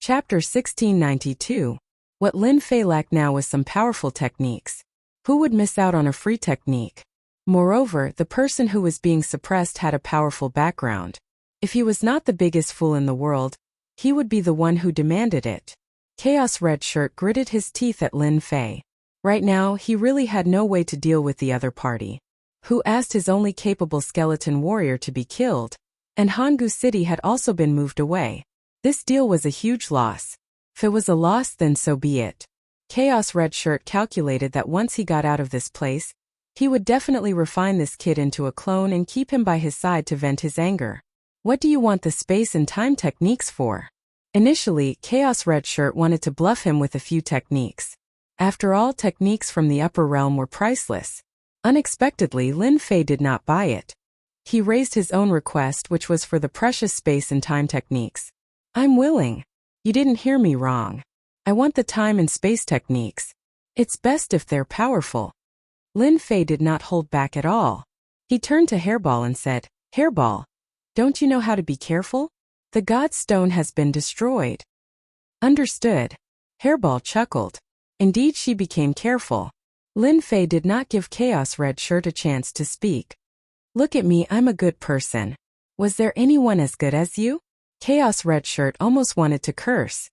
Chapter 1692. What Lin Fei lacked now was some powerful techniques. Who would miss out on a free technique? Moreover, the person who was being suppressed had a powerful background. If he was not the biggest fool in the world, he would be the one who demanded it. Chaos Red Shirt gritted his teeth at Lin Fei. Right now, he really had no way to deal with the other party, who asked his only capable skeleton warrior to be killed, and Hanggu City had also been moved away. This deal was a huge loss. If it was a loss, then so be it. Chaos Red Shirt calculated that once he got out of this place, he would definitely refine this kid into a clone and keep him by his side to vent his anger. What do you want the space and time techniques for? Initially, Chaos Red Shirt wanted to bluff him with a few techniques. After all, techniques from the upper realm were priceless. Unexpectedly, Lin Fei did not buy it. He raised his own request, which was for the precious space and time techniques. I'm willing. You didn't hear me wrong. I want the time and space techniques. It's best if they're powerful. Lin Fei did not hold back at all. He turned to Hairball and said, Hairball, don't you know how to be careful? The God Stone has been destroyed. Understood. Hairball chuckled. Indeed, she became careful. Lin Fei did not give Chaos Red Shirt a chance to speak. Look at me, I'm a good person. Was there anyone as good as you? Chaos Red Shirt almost wanted to curse.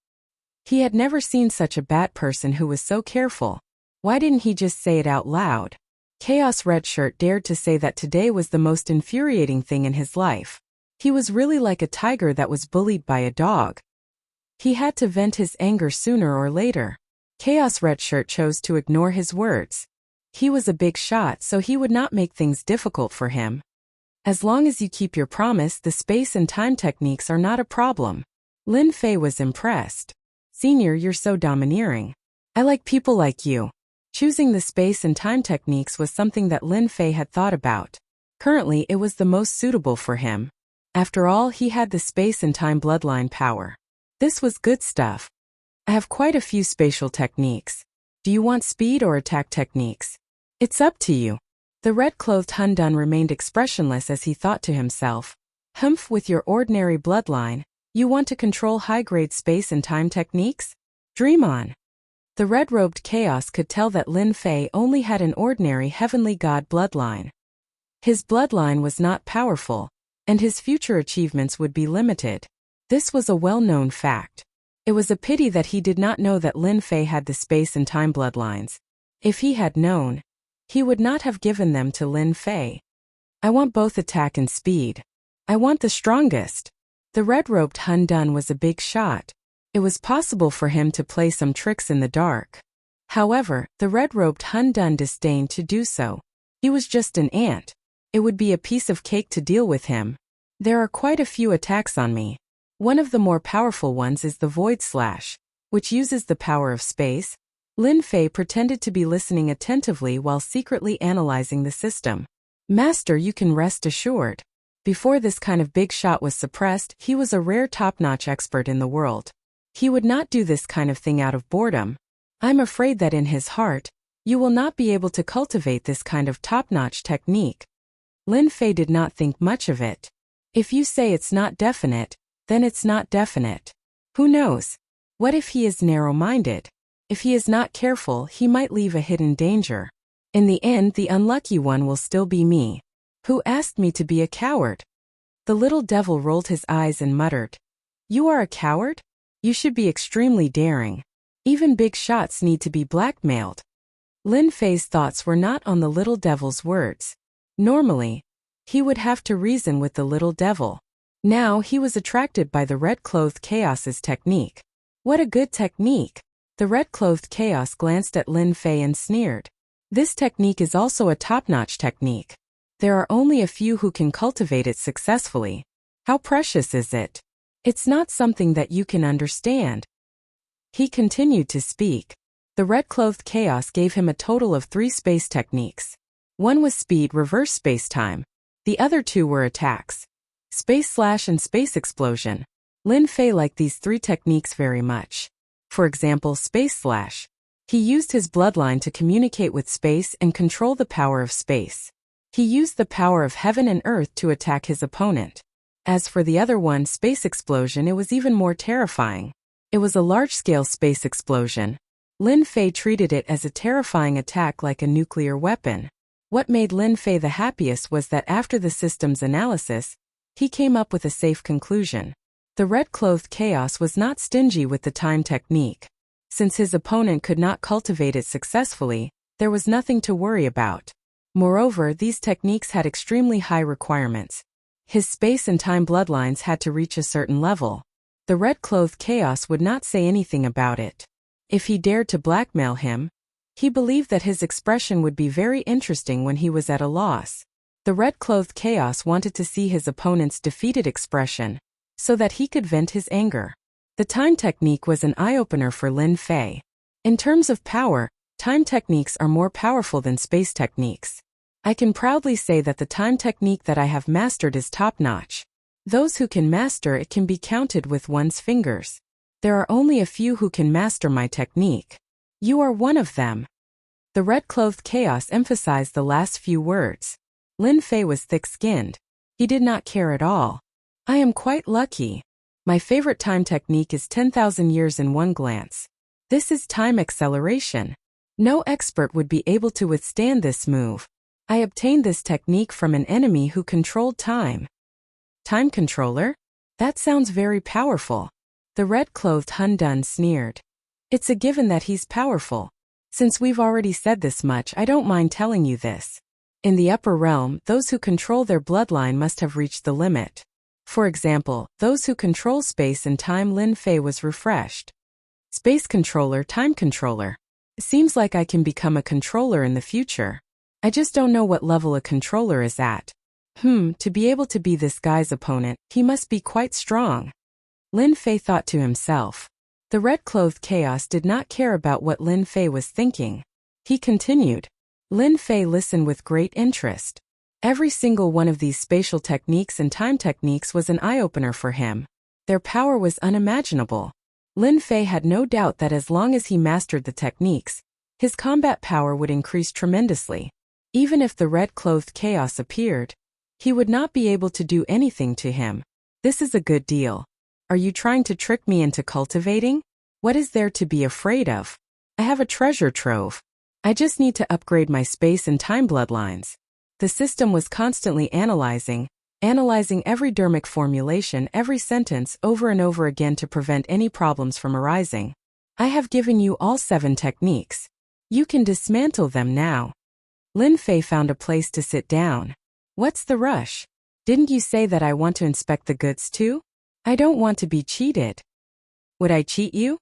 He had never seen such a bad person who was so careful. Why didn't he just say it out loud? Chaos Red Shirt dared to say that today was the most infuriating thing in his life. He was really like a tiger that was bullied by a dog. He had to vent his anger sooner or later. Chaos Red Shirt chose to ignore his words. He was a big shot, so he would not make things difficult for him. As long as you keep your promise, the space and time techniques are not a problem. Lin Fei was impressed. Senior, you're so domineering. I like people like you. Choosing the space and time techniques was something that Lin Fei had thought about. Currently, it was the most suitable for him. After all, he had the space and time bloodline power. This was good stuff. I have quite a few spatial techniques. Do you want speed or attack techniques? It's up to you. The red-clothed Hun Dun remained expressionless as he thought to himself. Humph, with your ordinary bloodline, you want to control high-grade space and time techniques? Dream on. The red-robed chaos could tell that Lin Fei only had an ordinary heavenly god bloodline. His bloodline was not powerful, and his future achievements would be limited. This was a well-known fact. It was a pity that he did not know that Lin Fei had the space and time bloodlines. If he had known, he would not have given them to Lin Fei. I want both attack and speed. I want the strongest. The red-robed Hun Dun was a big shot. It was possible for him to play some tricks in the dark. However, the red-robed Hun Dun disdained to do so. He was just an ant. It would be a piece of cake to deal with him. There are quite a few attacks on me. One of the more powerful ones is the Void Slash, which uses the power of space. Lin Fei pretended to be listening attentively while secretly analyzing the system. Master, you can rest assured. Before this kind of big shot was suppressed, he was a rare top-notch expert in the world. He would not do this kind of thing out of boredom. I'm afraid that in his heart, you will not be able to cultivate this kind of top-notch technique. Lin Fei did not think much of it. If you say it's not definite, then it's not definite. Who knows? What if he is narrow-minded? If he is not careful, he might leave a hidden danger. In the end, the unlucky one will still be me. Who asked me to be a coward? The little devil rolled his eyes and muttered. You are a coward? You should be extremely daring. Even big shots need to be blackmailed. Lin Fei's thoughts were not on the little devil's words. Normally, he would have to reason with the little devil. Now he was attracted by the red-clothed chaos's technique. What a good technique! The red-clothed chaos glanced at Lin Fei and sneered. This technique is also a top-notch technique. There are only a few who can cultivate it successfully. How precious is it? It's not something that you can understand. He continued to speak. The red-clothed chaos gave him a total of 3 space techniques. One was speed reverse space-time. The other 2 were attacks. Space slash and space explosion. Lin Fei liked these 3 techniques very much. For example, space slash. He used his bloodline to communicate with space and control the power of space. He used the power of heaven and earth to attack his opponent. As for the other one, space explosion, it was even more terrifying. It was a large-scale space explosion. Lin Fei treated it as a terrifying attack like a nuclear weapon. What made Lin Fei the happiest was that after the system's analysis, he came up with a safe conclusion. The red-clothed chaos was not stingy with the time technique. Since his opponent could not cultivate it successfully, there was nothing to worry about. Moreover, these techniques had extremely high requirements. His space and time bloodlines had to reach a certain level. The red-clothed chaos would not say anything about it. If he dared to blackmail him, he believed that his expression would be very interesting when he was at a loss. The red-clothed chaos wanted to see his opponent's defeated expression, so that he could vent his anger. The time technique was an eye-opener for Lin Fei. In terms of power, time techniques are more powerful than space techniques. I can proudly say that the time technique that I have mastered is top-notch. Those who can master it can be counted with one's fingers. There are only a few who can master my technique. You are one of them. The red-clothed chaos emphasized the last few words. Lin Fei was thick-skinned. He did not care at all. I am quite lucky. My favorite time technique is 10,000 years in one glance. This is time acceleration. No expert would be able to withstand this move. I obtained this technique from an enemy who controlled time. Time controller? That sounds very powerful. The red-clothed Hun Dun sneered. It's a given that he's powerful. Since we've already said this much, I don't mind telling you this. In the upper realm, those who control their bloodline must have reached the limit. For example, those who control space and time. Lin Fei was refreshed. Space controller, time controller. It seems like I can become a controller in the future. I just don't know what level a controller is at. To be able to be this guy's opponent, he must be quite strong. Lin Fei thought to himself. The red-clothed chaos did not care about what Lin Fei was thinking. He continued. Lin Fei listened with great interest. Every single one of these spatial techniques and time techniques was an eye-opener for him. Their power was unimaginable. Lin Fei had no doubt that as long as he mastered the techniques, his combat power would increase tremendously. Even if the red-clothed chaos appeared, he would not be able to do anything to him. This is a good deal. Are you trying to trick me into cultivating? What is there to be afraid of? I have a treasure trove. I just need to upgrade my space and time bloodlines. The system was constantly analyzing every dermic formulation, every sentence over and over again to prevent any problems from arising. I have given you all 7 techniques. You can dismantle them now. Lin Fei found a place to sit down. What's the rush? Didn't you say that I want to inspect the goods too? I don't want to be cheated. Would I cheat you?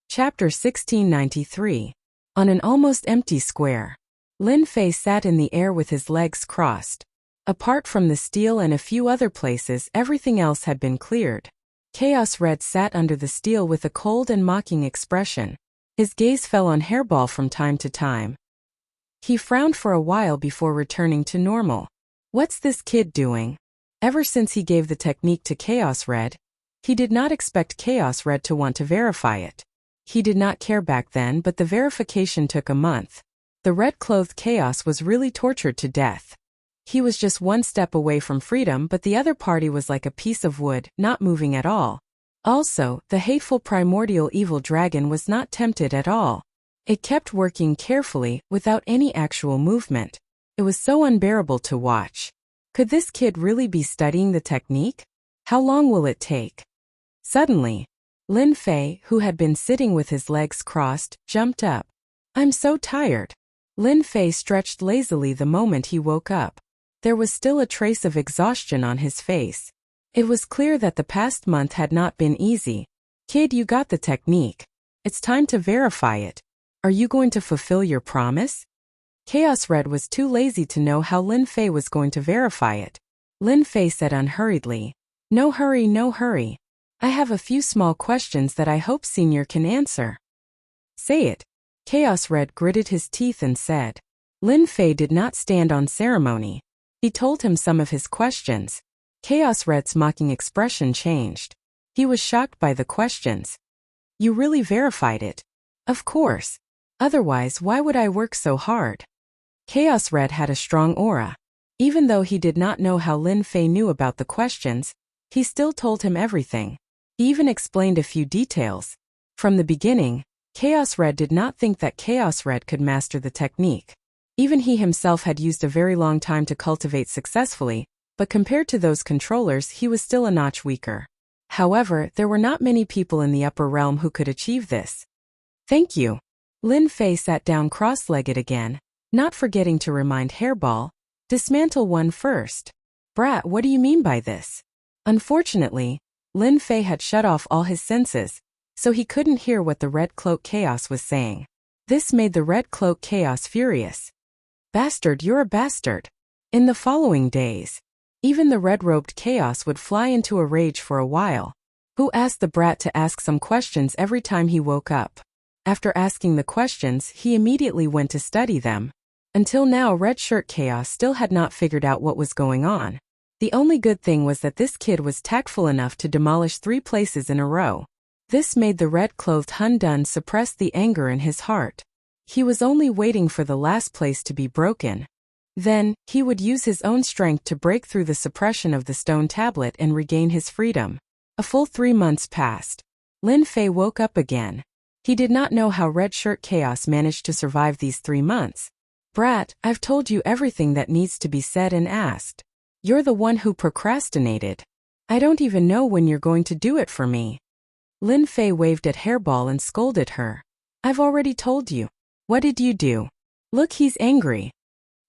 Chapter 1693. On an almost empty square. Lin Fei sat in the air with his legs crossed. Apart from the steel and a few other places, everything else had been cleared. Chaos Red sat under the steel with a cold and mocking expression. His gaze fell on Hairball from time to time. He frowned for a while before returning to normal. What's this kid doing? Ever since he gave the technique to Chaos Red, he did not expect Chaos Red to want to verify it. He did not care back then, but the verification took a month. The red-clothed chaos was really tortured to death. He was just one step away from freedom, but the other party was like a piece of wood, not moving at all. Also, the hateful primordial evil dragon was not tempted at all. It kept working carefully, without any actual movement. It was so unbearable to watch. Could this kid really be studying the technique? How long will it take? Suddenly, Lin Fei, who had been sitting with his legs crossed, jumped up. I'm so tired. Lin Fei stretched lazily the moment he woke up. There was still a trace of exhaustion on his face. It was clear that the past month had not been easy. Kid, you got the technique. It's time to verify it. Are you going to fulfill your promise? Chaos Red was too lazy to know how Lin Fei was going to verify it. Lin Fei said unhurriedly, No hurry, no hurry. I have a few small questions that I hope Senior can answer. Say it. Chaos Red gritted his teeth and said. Lin Fei did not stand on ceremony. He told him some of his questions. Chaos Red's mocking expression changed. He was shocked by the questions. You really verified it? Of course. Otherwise, why would I work so hard? Chaos Red had a strong aura. Even though he did not know how Lin Fei knew about the questions, he still told him everything. He even explained a few details. From the beginning, Chaos Red did not think that Chaos Red could master the technique. Even he himself had used a very long time to cultivate successfully, but compared to those controllers he was still a notch weaker. However, there were not many people in the upper realm who could achieve this. Thank you. Lin Fei sat down cross-legged again, not forgetting to remind Hairball, dismantle one first. Brat, what do you mean by this? Unfortunately, Lin Fei had shut off all his senses, so he couldn't hear what the Red Cloak Chaos was saying. This made the Red Cloak Chaos furious. Bastard, you're a bastard. In the following days, even the red-robed Chaos would fly into a rage for a while. Who asked the brat to ask some questions every time he woke up? After asking the questions, he immediately went to study them. Until now, Red Shirt Chaos still had not figured out what was going on. The only good thing was that this kid was tactful enough to demolish 3 places in a row. This made the red-clothed Hun Dun suppress the anger in his heart. He was only waiting for the last place to be broken. Then, he would use his own strength to break through the suppression of the stone tablet and regain his freedom. A full 3 months passed. Lin Fei woke up again. He did not know how Red Shirt Chaos managed to survive these 3 months. Brat, I've told you everything that needs to be said and asked. You're the one who procrastinated. I don't even know when you're going to do it for me. Lin Fei waved at Hairball and scolded her. I've already told you. What did you do? Look, he's angry.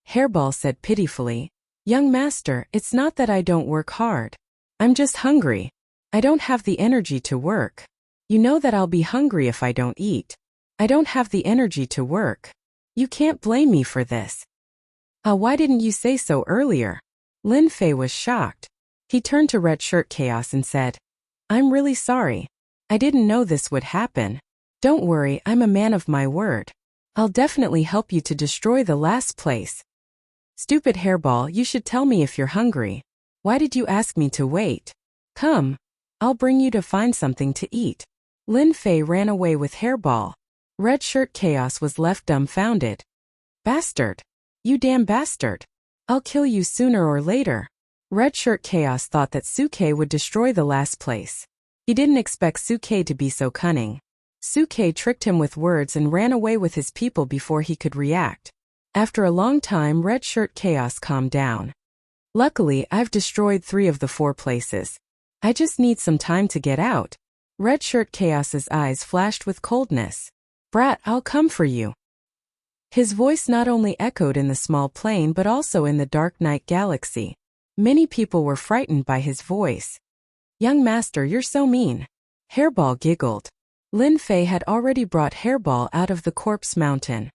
Hairball said pitifully, Young master, it's not that I don't work hard. I'm just hungry. I don't have the energy to work. You know that I'll be hungry if I don't eat. I don't have the energy to work. You can't blame me for this. Why didn't you say so earlier? Lin Fei was shocked. He turned to Red Shirt Chaos and said, I'm really sorry. I didn't know this would happen. Don't worry, I'm a man of my word. I'll definitely help you to destroy the last place. Stupid Hairball, you should tell me if you're hungry. Why did you ask me to wait? Come. I'll bring you to find something to eat. Lin Fei ran away with Hairball. Red Shirt Chaos was left dumbfounded. Bastard. You damn bastard. I'll kill you sooner or later. Red Shirt Chaos thought that Suke would destroy the last place. He didn't expect Suke to be so cunning. Suke tricked him with words and ran away with his people before he could react. After a long time, Red Shirt Chaos calmed down. Luckily, I've destroyed 3 of the 4 places. I just need some time to get out. Red Shirt Chaos's eyes flashed with coldness. Brat, I'll come for you. His voice not only echoed in the small plane but also in the dark night galaxy. Many people were frightened by his voice. Young master, you're so mean. Hairball giggled. Lin Fei had already brought Hairball out of the corpse mountain.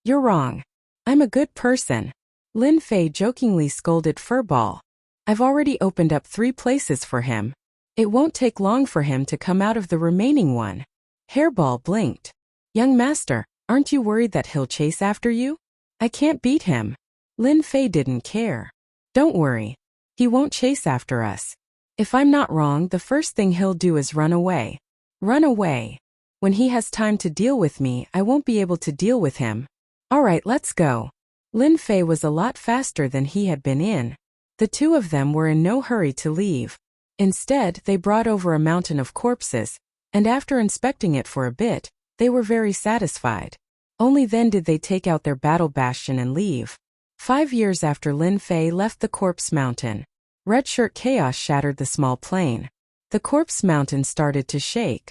You're wrong. I'm a good person. Lin Fei jokingly scolded Furball. I've already opened up 3 places for him. It won't take long for him to come out of the remaining one. Hairball blinked. Young master, aren't you worried that he'll chase after you? I can't beat him. Lin Fei didn't care. Don't worry. He won't chase after us. If I'm not wrong, the first thing he'll do is run away. Run away. When he has time to deal with me, I won't be able to deal with him. Alright, let's go. Lin Fei was a lot faster than he had been in. The 2 of them were in no hurry to leave. Instead, they brought over a mountain of corpses, and after inspecting it for a bit, they were very satisfied. Only then did they take out their battle bastion and leave. 5 years after Lin Fei left the corpse mountain, Red Shirt Chaos shattered the small plane. The corpse mountain started to shake.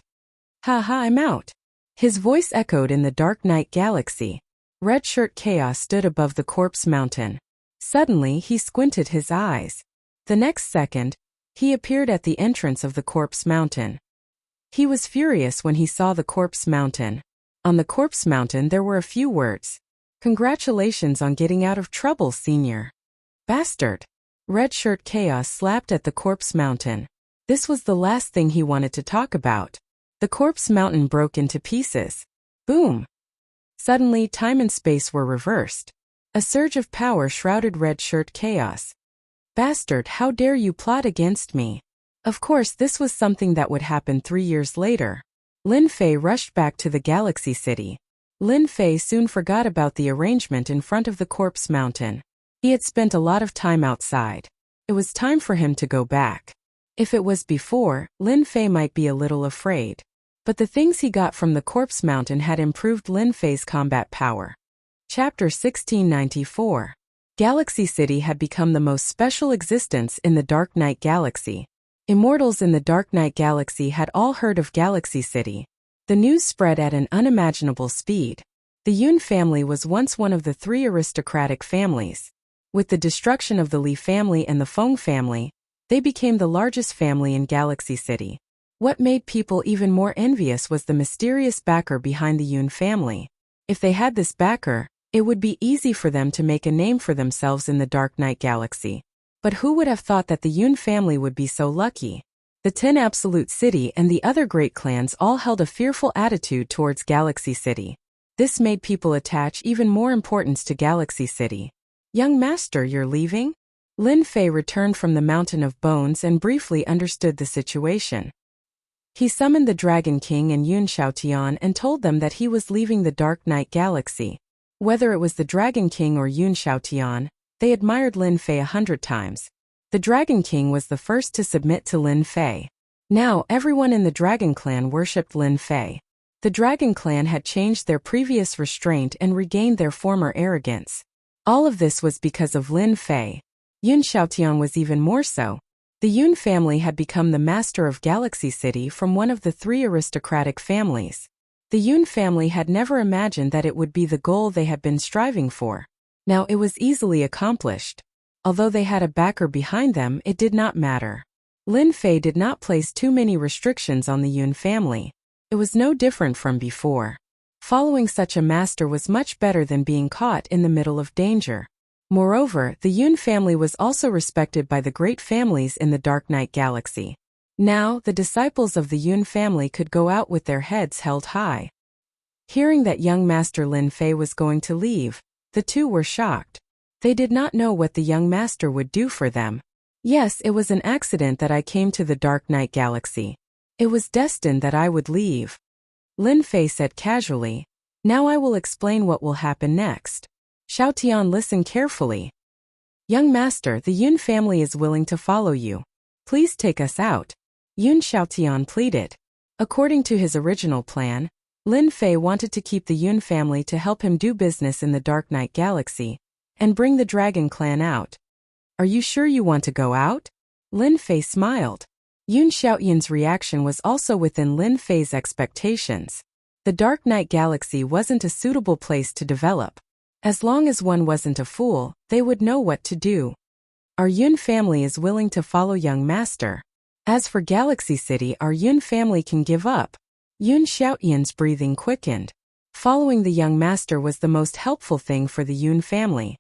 Ha ha, I'm out. His voice echoed in the dark night galaxy. Red Shirt Chaos stood above the corpse mountain. Suddenly, he squinted his eyes. The next second, he appeared at the entrance of the corpse mountain. He was furious when he saw the corpse mountain. On the corpse mountain there were a few words. Congratulations on getting out of trouble, senior. Bastard. Red Shirt Chaos slapped at the corpse mountain. This was the last thing he wanted to talk about. The corpse mountain broke into pieces. Boom. Suddenly, time and space were reversed. A surge of power shrouded Red Shirt Chaos. Bastard, how dare you plot against me? Of course, this was something that would happen 3 years later. Lin Fei rushed back to the Galaxy City. Lin Fei soon forgot about the arrangement in front of the corpse mountain. He had spent a lot of time outside. It was time for him to go back. If it was before, Lin Fei might be a little afraid. But the things he got from the Corpse Mountain had improved Lin Fei's combat power. Chapter 1694. Galaxy City had become the most special existence in the Dark Knight Galaxy. Immortals in the Dark Knight Galaxy had all heard of Galaxy City. The news spread at an unimaginable speed. The Yun family was once one of the 3 aristocratic families. With the destruction of the Li family and the Feng family, they became the largest family in Galaxy City. What made people even more envious was the mysterious backer behind the Yun family. If they had this backer, it would be easy for them to make a name for themselves in the Dark Knight Galaxy. But who would have thought that the Yun family would be so lucky? The 10 Absolute City and the other great clans all held a fearful attitude towards Galaxy City. This made people attach even more importance to Galaxy City. Young master, you're leaving? Lin Fei returned from the Mountain of Bones and briefly understood the situation. He summoned the Dragon King and Yun Xiaotian and told them that he was leaving the Dark Knight Galaxy. Whether it was the Dragon King or Yun Xiaotian, they admired Lin Fei 100 times. The Dragon King was the first to submit to Lin Fei. Now everyone in the Dragon Clan worshipped Lin Fei. The Dragon Clan had changed their previous restraint and regained their former arrogance. All of this was because of Lin Fei. Yun Xiaotian was even more so. The Yun family had become the master of Galaxy City from one of the 3 aristocratic families. The Yun family had never imagined that it would be the goal they had been striving for. Now it was easily accomplished. Although they had a backer behind them, it did not matter. Lin Fei did not place too many restrictions on the Yun family. It was no different from before. Following such a master was much better than being caught in the middle of danger. Moreover, the Yun family was also respected by the great families in the Dark Knight Galaxy. Now, the disciples of the Yun family could go out with their heads held high. Hearing that young master Lin Fei was going to leave, the 2 were shocked. They did not know what the young master would do for them. Yes, it was an accident that I came to the Dark Knight Galaxy. It was destined that I would leave. Lin Fei said casually. Now I will explain what will happen next. Xiaotian listened carefully. Young master, the Yun family is willing to follow you. Please take us out. Yun Xiaotian pleaded. According to his original plan, Lin Fei wanted to keep the Yun family to help him do business in the Dark Knight Galaxy and bring the Dragon Clan out. Are you sure you want to go out? Lin Fei smiled. Yun Xiaotian's reaction was also within Lin Fei's expectations. The Dark Knight Galaxy wasn't a suitable place to develop. As long as one wasn't a fool, they would know what to do. Our Yun family is willing to follow young master. As for Galaxy City, our Yun family can give up. Yun Xiaotian's breathing quickened. Following the young master was the most helpful thing for the Yun family.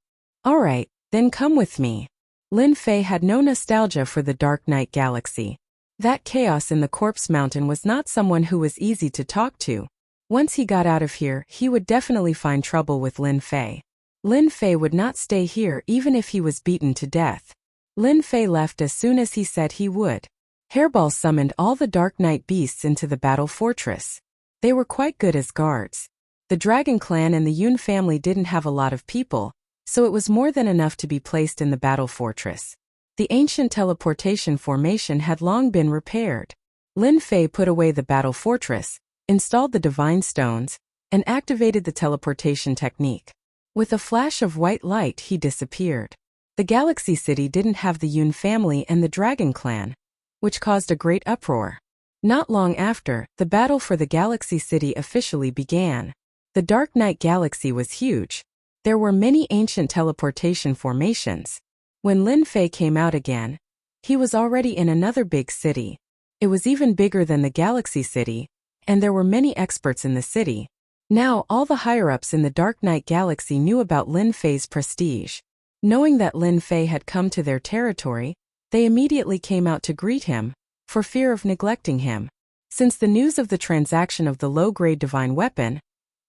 Alright, then come with me. Lin Fei had no nostalgia for the Dark Knight Galaxy. That chaos in the Corpse Mountain was not someone who was easy to talk to. Once he got out of here, he would definitely find trouble with Lin Fei. Lin Fei would not stay here even if he was beaten to death. Lin Fei left as soon as he said he would. Hairball summoned all the Dark Knight beasts into the battle fortress. They were quite good as guards. The Dragon Clan and the Yun family didn't have a lot of people, so it was more than enough to be placed in the battle fortress. The ancient teleportation formation had long been repaired. Lin Fei put away the battle fortress, installed the divine stones, and activated the teleportation technique. With a flash of white light, he disappeared. The Galaxy City didn't have the Yun family and the Dragon Clan, which caused a great uproar. Not long after, the battle for the Galaxy City officially began. The Dark Knight Galaxy was huge. There were many ancient teleportation formations. When Lin Fei came out again, he was already in another big city. It was even bigger than the Galaxy City, and there were many experts in the city. Now all the higher-ups in the Dark Knight Galaxy knew about Lin Fei's prestige. Knowing that Lin Fei had come to their territory, they immediately came out to greet him, for fear of neglecting him. Since the news of the transaction of the low-grade divine weapon,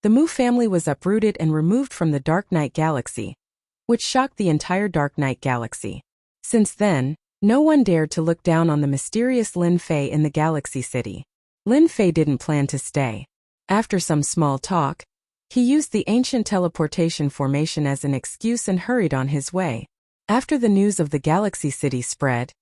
the Mu family was uprooted and removed from the Dark Knight Galaxy, which shocked the entire Dark Knight Galaxy. Since then, no one dared to look down on the mysterious Lin Fei in the Galaxy City. Lin Fei didn't plan to stay. After some small talk, he used the ancient teleportation formation as an excuse and hurried on his way. After the news of the Galaxy City spread,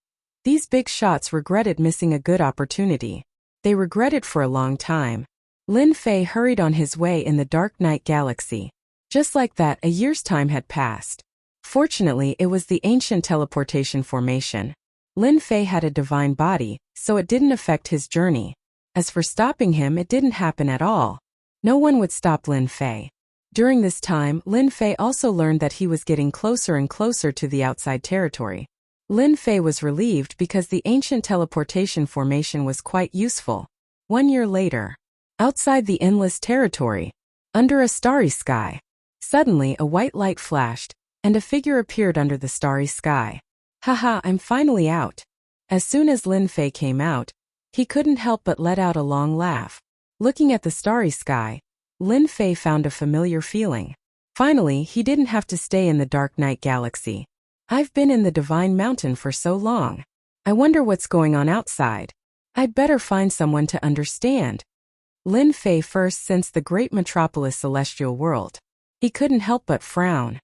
these big shots regretted missing a good opportunity. They regret it for a long time. Lin Fei hurried on his way in the dark night galaxy. Just like that, a year's time had passed. Fortunately, it was the ancient teleportation formation. Lin Fei had a divine body, so it didn't affect his journey. As for stopping him, it didn't happen at all. No one would stop Lin Fei. During this time, Lin Fei also learned that he was getting closer and closer to the outside territory. Lin Fei was relieved because the ancient teleportation formation was quite useful. 1 year later, outside the endless territory, under a starry sky, suddenly a white light flashed, and a figure appeared under the starry sky. Haha, I'm finally out. As soon as Lin Fei came out, he couldn't help but let out a long laugh. Looking at the starry sky, Lin Fei found a familiar feeling. Finally, he didn't have to stay in the dark night galaxy. I've been in the Divine Mountain for so long. I wonder what's going on outside. I'd better find someone to understand. Lin Fei first sensed the great metropolis celestial world. He couldn't help but frown.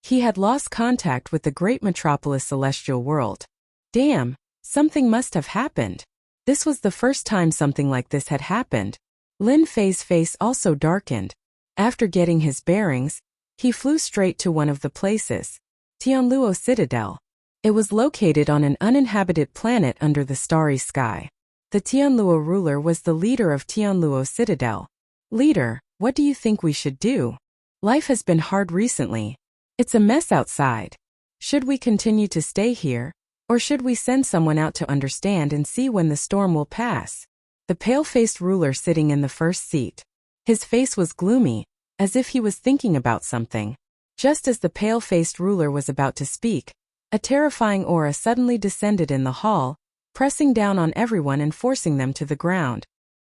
He had lost contact with the great metropolis celestial world. Damn, something must have happened. This was the first time something like this had happened. Lin Fei's face also darkened. After getting his bearings, he flew straight to one of the places, Tianluo Citadel. It was located on an uninhabited planet under the starry sky. The Tianluo ruler was the leader of Tianluo Citadel. Leader, what do you think we should do? Life has been hard recently. It's a mess outside. Should we continue to stay here, or should we send someone out to understand and see when the storm will pass? The pale-faced ruler sitting in the first seat. His face was gloomy, as if he was thinking about something. Just as the pale-faced ruler was about to speak, a terrifying aura suddenly descended in the hall, pressing down on everyone and forcing them to the ground.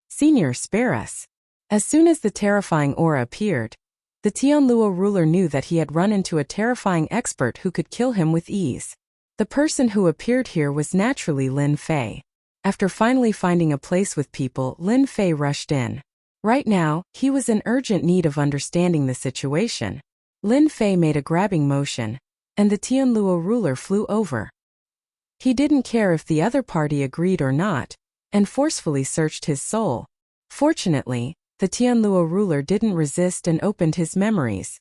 Senior, spare us. As soon as the terrifying aura appeared, the Tianluo ruler knew that he had run into a terrifying expert who could kill him with ease. The person who appeared here was naturally Lin Fei. After finally finding a place with people, Lin Fei rushed in. Right now, he was in urgent need of understanding the situation. Lin Fei made a grabbing motion, and the Tianluo ruler flew over. He didn't care if the other party agreed or not, and forcefully searched his soul. Fortunately, the Tianluo ruler didn't resist and opened his memories.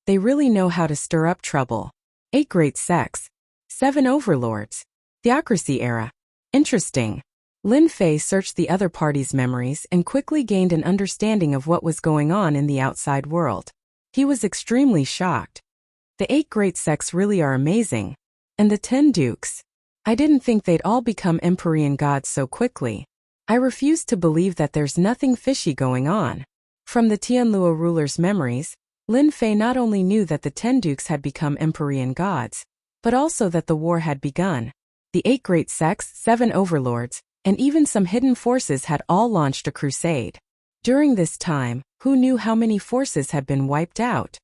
They really know how to stir up trouble. 8 great sects, 7 overlords, theocracy era. Interesting. Lin Fei searched the other party's memories and quickly gained an understanding of what was going on in the outside world. He was extremely shocked. The 8 great sects really are amazing. And the 10 dukes. I didn't think they'd all become Empyrean gods so quickly. I refuse to believe that there's nothing fishy going on. From the Tianluo ruler's memories, Lin Fei not only knew that the 10 dukes had become Empyrean gods, but also that the war had begun. The 8 great sects, 7 overlords, and even some hidden forces had all launched a crusade. During this time, who knew how many forces had been wiped out?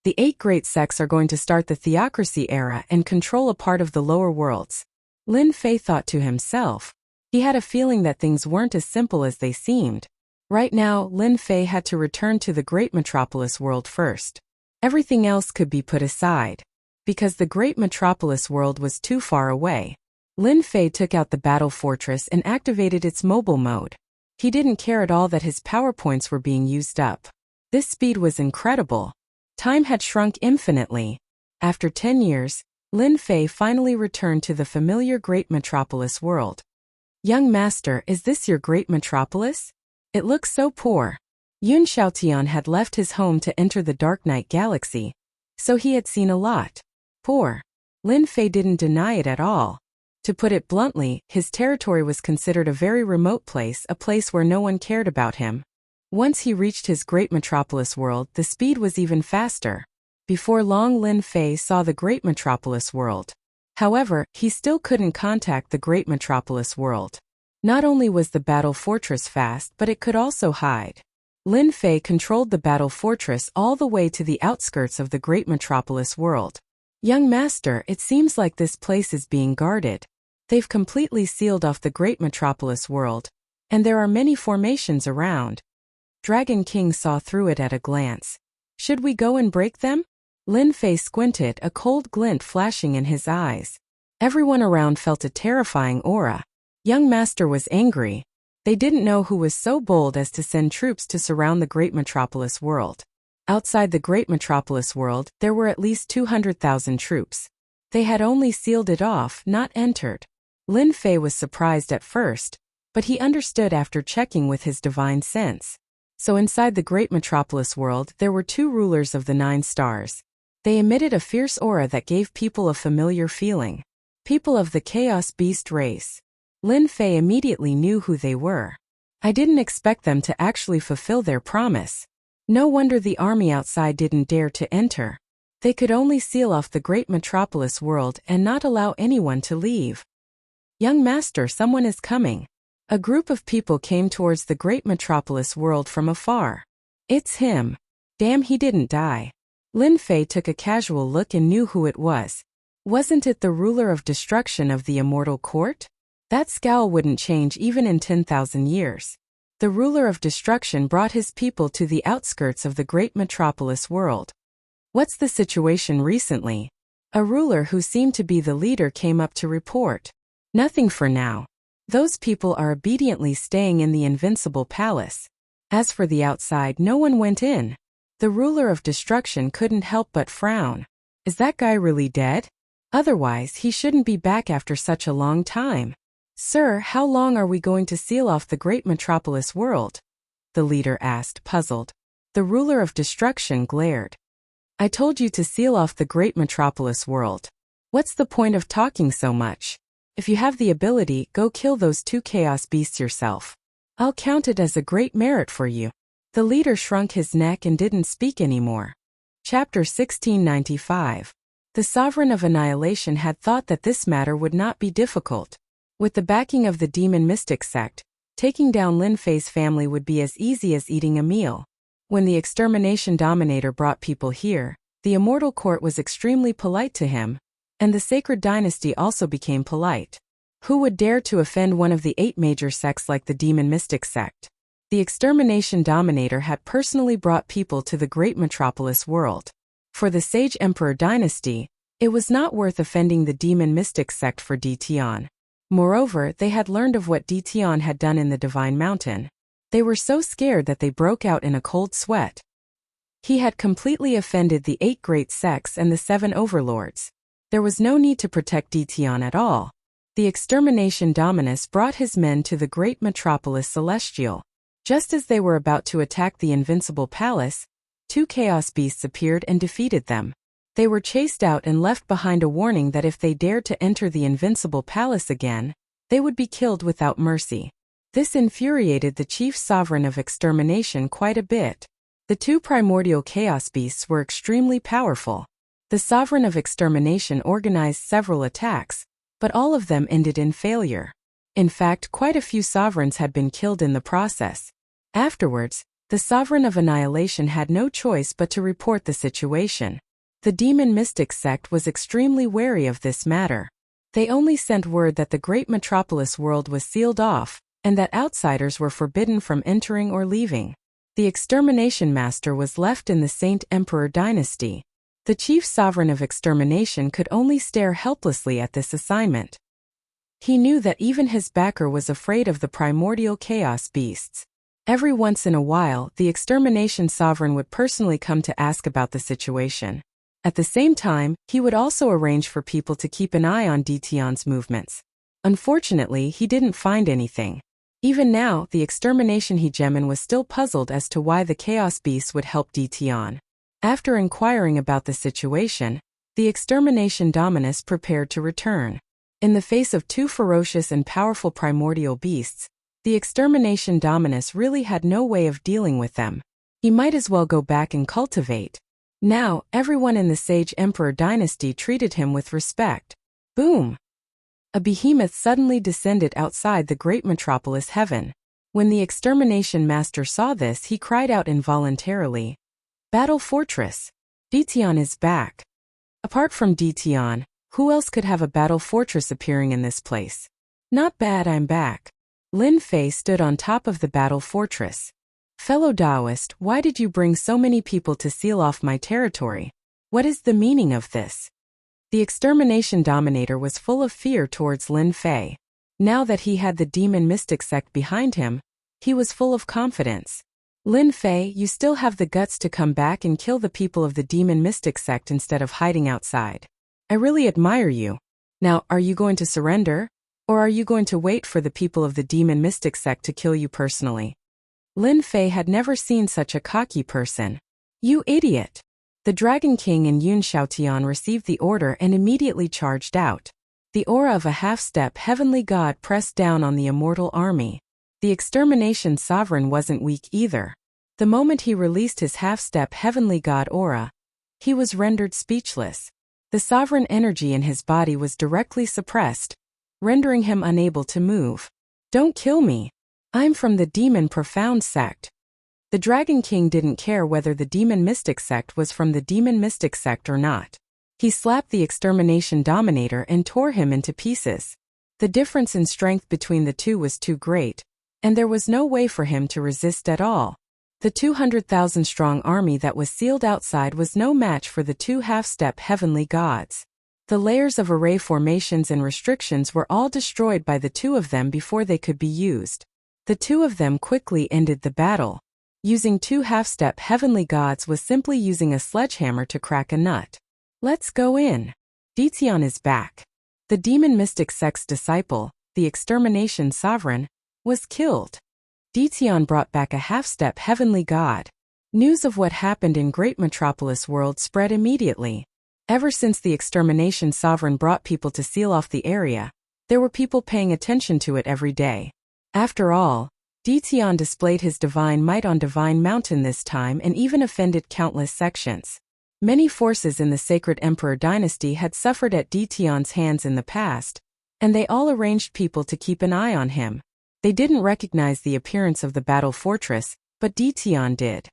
The 8 great sects are going to start the theocracy era and control a part of the lower worlds. Lin Fei thought to himself. He had a feeling that things weren't as simple as they seemed. Right now, Lin Fei had to return to the great metropolis world first. Everything else could be put aside. Because the great metropolis world was too far away. Lin Fei took out the battle fortress and activated its mobile mode. He didn't care at all that his power points were being used up. This speed was incredible. Time had shrunk infinitely. After 10 years, Lin Fei finally returned to the familiar great metropolis world. Young master, is this your great metropolis? It looks so poor. Yun Xiaotian had left his home to enter the dark night galaxy, so he had seen a lot. Poor. Lin Fei didn't deny it at all. To put it bluntly, his territory was considered a very remote place, a place where no one cared about him. Once he reached his great metropolis world, the speed was even faster. Before long, Lin Fei saw the great metropolis world. However, he still couldn't contact the great metropolis world. Not only was the battle fortress fast, but it could also hide. Lin Fei controlled the battle fortress all the way to the outskirts of the great metropolis world. Young master, it seems like this place is being guarded. They've completely sealed off the great metropolis world, and there are many formations around. Dragon King saw through it at a glance. Should we go and break them? Lin Fei squinted, a cold glint flashing in his eyes. Everyone around felt a terrifying aura. Young master was angry. They didn't know who was so bold as to send troops to surround the great metropolis world. Outside the great metropolis world, there were at least 200,000 troops. They had only sealed it off, not entered. Lin Fei was surprised at first, but he understood after checking with his divine sense. So inside the great metropolis world, there were 2 rulers of the 9 stars. They emitted a fierce aura that gave people a familiar feeling. People of the Chaos Beast race. Lin Fei immediately knew who they were. I didn't expect them to actually fulfill their promise. No wonder the army outside didn't dare to enter. They could only seal off the great metropolis world and not allow anyone to leave. Young master, someone is coming. A group of people came towards the great metropolis world from afar. It's him. Damn, he didn't die. Lin Fei took a casual look and knew who it was. Wasn't it the ruler of destruction of the immortal court? That scowl wouldn't change even in 10,000 years. The ruler of destruction brought his people to the outskirts of the great metropolis world. What's the situation recently? A ruler who seemed to be the leader came up to report. Nothing for now. Those people are obediently staying in the invincible palace. As for the outside, no one went in. The ruler of destruction couldn't help but frown. Is that guy really dead? Otherwise, he shouldn't be back after such a long time. Sir, how long are we going to seal off the great metropolis world? The leader asked, puzzled. The ruler of destruction glared. I told you to seal off the great metropolis world. What's the point of talking so much? If you have the ability, go kill those 2 chaos beasts yourself. I'll count it as a great merit for you. The leader shrunk his neck and didn't speak anymore. Chapter 1695. The Sovereign of Annihilation had thought that this matter would not be difficult. With the backing of the demon mystic sect, taking down Lin Fei's family would be as easy as eating a meal. When the extermination dominator brought people here, the immortal court was extremely polite to him, and the sacred dynasty also became polite. Who would dare to offend one of the 8 major sects like the demon mystic sect? The extermination dominator had personally brought people to the great metropolis world. For the Sage Emperor dynasty, it was not worth offending the demon mystic sect for Dition. Moreover, they had learned of what Dition had done in the Divine Mountain. They were so scared that they broke out in a cold sweat. He had completely offended the 8 great sects and the 7 overlords. There was no need to protect Dition at all. The extermination dominus brought his men to the great metropolis celestial. Just as they were about to attack the invincible palace, 2 chaos beasts appeared and defeated them. They were chased out and left behind a warning that if they dared to enter the invincible palace again, they would be killed without mercy. This infuriated the chief sovereign of extermination quite a bit. The 2 primordial chaos beasts were extremely powerful. The sovereign of extermination organized several attacks, but all of them ended in failure. In fact, quite a few sovereigns had been killed in the process. Afterwards, the sovereign of annihilation had no choice but to report the situation. The demon mystic sect was extremely wary of this matter. They only sent word that the great metropolis world was sealed off, and that outsiders were forbidden from entering or leaving. The extermination master was left in the Saint Emperor dynasty. The chief sovereign of extermination could only stare helplessly at this assignment. He knew that even his backer was afraid of the primordial chaos beasts. Every once in a while, the extermination sovereign would personally come to ask about the situation. At the same time, he would also arrange for people to keep an eye on Dition's movements. Unfortunately, he didn't find anything. Even now, the extermination hegemon was still puzzled as to why the chaos beasts would help Dition. After inquiring about the situation, the extermination dominus prepared to return. In the face of 2 ferocious and powerful primordial beasts, the extermination dominus really had no way of dealing with them. He might as well go back and cultivate. Now, everyone in the Sage Emperor dynasty treated him with respect. Boom! A behemoth suddenly descended outside the great metropolis heaven. When the extermination master saw this, he cried out involuntarily. Battle Fortress! Dition is back. Apart from Dition, who else could have a battle fortress appearing in this place? Not bad, I'm back. Lin Fei stood on top of the battle fortress. Fellow Taoist, why did you bring so many people to seal off my territory? What is the meaning of this? The extermination dominator was full of fear towards Lin Fei. Now that he had the demon mystic sect behind him, he was full of confidence. Lin Fei, you still have the guts to come back and kill the people of the demon mystic sect instead of hiding outside. I really admire you. Now, are you going to surrender? Or are you going to wait for the people of the demon mystic sect to kill you personally? Lin Fei had never seen such a cocky person. You idiot! The Dragon King and Yun Xiaotian received the order and immediately charged out. The aura of a half-step heavenly god pressed down on the immortal army. The extermination sovereign wasn't weak either. The moment he released his half-step heavenly god aura, he was rendered speechless. The sovereign energy in his body was directly suppressed, rendering him unable to move. Don't kill me. I'm from the Demon Profound sect. The Dragon King didn't care whether the Demon Mystic sect was from the Demon Mystic sect or not. He slapped the Extermination Dominator and tore him into pieces. The difference in strength between the two was too great, and there was no way for him to resist at all. The 200,000-strong army that was sealed outside was no match for the two half-step heavenly gods. The layers of array formations and restrictions were all destroyed by the two of them before they could be used. The two of them quickly ended the battle. Using two half-step heavenly gods was simply using a sledgehammer to crack a nut. Let's go in. Ditian is back. The demon mystic sect's disciple, the extermination sovereign, was killed. Ditian brought back a half-step heavenly god. News of what happened in Great Metropolis World spread immediately. Ever since the extermination sovereign brought people to seal off the area, there were people paying attention to it every day. After all, Ditian displayed his divine might on Divine Mountain this time and even offended countless sections. Many forces in the Sacred Emperor dynasty had suffered at Ditian's hands in the past, and they all arranged people to keep an eye on him. They didn't recognize the appearance of the battle fortress, but Ditian did.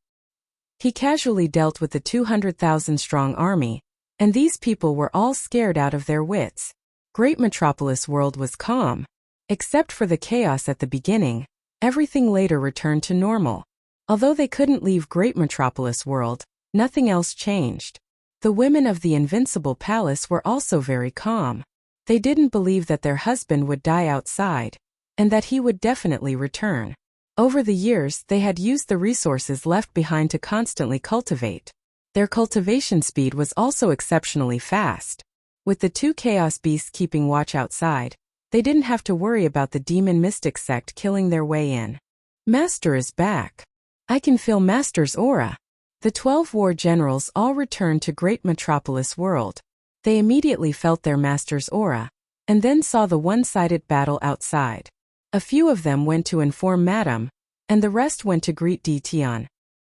He casually dealt with the 200,000-strong army, and these people were all scared out of their wits. Great Metropolis World was calm. Except for the chaos at the beginning, everything later returned to normal. Although they couldn't leave Great Metropolis World, nothing else changed. The women of the Invincible Palace were also very calm. They didn't believe that their husband would die outside, and that he would definitely return. Over the years, they had used the resources left behind to constantly cultivate. Their cultivation speed was also exceptionally fast. With the two Chaos Beasts keeping watch outside, they didn't have to worry about the Demon Mystic sect killing their way in. Master is back. I can feel Master's aura. The 12 war generals all returned to Great Metropolis World. They immediately felt their master's aura, and then saw the one-sided battle outside. A few of them went to inform Madame, and the rest went to greet Ditian.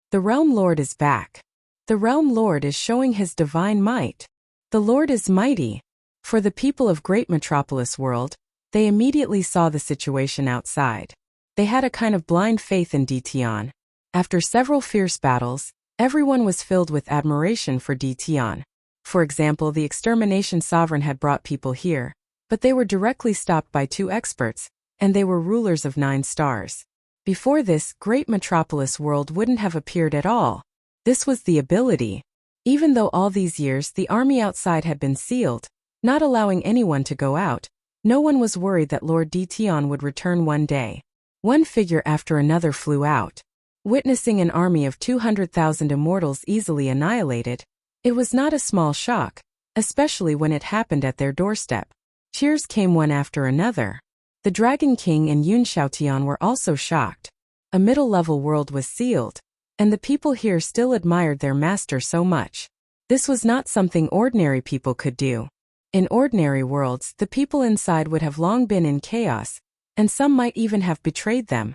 The Realm Lord is back. The Realm Lord is showing his divine might. The Lord is mighty. For the people of Great Metropolis World, they immediately saw the situation outside. They had a kind of blind faith in Ditian. After several fierce battles, everyone was filled with admiration for Ditian. For example, the extermination sovereign had brought people here, but they were directly stopped by two experts, and they were rulers of 9 stars. Before this, Great Metropolis World wouldn't have appeared at all. This was the ability. Even though all these years the army outside had been sealed, not allowing anyone to go out, no one was worried that Lord Ditian would return one day. One figure after another flew out. Witnessing an army of 200,000 immortals easily annihilated, it was not a small shock, especially when it happened at their doorstep. Cheers came one after another. The Dragon King and Yun Xiaotian were also shocked. A middle-level world was sealed, and the people here still admired their master so much. This was not something ordinary people could do. In ordinary worlds, the people inside would have long been in chaos, and some might even have betrayed them.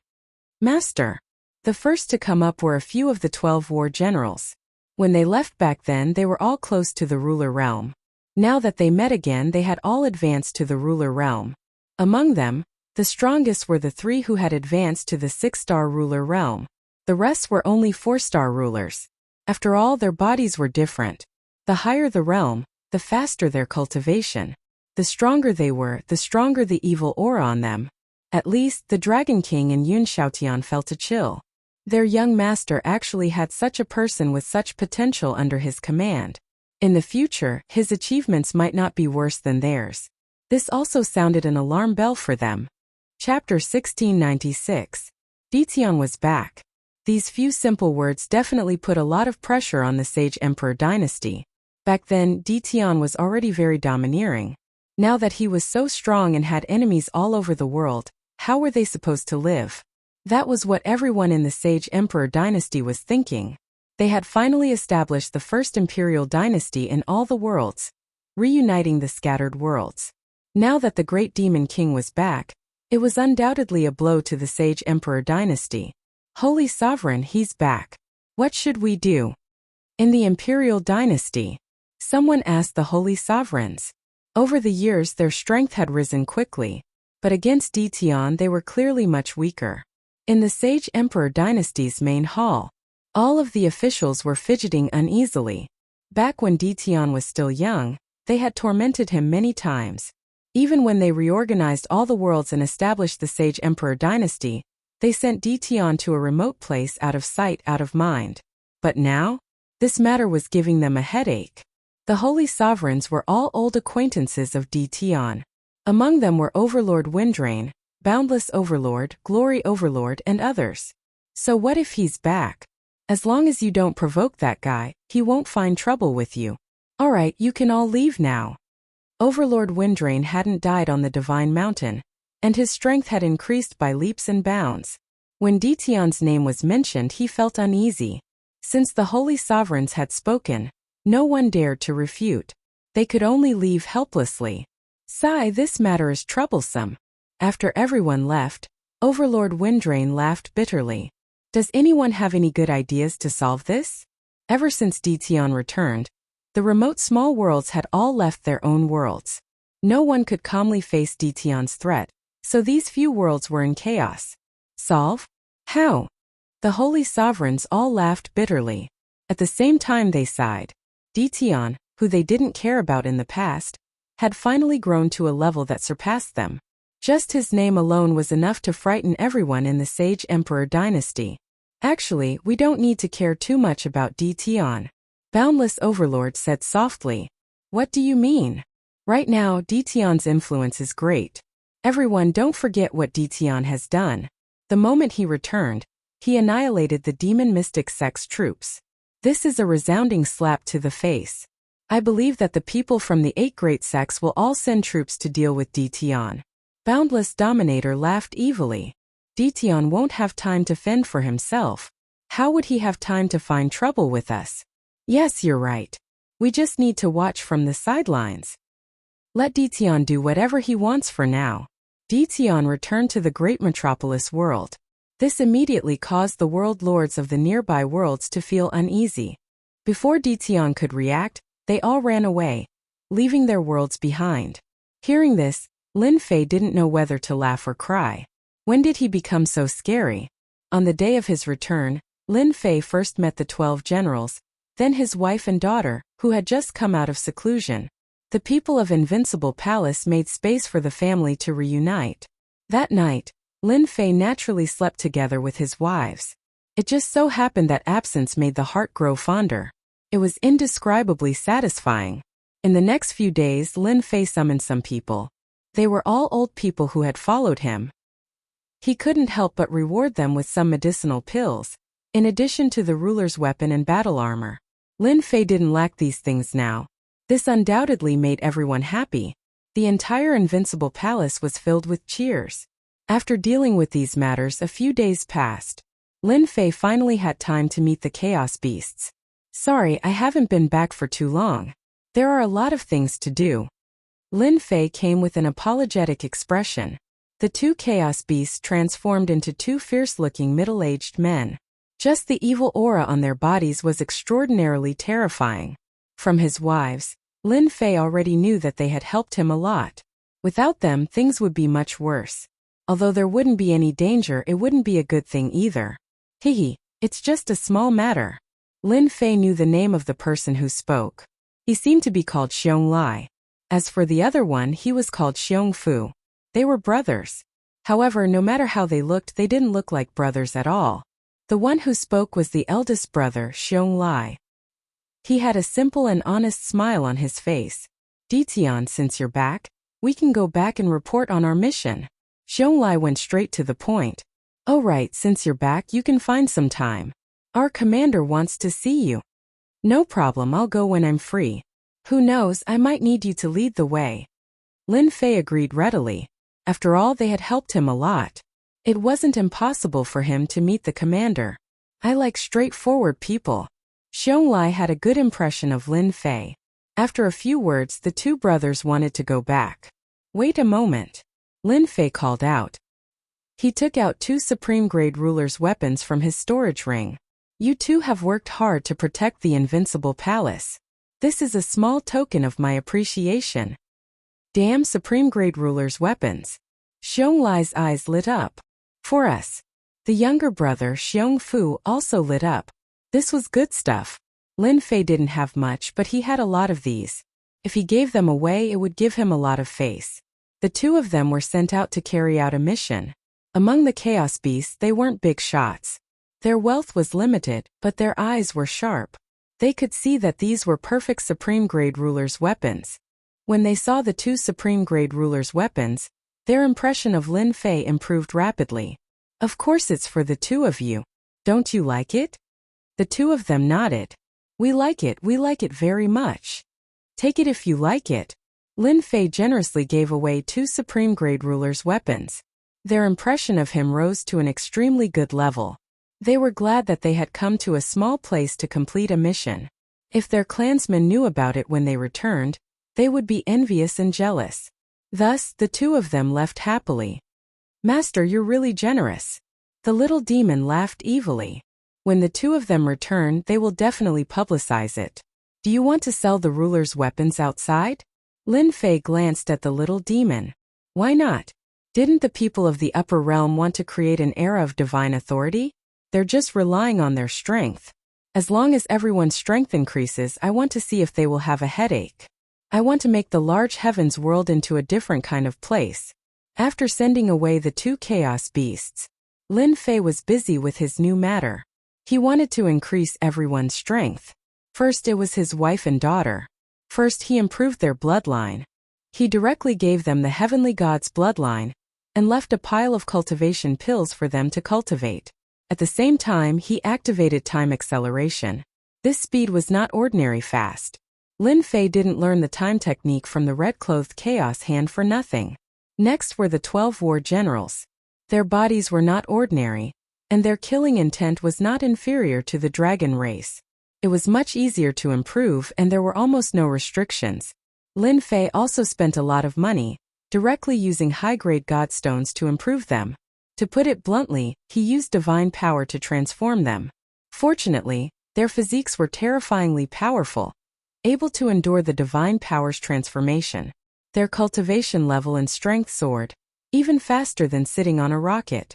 Master. The first to come up were a few of the 12 war generals. When they left back then, they were all close to the ruler realm. Now that they met again, they had all advanced to the ruler realm. Among them, the strongest were the 3 who had advanced to the 6-star ruler realm. The rest were only 4-star rulers. After all, their bodies were different. The higher the realm, the faster their cultivation. The stronger they were, the stronger the evil aura on them. At least, the Dragon King and Yun Xiaotian felt a chill. Their young master actually had such a person with such potential under his command. In the future, his achievements might not be worse than theirs. This also sounded an alarm bell for them. Chapter 1696. Ditian was back. These few simple words definitely put a lot of pressure on the Sage Emperor dynasty. Back then, Ditian was already very domineering. Now that he was so strong and had enemies all over the world, how were they supposed to live? That was what everyone in the Sage Emperor dynasty was thinking. They had finally established the first imperial dynasty in all the worlds, reuniting the scattered worlds. Now that the great demon king was back, it was undoubtedly a blow to the Sage Emperor dynasty. Holy Sovereign, he's back. What should we do? In the imperial dynasty, someone asked the Holy Sovereigns. Over the years their strength had risen quickly, but against Ditian they were clearly much weaker. In the Sage Emperor dynasty's main hall, all of the officials were fidgeting uneasily. Back when Ditian was still young, they had tormented him many times. Even when they reorganized all the worlds and established the Sage Emperor dynasty, they sent Ditian to a remote place out of sight, out of mind. But now, this matter was giving them a headache. The Holy Sovereigns were all old acquaintances of Ditian. Among them were Overlord Windrain, Boundless Overlord, Glory Overlord, and others. So what if he's back? As long as you don't provoke that guy, he won't find trouble with you. Alright, you can all leave now. Overlord Windrain hadn't died on the Divine Mountain, and his strength had increased by leaps and bounds. When Ditian's name was mentioned, he felt uneasy. Since the Holy Sovereigns had spoken, no one dared to refute. They could only leave helplessly. Sigh, this matter is troublesome. After everyone left, Overlord Windrain laughed bitterly. Does anyone have any good ideas to solve this? Ever since Ditian returned, the remote small worlds had all left their own worlds. No one could calmly face Ditian's threat, so these few worlds were in chaos. Solve? How? The Holy Sovereigns all laughed bitterly. At the same time they sighed. Ditian, who they didn't care about in the past, had finally grown to a level that surpassed them. Just his name alone was enough to frighten everyone in the Sage Emperor dynasty. Actually, we don't need to care too much about Ditian. Boundless Overlord said softly. What do you mean? Right now, Ditian's influence is great. Everyone, don't forget what Ditian has done. The moment he returned, he annihilated the demon mystic sect's troops. This is a resounding slap to the face. I believe that the people from the 8 great sects will all send troops to deal with Ditian. Boundless Dominator laughed evilly. Ditian won't have time to fend for himself. How would he have time to find trouble with us? Yes, you're right. We just need to watch from the sidelines. Let Ditian do whatever he wants for now. Ditian returned to the great metropolis world. This immediately caused the world lords of the nearby worlds to feel uneasy. Before Ditian could react, they all ran away, leaving their worlds behind. Hearing this, Lin Fei didn't know whether to laugh or cry. When did he become so scary? On the day of his return, Lin Fei first met the 12 generals, then his wife and daughter, who had just come out of seclusion. The people of Invincible Palace made space for the family to reunite. That night, Lin Fei naturally slept together with his wives. It just so happened that absence made the heart grow fonder. It was indescribably satisfying. In the next few days, Lin Fei summoned some people. They were all old people who had followed him. He couldn't help but reward them with some medicinal pills, in addition to the ruler's weapon and battle armor. Lin Fei didn't lack these things now. This undoubtedly made everyone happy. The entire Invincible Palace was filled with cheers. After dealing with these matters, a few days passed. Lin Fei finally had time to meet the Chaos Beasts. Sorry, I haven't been back for too long. There are a lot of things to do. Lin Fei came with an apologetic expression. The 2 Chaos Beasts transformed into 2 fierce-looking middle-aged men. Just the evil aura on their bodies was extraordinarily terrifying. From his wives, Lin Fei already knew that they had helped him a lot. Without them, things would be much worse. Although there wouldn't be any danger, it wouldn't be a good thing either. Hehe, it's just a small matter. Lin Fei knew the name of the person who spoke. He seemed to be called Xiong Lai. As for the other one, he was called Xiong Fu. They were brothers. However, no matter how they looked, they didn't look like brothers at all. The one who spoke was the eldest brother, Xiong Lai. He had a simple and honest smile on his face. Ditian, since you're back, We can go back and report on our mission. Xiongli went straight to the point. Oh right, since you're back you can find some time. Our commander wants to see you. No problem, I'll go when I'm free. Who knows, I might need you to lead the way. Lin Fei agreed readily. After all, they had helped him a lot. It wasn't impossible for him to meet the commander. I like straightforward people. Xiongli had a good impression of Lin Fei. After a few words, the two brothers wanted to go back. Wait a moment. Lin Fei called out. He took out 2 supreme-grade ruler's weapons from his storage ring. You two have worked hard to protect the invincible palace. This is a small token of my appreciation. Damn, supreme-grade ruler's weapons. Xiong eyes lit up. For us. The younger brother, Xiong Fu, also lit up. This was good stuff. Lin Fei didn't have much, but he had a lot of these. If he gave them away, it would give him a lot of face. The two of them were sent out to carry out a mission. Among the chaos beasts, they weren't big shots. Their wealth was limited, but their eyes were sharp. They could see that these were perfect supreme-grade ruler's weapons. When they saw the 2 supreme-grade ruler's weapons, their impression of Lin Fei improved rapidly. Of course it's for the two of you. Don't you like it? The two of them nodded. We like it very much. Take it if you like it. Lin Fei generously gave away 2 supreme-grade ruler's weapons. Their impression of him rose to an extremely good level. They were glad that they had come to a small place to complete a mission. If their clansmen knew about it when they returned, they would be envious and jealous. Thus, the two of them left happily. Master, you're really generous. The little demon laughed evilly. When the two of them return, they will definitely publicize it. Do you want to sell the ruler's weapons outside? Lin Fei glanced at the little demon. Why not? Didn't the people of the upper realm want to create an era of divine authority? They're just relying on their strength. As long as everyone's strength increases, I want to see if they will have a headache. I want to make the large heavens world into a different kind of place. After sending away the 2 chaos beasts, Lin Fei was busy with his new matter. He wanted to increase everyone's strength. First it was his wife and daughter. First he improved their bloodline. He directly gave them the heavenly god's bloodline, and left a pile of cultivation pills for them to cultivate. At the same time, he activated time acceleration. This speed was not ordinary fast. Lin Fei didn't learn the time technique from the red-clothed chaos hand for nothing. Next were the 12 war generals. Their bodies were not ordinary, and their killing intent was not inferior to the dragon race. It was much easier to improve and there were almost no restrictions. Lin Fei also spent a lot of money, directly using high-grade godstones to improve them. To put it bluntly, he used divine power to transform them. Fortunately, their physiques were terrifyingly powerful, able to endure the divine power's transformation. Their cultivation level and strength soared, even faster than sitting on a rocket.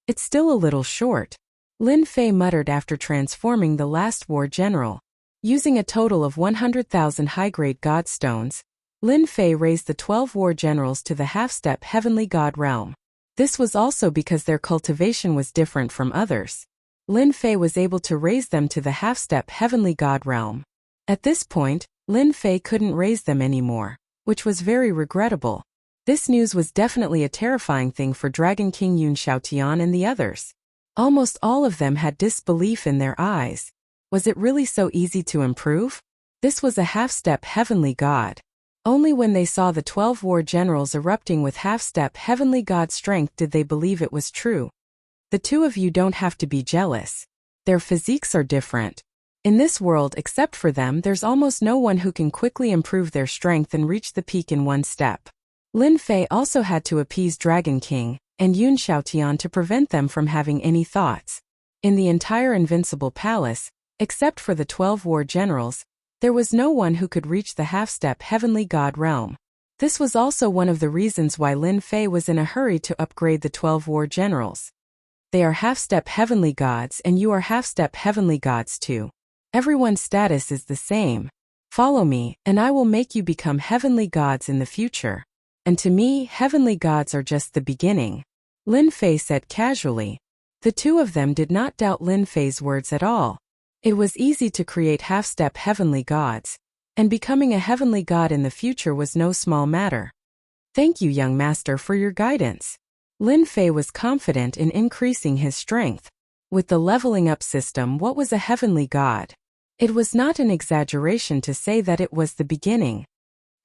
It's still a little short, Lin Fei muttered after transforming the last war general. Using a total of 100,000 high-grade godstones, Lin Fei raised the 12 war generals to the half-step heavenly god realm. This was also because their cultivation was different from others. Lin Fei was able to raise them to the half-step heavenly god realm. At this point, Lin Fei couldn't raise them anymore, which was very regrettable. This news was definitely a terrifying thing for Dragon King Yun Xiaotian and the others. Almost all of them had disbelief in their eyes. Was it really so easy to improve? This was a half-step heavenly god. Only when they saw the 12 war generals erupting with half-step heavenly god strength did they believe it was true. The two of you don't have to be jealous. Their physiques are different. In this world, except for them, there's almost no one who can quickly improve their strength and reach the peak in one step. Lin Fei also had to appease Dragon King and Yun Xiaotian to prevent them from having any thoughts. In the entire invincible palace, except for the 12 war generals, there was no one who could reach the half-step heavenly god realm. This was also one of the reasons why Lin Fei was in a hurry to upgrade the 12 war generals. They are half-step heavenly gods and you are half-step heavenly gods too. Everyone's status is the same. Follow me, and I will make you become heavenly gods in the future. And to me, heavenly gods are just the beginning. Lin Fei said casually. The two of them did not doubt Lin Fei's words at all. It was easy to create half-step heavenly gods, and becoming a heavenly god in the future was no small matter. Thank you, young master, for your guidance. Lin Fei was confident in increasing his strength. With the leveling up system, what was a heavenly god? It was not an exaggeration to say that it was the beginning.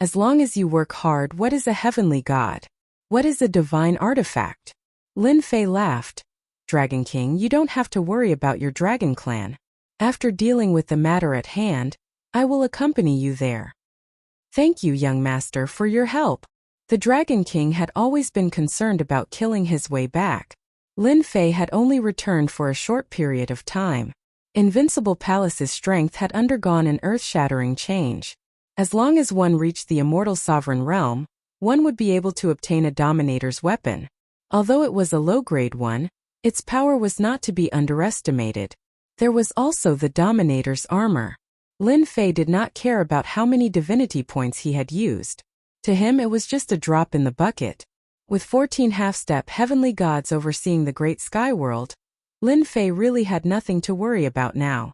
As long as you work hard, what is a heavenly god? What is a divine artifact? Lin Fei laughed. Dragon King, you don't have to worry about your dragon clan. After dealing with the matter at hand, I will accompany you there. Thank you, young master, for your help. The Dragon King had always been concerned about killing his way back. Lin Fei had only returned for a short period of time. Invincible Palace's strength had undergone an earth-shattering change. As long as one reached the immortal sovereign realm, one would be able to obtain a dominator's weapon. Although it was a low-grade one, its power was not to be underestimated. There was also the dominator's armor. Lin Fei did not care about how many divinity points he had used. To him it was just a drop in the bucket. With 14 half-step heavenly gods overseeing the great sky world, Lin Fei really had nothing to worry about now.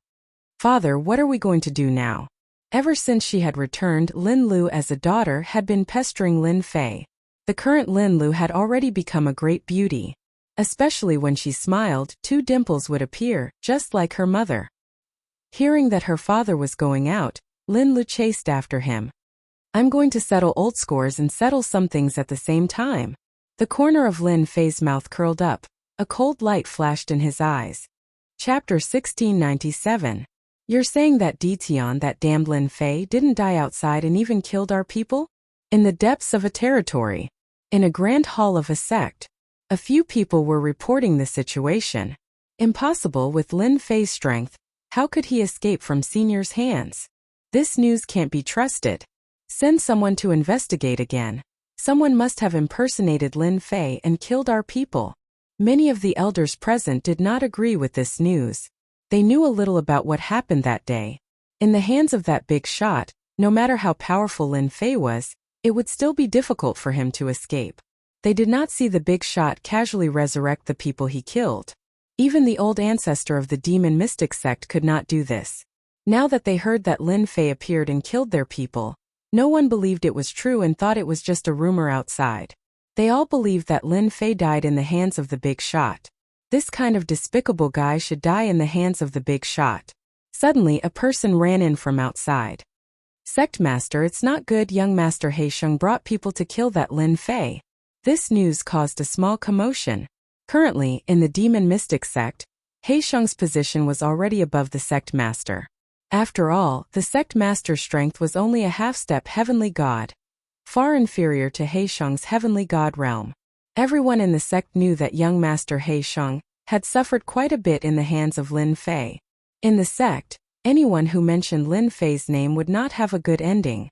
Father, what are we going to do now? Ever since she had returned, Lin Lu as a daughter had been pestering Lin Fei. The current Lin Lu had already become a great beauty. Especially when she smiled, 2 dimples would appear, just like her mother. Hearing that her father was going out, Lin Lu chased after him. I'm going to settle old scores and settle some things at the same time. The corner of Lin Fei's mouth curled up. A cold light flashed in his eyes. Chapter 1697. You're saying that Ditian, that damned Lin Fei, didn't die outside and even killed our people? In the depths of a territory. In a grand hall of a sect. A few people were reporting the situation. Impossible with Lin Fei's strength. How could he escape from Senior's hands? This news can't be trusted. Send someone to investigate again. Someone must have impersonated Lin Fei and killed our people. Many of the elders present did not agree with this news. They knew a little about what happened that day. In the hands of that big shot, no matter how powerful Lin Fei was, it would still be difficult for him to escape. They did not see the big shot casually resurrect the people he killed. Even the old ancestor of the demon mystic sect could not do this. Now that they heard that Lin Fei appeared and killed their people, no one believed it was true and thought it was just a rumor outside. They all believed that Lin Fei died in the hands of the big shot. This kind of despicable guy should die in the hands of the big shot. Suddenly, a person ran in from outside. Sect Master, it's not good. Young Master Heisheng brought people to kill that Lin Fei. This news caused a small commotion. Currently, in the demon mystic sect, Heisheng's position was already above the sect master. After all, the sect master's strength was only a half-step heavenly god, far inferior to Heisheng's heavenly god realm. Everyone in the sect knew that young Master Heisheng had suffered quite a bit in the hands of Lin Fei. In the sect, anyone who mentioned Lin Fei's name would not have a good ending.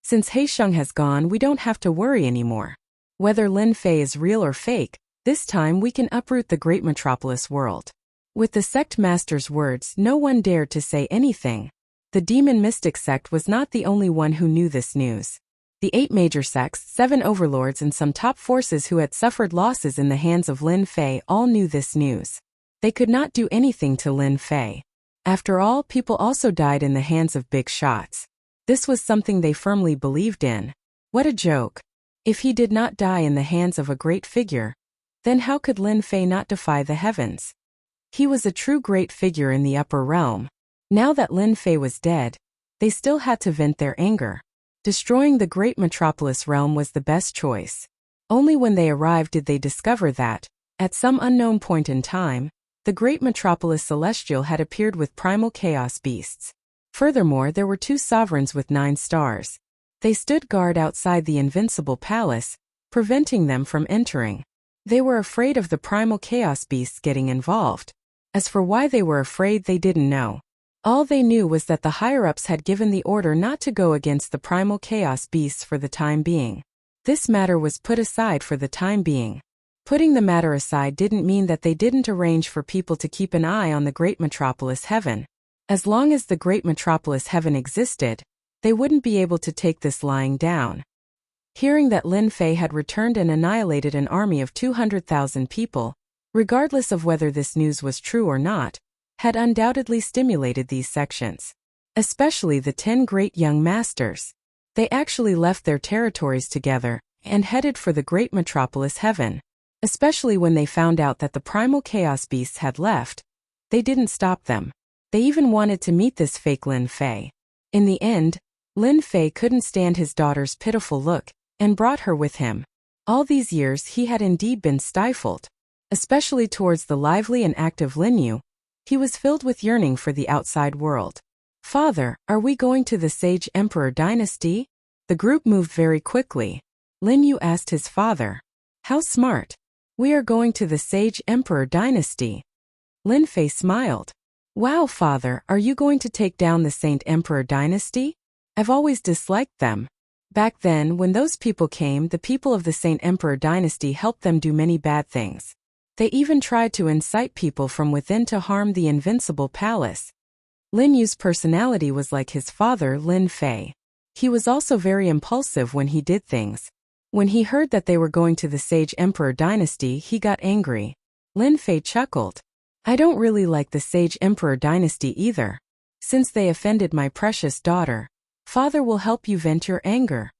Since Heisheng has gone, we don't have to worry anymore. Whether Lin Fei is real or fake, this time we can uproot the great metropolis world. With the sect master's words, no one dared to say anything. The demon mystic sect was not the only one who knew this news. The 8 major sects, 7 overlords and some top forces who had suffered losses in the hands of Lin Fei all knew this news. They could not do anything to Lin Fei. After all, people also died in the hands of big shots. This was something they firmly believed in. What a joke. If he did not die in the hands of a great figure, then how could Lin Fei not defy the heavens? He was a true great figure in the upper realm. Now that Lin Fei was dead, they still had to vent their anger. Destroying the great metropolis realm was the best choice. Only when they arrived did they discover that, at some unknown point in time, the great metropolis celestial had appeared with primal chaos beasts. Furthermore, there were 2 sovereigns with 9 stars. They stood guard outside the invincible palace, preventing them from entering. They were afraid of the primal chaos beasts getting involved. As for why they were afraid, they didn't know. All they knew was that the higher-ups had given the order not to go against the primal chaos beasts for the time being. This matter was put aside for the time being. Putting the matter aside didn't mean that they didn't arrange for people to keep an eye on the great metropolis heaven. As long as the great metropolis heaven existed, they wouldn't be able to take this lying down. Hearing that Lin Fei had returned and annihilated an army of 200,000 people, regardless of whether this news was true or not, had undoubtedly stimulated these sections. Especially the 10 great young masters. They actually left their territories together, and headed for the great metropolis heaven. Especially when they found out that the primal chaos beasts had left, they didn't stop them. They even wanted to meet this fake Lin Fei. In the end, Lin Fei couldn't stand his daughter's pitiful look and brought her with him. All these years he had indeed been stifled, especially towards the lively and active Lin Yu. He was filled with yearning for the outside world. "Father, are we going to the Sage Emperor dynasty?" The group moved very quickly. Lin Yu asked his father. "How smart. We are going to the Sage Emperor dynasty." Lin Fei smiled. "Wow, father, are you going to take down the Saint Emperor dynasty? I've always disliked them. Back then, when those people came, the people of the Saint Emperor dynasty helped them do many bad things. They even tried to incite people from within to harm the invincible palace." Lin Yu's personality was like his father, Lin Fei. He was also very impulsive when he did things. When he heard that they were going to the Sage Emperor dynasty, he got angry. Lin Fei chuckled. "I don't really like the Sage Emperor dynasty either. Since they offended my precious daughter, father will help you vent your anger."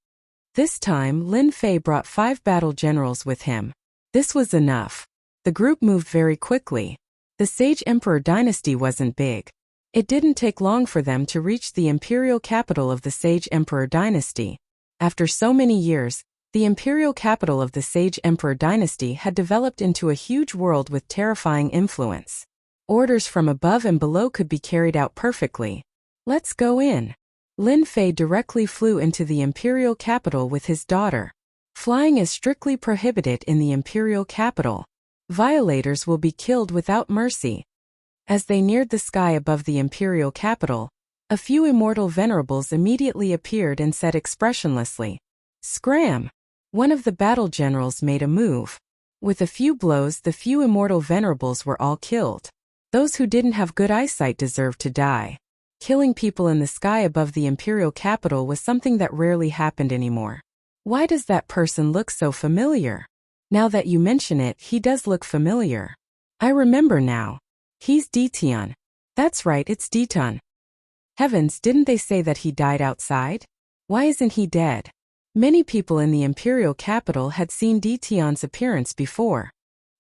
This time, Lin Fei brought 5 battle generals with him. This was enough. The group moved very quickly. The Sage Emperor dynasty wasn't big. It didn't take long for them to reach the imperial capital of the Sage Emperor dynasty. After so many years, the imperial capital of the Sage Emperor dynasty had developed into a huge world with terrifying influence. Orders from above and below could be carried out perfectly. "Let's go in." Lin Fei directly flew into the imperial capital with his daughter. Flying is strictly prohibited in the imperial capital. Violators will be killed without mercy. As they neared the sky above the imperial capital, a few immortal venerables immediately appeared and said expressionlessly, "Scram!" One of the battle generals made a move. With a few blows, the few immortal venerables were all killed. Those who didn't have good eyesight deserved to die. Killing people in the sky above the imperial capital was something that rarely happened anymore. Why does that person look so familiar? Now that you mention it, he does look familiar. I remember now. He's Ditian. That's right, it's Ditan. Heavens, didn't they say that he died outside? Why isn't he dead? Many people in the imperial capital had seen Ditian's appearance before.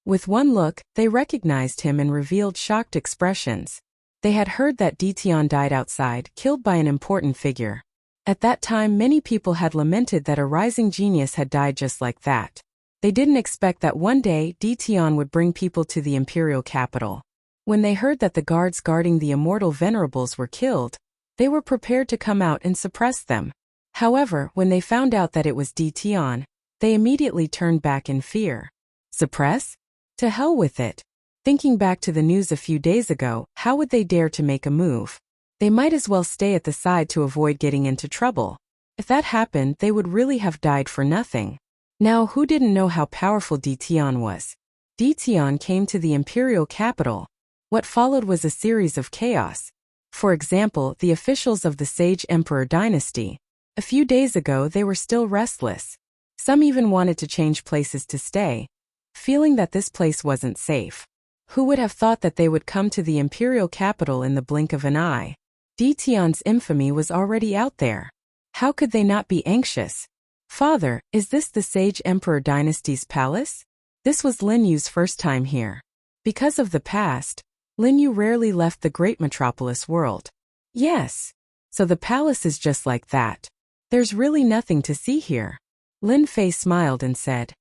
With one look, they recognized him and revealed shocked expressions. They had heard that Ditian died outside, killed by an important figure. At that time, many people had lamented that a rising genius had died just like that. They didn't expect that one day Ditian would bring people to the imperial capital. When they heard that the guards guarding the immortal venerables were killed, they were prepared to come out and suppress them. However, when they found out that it was Ditian, they immediately turned back in fear. Suppress? To hell with it. Thinking back to the news a few days ago, how would they dare to make a move? They might as well stay at the side to avoid getting into trouble. If that happened, they would really have died for nothing. Now, who didn't know how powerful Ditian was? Ditian came to the imperial capital. What followed was a series of chaos. For example, the officials of the Sage Emperor dynasty. A few days ago, they were still restless. Some even wanted to change places to stay, feeling that this place wasn't safe. Who would have thought that they would come to the imperial capital in the blink of an eye? Ditian's infamy was already out there. How could they not be anxious? "Father, is this the Sage Emperor dynasty's palace?" This was Lin Yu's first time here. Because of the past, Lin Yu rarely left the great metropolis world. "Yes. So the palace is just like that. There's really nothing to see here." Lin Fei smiled and said,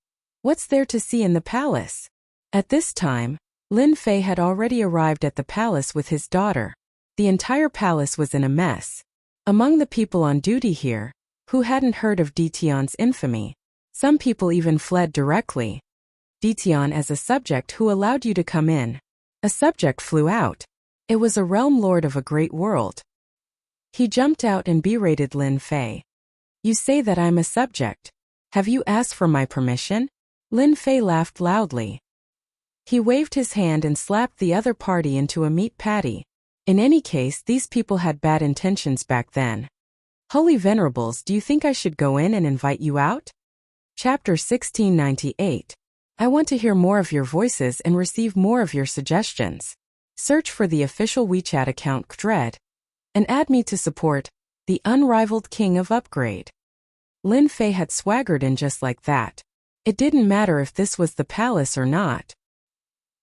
"What's there to see in the palace?" At this time, Lin Fei had already arrived at the palace with his daughter. The entire palace was in a mess. Among the people on duty here, who hadn't heard of Ditian's infamy, some people even fled directly. Ditian as a subject who allowed you to come in. A subject flew out. It was a realm lord of a great world. He jumped out and berated Lin Fei. "You say that I'm a subject. Have you asked for my permission?" Lin Fei laughed loudly. He waved his hand and slapped the other party into a meat patty. In any case, these people had bad intentions back then. "Holy Venerables, do you think I should go in and invite you out?" Chapter 1698. I want to hear more of your voices and receive more of your suggestions. Search for the official WeChat account Dread and add me to support the unrivaled king of upgrade. Lin Fei had swaggered in just like that. It didn't matter if this was the palace or not.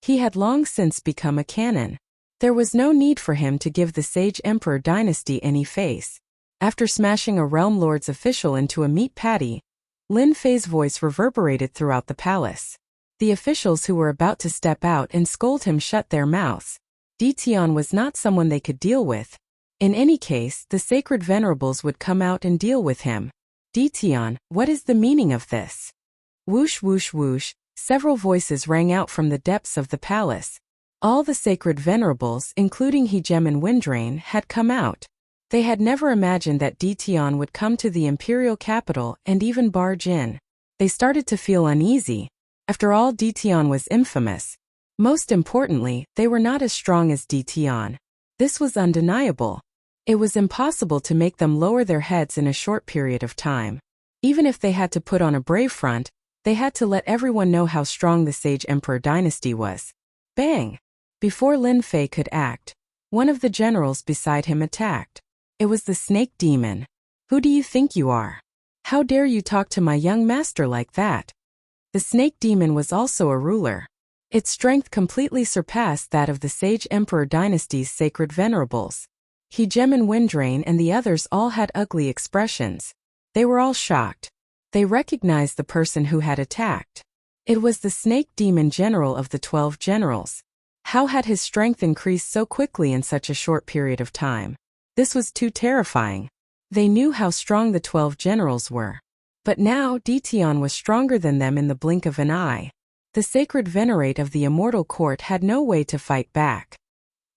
He had long since become a canon. There was no need for him to give the Sage Emperor dynasty any face. After smashing a Realm Lord's official into a meat patty, Lin Fei's voice reverberated throughout the palace. The officials who were about to step out and scold him shut their mouths. Tian was not someone they could deal with. In any case, the sacred venerables would come out and deal with him. Tian, what is the meaning of this? Whoosh whoosh whoosh, several voices rang out from the depths of the palace. All the sacred venerables, including Hegem and Windrain, had come out. They had never imagined that Tian would come to the imperial capital and even barge in. They started to feel uneasy. After all, Tian was infamous. Most importantly, they were not as strong as Tian. This was undeniable. It was impossible to make them lower their heads in a short period of time. Even if they had to put on a brave front, they had to let everyone know how strong the Sage Emperor dynasty was. Bang! Before Lin Fei could act, one of the generals beside him attacked. It was the snake demon. Who do you think you are? How dare you talk to my young master like that? The snake demon was also a ruler. Its strength completely surpassed that of the Sage Emperor dynasty's sacred venerables. Hegem and Windrain and the others all had ugly expressions. They were all shocked. They recognized the person who had attacked. It was the snake demon general of the 12 generals. How had his strength increased so quickly in such a short period of time? This was too terrifying. They knew how strong the 12 generals were. But now Tian was stronger than them in the blink of an eye. The sacred venerate of the immortal court had no way to fight back.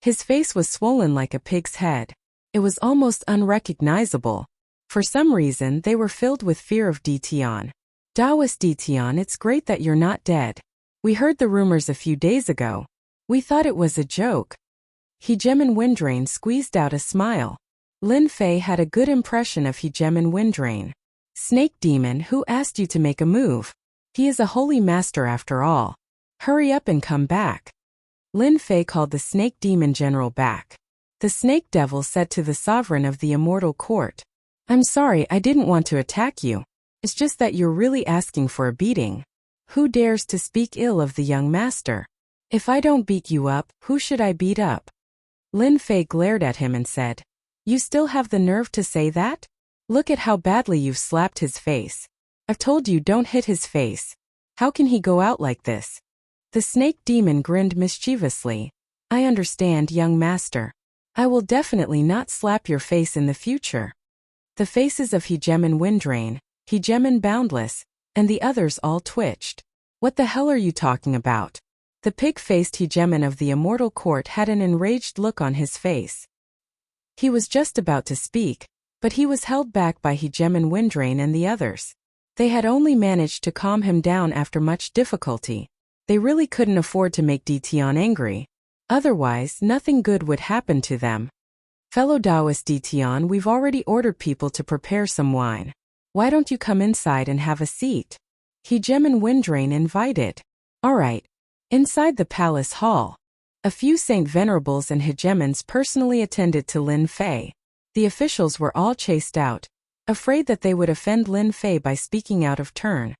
His face was swollen like a pig's head. It was almost unrecognizable. For some reason, they were filled with fear of Tian. Daoist Tian, it's great that you're not dead. We heard the rumors a few days ago. We thought it was a joke. Hegem and Windrain squeezed out a smile. Lin Fei had a good impression of Hegem and Windrain. Snake demon, who asked you to make a move? He is a holy master after all. Hurry up and come back. Lin Fei called the snake demon general back. The snake devil said to the sovereign of the immortal court, I'm sorry, I didn't want to attack you. It's just that you're really asking for a beating. Who dares to speak ill of the young master? If I don't beat you up, who should I beat up? Lin Fei glared at him and said, You still have the nerve to say that? Look at how badly you've slapped his face. I've told you don't hit his face. How can he go out like this? The snake demon grinned mischievously. I understand, young master. I will definitely not slap your face in the future. The faces of Hegem and Windrain, Hegem and Boundless, and the others all twitched. What the hell are you talking about? The pig-faced Hegemon of the immortal court had an enraged look on his face. He was just about to speak, but he was held back by Hegem Windrain and the others. They had only managed to calm him down after much difficulty. They really couldn't afford to make Tian angry. Otherwise, nothing good would happen to them. Fellow Taoist Tian, we've already ordered people to prepare some wine. Why don't you come inside and have a seat? Hegem Windrain invited. All right. Inside the palace hall, a few Saint Venerables and Hegemons personally attended to Lin Fei. The officials were all chased out, afraid that they would offend Lin Fei by speaking out of turn.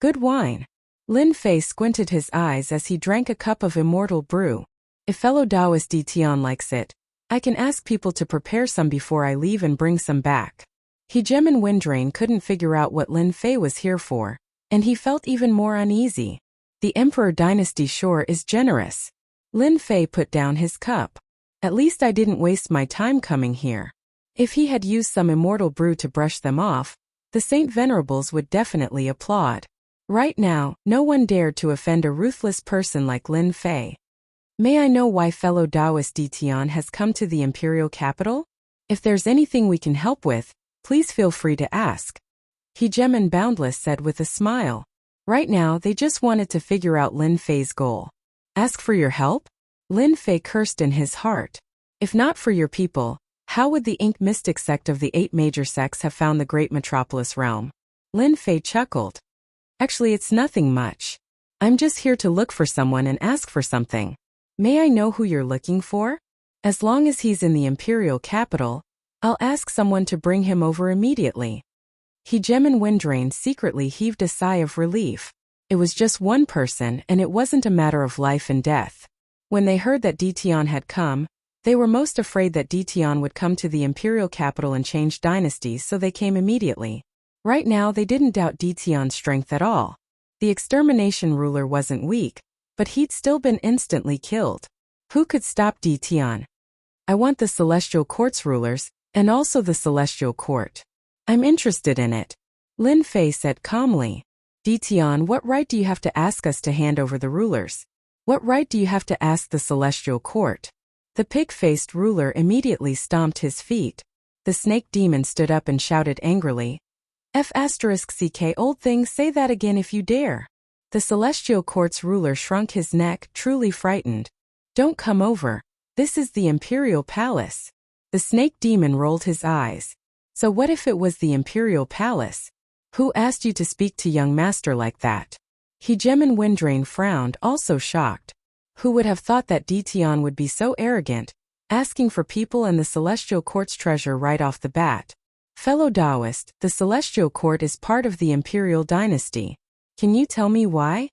Good wine. Lin Fei squinted his eyes as he drank a cup of immortal brew. If fellow Taoist Tian likes it, I can ask people to prepare some before I leave and bring some back. Hegem Windrain couldn't figure out what Lin Fei was here for, and he felt even more uneasy. The Emperor dynasty sure is generous. Lin Fei put down his cup. At least I didn't waste my time coming here. If he had used some immortal brew to brush them off, the Saint Venerables would definitely applaud. Right now, no one dared to offend a ruthless person like Lin Fei. May I know why fellow Taoist Tian has come to the imperial capital? If there's anything we can help with, please feel free to ask. Hegem Boundless said with a smile. Right now, they just wanted to figure out Lin Fei's goal. Ask for your help? Lin Fei cursed in his heart. If not for your people, how would the Ink Mystic sect of the 8 major sects have found the great metropolis realm? Lin Fei chuckled. Actually, it's nothing much. I'm just here to look for someone and ask for something. May I know who you're looking for? As long as he's in the imperial capital, I'll ask someone to bring him over immediately. Hegeman Windrain secretly heaved a sigh of relief. It was just one person and it wasn't a matter of life and death. When they heard that Dtion had come, they were most afraid that Dtion would come to the imperial capital and change dynasties, so they came immediately. Right now they didn't doubt Dtion's strength at all. The extermination ruler wasn't weak, but he'd still been instantly killed. Who could stop Dtion? I want the Celestial Court's rulers, and also the Celestial Court. I'm interested in it. Lin Fei said calmly. Dtion, what right do you have to ask us to hand over the rulers? What right do you have to ask the Celestial Court? The pig-faced ruler immediately stomped his feet. The snake demon stood up and shouted angrily. F***ck old thing, say that again if you dare. The Celestial Court's ruler shrunk his neck, truly frightened. Don't come over. This is the Imperial Palace. The snake demon rolled his eyes. So what if it was the Imperial Palace? Who asked you to speak to young master like that? Hegeman Windrain frowned, also shocked. Who would have thought that Dtion would be so arrogant, asking for people and the Celestial Court's treasure right off the bat? Fellow Taoist, the Celestial Court is part of the Imperial Dynasty. Can you tell me why?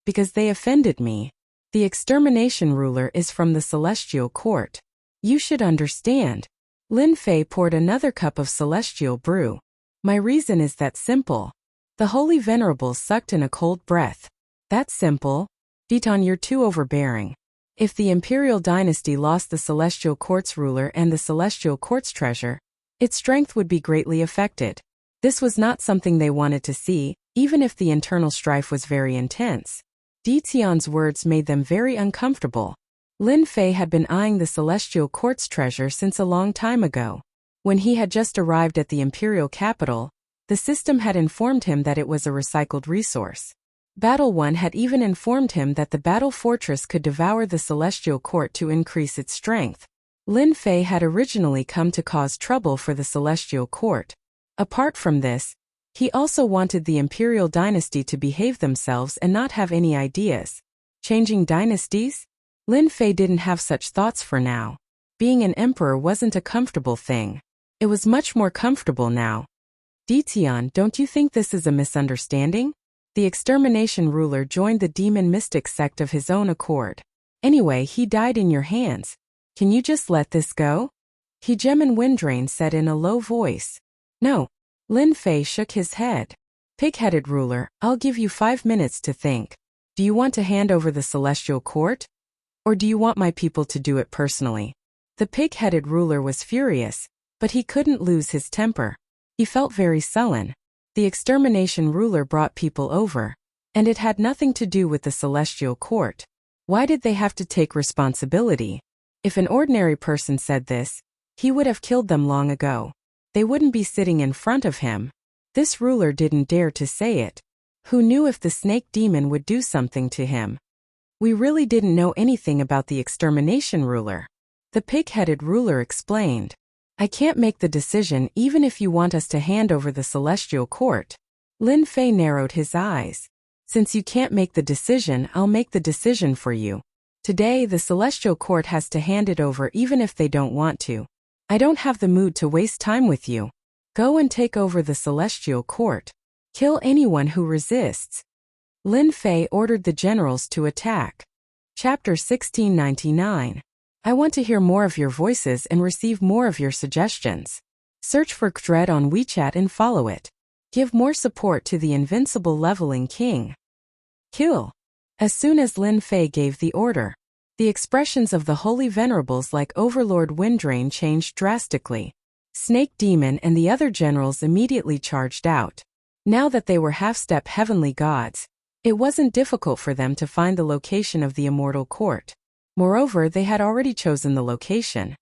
Because they offended me. The extermination ruler is from the Celestial Court. You should understand. Lin Fei poured another cup of celestial brew. My reason is that simple. The Holy Venerables sucked in a cold breath. That's simple. Dtion, you're too overbearing. If the Imperial Dynasty lost the Celestial Court's ruler and the Celestial Court's treasure, its strength would be greatly affected. This was not something they wanted to see, even if the internal strife was very intense. Dtion's words made them very uncomfortable. Lin Fei had been eyeing the Celestial Court's treasure since a long time ago. When he had just arrived at the imperial capital, the system had informed him that it was a recycled resource. Battle One had even informed him that the battle fortress could devour the Celestial Court to increase its strength. Lin Fei had originally come to cause trouble for the Celestial Court. Apart from this, he also wanted the Imperial Dynasty to behave themselves and not have any ideas. Changing dynasties? Lin Fei didn't have such thoughts for now. Being an emperor wasn't a comfortable thing. It was much more comfortable now. Dtion, don't you think this is a misunderstanding? The extermination ruler joined the demon mystic sect of his own accord. Anyway, he died in your hands. Can you just let this go? Hegeman Windrain said in a low voice. No. Lin Fei shook his head. Pig-headed ruler, I'll give you 5 minutes to think. Do you want to hand over the Celestial Court? Or do you want my people to do it personally? The pig-headed ruler was furious, but he couldn't lose his temper. He felt very sullen. The extermination ruler brought people over, and it had nothing to do with the Celestial Court. Why did they have to take responsibility? If an ordinary person said this, he would have killed them long ago. They wouldn't be sitting in front of him. This ruler didn't dare to say it. Who knew if the snake demon would do something to him? We really didn't know anything about the extermination ruler. The pig-headed ruler explained. I can't make the decision even if you want us to hand over the Celestial Court. Lin Fei narrowed his eyes. Since you can't make the decision, I'll make the decision for you. Today, the Celestial Court has to hand it over even if they don't want to. I don't have the mood to waste time with you. Go and take over the Celestial Court. Kill anyone who resists. Lin Fei ordered the generals to attack. Chapter 1699. I want to hear more of your voices and receive more of your suggestions. Search for Dread on WeChat and follow it. Give more support to the invincible leveling king. Kill. As soon as Lin Fei gave the order, the expressions of the Holy Venerables like Overlord Windrain changed drastically. Snake Demon and the other generals immediately charged out. Now that they were half-step heavenly gods, it wasn't difficult for them to find the location of the immortal court. Moreover, they had already chosen the location.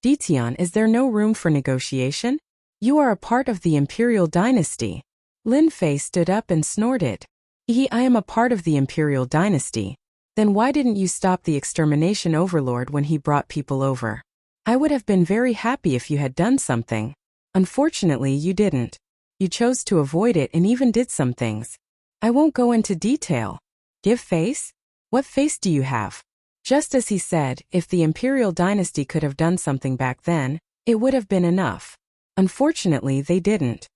Dtion, is there no room for negotiation? You are a part of the Imperial Dynasty. Lin Fei stood up and snorted. I am a part of the Imperial Dynasty. Then why didn't you stop the extermination overlord when he brought people over? I would have been very happy if you had done something. Unfortunately, you didn't. You chose to avoid it and even did some things. I won't go into detail. Give face? What face do you have? Just as he said, if the Imperial Dynasty could have done something back then, it would have been enough. Unfortunately, they didn't.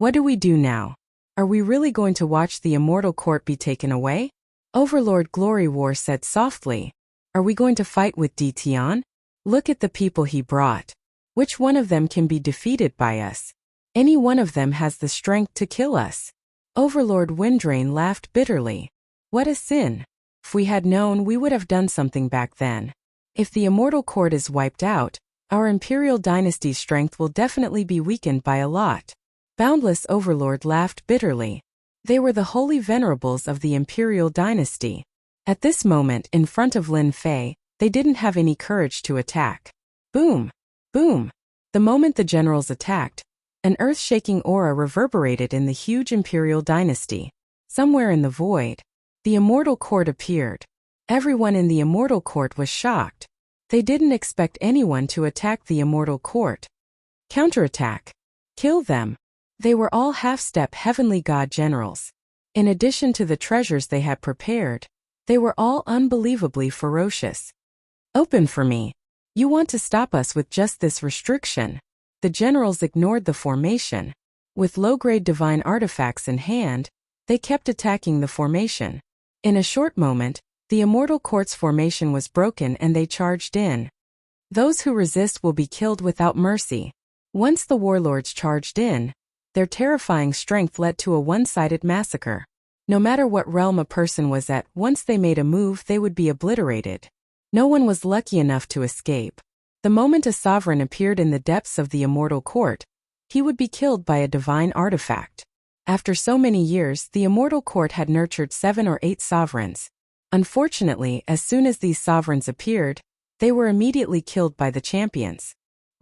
What do we do now? Are we really going to watch the immortal court be taken away? Overlord Glory War said softly. Are we going to fight with Dition? Look at the people he brought. Which one of them can be defeated by us? Any one of them has the strength to kill us. Overlord Windrain laughed bitterly. What a sin. If we had known, we would have done something back then. If the immortal court is wiped out, our imperial dynasty's strength will definitely be weakened by a lot. Boundless Overlord laughed bitterly. They were the holy venerables of the imperial dynasty. At this moment, in front of Lin Fei, they didn't have any courage to attack. Boom! Boom! The moment the generals attacked, an earth-shaking aura reverberated in the huge imperial dynasty. Somewhere in the void, the immortal court appeared. Everyone in the immortal court was shocked. They didn't expect anyone to attack the immortal court. Counterattack. Kill them. They were all half-step heavenly god generals. In addition to the treasures they had prepared, they were all unbelievably ferocious. Open for me. You want to stop us with just this restriction. The generals ignored the formation. With low-grade divine artifacts in hand, they kept attacking the formation. In a short moment, the immortal court's formation was broken and they charged in. Those who resist will be killed without mercy. Once the warlords charged in, their terrifying strength led to a one-sided massacre. No matter what realm a person was at, once they made a move, they would be obliterated. No one was lucky enough to escape. The moment a sovereign appeared in the depths of the immortal court, he would be killed by a divine artifact. After so many years, the immortal court had nurtured 7 or 8 sovereigns. Unfortunately, as soon as these sovereigns appeared, they were immediately killed by the champions.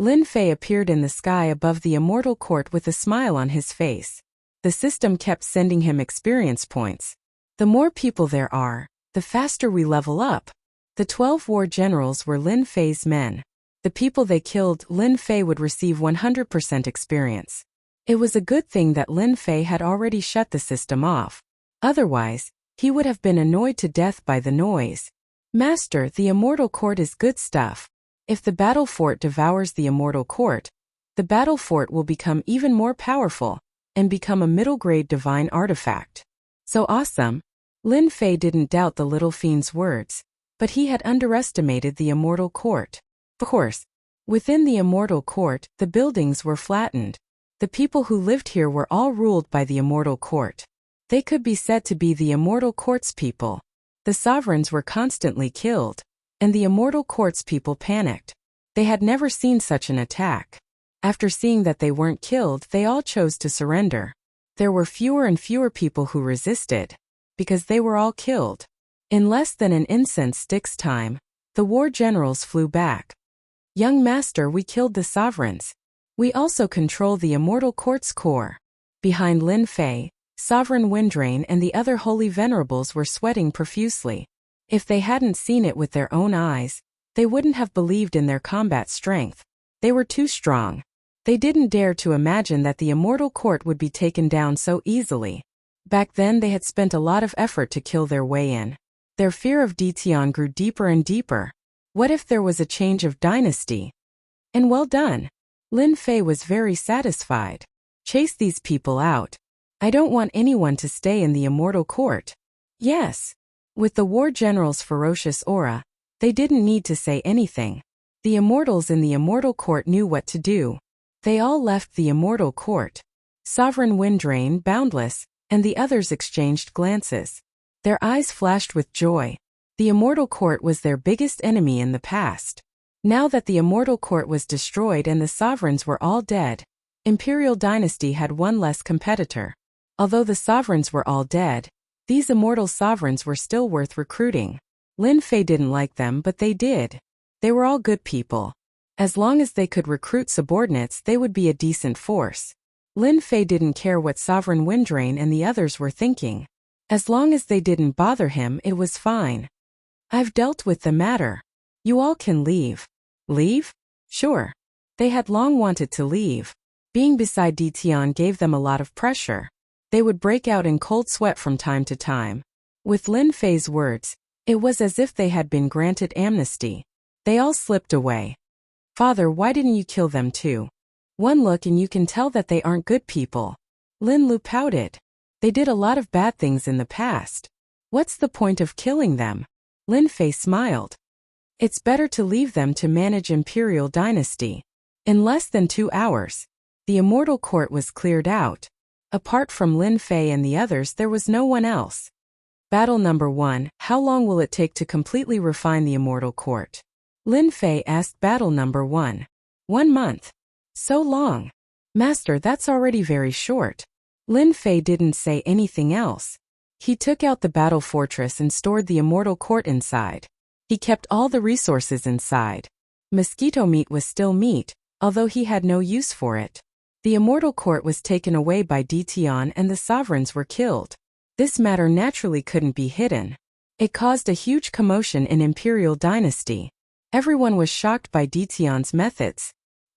Lin Fei appeared in the sky above the immortal court with a smile on his face. The system kept sending him experience points. The more people there are, the faster we level up. The 12 war generals were Lin Fei's men. The people they killed, Lin Fei would receive 100% experience. It was a good thing that Lin Fei had already shut the system off. Otherwise, he would have been annoyed to death by the noise. Master, the immortal court is good stuff. If the battle fort devours the immortal court, the battle fort will become even more powerful and become a middle-grade divine artifact. So awesome! Lin Fei didn't doubt the little fiend's words, but he had underestimated the immortal court. Of course, within the immortal court, the buildings were flattened. The people who lived here were all ruled by the immortal court. They could be said to be the immortal court's people. The sovereigns were constantly killed, and the immortal court's people panicked. They had never seen such an attack. After seeing that they weren't killed, they all chose to surrender. There were fewer and fewer people who resisted, because they were all killed. In less than an incense stick's time, the war generals flew back. Young master, we killed the sovereigns. We also control the immortal court's core. Behind Lin Fei, Sovereign Windrain and the other holy venerables were sweating profusely. If they hadn't seen it with their own eyes, they wouldn't have believed in their combat strength. They were too strong. They didn't dare to imagine that the immortal court would be taken down so easily. Back then they had spent a lot of effort to kill their way in. Their fear of Dition grew deeper and deeper. What if there was a change of dynasty? And well done. Lin Fei was very satisfied. Chase these people out. I don't want anyone to stay in the immortal court. Yes. With the war general's ferocious aura, they didn't need to say anything. The immortals in the immortal court knew what to do. They all left the immortal court. Sovereign Windrain, Boundless, and the others exchanged glances. Their eyes flashed with joy. The immortal court was their biggest enemy in the past. Now that the immortal court was destroyed and the sovereigns were all dead, Imperial Dynasty had one less competitor. Although the sovereigns were all dead, these immortal sovereigns were still worth recruiting. Lin Fei didn't like them, but they did. They were all good people. As long as they could recruit subordinates, they would be a decent force. Lin Fei didn't care what Sovereign Windrain and the others were thinking. As long as they didn't bother him, it was fine. I've dealt with the matter. You all can leave. Leave? Sure. They had long wanted to leave. Being beside Dition gave them a lot of pressure. They would break out in cold sweat from time to time. With Lin Fei's words, it was as if they had been granted amnesty. They all slipped away. Father, why didn't you kill them too? One look and you can tell that they aren't good people. Lin Lu pouted. They did a lot of bad things in the past. What's the point of killing them? Lin Fei smiled. It's better to leave them to manage Imperial Dynasty. In less than 2 hours, the Immortal Court was cleared out. Apart from Lin Fei and the others, there was no one else. Battle number 1, how long will it take to completely refine the Immortal Court? Lin Fei asked battle number 1. 1 month. So long. Master, that's already very short. Lin Fei didn't say anything else. He took out the battle fortress and stored the Immortal Court inside. He kept all the resources inside. Mosquito meat was still meat, although he had no use for it. The Immortal Court was taken away by Ditian and the sovereigns were killed. This matter naturally couldn't be hidden. It caused a huge commotion in Imperial Dynasty. Everyone was shocked by Ditian's methods.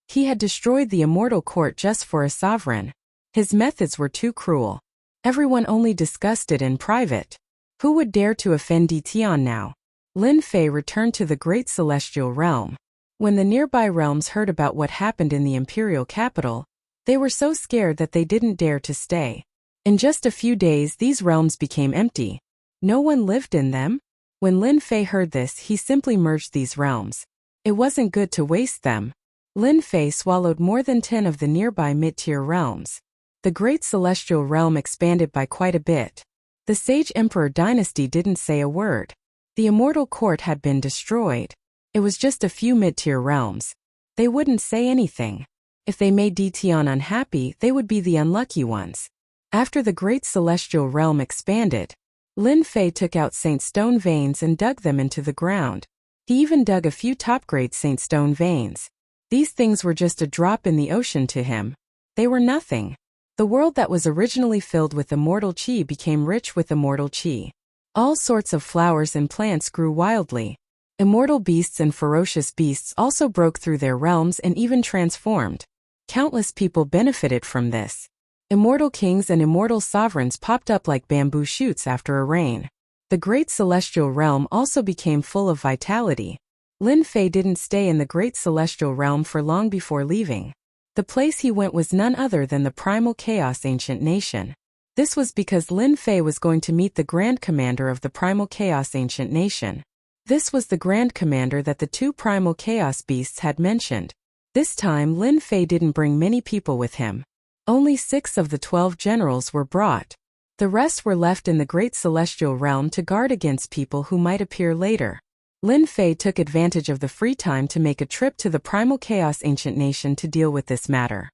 He had destroyed the Immortal Court just for a sovereign. His methods were too cruel. Everyone only discussed it in private. Who would dare to offend Ditian now? Lin Fei returned to the Great Celestial Realm. When the nearby realms heard about what happened in the imperial capital, they were so scared that they didn't dare to stay. In just a few days, these realms became empty. No one lived in them. When Lin Fei heard this, he simply merged these realms. It wasn't good to waste them. Lin Fei swallowed more than 10 of the nearby mid-tier realms. The Great Celestial Realm expanded by quite a bit. The Sage Emperor dynasty didn't say a word. The Immortal Court had been destroyed. It was just a few mid-tier realms. They wouldn't say anything. If they made Ditian unhappy, they would be the unlucky ones. After the Great Celestial Realm expanded, Lin Fei took out Saint Stone veins and dug them into the ground. He even dug a few top-grade Saint Stone veins. These things were just a drop in the ocean to him. They were nothing. The world that was originally filled with immortal qi became rich with immortal qi. All sorts of flowers and plants grew wildly. Immortal beasts and ferocious beasts also broke through their realms and even transformed. Countless people benefited from this. Immortal kings and immortal sovereigns popped up like bamboo shoots after a rain. The Great Celestial Realm also became full of vitality. Lin Fei didn't stay in the Great Celestial Realm for long before leaving. The place he went was none other than the Primal Chaos Ancient Nation. This was because Lin Fei was going to meet the Grand Commander of the Primal Chaos Ancient Nation. This was the Grand Commander that the 2 Primal Chaos Beasts had mentioned. This time Lin Fei didn't bring many people with him. Only 6 of the 12 generals were brought. The rest were left in the Great Celestial Realm to guard against people who might appear later. Lin Fei took advantage of the free time to make a trip to the Primal Chaos Ancient Nation to deal with this matter.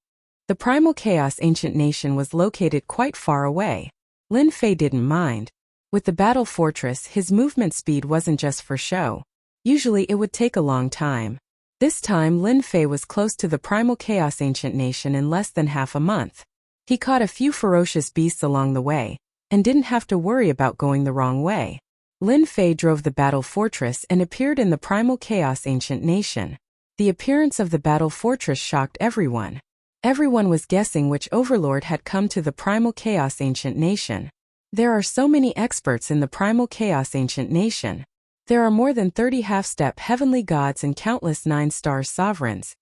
The Primal Chaos Ancient Nation was located quite far away. Lin Fei didn't mind. With the battle fortress, his movement speed wasn't just for show. Usually it would take a long time. This time Lin Fei was close to the Primal Chaos Ancient Nation in less than half a month. He caught a few ferocious beasts along the way, and didn't have to worry about going the wrong way. Lin Fei drove the battle fortress and appeared in the Primal Chaos Ancient Nation. The appearance of the battle fortress shocked everyone. Everyone was guessing which overlord had come to the Primal Chaos Ancient Nation. There are so many experts in the Primal Chaos Ancient Nation. There are more than 30 half-step heavenly gods and countless 9-star sovereigns.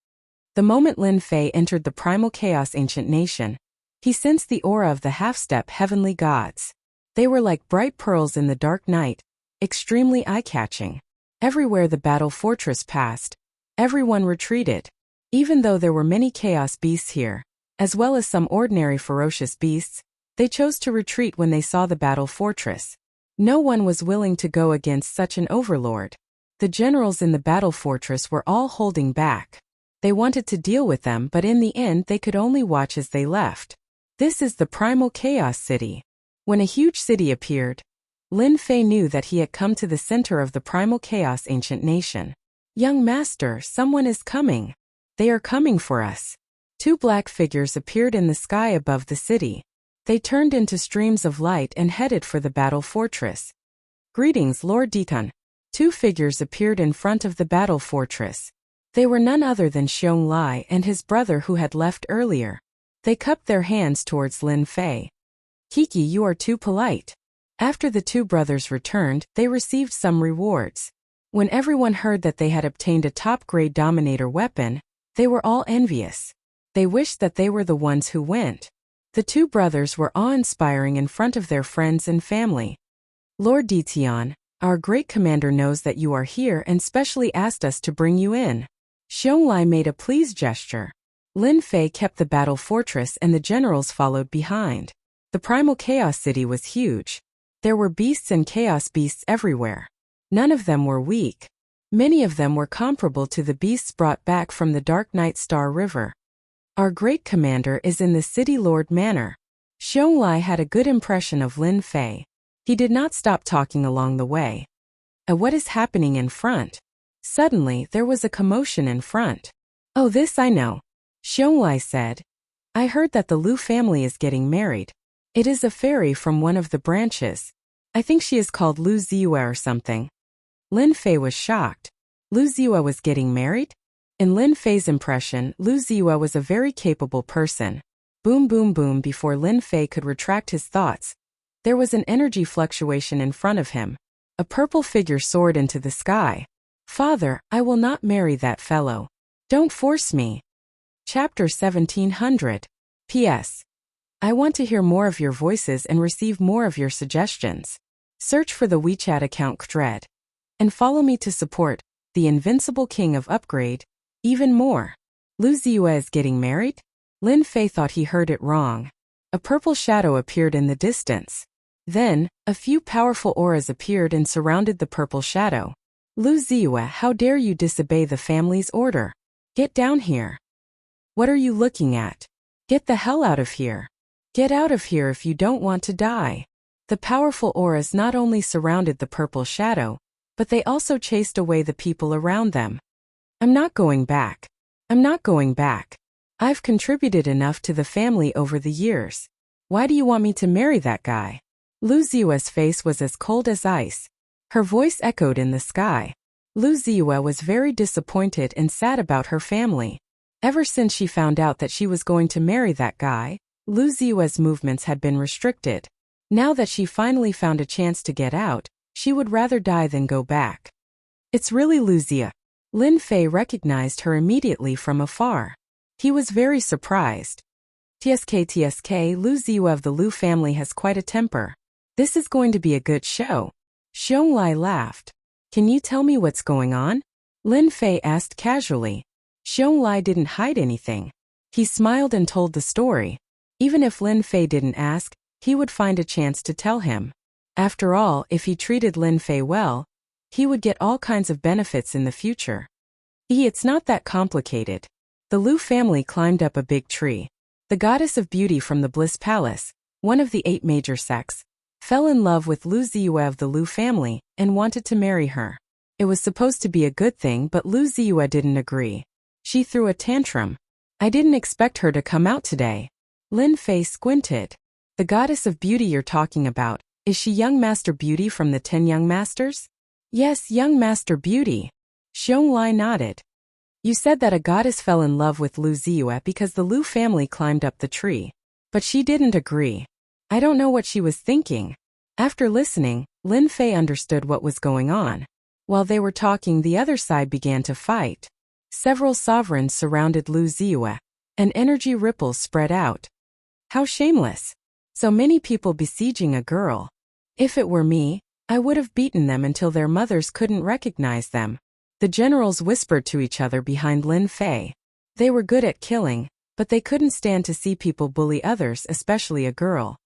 The moment Lin Fei entered the Primal Chaos Ancient Nation, he sensed the aura of the half-step heavenly gods. They were like bright pearls in the dark night, extremely eye-catching. Everywhere the battle fortress passed, everyone retreated. Even though there were many chaos beasts here, as well as some ordinary ferocious beasts, they chose to retreat when they saw the battle fortress. No one was willing to go against such an overlord. The generals in the battle fortress were all holding back. They wanted to deal with them, but in the end they could only watch as they left. This is the Primal Chaos City. When a huge city appeared, Lin Fei knew that he had come to the center of the Primal Chaos Ancient Nation. Young master, someone is coming. They are coming for us. 2 black figures appeared in the sky above the city. They turned into streams of light and headed for the battle fortress. Greetings, Lord Ditan. 2 figures appeared in front of the battle fortress. They were none other than Xiong Lai and his brother who had left earlier. They cupped their hands towards Lin Fei. Kiki, you are too polite. After the 2 brothers returned, they received some rewards. When everyone heard that they had obtained a top-grade Dominator weapon, they were all envious. They wished that they were the ones who went. The two brothers were awe-inspiring in front of their friends and family. Lord Ditian, our great commander knows that you are here and specially asked us to bring you in. Xiongli made a pleased gesture. Lin Fei kept the battle fortress and the generals followed behind. The primal chaos city was huge. There were beasts and chaos beasts everywhere. None of them were weak. Many of them were comparable to the beasts brought back from the Dark Night Star River. Our great commander is in the City Lord Manor. Xiongli had a good impression of Lin Fei. He did not stop talking along the way. What is happening in front? Suddenly, there was a commotion in front. Oh, this I know. Xiongli said. I heard that the Lu family is getting married. It is a fairy from one of the branches. I think she is called Lu Ziyue or something. Lin Fei was shocked. Lu Ziyue was getting married? In Lin Fei's impression, Lu Ziyue was a very capable person. Boom boom boom before Lin Fei could retract his thoughts. There was an energy fluctuation in front of him. A purple figure soared into the sky. Father, I will not marry that fellow. Don't force me. Chapter 1700. P.S. I want to hear more of your voices and receive more of your suggestions. Search for the WeChat account Kdred. And follow me to support the Invincible King of Upgrade. Even more. Lu Ziyue is getting married? Lin Fei thought he heard it wrong. A purple shadow appeared in the distance. Then, a few powerful auras appeared and surrounded the purple shadow. Lu Ziyue, how dare you disobey the family's order? Get down here. What are you looking at? Get the hell out of here. Get out of here if you don't want to die. The powerful auras not only surrounded the purple shadow, but they also chased away the people around them. I'm not going back. I'm not going back. I've contributed enough to the family over the years. Why do you want me to marry that guy? Lu Ziyue's face was as cold as ice. Her voice echoed in the sky. Lu Ziyue was very disappointed and sad about her family. Ever since she found out that she was going to marry that guy, Lu Ziyue's movements had been restricted. Now that she finally found a chance to get out, she would rather die than go back. It's really Lu Ziyue. Lin Fei recognized her immediately from afar. He was very surprised. TSK, Lu Ziyue of the Lu family has quite a temper. This is going to be a good show. Xiongli laughed. Can you tell me what's going on? Lin Fei asked casually. Xiongli didn't hide anything. He smiled and told the story. Even if Lin Fei didn't ask, he would find a chance to tell him. After all, if he treated Lin Fei well, he would get all kinds of benefits in the future. It's not that complicated. The Lu family climbed up a big tree. The goddess of beauty from the Bliss Palace, one of the 8 major sects, fell in love with Lu Ziyue of the Lu family and wanted to marry her. It was supposed to be a good thing, but Lu Ziyue didn't agree. She threw a tantrum. I didn't expect her to come out today. Lin Fei squinted. The goddess of beauty you're talking about, is she young Master Beauty from the 10 Young Masters? Yes, young Master Beauty. Xiongli nodded. You said that a goddess fell in love with Lu Ziyue because the Lu family climbed up the tree. But she didn't agree. I don't know what she was thinking. After listening, Lin Fei understood what was going on. While they were talking, the other side began to fight. Several sovereigns surrounded Lu Ziyue. An energy ripple spread out. How shameless. So many people besieging a girl. If it were me, I would have beaten them until their mothers couldn't recognize them. The generals whispered to each other behind Lin Fei. They were good at killing, but they couldn't stand to see people bully others, especially a girl.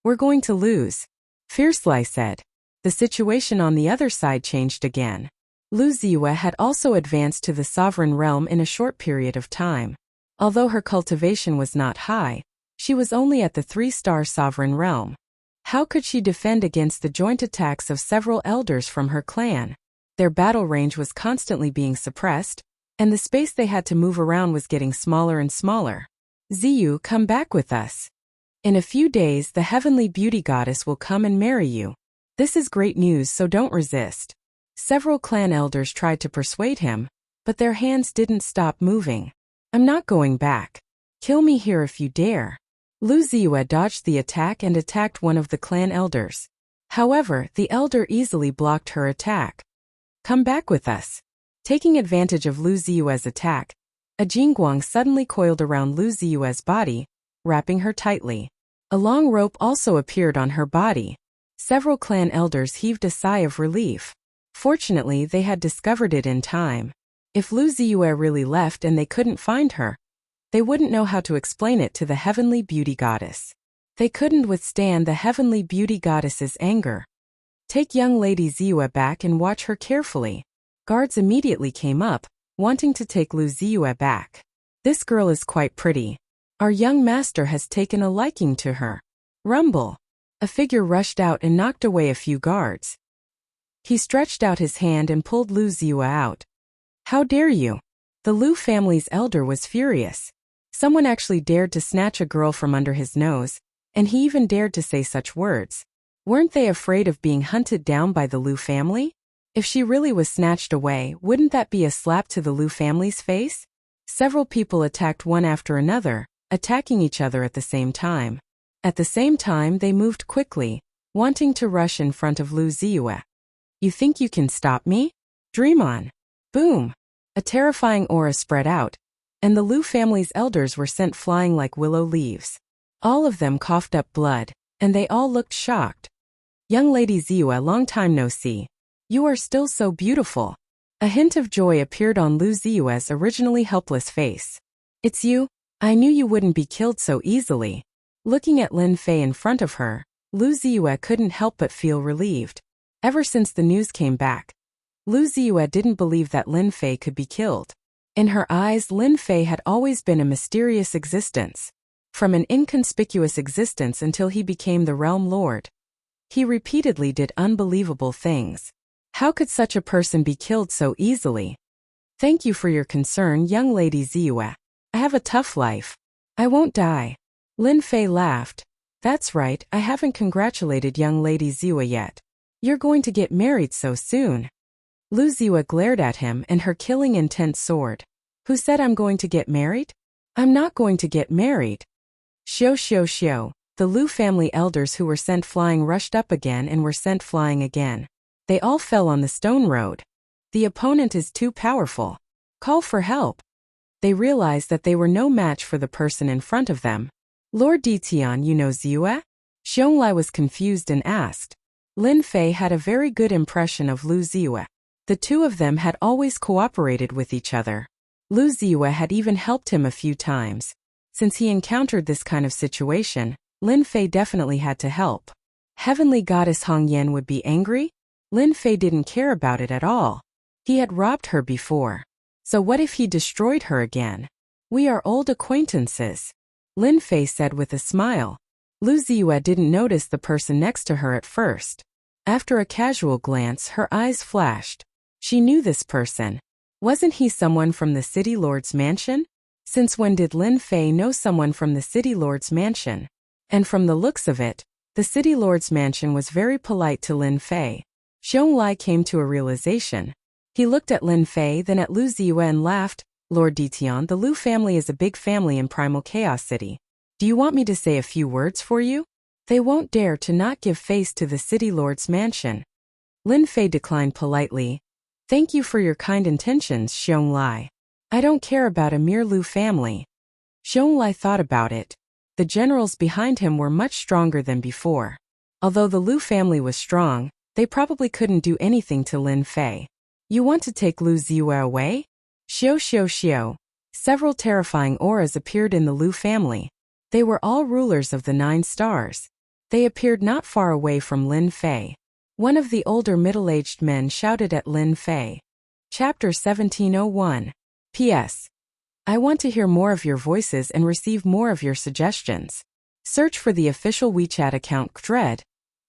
We're going to lose. Fiercely said. The situation on the other side changed again. Lu Ziyue had also advanced to the sovereign realm in a short period of time. Although her cultivation was not high, she was only at the 3-star sovereign realm. How could she defend against the joint attacks of several elders from her clan? Their battle range was constantly being suppressed, and the space they had to move around was getting smaller and smaller. Ziyu, come back with us. In a few days, the heavenly beauty goddess will come and marry you. This is great news, so don't resist. Several clan elders tried to persuade him, but their hands didn't stop moving. I'm not going back. Kill me here if you dare. Lu Ziyue dodged the attack and attacked one of the clan elders. However, the elder easily blocked her attack. Come back with us. Taking advantage of Lu Ziyue's attack, a jingguang suddenly coiled around Lu Ziyue's body, wrapping her tightly. A long rope also appeared on her body. Several clan elders heaved a sigh of relief. Fortunately, they had discovered it in time. If Lu Ziyue really left and they couldn't find her, they wouldn't know how to explain it to the heavenly beauty goddess. They couldn't withstand the heavenly beauty goddess's anger. Take young lady Ziyue back and watch her carefully. Guards immediately came up, wanting to take Lu Ziyue back. This girl is quite pretty. Our young master has taken a liking to her. Rumble. A figure rushed out and knocked away a few guards. He stretched out his hand and pulled Lu Ziyue out. How dare you? The Lu family's elder was furious. Someone actually dared to snatch a girl from under his nose, and he even dared to say such words. Weren't they afraid of being hunted down by the Lu family? If she really was snatched away, wouldn't that be a slap to the Lu family's face? Several people attacked one after another, attacking each other at the same time. At the same time, they moved quickly, wanting to rush in front of Lu Ziyue. You think you can stop me? Dream on. Boom! A terrifying aura spread out, and the Lu family's elders were sent flying like willow leaves. All of them coughed up blood, and they all looked shocked. Young lady Ziyue, long time no see. You are still so beautiful. A hint of joy appeared on Lu Ziyue's originally helpless face. It's you? I knew you wouldn't be killed so easily. Looking at Lin Fei in front of her, Lu Ziyue couldn't help but feel relieved. Ever since the news came back, Lu Ziyue didn't believe that Lin Fei could be killed. In her eyes, Lin Fei had always been a mysterious existence. From an inconspicuous existence until he became the realm lord. He repeatedly did unbelievable things. How could such a person be killed so easily? Thank you for your concern, young lady Ziyue. I have a tough life. I won't die. Lin Fei laughed. That's right, I haven't congratulated young lady Ziyue yet. You're going to get married so soon. Lu Ziyue glared at him and her killing intent soared. Who said I'm going to get married? I'm not going to get married. Xiao. The Lu family elders who were sent flying rushed up again and were sent flying again. They all fell on the stone road. The opponent is too powerful. Call for help. They realized that they were no match for the person in front of them. Lord Ditian, you know Ziyue? Xianglai was confused and asked. Lin Fei had a very good impression of Lu Ziyue. The two of them had always cooperated with each other. Lu Ziyue had even helped him a few times. Since he encountered this kind of situation, Lin Fei definitely had to help. Heavenly goddess Hong Yan would be angry? Lin Fei didn't care about it at all. He had robbed her before. So what if he destroyed her again? We are old acquaintances. Lin Fei said with a smile. Lu Ziyue didn't notice the person next to her at first. After a casual glance, her eyes flashed. She knew this person. Wasn't he someone from the city lord's mansion? Since when did Lin Fei know someone from the city lord's mansion? And from the looks of it, the city lord's mansion was very polite to Lin Fei. Xianglai came to a realization. He looked at Lin Fei, then at Lu Ziyue and laughed. Lord Ditian, the Lu family is a big family in Primal Chaos City. Do you want me to say a few words for you? They won't dare to not give face to the city lord's mansion. Lin Fei declined politely. Thank you for your kind intentions, Xianglai. I don't care about a mere Lu family. Xianglai thought about it. The generals behind him were much stronger than before. Although the Lu family was strong, they probably couldn't do anything to Lin Fei. You want to take Lu Ziyue away? Xiao. Several terrifying auras appeared in the Lu family. They were all rulers of the 9 stars. They appeared not far away from Lin Fei. One of the older middle-aged men shouted at Lin Fei. Chapter 1701. P.S. I want to hear more of your voices and receive more of your suggestions. Search for the official WeChat account Dread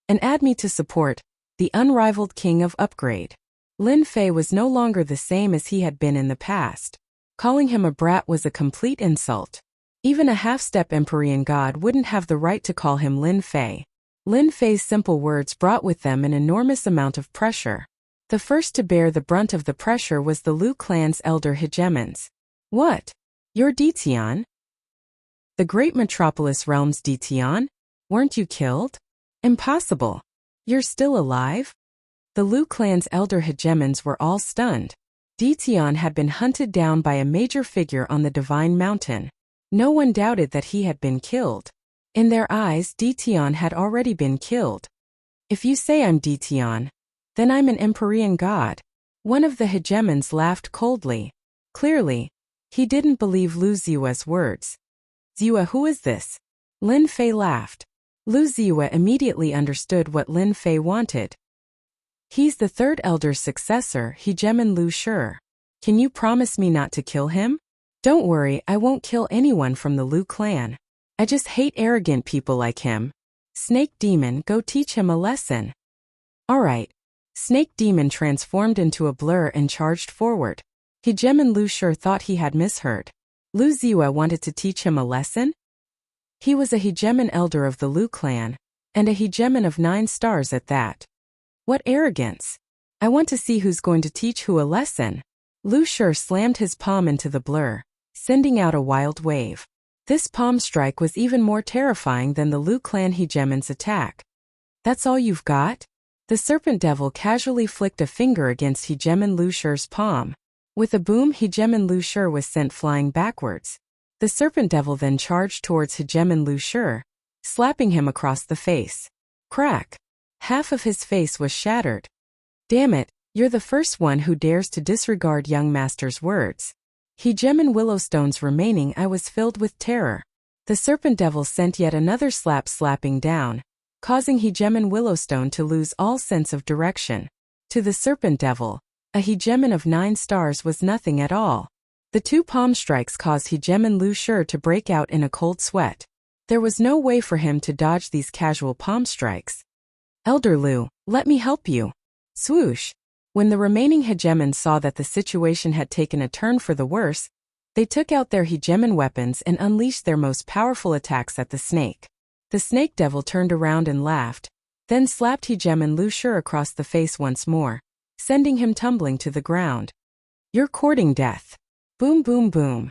and add me to support the unrivaled king of upgrade. Lin Fei was no longer the same as he had been in the past. Calling him a brat was a complete insult. Even a half-step Empyrean god wouldn't have the right to call him Lin Fei. Lin Fei's simple words brought with them an enormous amount of pressure. The first to bear the brunt of the pressure was the Lu clan's elder hegemons. What? You're Ditian? The great metropolis realm's Ditian? Weren't you killed? Impossible. You're still alive? The Lu clan's elder hegemons were all stunned. Ditian had been hunted down by a major figure on the Divine Mountain. No one doubted that he had been killed. In their eyes, Dition had already been killed. If you say I'm Dition, then I'm an Empyrean god. One of the hegemons laughed coldly. Clearly, he didn't believe Lu Ziyue's words. Ziyue, who is this? Lin Fei laughed. Lu Ziyue immediately understood what Lin Fei wanted. He's the third elder's successor, hegemon Lu Shi. Can you promise me not to kill him? Don't worry, I won't kill anyone from the Lu clan. I just hate arrogant people like him. Snake Demon, go teach him a lesson. Alright. Snake Demon transformed into a blur and charged forward. Hegemon Lu Shi thought he had misheard. Lu Ziyue wanted to teach him a lesson? He was a hegemon elder of the Lu clan, and a hegemon of 9 stars at that. What arrogance! I want to see who's going to teach who a lesson. Lu Shi slammed his palm into the blur, sending out a wild wave. This palm strike was even more terrifying than the Lu clan hegemon's attack. That's all you've got? The serpent devil casually flicked a finger against hegemon Lu Shi's palm. With a boom, hegemon Lu Shi was sent flying backwards. The serpent devil then charged towards hegemon Lu Shi, slapping him across the face. Crack! Half of his face was shattered. Damn it, you're the first one who dares to disregard young master's words. Hegemon Willowstone's remaining eye was filled with terror. The serpent devil sent yet another slap slapping down, causing hegemon Willowstone to lose all sense of direction. To the serpent devil, a hegemon of 9 stars was nothing at all. The 2 palm strikes caused hegemon Lu Shi to break out in a cold sweat. There was no way for him to dodge these casual palm strikes. Elder Lu, let me help you. Swoosh! When the remaining hegemons saw that the situation had taken a turn for the worse, they took out their hegemon weapons and unleashed their most powerful attacks at the snake. The snake devil turned around and laughed, then slapped hegemon Lu Shi across the face once more, sending him tumbling to the ground. You're courting death. Boom boom boom.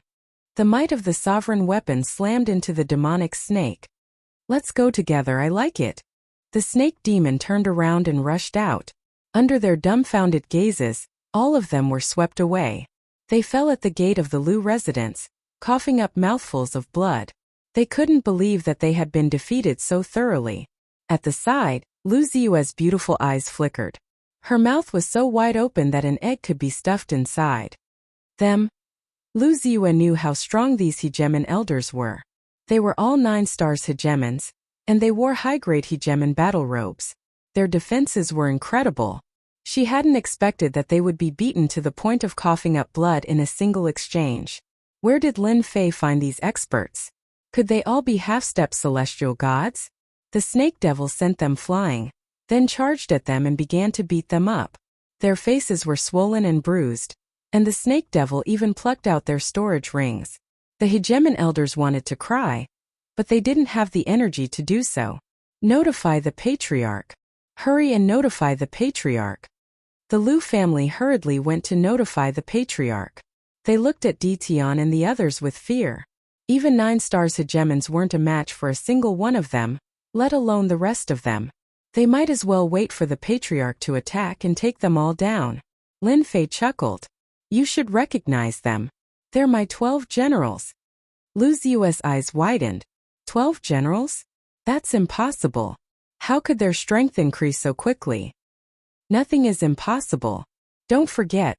The might of the sovereign weapon slammed into the demonic snake. Let's go together, I like it. The snake demon turned around and rushed out. Under their dumbfounded gazes, all of them were swept away. They fell at the gate of the Lu residence, coughing up mouthfuls of blood. They couldn't believe that they had been defeated so thoroughly. At the side, Lu Ziyue's beautiful eyes flickered. Her mouth was so wide open that an egg could be stuffed inside. Them. Lu Ziyue knew how strong these hegemon elders were. They were all 9 stars hegemons, and they wore high-grade hegemon battle robes. Their defenses were incredible. She hadn't expected that they would be beaten to the point of coughing up blood in a single exchange. Where did Lin Fei find these experts? Could they all be half-step celestial gods? The snake devil sent them flying, then charged at them and began to beat them up. Their faces were swollen and bruised, and the snake devil even plucked out their storage rings. The hegemon elders wanted to cry, but they didn't have the energy to do so. Notify the patriarch. Hurry and notify the patriarch. The Lu family hurriedly went to notify the patriarch. They looked at Dition and the others with fear. Even 9 stars hegemons weren't a match for a single one of them, let alone the rest of them. They might as well wait for the patriarch to attack and take them all down. Lin Fei chuckled. You should recognize them. They're my 12 generals. Lu Ziyue's eyes widened. 12 generals? That's impossible. How could their strength increase so quickly? Nothing is impossible. Don't forget,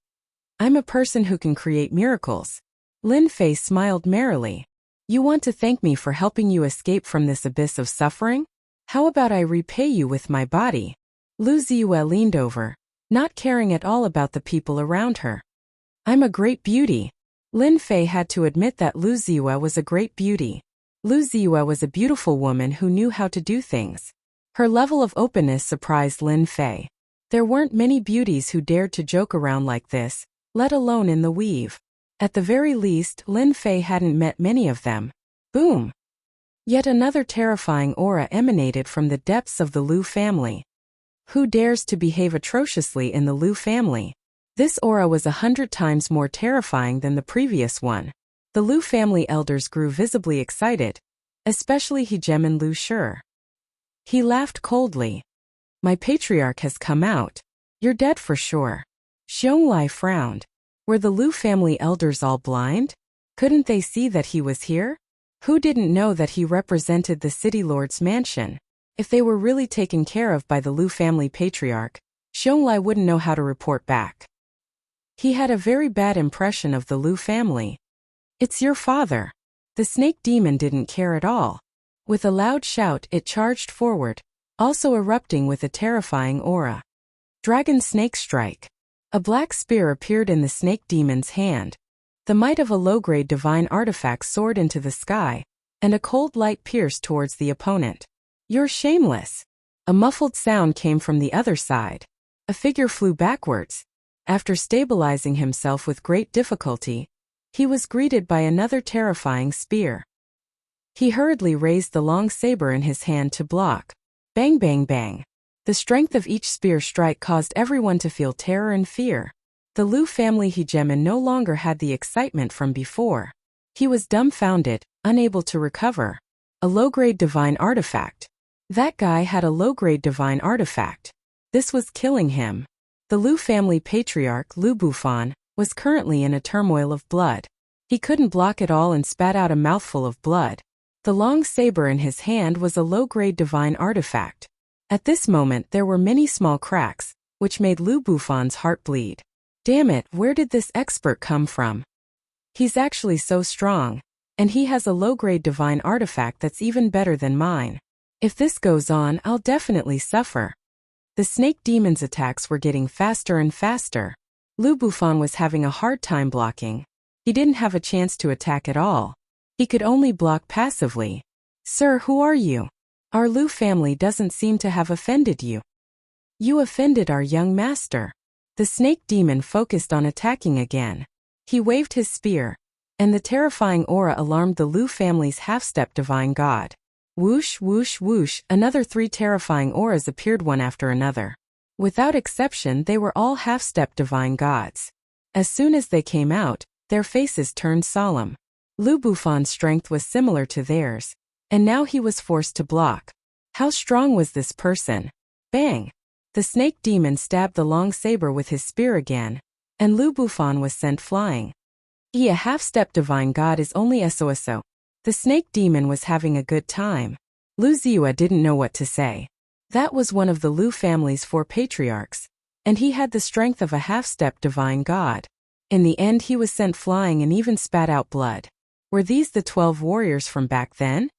I'm a person who can create miracles. Lin Fei smiled merrily. You want to thank me for helping you escape from this abyss of suffering? How about I repay you with my body? Lu Ziyue leaned over, not caring at all about the people around her. I'm a great beauty. Lin Fei had to admit that Lu Ziyue was a great beauty. Lu Ziyue was a beautiful woman who knew how to do things. Her level of openness surprised Lin Fei. There weren't many beauties who dared to joke around like this, let alone in the weave. At the very least, Lin Fei hadn't met many of them. Boom! Yet another terrifying aura emanated from the depths of the Lu family. Who dares to behave atrociously in the Lu family? This aura was 100 times more terrifying than the previous one. The Lu family elders grew visibly excited, especially hegemon Lu Shi. He laughed coldly. My patriarch has come out. You're dead for sure. Xionglai frowned. Were the Lu family elders all blind? Couldn't they see that he was here? Who didn't know that he represented the city lord's mansion? If they were really taken care of by the Lu family patriarch, Xiong wouldn't know how to report back. He had a very bad impression of the Lu family. It's your father. The snake demon didn't care at all. With a loud shout, it charged forward, also erupting with a terrifying aura. Dragon Snake Strike. A black spear appeared in the snake demon's hand. The might of a low-grade divine artifact soared into the sky, and a cold light pierced towards the opponent. You're shameless. A muffled sound came from the other side. A figure flew backwards. After stabilizing himself with great difficulty, he was greeted by another terrifying spear. He hurriedly raised the long saber in his hand to block. Bang bang bang. The strength of each spear strike caused everyone to feel terror and fear. The Lu family hegemon no longer had the excitement from before. He was dumbfounded, unable to recover. A low-grade divine artifact. That guy had a low-grade divine artifact. This was killing him. The Lu family patriarch, Lu Bufan, was currently in a turmoil of blood. He couldn't block it all and spat out a mouthful of blood. The long saber in his hand was a low-grade divine artifact. At this moment there were many small cracks, which made Lu Bufan's heart bleed. Damn it, where did this expert come from? He's actually so strong. And he has a low-grade divine artifact that's even better than mine. If this goes on, I'll definitely suffer. The snake demon's attacks were getting faster and faster. Lu Bufan was having a hard time blocking. He didn't have a chance to attack at all. He could only block passively. Sir, who are you? Our Lu family doesn't seem to have offended you. You offended our young master. The snake demon focused on attacking again. He waved his spear, and the terrifying aura alarmed the Lu family's half-step divine god. Whoosh, whoosh, whoosh, another 3 terrifying auras appeared one after another. Without exception, they were all half-step divine gods. As soon as they came out, their faces turned solemn. Lu Bufan's strength was similar to theirs, and now he was forced to block. How strong was this person? Bang! The snake demon stabbed the long saber with his spear again, and Lu Bufan was sent flying. A half-step divine god is only SOSO. The snake demon was having a good time. Lu Ziua didn't know what to say. That was one of the Lu family's 4 patriarchs, and he had the strength of a half-step divine god. In the end he was sent flying and even spat out blood. Were these the 12 warriors from back then?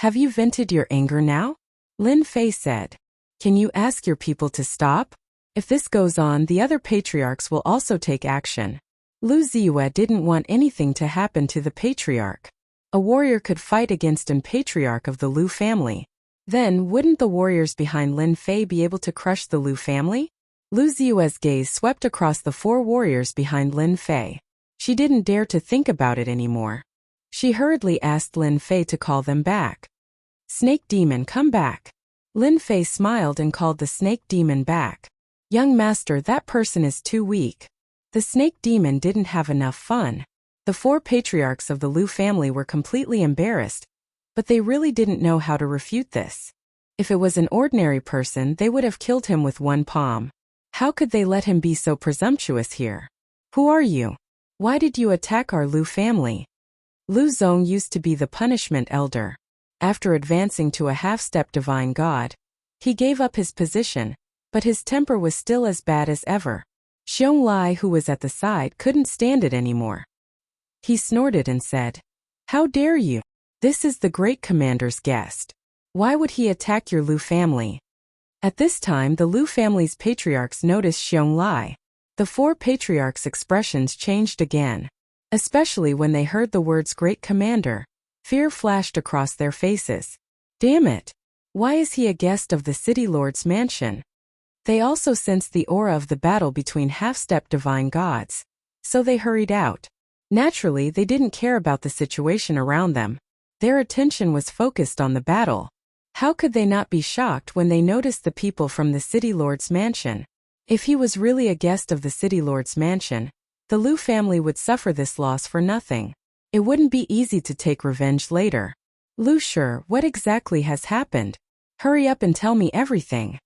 Have you vented your anger now? Lin Fei said. Can you ask your people to stop? If this goes on, the other patriarchs will also take action. Lu Ziua didn't want anything to happen to the patriarch. A warrior could fight against an patriarch of the Lu family. Then, wouldn't the warriors behind Lin Fei be able to crush the Lu family? Lu Ziua's gaze swept across the 4 warriors behind Lin Fei. She didn't dare to think about it anymore. She hurriedly asked Lin Fei to call them back. Snake demon, come back. Lin Fei smiled and called the snake demon back. Young master, that person is too weak. The snake demon didn't have enough fun. The 4 patriarchs of the Lu family were completely embarrassed, but they really didn't know how to refute this. If it was an ordinary person, they would have killed him with one palm. How could they let him be so presumptuous here? Who are you? Why did you attack our Lu family? Lu Zong used to be the punishment elder. After advancing to a half-step divine god, he gave up his position, but his temper was still as bad as ever. Xiong Lai, who was at the side, couldn't stand it anymore. He snorted and said, How dare you? This is the great commander's guest. Why would he attack your Lu family? At this time, the Lu family's patriarchs noticed Xiong Lai. The 4 patriarchs' expressions changed again, especially when they heard the words Great Commander. Fear flashed across their faces. Damn it! Why is he a guest of the city lord's mansion? They also sensed the aura of the battle between half-step divine gods, so they hurried out. Naturally, they didn't care about the situation around them. Their attention was focused on the battle. How could they not be shocked when they noticed the people from the city lord's mansion? If he was really a guest of the city lord's mansion, the Lu family would suffer this loss for nothing. It wouldn't be easy to take revenge later. Lu Shi, what exactly has happened? Hurry up and tell me everything.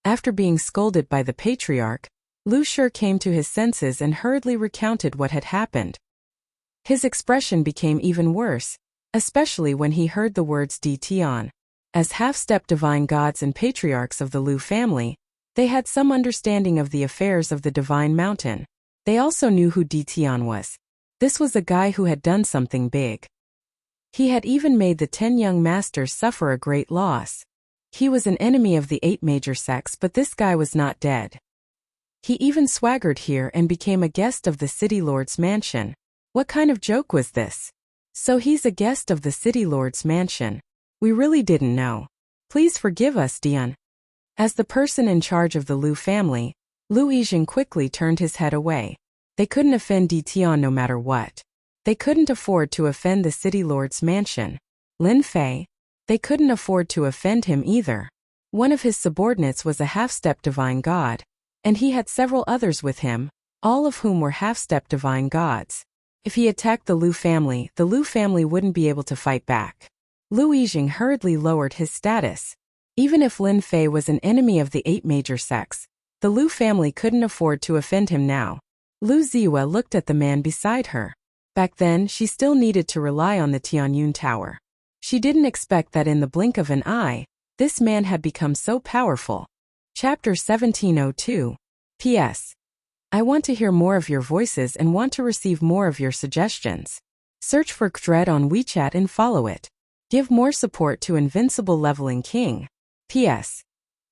After being scolded by the patriarch, Lu Shi came to his senses and hurriedly recounted what had happened. His expression became even worse, especially when he heard the words Dtion. As half-step divine gods and patriarchs of the Lu family, they had some understanding of the affairs of the divine mountain. They also knew who Dtion was. This was a guy who had done something big. He had even made the 10 young masters suffer a great loss. He was an enemy of the 8 major sects, but this guy was not dead. He even swaggered here and became a guest of the city lord's mansion. What kind of joke was this? So he's a guest of the city lord's mansion. We really didn't know. Please forgive us, Dion. As the person in charge of the Lu family, Lu Yijing quickly turned his head away. They couldn't offend Dtion no matter what. They couldn't afford to offend the city lord's mansion. Lin Fei, they couldn't afford to offend him either. One of his subordinates was a half-step divine god, and he had several others with him, all of whom were half-step divine gods. If he attacked the Lu family wouldn't be able to fight back. Lu Yijing hurriedly lowered his status. Even if Lin Fei was an enemy of the 8 major sects, the Lu family couldn't afford to offend him now. Lu Ziyue looked at the man beside her. Back then, she still needed to rely on the Tianyun Tower. She didn't expect that in the blink of an eye, this man had become so powerful. Chapter 1702. P.S. I want to hear more of your voices and want to receive more of your suggestions. Search for Kdred on WeChat and follow it. Give more support to Invincible Leveling King. P.S.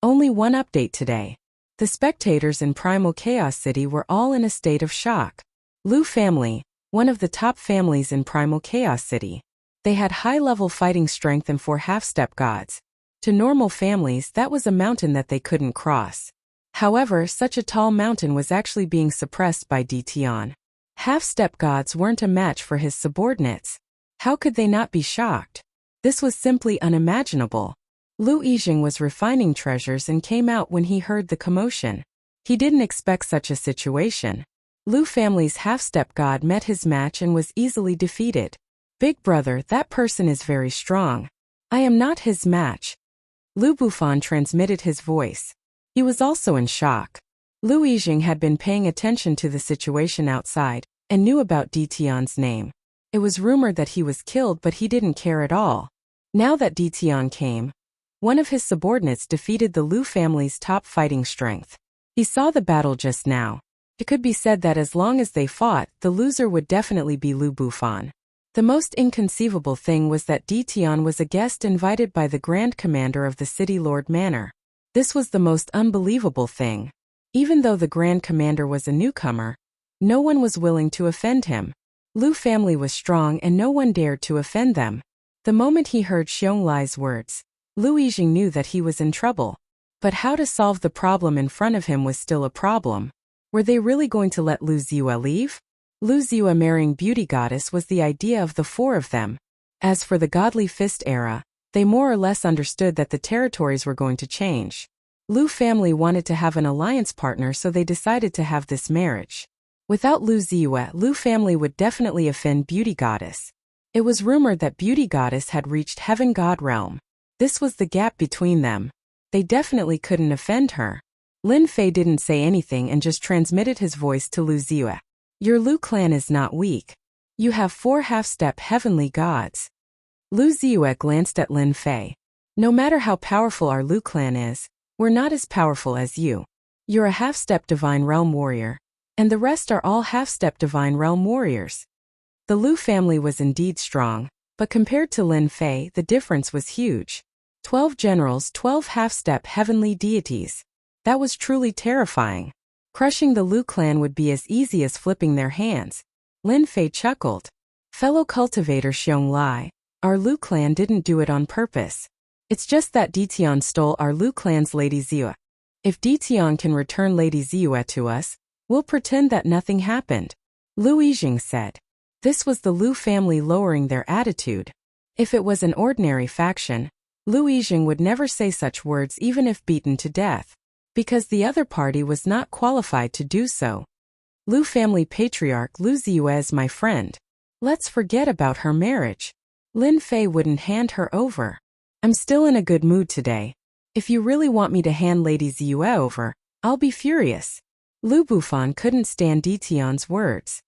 Only one update today. The spectators in Primal Chaos City were all in a state of shock. Lu family, one of the top families in Primal Chaos City. They had high-level fighting strength and 4 half-step gods. To normal families, that was a mountain that they couldn't cross. However, such a tall mountain was actually being suppressed by Dtion. Half-step gods weren't a match for his subordinates. How could they not be shocked? This was simply unimaginable. Lu Yijing was refining treasures and came out when he heard the commotion. He didn't expect such a situation. Lu family's half-step god met his match and was easily defeated. Big brother, that person is very strong. I am not his match. Lu Bufan transmitted his voice. He was also in shock. Lu Yijing had been paying attention to the situation outside and knew about Dtion's name. It was rumored that he was killed, but he didn't care at all. Now that Dtion came, one of his subordinates defeated the Lu family's top fighting strength. He saw the battle just now. It could be said that as long as they fought, the loser would definitely be Lu Bufan. The most inconceivable thing was that Dtion was a guest invited by the Grand Commander of the City Lord Manor. This was the most unbelievable thing. Even though the Grand Commander was a newcomer, no one was willing to offend him. Lu family was strong and no one dared to offend them. The moment he heard Xiong Lai's words, Lu Yijing knew that he was in trouble. But how to solve the problem in front of him was still a problem. Were they really going to let Lu Ziyue leave? Lu Ziyue marrying Beauty Goddess was the idea of the 4 of them. As for the Godly Fist era, they more or less understood that the territories were going to change. Lu family wanted to have an alliance partner, so they decided to have this marriage. Without Lu Ziyue, Lu family would definitely offend Beauty Goddess. It was rumored that Beauty Goddess had reached Heaven God realm. This was the gap between them. They definitely couldn't offend her. Lin Fei didn't say anything and just transmitted his voice to Lu Ziyue. Your Lu clan is not weak. You have 4 half-step heavenly gods. Lu Ziyue glanced at Lin Fei. No matter how powerful our Lu clan is, we're not as powerful as you. You're a half-step divine realm warrior, and the rest are all half-step divine realm warriors. The Lu family was indeed strong, but compared to Lin Fei, the difference was huge. 12 generals, 12 half-step heavenly deities. That was truly terrifying. Crushing the Lu clan would be as easy as flipping their hands. Lin Fei chuckled. Fellow cultivator Xiong Lai, our Lu clan didn't do it on purpose. It's just that Dtion stole our Lu clan's Lady Ziyue. If Dtion can return Lady Ziyue to us, we'll pretend that nothing happened. Lu Yijing said. This was the Lu family lowering their attitude. If it was an ordinary faction, Lu Yijing would never say such words even if beaten to death, because the other party was not qualified to do so. Lu family patriarch Lu Ziyue is my friend. Let's forget about her marriage. Lin Fei wouldn't hand her over. I'm still in a good mood today. If you really want me to hand Lady Ziyue over, I'll be furious. Lu Bufan couldn't stand Dtion's words.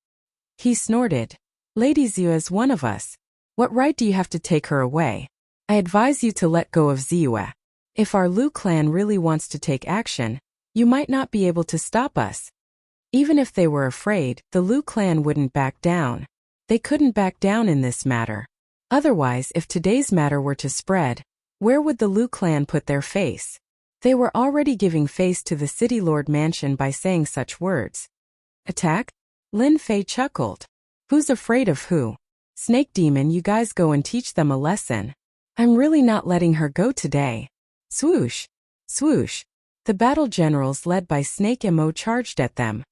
He snorted. Lady Ziyue is one of us. What right do you have to take her away? I advise you to let go of Ziyue. If our Lu clan really wants to take action, you might not be able to stop us. Even if they were afraid, the Lu clan wouldn't back down. They couldn't back down in this matter. Otherwise, if today's matter were to spread, where would the Lu clan put their face? They were already giving face to the City Lord mansion by saying such words. Attack? Lin Fei chuckled. Who's afraid of who? Snake Demon, you guys go and teach them a lesson. I'm really not letting her go today. Swoosh! Swoosh! The battle generals led by Snake Mo charged at them.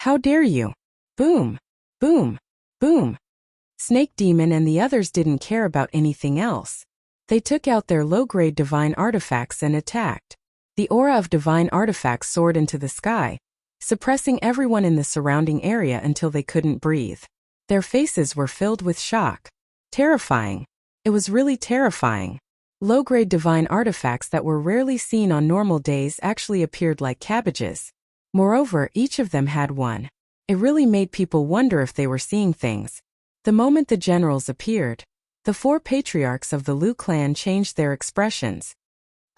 How dare you? Boom! Boom! Boom! Snake Demon and the others didn't care about anything else. They took out their low-grade divine artifacts and attacked. The aura of divine artifacts soared into the sky, suppressing everyone in the surrounding area until they couldn't breathe. Their faces were filled with shock. Terrifying. It was really terrifying. Low-grade divine artifacts that were rarely seen on normal days actually appeared like cabbages. Moreover, each of them had one. It really made people wonder if they were seeing things. The moment the generals appeared, the 4 patriarchs of the Lu clan changed their expressions.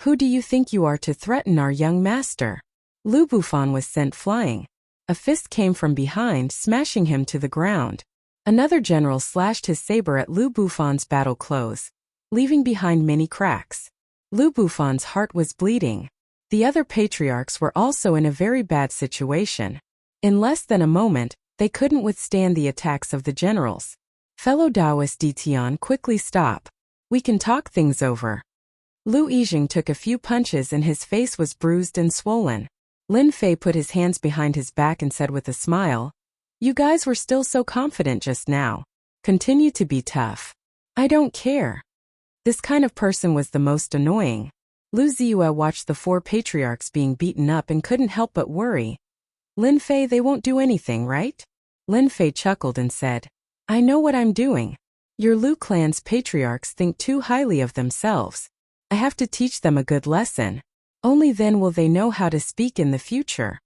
Who do you think you are to threaten our young master? Lu Bufan was sent flying. A fist came from behind, smashing him to the ground. Another general slashed his saber at Lu Bufan's battle clothes, leaving behind many cracks. Lu Bufan's heart was bleeding. The other patriarchs were also in a very bad situation. In less than a moment, they couldn't withstand the attacks of the generals. Fellow Taoist Ditian, quickly stop. We can talk things over. Lu Yijing took a few punches and his face was bruised and swollen. Lin Fei put his hands behind his back and said with a smile, "You guys were still so confident just now. Continue to be tough. I don't care." This kind of person was the most annoying. Lu Ziyue watched the 4 patriarchs being beaten up and couldn't help but worry. Lin Fei, they won't do anything, right? Lin Fei chuckled and said, I know what I'm doing. Your Lu clan's patriarchs think too highly of themselves. I have to teach them a good lesson. Only then will they know how to speak in the future.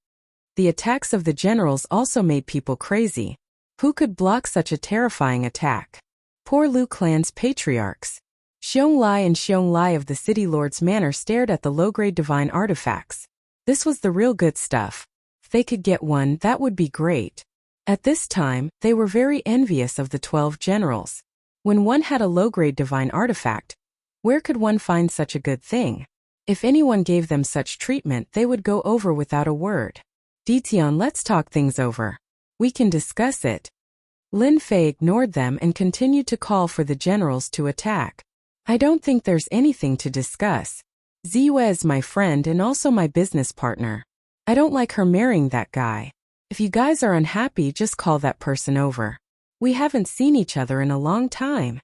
The attacks of the generals also made people crazy. Who could block such a terrifying attack? Poor Lu clan's patriarchs. Xiong Lai and Xiong Lai of the City Lord's Manor stared at the low-grade divine artifacts. This was the real good stuff. If they could get one, that would be great. At this time, they were very envious of the 12 generals. When one had a low-grade divine artifact, where could one find such a good thing? If anyone gave them such treatment, they would go over without a word. Ditian, let's talk things over. We can discuss it. Lin Fei ignored them and continued to call for the generals to attack. I don't think there's anything to discuss. Ziyue is my friend and also my business partner. I don't like her marrying that guy. If you guys are unhappy, just call that person over. We haven't seen each other in a long time.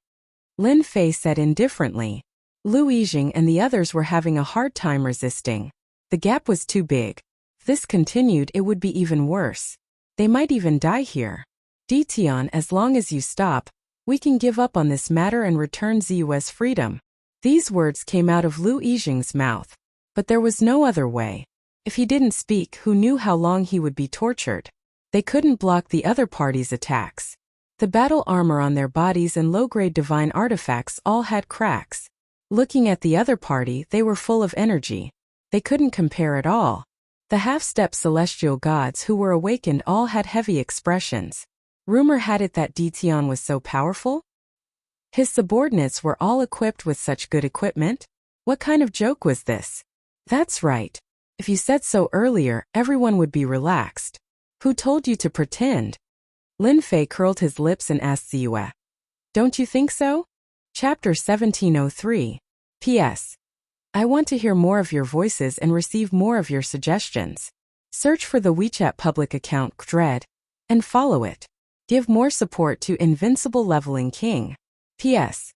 Lin Fei said indifferently. Lu Yijing and the others were having a hard time resisting. The gap was too big. If this continued, it would be even worse. They might even die here. Ditian, as long as you stop, we can give up on this matter and return Ziyue's freedom. These words came out of Lu Yijing's mouth. But there was no other way. If he didn't speak, who knew how long he would be tortured? They couldn't block the other party's attacks. The battle armor on their bodies and low-grade divine artifacts all had cracks. Looking at the other party, they were full of energy. They couldn't compare at all. The half-step celestial gods who were awakened all had heavy expressions. Rumor had it that Ditian was so powerful? His subordinates were all equipped with such good equipment? What kind of joke was this? That's right. If you said so earlier, everyone would be relaxed. Who told you to pretend? Lin Fei curled his lips and asked Ziyue. Don't you think so? Chapter 1703. P.S. I want to hear more of your voices and receive more of your suggestions. Search for the WeChat public account Dread and follow it. Give more support to Invincible Leveling King. P.S.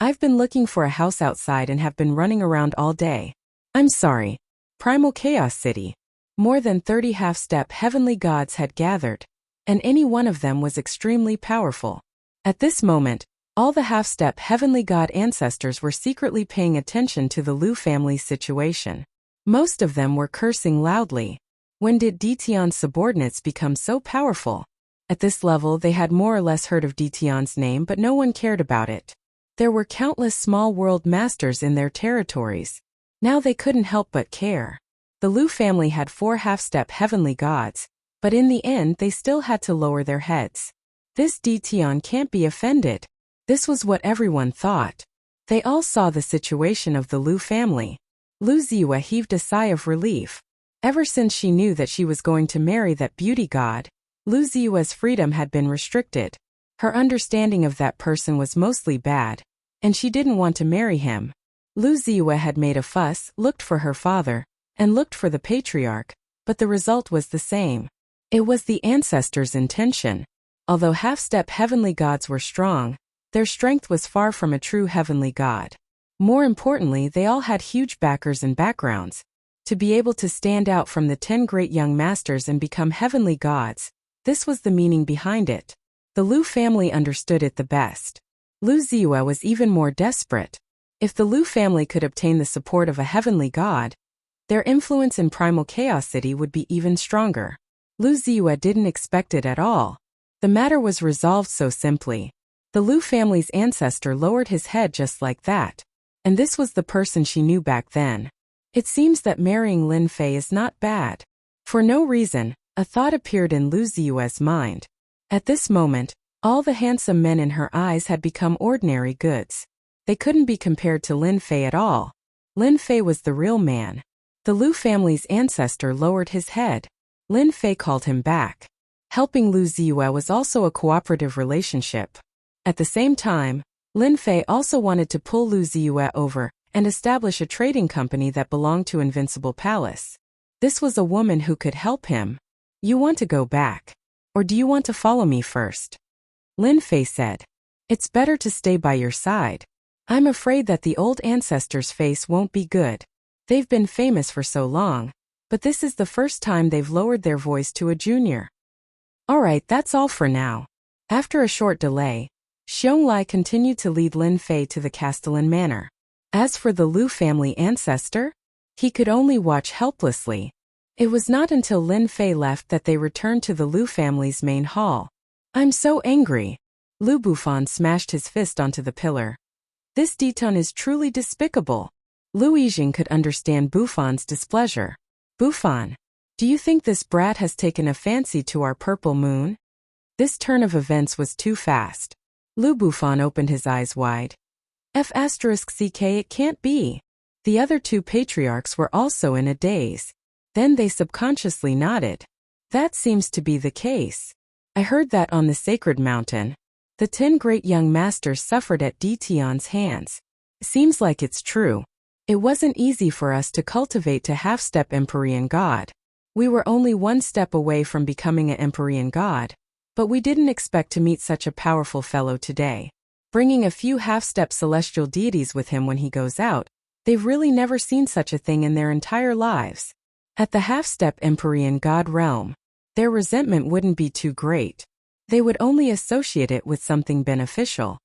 I've been looking for a house outside and have been running around all day. I'm sorry. Primal Chaos City. More than 30 half-step heavenly gods had gathered, and any one of them was extremely powerful. At this moment, all the half-step heavenly god ancestors were secretly paying attention to the Lu family's situation. Most of them were cursing loudly. When did Ditian's subordinates become so powerful? At this level, they had more or less heard of Dtion's name, but no one cared about it. There were countless small world masters in their territories. Now they couldn't help but care. The Lu family had 4 half-step heavenly gods, but in the end they still had to lower their heads. This Dtion can't be offended. This was what everyone thought. They all saw the situation of the Lu family. Lu Ziyue heaved a sigh of relief. Ever since she knew that she was going to marry that beauty god, Lu Ziyue's freedom had been restricted. Her understanding of that person was mostly bad, and she didn't want to marry him. Lu Ziyue had made a fuss, looked for her father, and looked for the patriarch, but the result was the same. It was the ancestors' intention. Although half-step heavenly gods were strong, their strength was far from a true heavenly god. More importantly, they all had huge backers and backgrounds. To be able to stand out from the 10 great young masters and become heavenly gods, this was the meaning behind it. The Lu family understood it the best. Lu Ziyue was even more desperate. If the Lu family could obtain the support of a heavenly god, their influence in Primal Chaos City would be even stronger. Lu Ziyue didn't expect it at all. The matter was resolved so simply. The Lu family's ancestor lowered his head just like that. And this was the person she knew back then. It seems that marrying Lin Fei is not bad. For no reason, a thought appeared in Lu Ziyue's mind. At this moment, all the handsome men in her eyes had become ordinary goods. They couldn't be compared to Lin Fei at all. Lin Fei was the real man. The Lu family's ancestor lowered his head. Lin Fei called him back. Helping Lu Ziyue was also a cooperative relationship. At the same time, Lin Fei also wanted to pull Lu Ziyue over and establish a trading company that belonged to Invincible Palace. This was a woman who could help him. You want to go back? Or do you want to follow me first? Lin Fei said. It's better to stay by your side. I'm afraid that the old ancestors' face won't be good. They've been famous for so long, but this is the first time they've lowered their voice to a junior. Alright, that's all for now. After a short delay, Xiong continued to lead Lin Fei to the Castellan Manor. As for the Lu family ancestor, he could only watch helplessly. It was not until Lin Fei left that they returned to the Lu family's main hall. I'm so angry. Lu Bufan smashed his fist onto the pillar. This Diton is truly despicable. Lu Yijing could understand Bufan's displeasure. Bufan, do you think this brat has taken a fancy to our purple moon? This turn of events was too fast. Lu Bufan opened his eyes wide. F***ck, it can't be. The other 2 patriarchs were also in a daze. Then they subconsciously nodded. That seems to be the case. I heard that on the sacred mountain, the 10 great young masters suffered at Dtion's hands. Seems like it's true. It wasn't easy for us to cultivate to half-step Empyrean God. We were only 1 step away from becoming an Empyrean God, but we didn't expect to meet such a powerful fellow today. Bringing a few half-step celestial deities with him when he goes out, they've really never seen such a thing in their entire lives. At the half-step Empyrean God realm, their resentment wouldn't be too great. They would only associate it with something beneficial.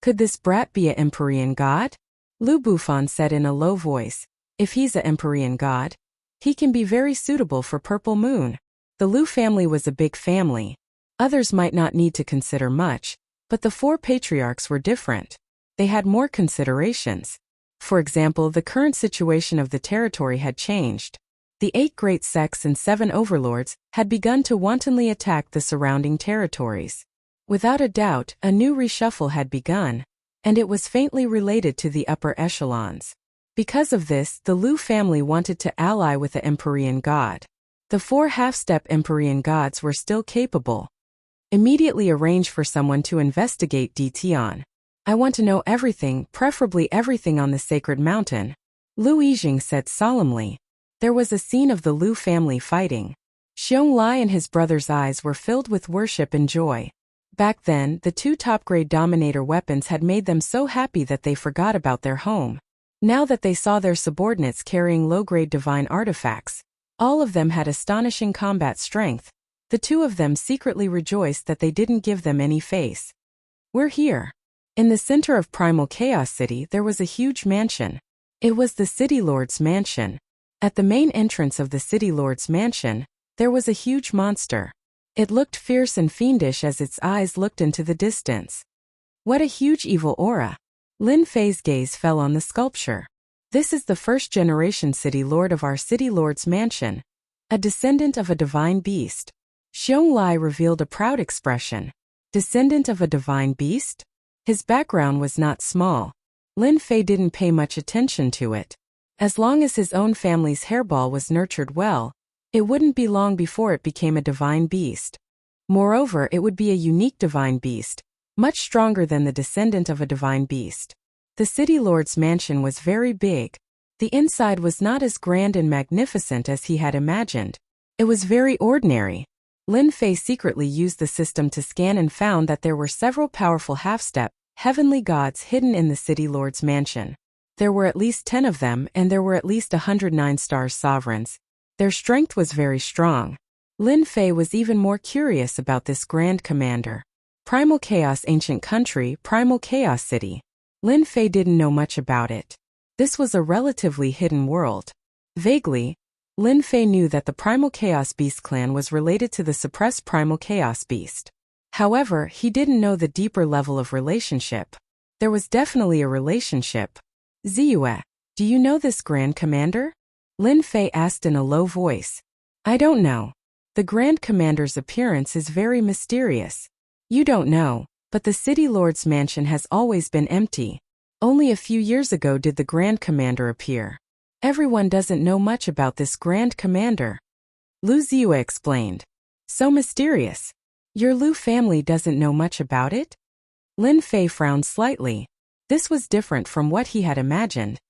Could this brat be an Empyrean God? Lu Bufan said in a low voice. If he's an Empyrean God, he can be very suitable for Purple Moon. The Lu family was a big family. Others might not need to consider much, but the 4 patriarchs were different. They had more considerations. For example, the current situation of the territory had changed. The 8 great sects and 7 overlords had begun to wantonly attack the surrounding territories. Without a doubt, a new reshuffle had begun, and it was faintly related to the upper echelons. Because of this, the Lu family wanted to ally with the Empyrean God. The 4 half-step Empyrean gods were still capable. Immediately arrange for someone to investigate Dtion. I want to know everything, preferably everything on the sacred mountain, Lu Yijing said solemnly. There was a scene of the Lu family fighting. Xiong Lai and his brother's eyes were filled with worship and joy. Back then, the 2 top-grade Dominator weapons had made them so happy that they forgot about their home. Now that they saw their subordinates carrying low-grade divine artifacts, all of them had astonishing combat strength. The 2 of them secretly rejoiced that they didn't give them any face. We're here. In the center of Primal Chaos City there was a huge mansion. It was the City Lord's mansion. At the main entrance of the City Lord's mansion, there was a huge monster. It looked fierce and fiendish as its eyes looked into the distance. What a huge evil aura! Lin Fei's gaze fell on the sculpture. This is the first-generation city lord of our city lord's mansion, a descendant of a divine beast. Xiong Lai revealed a proud expression. Descendant of a divine beast? His background was not small. Lin Fei didn't pay much attention to it. As long as his own family's hairball was nurtured well, it wouldn't be long before it became a divine beast. Moreover, it would be a unique divine beast, much stronger than the descendant of a divine beast. The city lord's mansion was very big. The inside was not as grand and magnificent as he had imagined. It was very ordinary. Lin Fei secretly used the system to scan and found that there were several powerful half-step, heavenly gods hidden in the city lord's mansion. There were at least 10 of them, and there were at least 109 stars sovereigns. Their strength was very strong. Lin Fei was even more curious about this Grand Commander. Primal Chaos Ancient Country, Primal Chaos City. Lin Fei didn't know much about it. This was a relatively hidden world. Vaguely, Lin Fei knew that the Primal Chaos Beast clan was related to the suppressed Primal Chaos Beast. However, he didn't know the deeper level of relationship. There was definitely a relationship. Ziyue, do you know this Grand Commander? Lin Fei asked in a low voice. I don't know. The Grand Commander's appearance is very mysterious. You don't know, but the City Lord's mansion has always been empty. Only a few years ago did the Grand Commander appear. Everyone doesn't know much about this Grand Commander. Lu Ziyue explained. So mysterious. Your Lu family doesn't know much about it? Lin Fei frowned slightly. This was different from what he had imagined.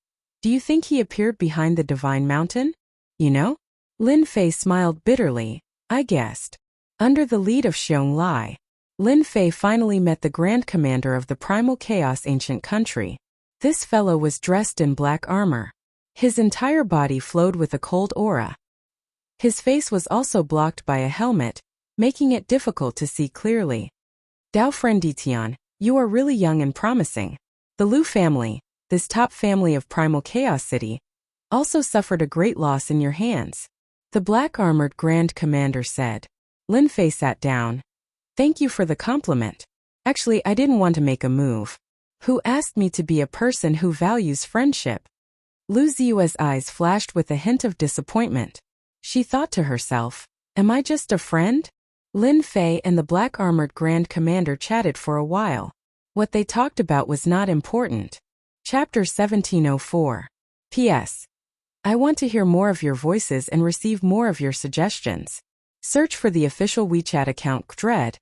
Do you think he appeared behind the Divine Mountain? You know? Lin Fei smiled bitterly. I guessed. Under the lead of Xiong Lai, Lin Fei finally met the Grand Commander of the Primal Chaos Ancient Country. This fellow was dressed in black armor. His entire body flowed with a cold aura. His face was also blocked by a helmet, making it difficult to see clearly. Dao friend Ditian, you are really young and promising. The Lu family, this top family of Primal Chaos City, also suffered a great loss in your hands. The black-armored Grand Commander said. Lin Fei sat down. Thank you for the compliment. Actually, I didn't want to make a move. Who asked me to be a person who values friendship? Lu Ziyue's eyes flashed with a hint of disappointment. She thought to herself, am I just a friend? Lin Fei and the black-armored Grand Commander chatted for a while. What they talked about was not important. Chapter 1704. P.S. I want to hear more of your voices and receive more of your suggestions. Search for the official WeChat account Dread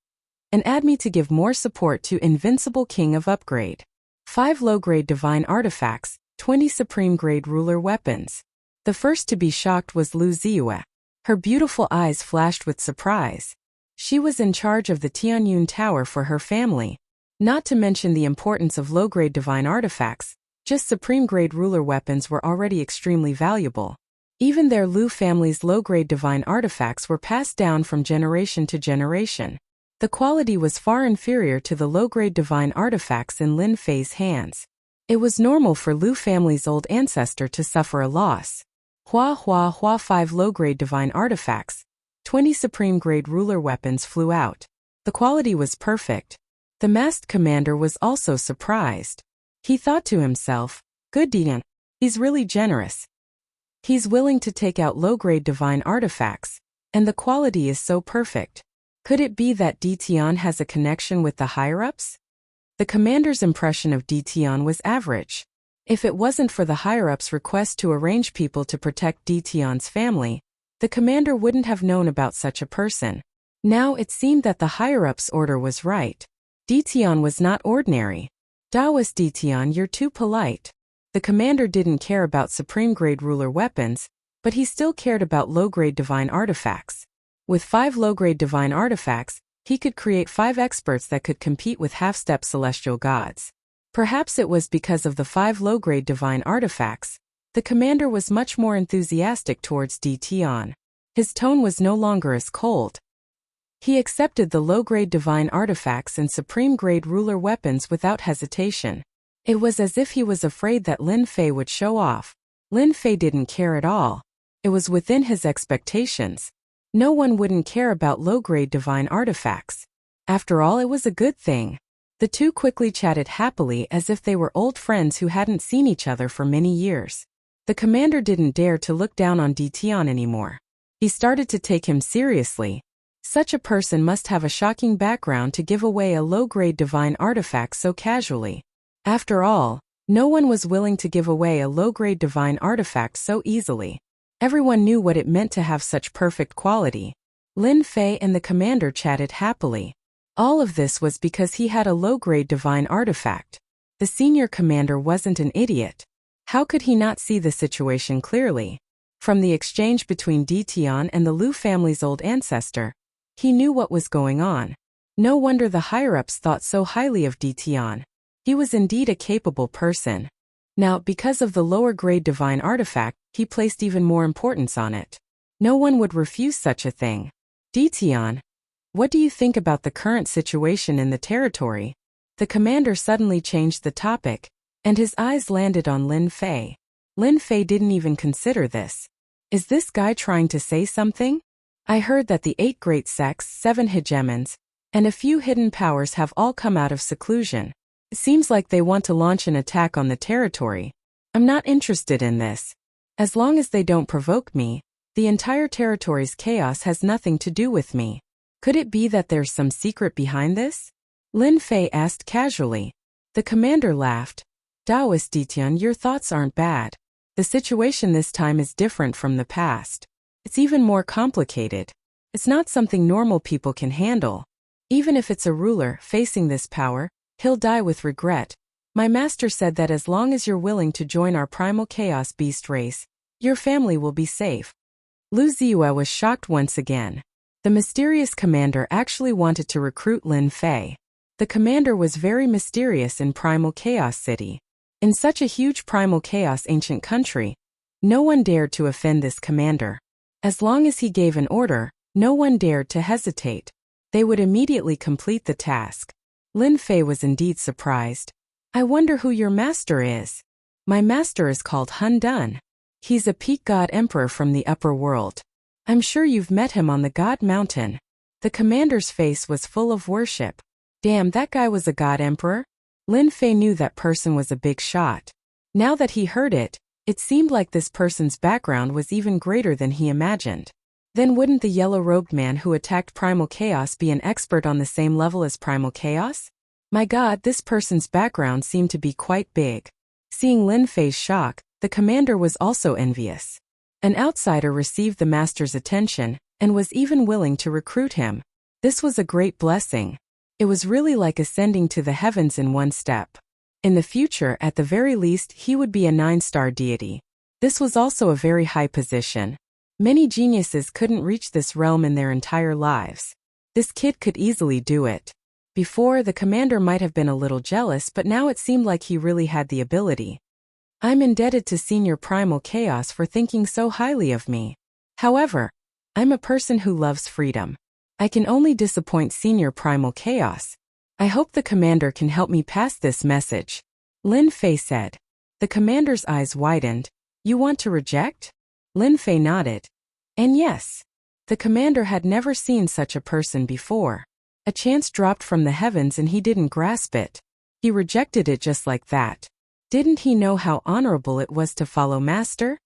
and add me to give more support to Invincible King of Upgrade. 5 low-grade divine artifacts, 20 supreme-grade ruler weapons. The first to be shocked was Lu Ziyue. Her beautiful eyes flashed with surprise. She was in charge of the Tianyun Tower for her family. Not to mention the importance of low-grade divine artifacts, just supreme-grade ruler weapons were already extremely valuable. Even their Lu family's low-grade divine artifacts were passed down from generation to generation. The quality was far inferior to the low-grade divine artifacts in Lin Fei's hands. It was normal for Lu family's old ancestor to suffer a loss. Hua 5 low-grade divine artifacts, 20 supreme-grade ruler weapons flew out. The quality was perfect. The masked commander was also surprised. He thought to himself, good Dian, he's really generous. He's willing to take out low-grade divine artifacts, and the quality is so perfect. Could it be that Ditian has a connection with the higher-ups? The commander's impression of Ditian was average. If it wasn't for the higher-ups' request to arrange people to protect Ditian's family, the commander wouldn't have known about such a person. Now it seemed that the higher-ups' order was right. Ditian was not ordinary. Daoist Ditian, you're too polite. The commander didn't care about supreme-grade ruler weapons, but he still cared about low-grade divine artifacts. With 5 low-grade divine artifacts, he could create 5 experts that could compete with half-step celestial gods. Perhaps it was because of the 5 low-grade divine artifacts, the commander was much more enthusiastic towards Ditian. His tone was no longer as cold. He accepted the low-grade divine artifacts and supreme-grade ruler weapons without hesitation. It was as if he was afraid that Lin Fei would show off. Lin Fei didn't care at all. It was within his expectations. No one wouldn't care about low-grade divine artifacts. After all, it was a good thing. The two quickly chatted happily as if they were old friends who hadn't seen each other for many years. The commander didn't dare to look down on Dition anymore. He started to take him seriously. Such a person must have a shocking background to give away a low-grade divine artifact so casually. After all, no one was willing to give away a low-grade divine artifact so easily. Everyone knew what it meant to have such perfect quality. Lin Fei and the commander chatted happily. All of this was because he had a low-grade divine artifact. The senior commander wasn't an idiot. How could he not see the situation clearly? From the exchange between Dition and the Liu family's old ancestor, he knew what was going on. No wonder the higher-ups thought so highly of Dition. He was indeed a capable person. Now, because of the lower-grade divine artifact, he placed even more importance on it. No one would refuse such a thing. Dition, what do you think about the current situation in the territory? The commander suddenly changed the topic, and his eyes landed on Lin Fei. Lin Fei didn't even consider this. Is this guy trying to say something? I heard that the 8 great sects, 7 hegemons, and a few hidden powers have all come out of seclusion. It seems like they want to launch an attack on the territory. I'm not interested in this. As long as they don't provoke me, the entire territory's chaos has nothing to do with me. Could it be that there's some secret behind this? Lin Fei asked casually. The commander laughed. Daoist Dition, your thoughts aren't bad. The situation this time is different from the past. It's even more complicated. It's not something normal people can handle. Even if it's a ruler facing this power, he'll die with regret. My master said that as long as you're willing to join our primal chaos beast race, your family will be safe. Lu Ziyue was shocked once again. The mysterious commander actually wanted to recruit Lin Fei. The commander was very mysterious in Primal Chaos City. In such a huge Primal Chaos ancient country, no one dared to offend this commander. As long as he gave an order, no one dared to hesitate. They would immediately complete the task. Lin Fei was indeed surprised. I wonder who your master is. My master is called Hun Dun. He's a peak god emperor from the upper world. I'm sure you've met him on the God Mountain. The commander's face was full of worship. Damn, that guy was a god emperor? Lin Fei knew that person was a big shot. Now that he heard it, it seemed like this person's background was even greater than he imagined. Then wouldn't the yellow-robed man who attacked Primal Chaos be an expert on the same level as Primal Chaos? My god, this person's background seemed to be quite big. Seeing Lin Fei's shock, the commander was also envious. An outsider received the master's attention, and was even willing to recruit him. This was a great blessing. It was really like ascending to the heavens in one step. In the future, at the very least, he would be a 9-star deity. This was also a very high position. Many geniuses couldn't reach this realm in their entire lives. This kid could easily do it. Before, the commander might have been a little jealous, but now it seemed like he really had the ability. I'm indebted to Senior Primal Chaos for thinking so highly of me. However, I'm a person who loves freedom. I can only disappoint Senior Primal Chaos. I hope the commander can help me pass this message. Lin Fei said. The commander's eyes widened. You want to reject? Lin Fei nodded. And yes. The commander had never seen such a person before. A chance dropped from the heavens and he didn't grasp it. He rejected it just like that. Didn't he know how honorable it was to follow master?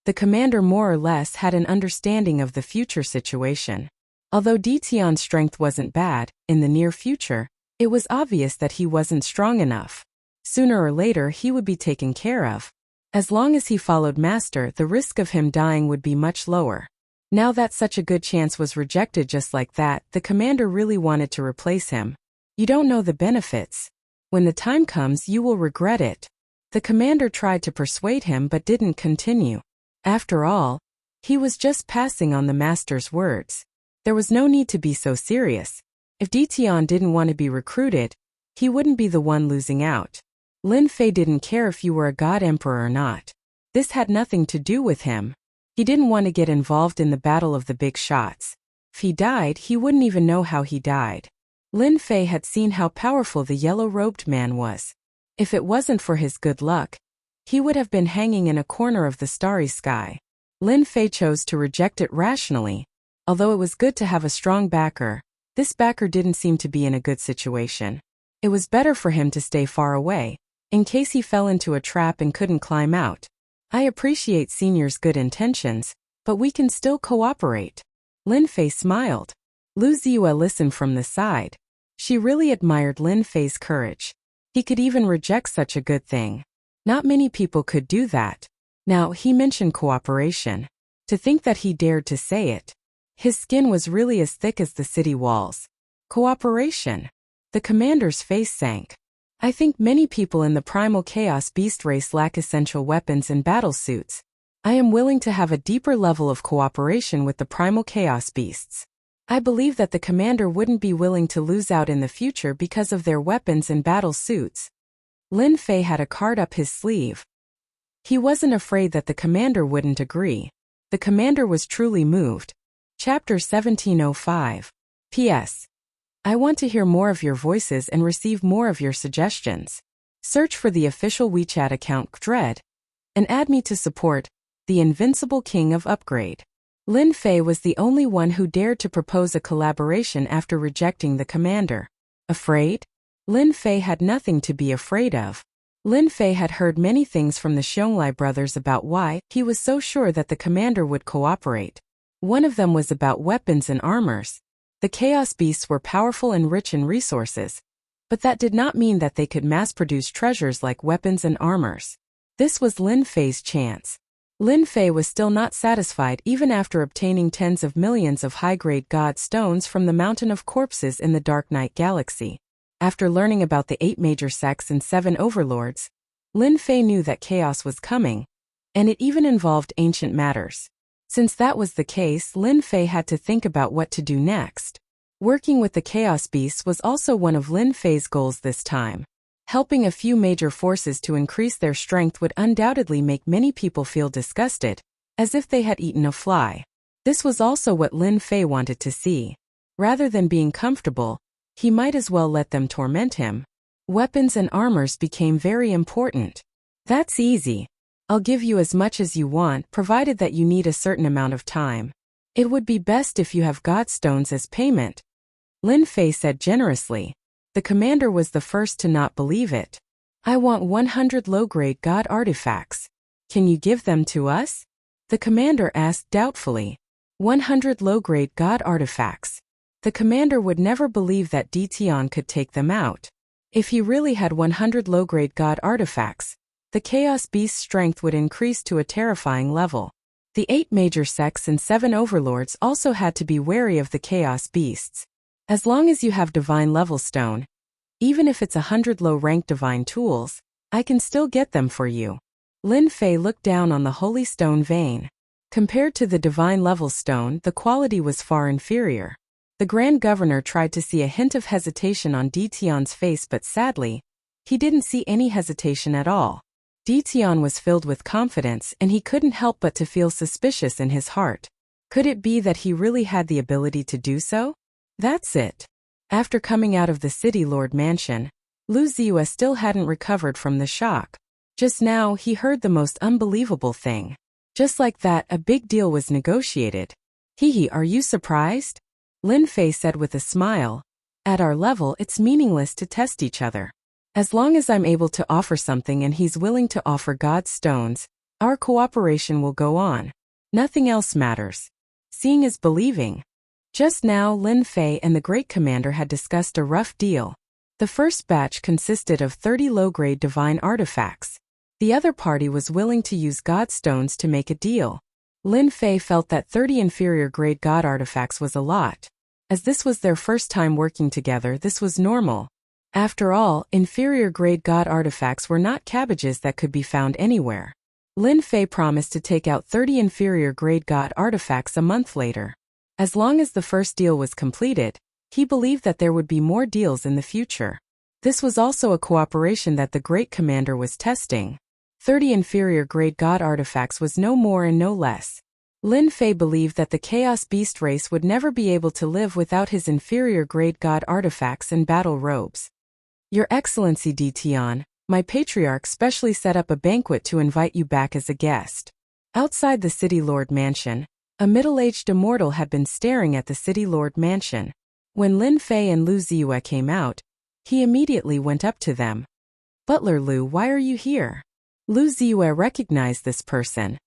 The commander more or less had an understanding of the future situation. Although Dition's strength wasn't bad, in the near future, it was obvious that he wasn't strong enough. Sooner or later he would be taken care of. As long as he followed master, the risk of him dying would be much lower. Now that such a good chance was rejected just like that, the commander really wanted to replace him. You don't know the benefits. When the time comes, you will regret it. The commander tried to persuade him but didn't continue. After all, he was just passing on the master's words. There was no need to be so serious. If Dition didn't want to be recruited, he wouldn't be the one losing out. Lin Fei didn't care if you were a god emperor or not. This had nothing to do with him. He didn't want to get involved in the battle of the big shots. If he died, he wouldn't even know how he died. Lin Fei had seen how powerful the yellow-robed man was. If it wasn't for his good luck, he would have been hanging in a corner of the starry sky. Lin Fei chose to reject it rationally. Although it was good to have a strong backer, this backer didn't seem to be in a good situation. It was better for him to stay far away, in case he fell into a trap and couldn't climb out. I appreciate Senior's good intentions, but we can still cooperate. Lin Fei smiled. Lu Ziyue listened from the side. She really admired Lin Fei's courage. He could even reject such a good thing. Not many people could do that. Now, he mentioned cooperation. To think that he dared to say it. His skin was really as thick as the city walls. Cooperation. The commander's face sank. I think many people in the primal chaos beast race lack essential weapons and battle suits. I am willing to have a deeper level of cooperation with the primal chaos beasts. I believe that the commander wouldn't be willing to lose out in the future because of their weapons and battle suits. Lin Fei had a card up his sleeve. He wasn't afraid that the commander wouldn't agree. The commander was truly moved. Chapter 1705. P.S. I want to hear more of your voices and receive more of your suggestions. Search for the official WeChat account Dread and add me to support the Invincible King of Upgrade. Lin Fei was the only one who dared to propose a collaboration after rejecting the commander. Afraid? Lin Fei had nothing to be afraid of. Lin Fei had heard many things from the Xiongli brothers about why he was so sure that the commander would cooperate. One of them was about weapons and armors. The Chaos Beasts were powerful and rich in resources, but that did not mean that they could mass-produce treasures like weapons and armors. This was Lin Fei's chance. Lin Fei was still not satisfied even after obtaining tens of millions of high-grade god stones from the Mountain of Corpses in the Dark Knight Galaxy. After learning about the 8 major sects and 7 overlords, Lin Fei knew that chaos was coming, and it even involved ancient matters. Since that was the case, Lin Fei had to think about what to do next. Working with the Chaos Beasts was also one of Lin Fei's goals this time. Helping a few major forces to increase their strength would undoubtedly make many people feel disgusted, as if they had eaten a fly. This was also what Lin Fei wanted to see. Rather than being comfortable, he might as well let them torment him. Weapons and armors became very important. That's easy. I'll give you as much as you want, provided that you need a certain amount of time. It would be best if you have god stones as payment. Lin Fei said generously. The commander was the first to not believe it. I want 100 low-grade god artifacts. Can you give them to us? The commander asked doubtfully. 100 low-grade god artifacts. The commander would never believe that Ditian could take them out. If he really had 100 low-grade god artifacts, the Chaos Beast's strength would increase to a terrifying level. The 8 major sects and 7 overlords also had to be wary of the Chaos Beasts. As long as you have divine level stone, even if it's 100 low-ranked divine tools, I can still get them for you. Lin Fei looked down on the holy stone vein. Compared to the divine level stone, the quality was far inferior. The Grand Governor tried to see a hint of hesitation on Ditian's face, but sadly, he didn't see any hesitation at all. Ditian was filled with confidence and he couldn't help but to feel suspicious in his heart. Could it be that he really had the ability to do so? That's it. After coming out of the City Lord Mansion, Lu Ziyue still hadn't recovered from the shock. Just now, he heard the most unbelievable thing. Just like that, a big deal was negotiated. Hehe, are you surprised? Lin Fei said with a smile. At our level, it's meaningless to test each other. As long as I'm able to offer something and he's willing to offer God's stones, our cooperation will go on. Nothing else matters. Seeing is believing. Just now, Lin Fei and the Great Commander had discussed a rough deal. The first batch consisted of 30 low-grade divine artifacts. The other party was willing to use god stones to make a deal. Lin Fei felt that 30 inferior-grade god artifacts was a lot. As this was their first time working together, this was normal. After all, inferior-grade god artifacts were not cabbages that could be found anywhere. Lin Fei promised to take out 30 inferior-grade god artifacts a month later. As long as the first deal was completed, he believed that there would be more deals in the future. This was also a cooperation that the Great Commander was testing. 30 inferior-grade god artifacts was no more and no less. Lin Fei believed that the Chaos Beast race would never be able to live without his inferior-grade god artifacts and battle robes. Your Excellency Ditian, my patriarch specially set up a banquet to invite you back as a guest. Outside the City Lord Mansion, A middle-aged immortal had been staring at the city lord mansion. When Lin Fei and Lu Ziyue came out, he immediately went up to them. "Butler Lu, why are you here?" Lu Ziyue recognized this person.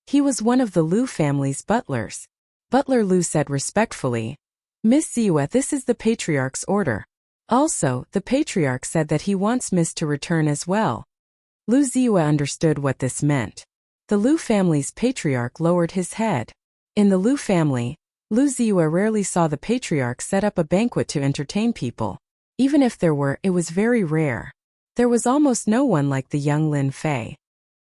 He was one of the Lu family's butlers. Butler Lu said respectfully, "Miss Ziyue, this is the patriarch's order. Also, the patriarch said that he wants Miss to return as well." Lu Ziyue understood what this meant. The Lu family's patriarch lowered his head. In the Lu family, Lu Ziyue rarely saw the patriarch set up a banquet to entertain people. Even if there were, it was very rare. There was almost no one like the young Lin Fei.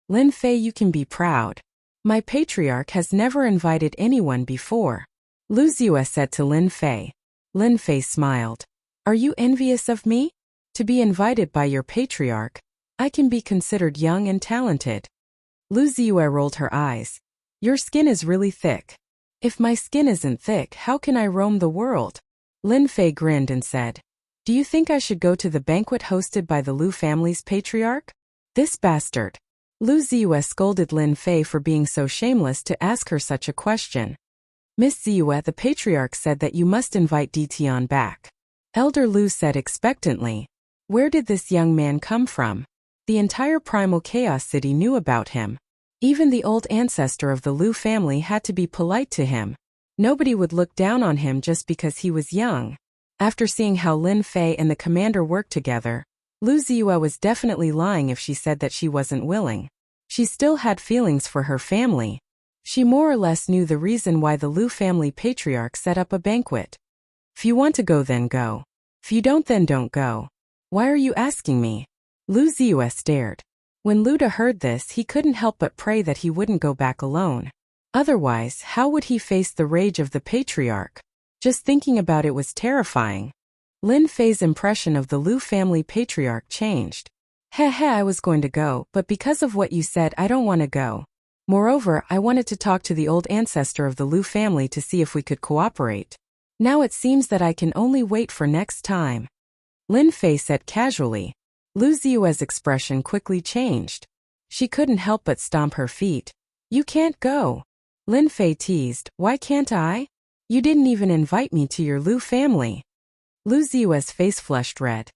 "Lin Fei, you can be proud. My patriarch has never invited anyone before," Lu Ziyue said to Lin Fei. Lin Fei smiled. "Are you envious of me? To be invited by your patriarch, I can be considered young and talented." Lu Ziyue rolled her eyes. "Your skin is really thick. If my skin isn't thick, how can I roam the world?" Lin Fei grinned and said, "Do you think I should go to the banquet hosted by the Lu family's patriarch? This bastard." Lu Ziyue scolded Lin Fei for being so shameless to ask her such a question. "Miss Ziyue, the patriarch said that you must invite Ditian back." Elder Lu said expectantly. Where did this young man come from? The entire Primal Chaos City knew about him. Even the old ancestor of the Lu family had to be polite to him. Nobody would look down on him just because he was young. After seeing how Lin Fei and the commander worked together, Lu Ziyue was definitely lying if she said that she wasn't willing. She still had feelings for her family. She more or less knew the reason why the Lu family patriarch set up a banquet. "If you want to go, then go. If you don't, then don't go. Why are you asking me?" Lu Ziyue stared. When Luda heard this, he couldn't help but pray that he wouldn't go back alone. Otherwise, how would he face the rage of the patriarch? Just thinking about it was terrifying. Lin Fei's impression of the Lu family patriarch changed. "Heh, I was going to go, but because of what you said, I don't want to go. Moreover, I wanted to talk to the old ancestor of the Lu family to see if we could cooperate. Now it seems that I can only wait for next time," Lin Fei said casually. Lu Ziyue's expression quickly changed. She couldn't help but stomp her feet. "You can't go." Lin Fei teased, "Why can't I? You didn't even invite me to your Lu family." Lu Ziyue's face flushed red.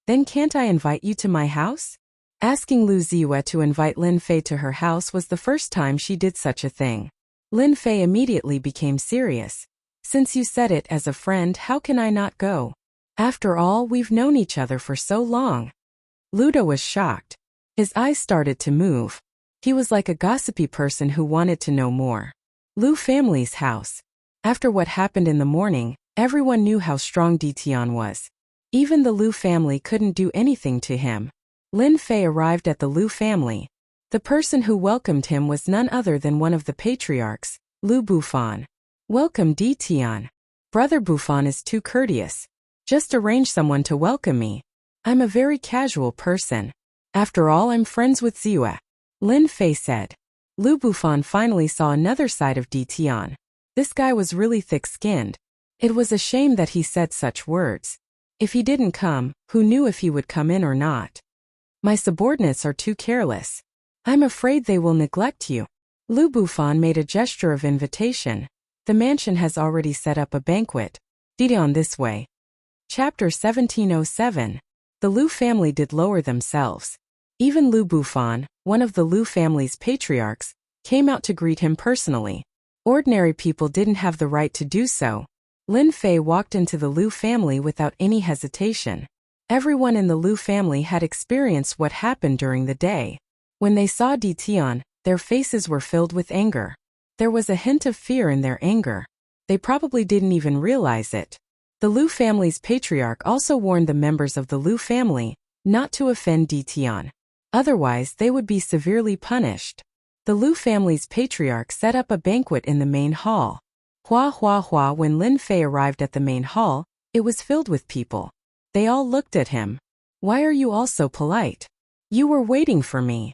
"Then can't I invite you to my house?" Asking Lu Ziyue to invite Lin Fei to her house was the first time she did such a thing. Lin Fei immediately became serious. "Since you said it as a friend, how can I not go? After all, we've known each other for so long." Luda was shocked. His eyes started to move. He was like a gossipy person who wanted to know more. Lu family's house. After what happened in the morning, everyone knew how strong Ditian was. Even the Lu family couldn't do anything to him. Lin Fei arrived at the Lu family. The person who welcomed him was none other than one of the patriarchs, Lu Bufan. "Welcome, Ditian. Brother Bufan is too courteous. Just arrange someone to welcome me. I'm a very casual person. After all, I'm friends with Ziyue," Lin Fei said. Lu Bufan finally saw another side of Ditian. This guy was really thick-skinned. It was a shame that he said such words. If he didn't come, who knew if he would come in or not? "My subordinates are too careless. I'm afraid they will neglect you." Lu Bufan made a gesture of invitation. "The mansion has already set up a banquet. Ditian, this way." Chapter 1707. The Lu family did lower themselves. Even Lu Bufan, one of the Lu family's patriarchs, came out to greet him personally. Ordinary people didn't have the right to do so. Lin Fei walked into the Lu family without any hesitation. Everyone in the Lu family had experienced what happened during the day. When they saw Ditian, their faces were filled with anger. There was a hint of fear in their anger. They probably didn't even realize it. The Lu family's patriarch also warned the members of the Lu family not to offend Ditian. Otherwise, they would be severely punished. The Lu family's patriarch set up a banquet in the main hall. When Lin Fei arrived at the main hall, it was filled with people. They all looked at him. "Why are you all so polite? You were waiting for me."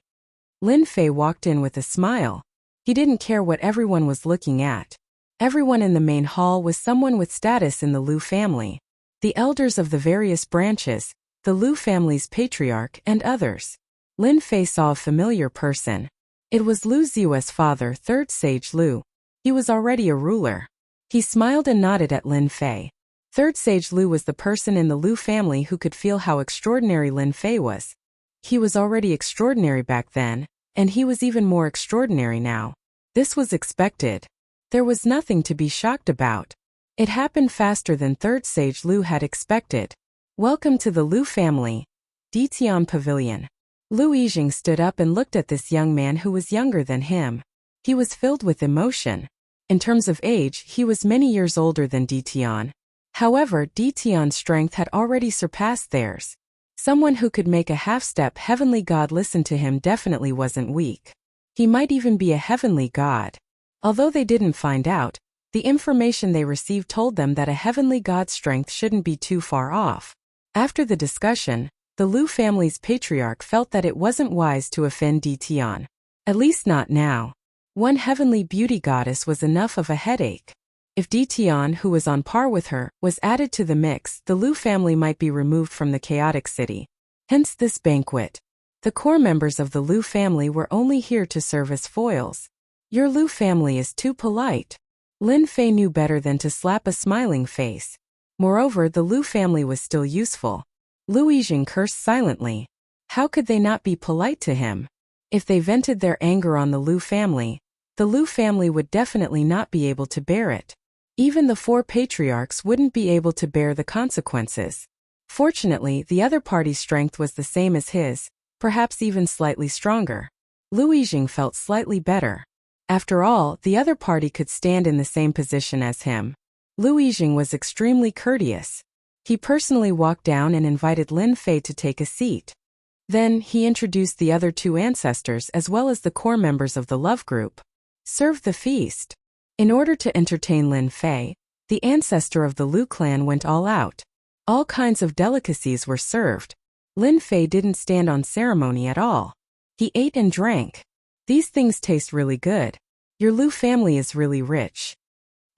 Lin Fei walked in with a smile. He didn't care what everyone was looking at. Everyone in the main hall was someone with status in the Lu family. The elders of the various branches, the Lu family's patriarch, and others. Lin Fei saw a familiar person. It was Lu Ziyue's father, third sage Lu. He was already a ruler. He smiled and nodded at Lin Fei. Third Sage Lu was the person in the Lu family who could feel how extraordinary Lin Fei was. He was already extraordinary back then, and he was even more extraordinary now. This was expected. There was nothing to be shocked about. It happened faster than Third Sage Lu had expected. Welcome to the Lu family. Ditian Pavilion. Lu Yijing stood up and looked at this young man who was younger than him. He was filled with emotion. In terms of age, he was many years older than Ditian. However, Ditian's strength had already surpassed theirs. Someone who could make a half-step heavenly god listen to him definitely wasn't weak. He might even be a heavenly god. Although they didn't find out, the information they received told them that a heavenly god's strength shouldn't be too far off. After the discussion, the Lu family's patriarch felt that it wasn't wise to offend Ditian. At least not now. One heavenly beauty goddess was enough of a headache. If Ditian, who was on par with her, was added to the mix, the Lu family might be removed from the chaotic city. Hence this banquet. The core members of the Lu family were only here to serve as foils. Your Lu family is too polite. Lin Fei knew better than to slap a smiling face. Moreover, the Lu family was still useful. Lu Yijing cursed silently. How could they not be polite to him? If they vented their anger on the Lu family would definitely not be able to bear it. Even the four patriarchs wouldn't be able to bear the consequences. Fortunately, the other party's strength was the same as his, perhaps even slightly stronger. Lu Yijing felt slightly better. After all, the other party could stand in the same position as him. Lu Yijing was extremely courteous. He personally walked down and invited Lin Fei to take a seat. Then, he introduced the other two ancestors as well as the core members of the love group. Served the feast. In order to entertain Lin Fei, the ancestor of the Lu clan went all out. All kinds of delicacies were served. Lin Fei didn't stand on ceremony at all. He ate and drank. These things taste really good. Your Lu family is really rich.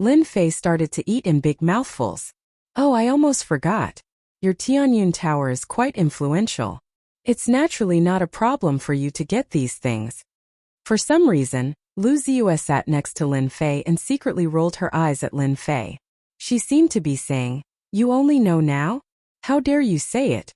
Lin Fei started to eat in big mouthfuls. Oh, I almost forgot. Your Tianyun Tower is quite influential. It's naturally not a problem for you to get these things. For some reason, Lu Ziyue sat next to Lin Fei and secretly rolled her eyes at Lin Fei. She seemed to be saying, "You only know now? How dare you say it?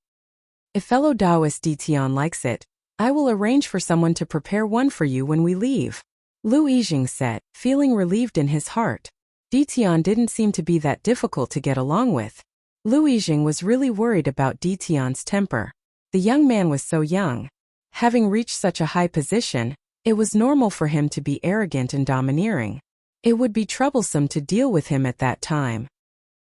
If fellow Taoist Ditian likes it, I will arrange for someone to prepare one for you when we leave." Lu Yijing said, feeling relieved in his heart. Ditian didn't seem to be that difficult to get along with. Lu Yijing was really worried about Ditian's temper. The young man was so young. Having reached such a high position, it was normal for him to be arrogant and domineering. It would be troublesome to deal with him at that time.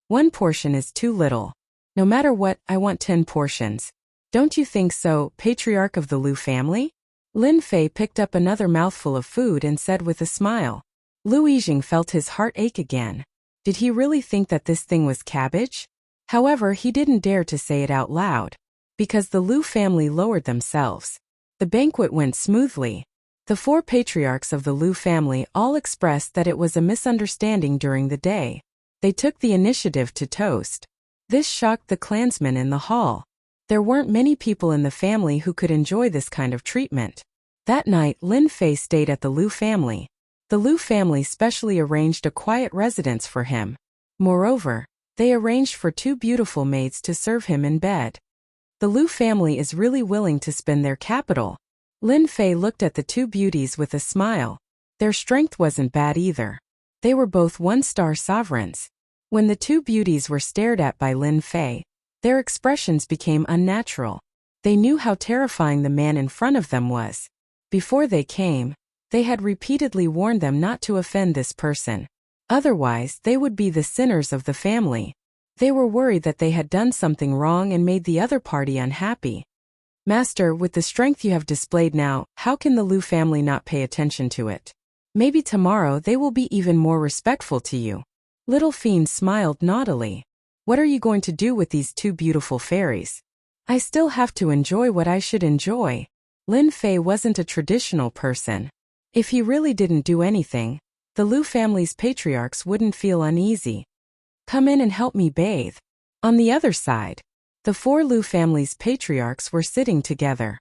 One portion is too little. No matter what, I want 10 portions. Don't you think so, patriarch of the Lu family? Lin Fei picked up another mouthful of food and said with a smile. Lu Yijing felt his heart ache again. Did he really think that this thing was cabbage? However, he didn't dare to say it out loud. Because the Lu family lowered themselves. The banquet went smoothly. The four patriarchs of the Lu family all expressed that it was a misunderstanding during the day. They took the initiative to toast. This shocked the clansmen in the hall. There weren't many people in the family who could enjoy this kind of treatment. That night, Lin Fei stayed at the Lu family. The Lu family specially arranged a quiet residence for him. Moreover, they arranged for 2 beautiful maids to serve him in bed. The Lu family is really willing to spend their capital. Lin Fei looked at the 2 beauties with a smile. Their strength wasn't bad either. They were both 1-star sovereigns. When the 2 beauties were stared at by Lin Fei, their expressions became unnatural. They knew how terrifying the man in front of them was. Before they came, they had repeatedly warned them not to offend this person. Otherwise, they would be the sinners of the family. They were worried that they had done something wrong and made the other party unhappy. Master, with the strength you have displayed now, how can the Lu family not pay attention to it? Maybe tomorrow they will be even more respectful to you. Little Fiend smiled naughtily. What are you going to do with these 2 beautiful fairies? I still have to enjoy what I should enjoy. Lin Fei wasn't a traditional person. If he really didn't do anything, the Lu family's patriarchs wouldn't feel uneasy. Come in and help me bathe. On the other side, the 4 Lu family's patriarchs were sitting together.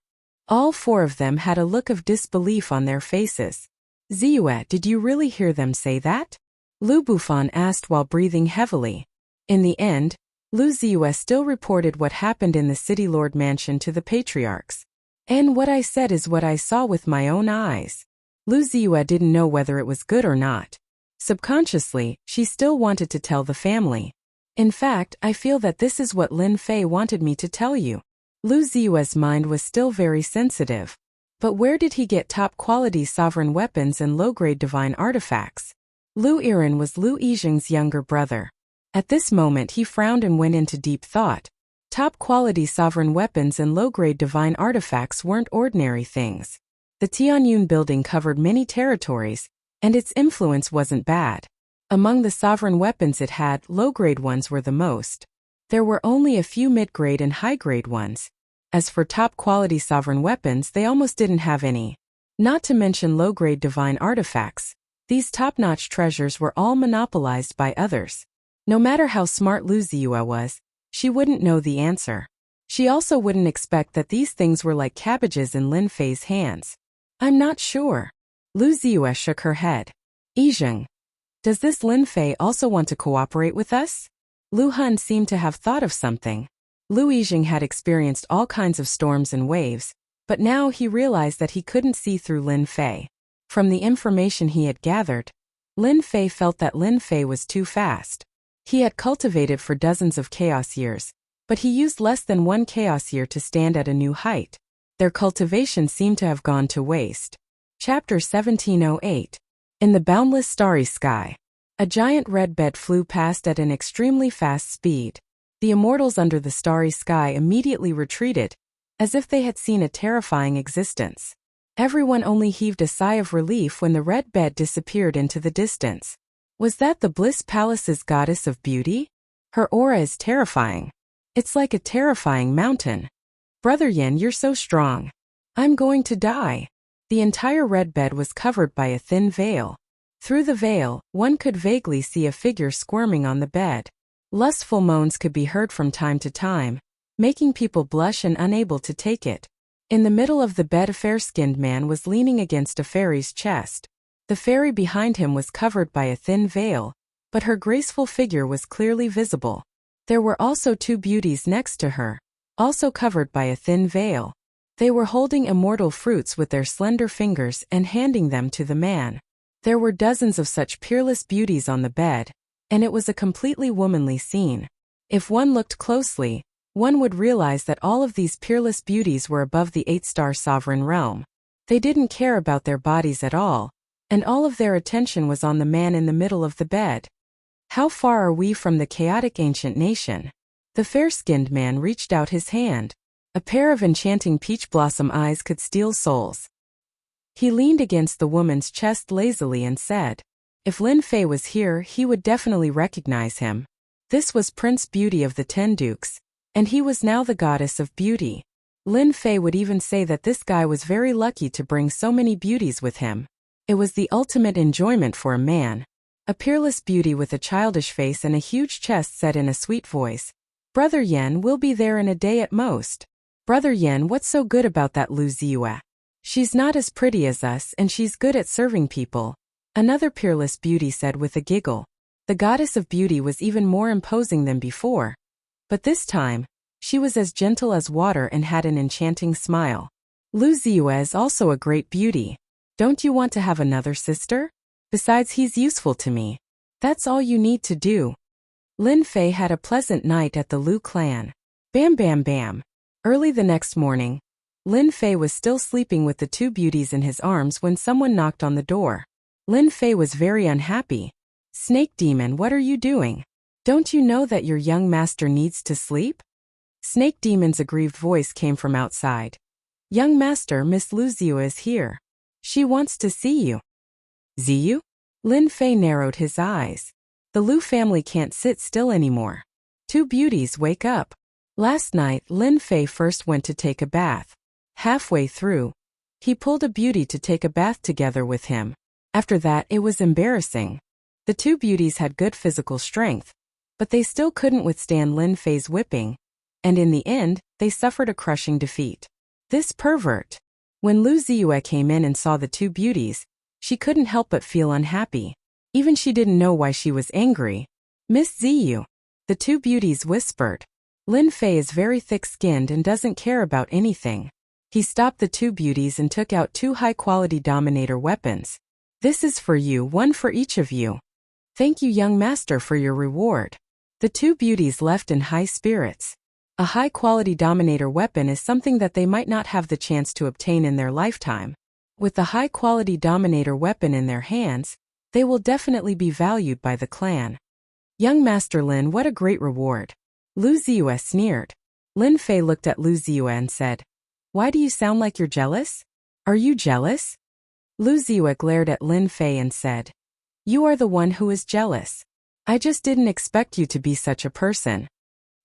All 4 of them had a look of disbelief on their faces. Ziyue, did you really hear them say that? Lu Bufan asked while breathing heavily. In the end, Lu Ziyue still reported what happened in the city lord mansion to the patriarchs. And what I said is what I saw with my own eyes. Lu Ziyue didn't know whether it was good or not. Subconsciously, she still wanted to tell the family. In fact, I feel that this is what Lin Fei wanted me to tell you. Lu Ziyue's mind was still very sensitive. But where did he get top-quality sovereign weapons and low-grade divine artifacts? Lu Yiren was Lu Yizheng's younger brother. At this moment he frowned and went into deep thought. Top-quality sovereign weapons and low-grade divine artifacts weren't ordinary things. The Tianyun building covered many territories, and its influence wasn't bad. Among the sovereign weapons it had, low-grade ones were the most. There were only a few mid-grade and high-grade ones. As for top-quality sovereign weapons, they almost didn't have any. Not to mention low-grade divine artifacts. These top-notch treasures were all monopolized by others. No matter how smart Lu Ziyue was, she wouldn't know the answer. She also wouldn't expect that these things were like cabbages in Lin Fei's hands. I'm not sure. Lu Ziyue shook her head. Yizheng. Does this Lin Fei also want to cooperate with us? Lu Hun seemed to have thought of something. Lu Yizheng had experienced all kinds of storms and waves, but now he realized that he couldn't see through Lin Fei. From the information he had gathered, Lin Fei felt that Lin Fei was too fast. He had cultivated for dozens of chaos years, but he used less than one chaos year to stand at a new height. Their cultivation seemed to have gone to waste. Chapter 1708. In the boundless starry sky, a giant red bed flew past at an extremely fast speed. The immortals under the starry sky immediately retreated, as if they had seen a terrifying existence. Everyone only heaved a sigh of relief when the red bed disappeared into the distance. Was that the Bliss Palace's goddess of beauty? Her aura is terrifying. It's like a terrifying mountain. Brother Yin, you're so strong. I'm going to die. The entire red bed was covered by a thin veil. Through the veil, one could vaguely see a figure squirming on the bed. Lustful moans could be heard from time to time, making people blush and unable to take it. In the middle of the bed, a fair-skinned man was leaning against a fairy's chest. The fairy behind him was covered by a thin veil, but her graceful figure was clearly visible. There were also two beauties next to her, also covered by a thin veil. They were holding immortal fruits with their slender fingers and handing them to the man. There were dozens of such peerless beauties on the bed, and it was a completely womanly scene. If one looked closely, one would realize that all of these peerless beauties were above the 8-star sovereign realm. They didn't care about their bodies at all, and all of their attention was on the man in the middle of the bed. How far are we from the chaotic ancient nation? The fair-skinned man reached out his hand. A pair of enchanting peach blossom eyes could steal souls. He leaned against the woman's chest lazily and said, if Lin Fei was here, he would definitely recognize him. This was Prince Beauty of the 10 Dukes, and he was now the goddess of beauty. Lin Fei would even say that this guy was very lucky to bring so many beauties with him. It was the ultimate enjoyment for a man. A peerless beauty with a childish face and a huge chest said in a sweet voice, Brother Yen, we'll be there in a day at most. Brother Yen, what's so good about that Lu Ziyue? She's not as pretty as us and she's good at serving people. Another peerless beauty said with a giggle. The goddess of beauty was even more imposing than before. But this time, she was as gentle as water and had an enchanting smile. Lu Ziyue is also a great beauty. Don't you want to have another sister? Besides, he's useful to me. That's all you need to do. Lin Fei had a pleasant night at the Lu clan. Bam bam bam. Early the next morning, Lin Fei was still sleeping with the two beauties in his arms when someone knocked on the door. Lin Fei was very unhappy. Snake Demon, what are you doing? Don't you know that your young master needs to sleep? Snake Demon's aggrieved voice came from outside. Young master, Miss Lu Ziyue is here. She wants to see you. Ziyu? Lin Fei narrowed his eyes. The Lu family can't sit still anymore. Two beauties, wake up. Last night, Lin Fei first went to take a bath. Halfway through, he pulled a beauty to take a bath together with him. After that, it was embarrassing. The two beauties had good physical strength, but they still couldn't withstand Lin Fei's whipping, and in the end, they suffered a crushing defeat. This pervert. When Lu Ziyue came in and saw the two beauties, She couldn't help but feel unhappy. Even she didn't know why she was angry. Miss Ziyu. The two beauties whispered. Lin Fei is very thick-skinned and doesn't care about anything. He stopped the two beauties and took out two high-quality Dominator weapons. This is for you, one for each of you. Thank you, young master, for your reward. The two beauties left in high spirits. A high-quality Dominator weapon is something that they might not have the chance to obtain in their lifetime. With the high-quality Dominator weapon in their hands, they will definitely be valued by the clan. Young Master Lin, what a great reward. Lu Ziyue sneered. Lin Fei looked at Lu Ziyue and said, Why do you sound like you're jealous? Are you jealous? Lu Ziyue glared at Lin Fei and said, You are the one who is jealous. I just didn't expect you to be such a person.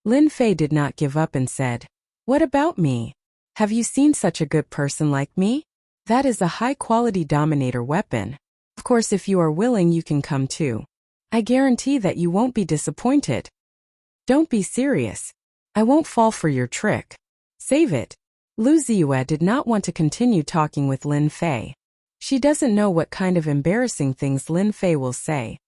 Lin Fei did not give up and said, What about me? Have you seen such a good person like me? That is a high-quality Dominator weapon. Of course, if you are willing, you can come too. I guarantee that you won't be disappointed. Don't be serious. I won't fall for your trick. Save it. Lu Ziyue did not want to continue talking with Lin Fei. She doesn't know what kind of embarrassing things Lin Fei will say.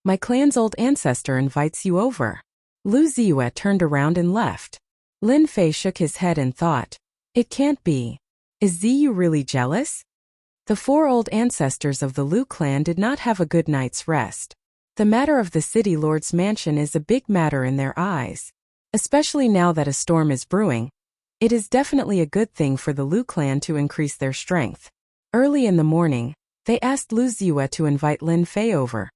My clan's old ancestor invites you over. Lu Ziyue turned around and left. Lin Fei shook his head and thought, It can't be. Is Ziyu really jealous? The four old ancestors of the Lu clan did not have a good night's rest. The matter of the city lord's mansion is a big matter in their eyes. Especially now that a storm is brewing, it is definitely a good thing for the Lu clan to increase their strength. Early in the morning, they asked Lu Ziyue to invite Lin Fei over.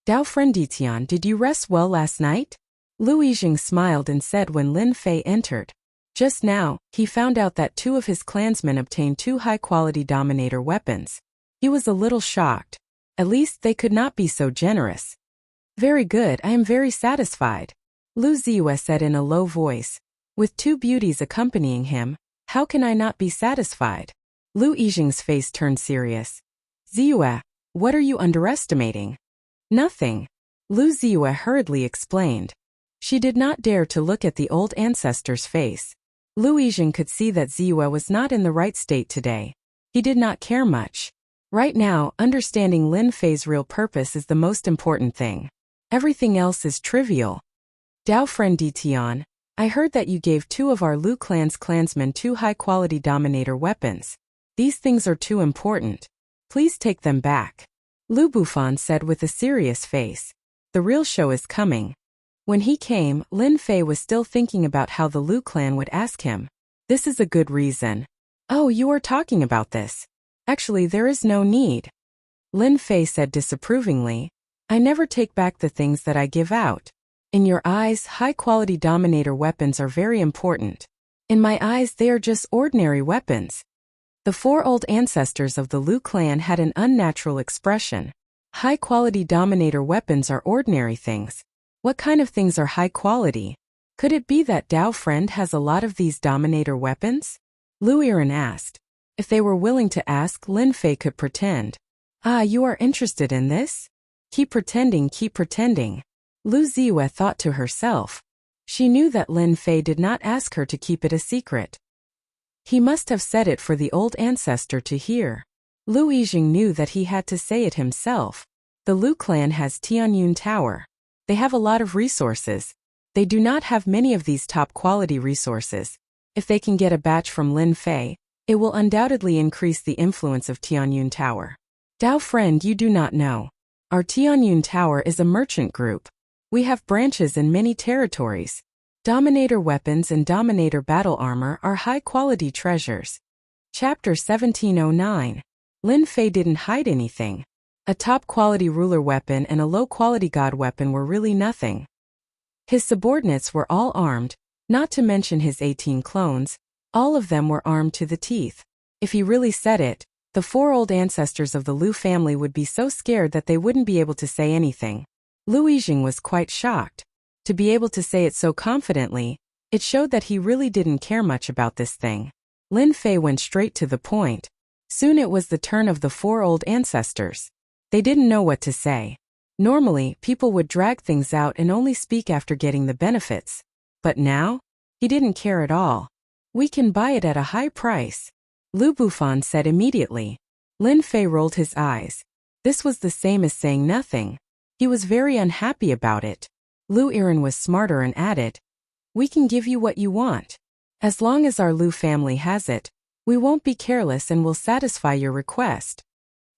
Dao friend Ditian, did you rest well last night? Lu Yijing smiled and said when Lin Fei entered. Just now, he found out that two of his clansmen obtained two high-quality Dominator weapons. He was a little shocked. At least they could not be so generous. Very good, I am very satisfied. Lu Ziyue said in a low voice. With two beauties accompanying him, how can I not be satisfied? Lu Yijing's face turned serious. Ziyue, what are you underestimating? Nothing. Lu Ziyue hurriedly explained. She did not dare to look at the old ancestor's face. Lu Yijing could see that Ziyue was not in the right state today. He did not care much. Right now, understanding Lin Fei's real purpose is the most important thing. Everything else is trivial. Dao friend Ditian, I heard that you gave two of our Lu clan's clansmen two high-quality Dominator weapons. These things are too important. Please take them back. Lu Bufan said with a serious face. The real show is coming. When he came, Lin Fei was still thinking about how the Lu clan would ask him. This is a good reason. Oh, you are talking about this. Actually, there is no need. Lin Fei said disapprovingly. I never take back the things that I give out. In your eyes, high-quality Dominator weapons are very important. In my eyes, they are just ordinary weapons. The four old ancestors of the Lu clan had an unnatural expression. High-quality Dominator weapons are ordinary things. What kind of things are high quality? Could it be that Dao friend has a lot of these Dominator weapons? Lu Yiren asked. If they were willing to ask, Lin Fei could pretend. Ah, you are interested in this? Keep pretending, keep pretending. Lu Ziyue thought to herself. She knew that Lin Fei did not ask her to keep it a secret. He must have said it for the old ancestor to hear. Lu Yijing knew that he had to say it himself. The Lu clan has Tianyun Tower. They have a lot of resources. They do not have many of these top-quality resources. If they can get a batch from Lin Fei, it will undoubtedly increase the influence of Tianyun Tower. Dao friend, you do not know. Our Tianyun Tower is a merchant group. We have branches in many territories. Dominator weapons and Dominator battle armor are high-quality treasures. Chapter 1709. Lin Fei didn't hide anything. A top-quality ruler weapon and a low-quality god weapon were really nothing. His subordinates were all armed, not to mention his 18 clones. All of them were armed to the teeth. If he really said it, the four old ancestors of the Lu family would be so scared that they wouldn't be able to say anything. Lu Yijing was quite shocked. To be able to say it so confidently, it showed that he really didn't care much about this thing. Lin Fei went straight to the point. Soon it was the turn of the four old ancestors. They didn't know what to say. Normally, people would drag things out and only speak after getting the benefits. But now? He didn't care at all. We can buy it at a high price. Lu Bufan said immediately. Lin Fei rolled his eyes. This was the same as saying nothing. He was very unhappy about it. Lu Yiren was smarter and added, "We can give you what you want. As long as our Lu family has it, we won't be careless and will satisfy your request."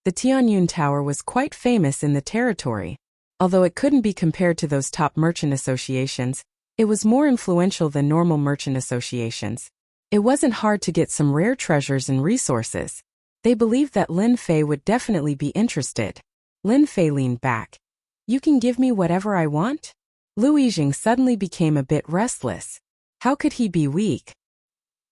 The Tianyun Tower was quite famous in the territory. Although it couldn't be compared to those top merchant associations, it was more influential than normal merchant associations. It wasn't hard to get some rare treasures and resources. They believed that Lin Fei would definitely be interested. Lin Fei leaned back. "You can give me whatever I want?" Lu Yijing suddenly became a bit restless. How could he be weak?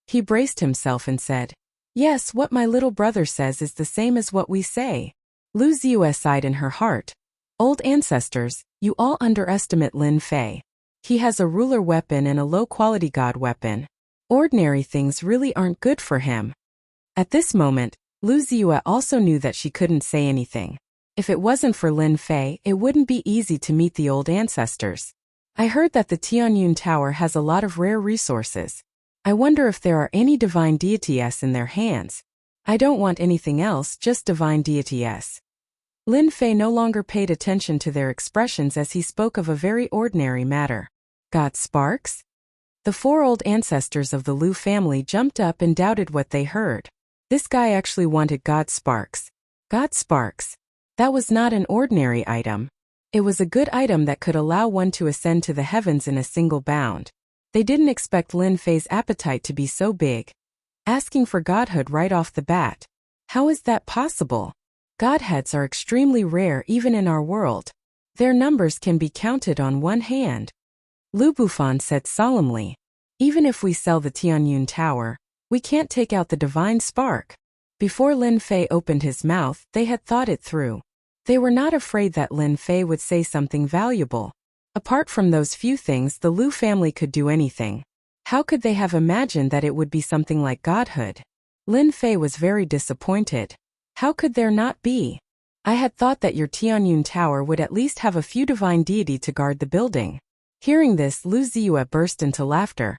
He braced himself and said, "Yes, what my little brother says is the same as what we say." Lu Ziyue sighed in her heart. "Old ancestors, you all underestimate Lin Fei. He has a ruler weapon and a low-quality god weapon. Ordinary things really aren't good for him." At this moment, Lu Ziyue also knew that she couldn't say anything. If it wasn't for Lin Fei, it wouldn't be easy to meet the old ancestors. "I heard that the Tianyun Tower has a lot of rare resources. I wonder if there are any divine deities in their hands. I don't want anything else, just divine deities." Lin Fei no longer paid attention to their expressions as he spoke of a very ordinary matter. "God sparks?" The four old ancestors of the Lu family jumped up and doubted what they heard. This guy actually wanted God sparks. God sparks. That was not an ordinary item. It was a good item that could allow one to ascend to the heavens in a single bound. They didn't expect Lin Fei's appetite to be so big. Asking for godhood right off the bat. How is that possible? Godheads are extremely rare even in our world. Their numbers can be counted on one hand. Lu Bufan said solemnly, "Even if we sell the Tianyun Tower, we can't take out the divine spark." Before Lin Fei opened his mouth, they had thought it through. They were not afraid that Lin Fei would say something valuable. Apart from those few things, the Lu family could do anything. How could they have imagined that it would be something like godhood? Lin Fei was very disappointed. How could there not be? "I had thought that your Tianyun Tower would at least have a few divine deity to guard the building." Hearing this, Lu Ziyue burst into laughter.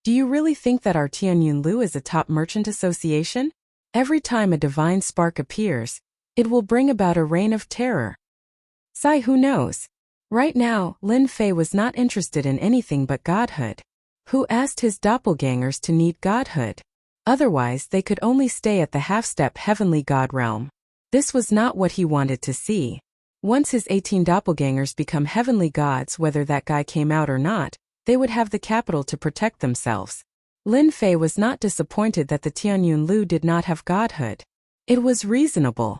"Do you really think that our Tianyun Lu is a top merchant association? Every time a divine spark appears, it will bring about a reign of terror." Sai, who knows? Right now, Lin Fei was not interested in anything but godhood. Who asked his doppelgangers to need godhood? Otherwise, they could only stay at the half-step heavenly god realm. This was not what he wanted to see. Once his 18 doppelgangers become heavenly gods, whether that guy came out or not, they would have the capital to protect themselves. Lin Fei was not disappointed that the Tianyun Lu did not have godhood. It was reasonable.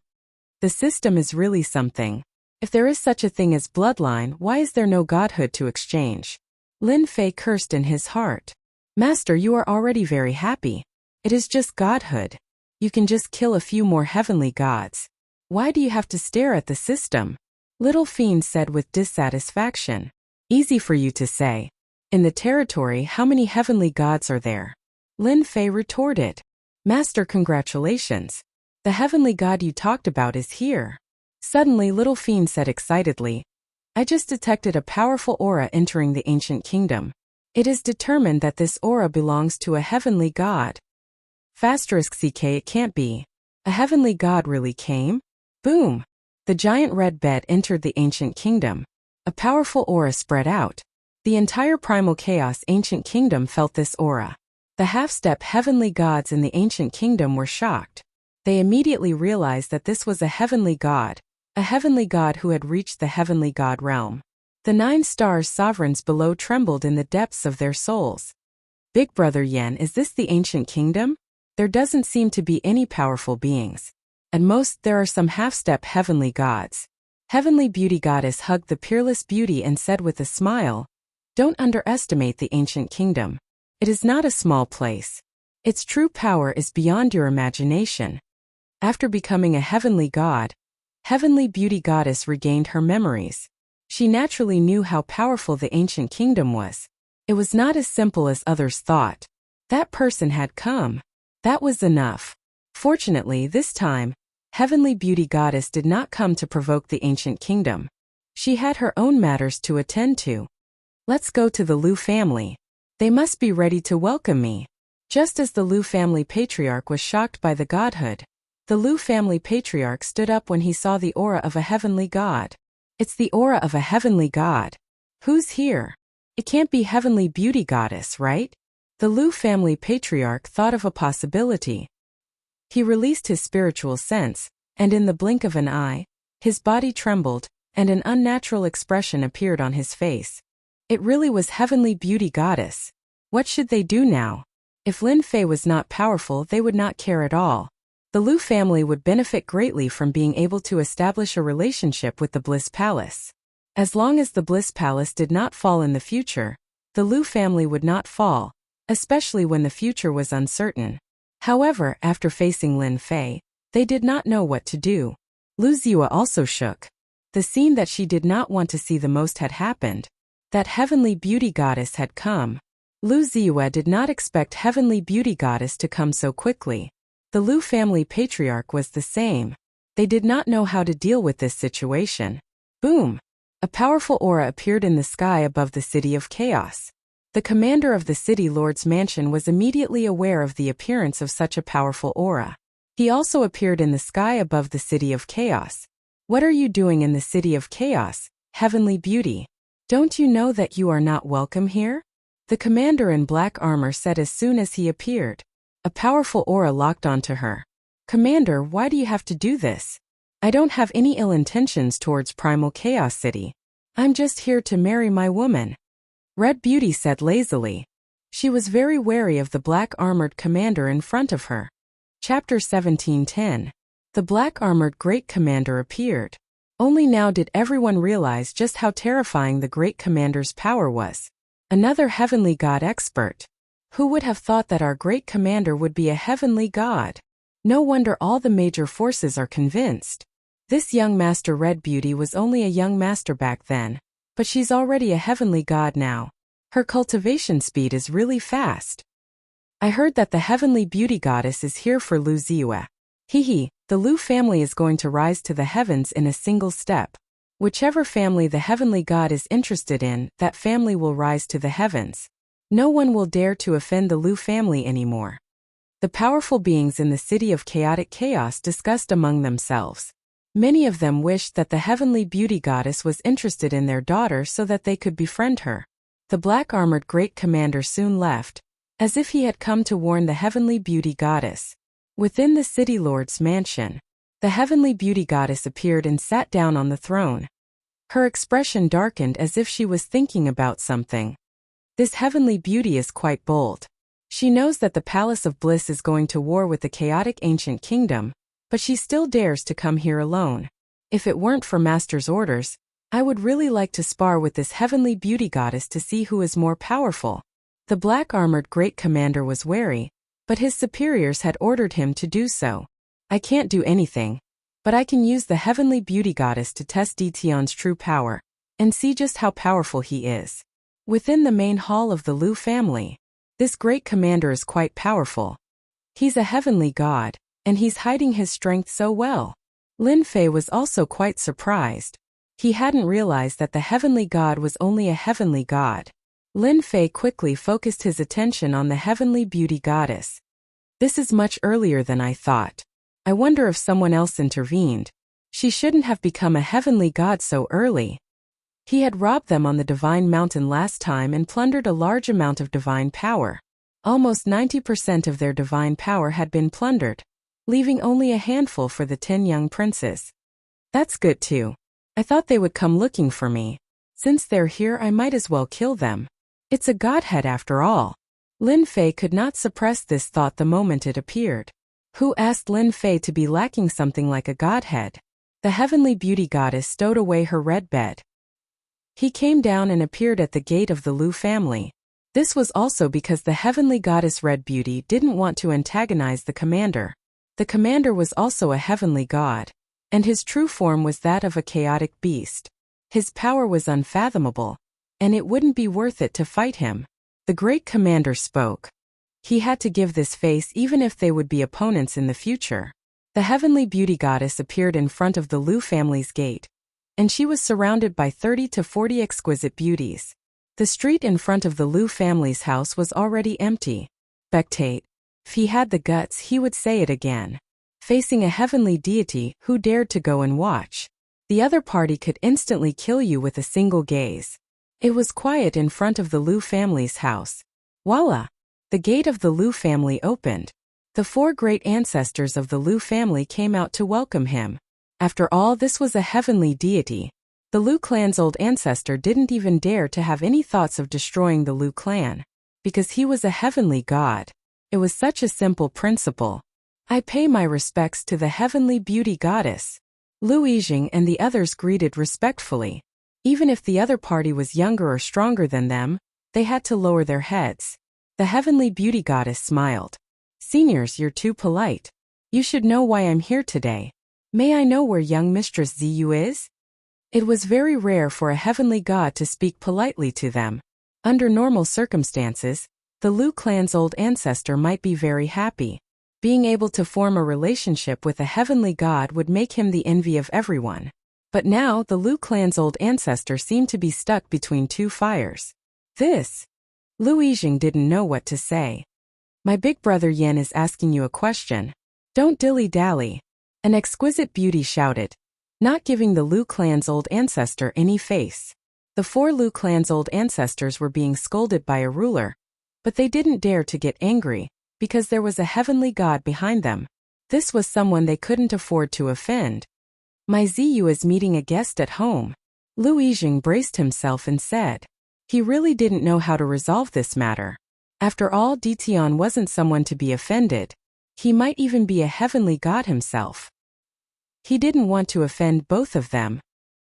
The system is really something. If there is such a thing as bloodline, why is there no godhood to exchange? Lin Fei cursed in his heart. "Master, you are already very happy. It is just godhood. You can just kill a few more heavenly gods. Why do you have to stare at the system?" Little Fiend said with dissatisfaction. "Easy for you to say. In the territory, how many heavenly gods are there?" Lin Fei retorted. "Master, congratulations. The heavenly god you talked about is here." Suddenly Little Fiend said excitedly, "I just detected a powerful aura entering the ancient kingdom. It is determined that this aura belongs to a heavenly god." *CK, it can't be. A heavenly god really came? Boom! The giant red bed entered the ancient kingdom. A powerful aura spread out. The entire primal chaos ancient kingdom felt this aura. The half-step heavenly gods in the ancient kingdom were shocked. They immediately realized that this was a heavenly god who had reached the heavenly god realm. The 9 stars sovereigns below trembled in the depths of their souls. "Big Brother Yen, is this the ancient kingdom? There doesn't seem to be any powerful beings. At most, there are some half-step heavenly gods." Heavenly Beauty Goddess hugged the peerless beauty and said with a smile, "Don't underestimate the ancient kingdom. It is not a small place. Its true power is beyond your imagination." After becoming a heavenly god, Heavenly Beauty Goddess regained her memories. She naturally knew how powerful the ancient kingdom was. It was not as simple as others thought. That person had come. That was enough. Fortunately, this time, Heavenly Beauty Goddess did not come to provoke the ancient kingdom. She had her own matters to attend to. "Let's go to the Lu family. They must be ready to welcome me." Just as the Lu family patriarch was shocked by the godhood, The Liu family patriarch stood up when he saw the aura of a heavenly god. It's the aura of a heavenly god. Who's here? It can't be heavenly beauty goddess, right? The Liu family patriarch thought of a possibility. He released his spiritual sense, and in the blink of an eye, his body trembled, and an unnatural expression appeared on his face. It really was heavenly beauty goddess. What should they do now? If Lin Fei was not powerful, they would not care at all. The Liu family would benefit greatly from being able to establish a relationship with the Bliss Palace. As long as the Bliss Palace did not fall in the future, the Liu family would not fall, especially when the future was uncertain. However, after facing Lin Fei, they did not know what to do. Lu Ziyue also shook. The scene that she did not want to see the most had happened. That heavenly beauty goddess had come. Lu Ziyue did not expect heavenly beauty goddess to come so quickly. The Liu family patriarch was the same. They did not know how to deal with this situation. Boom! A powerful aura appeared in the sky above the city of chaos. The commander of the city lord's mansion was immediately aware of the appearance of such a powerful aura. He also appeared in the sky above the city of chaos. What are you doing in the city of chaos, heavenly beauty? Don't you know that you are not welcome here? The commander in black armor said as soon as he appeared. A powerful aura locked onto her. Commander, why do you have to do this? I don't have any ill intentions towards Primal Chaos City. I'm just here to marry my woman. Red Beauty said lazily. She was very wary of the black-armored commander in front of her. Chapter 17:10. The black-armored great commander appeared. Only now did everyone realize just how terrifying the great commander's power was. Another heavenly god expert. Who would have thought that our great commander would be a heavenly god? No wonder all the major forces are convinced. This young master Red Beauty was only a young master back then, but she's already a heavenly god now. Her cultivation speed is really fast. I heard that the heavenly beauty goddess is here for Lu Ziyue. Hehe, the Liu family is going to rise to the heavens in a single step. Whichever family the heavenly god is interested in, that family will rise to the heavens. No one will dare to offend the Liu family anymore. The powerful beings in the city of chaotic chaos discussed among themselves. Many of them wished that the heavenly beauty goddess was interested in their daughter so that they could befriend her. The black-armored great commander soon left, as if he had come to warn the heavenly beauty goddess. Within the city lord's mansion, the heavenly beauty goddess appeared and sat down on the throne. Her expression darkened as if she was thinking about something. This heavenly beauty is quite bold. She knows that the Palace of Bliss is going to war with the chaotic ancient kingdom, but she still dares to come here alone. If it weren't for Master's orders, I would really like to spar with this heavenly beauty goddess to see who is more powerful. The black-armored great commander was wary, but his superiors had ordered him to do so. I can't do anything, but I can use the heavenly beauty goddess to test Dition's true power, and see just how powerful he is. Within the main hall of the Liu family, this great commander is quite powerful. He's a heavenly god, and he's hiding his strength so well. Lin Fei was also quite surprised. He hadn't realized that the heavenly god was only a heavenly god. Lin Fei quickly focused his attention on the heavenly beauty goddess. This is much earlier than I thought. I wonder if someone else intervened. She shouldn't have become a heavenly god so early. He had robbed them on the Divine Mountain last time and plundered a large amount of divine power. Almost 90% of their divine power had been plundered, leaving only a handful for the 10 young princes. That's good too. I thought they would come looking for me. Since they're here, I might as well kill them. It's a godhead after all. Lin Fei could not suppress this thought the moment it appeared. Who asked Lin Fei to be lacking something like a godhead? The heavenly beauty goddess stowed away her red bed. He came down and appeared at the gate of the Liu family. This was also because the heavenly goddess Red Beauty didn't want to antagonize the commander. The commander was also a heavenly god, and his true form was that of a chaotic beast. His power was unfathomable, and it wouldn't be worth it to fight him. The great commander spoke. He had to give this face even if they would be opponents in the future. The heavenly beauty goddess appeared in front of the Liu family's gate, and she was surrounded by 30 to 40 exquisite beauties. The street in front of the Liu family's house was already empty. Spectate. If he had the guts, he would say it again. facing a heavenly deity who dared to go and watch. The other party could instantly kill you with a single gaze. It was quiet in front of the Liu family's house. Voila! The gate of the Liu family opened. The 4 great ancestors of the Liu family came out to welcome him. After all, this was a heavenly deity. The Liu clan's old ancestor didn't even dare to have any thoughts of destroying the Liu clan, because he was a heavenly god. It was such a simple principle. I pay my respects to the heavenly beauty goddess. Liu Yijing and the others greeted respectfully. Even if the other party was younger or stronger than them, they had to lower their heads. The heavenly beauty goddess smiled. Seniors, you're too polite. You should know why I'm here today. May I know where young Mistress Ziyu is? It was very rare for a heavenly god to speak politely to them. Under normal circumstances, the Liu clan's old ancestor might be very happy. Being able to form a relationship with a heavenly god would make him the envy of everyone. But now the Liu clan's old ancestor seemed to be stuck between 2 fires. Liu Yijing didn't know what to say. My big brother Yan is asking you a question. Don't dilly-dally. An exquisite beauty shouted, not giving the Liu clan's old ancestor any face. The 4 Liu clan's old ancestors were being scolded by a ruler, but they didn't dare to get angry, because there was a heavenly god behind them. This was someone they couldn't afford to offend. My Ziyu is meeting a guest at home. Liu Yijing braced himself and said. He really didn't know how to resolve this matter. After all, Ditian wasn't someone to be offended. He might even be a heavenly god himself. He didn't want to offend both of them.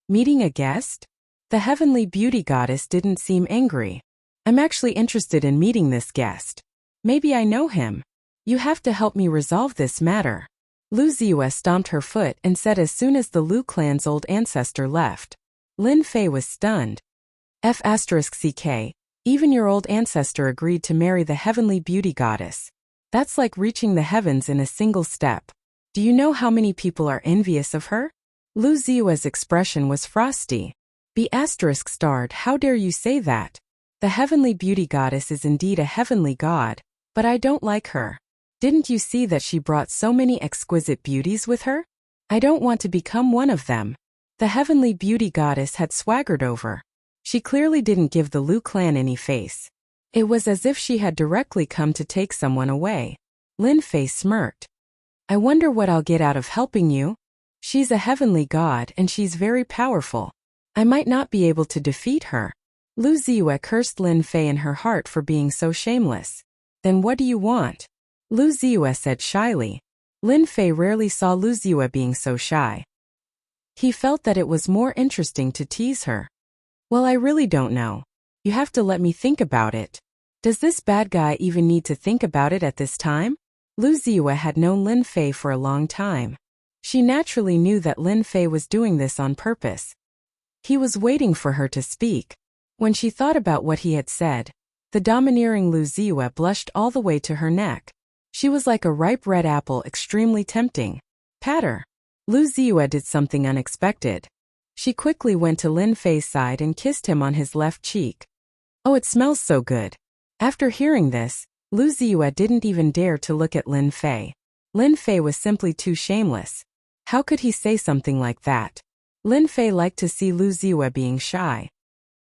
Meeting a guest? The heavenly beauty goddess didn't seem angry. I'm actually interested in meeting this guest. Maybe I know him. You have to help me resolve this matter. Liu Ziyu stomped her foot and said as soon as the Liu clan's old ancestor left. Lin Fei was stunned. F***ck, even your old ancestor agreed to marry the heavenly beauty goddess. That's like reaching the heavens in a single step. Do you know how many people are envious of her? Liu Ziyue's expression was frosty. B****, how dare you say that? The heavenly beauty goddess is indeed a heavenly god, but I don't like her. Didn't you see that she brought so many exquisite beauties with her? I don't want to become one of them. The heavenly beauty goddess had swaggered over. She clearly didn't give the Liu clan any face. It was as if she had directly come to take someone away. Lin Fei smirked. I wonder what I'll get out of helping you. She's a heavenly god and she's very powerful. I might not be able to defeat her. Liu Ziyue cursed Lin Fei in her heart for being so shameless. Then what do you want? Liu Ziyue said shyly. Lin Fei rarely saw Liu Ziyue being so shy. He felt that it was more interesting to tease her. Well, I really don't know. You have to let me think about it. Does this bad guy even need to think about it at this time? Liu Ziyue had known Lin Fei for a long time. She naturally knew that Lin Fei was doing this on purpose. He was waiting for her to speak. When she thought about what he had said, the domineering Liu Ziyue blushed all the way to her neck. She was like a ripe red apple, extremely tempting. Patter. Liu Ziyue did something unexpected. She quickly went to Lin Fei's side and kissed him on his left cheek. Oh, it smells so good. After hearing this, Liu Ziyue didn't even dare to look at Lin Fei. Lin Fei was simply too shameless. How could he say something like that? Lin Fei liked to see Liu Ziyue being shy.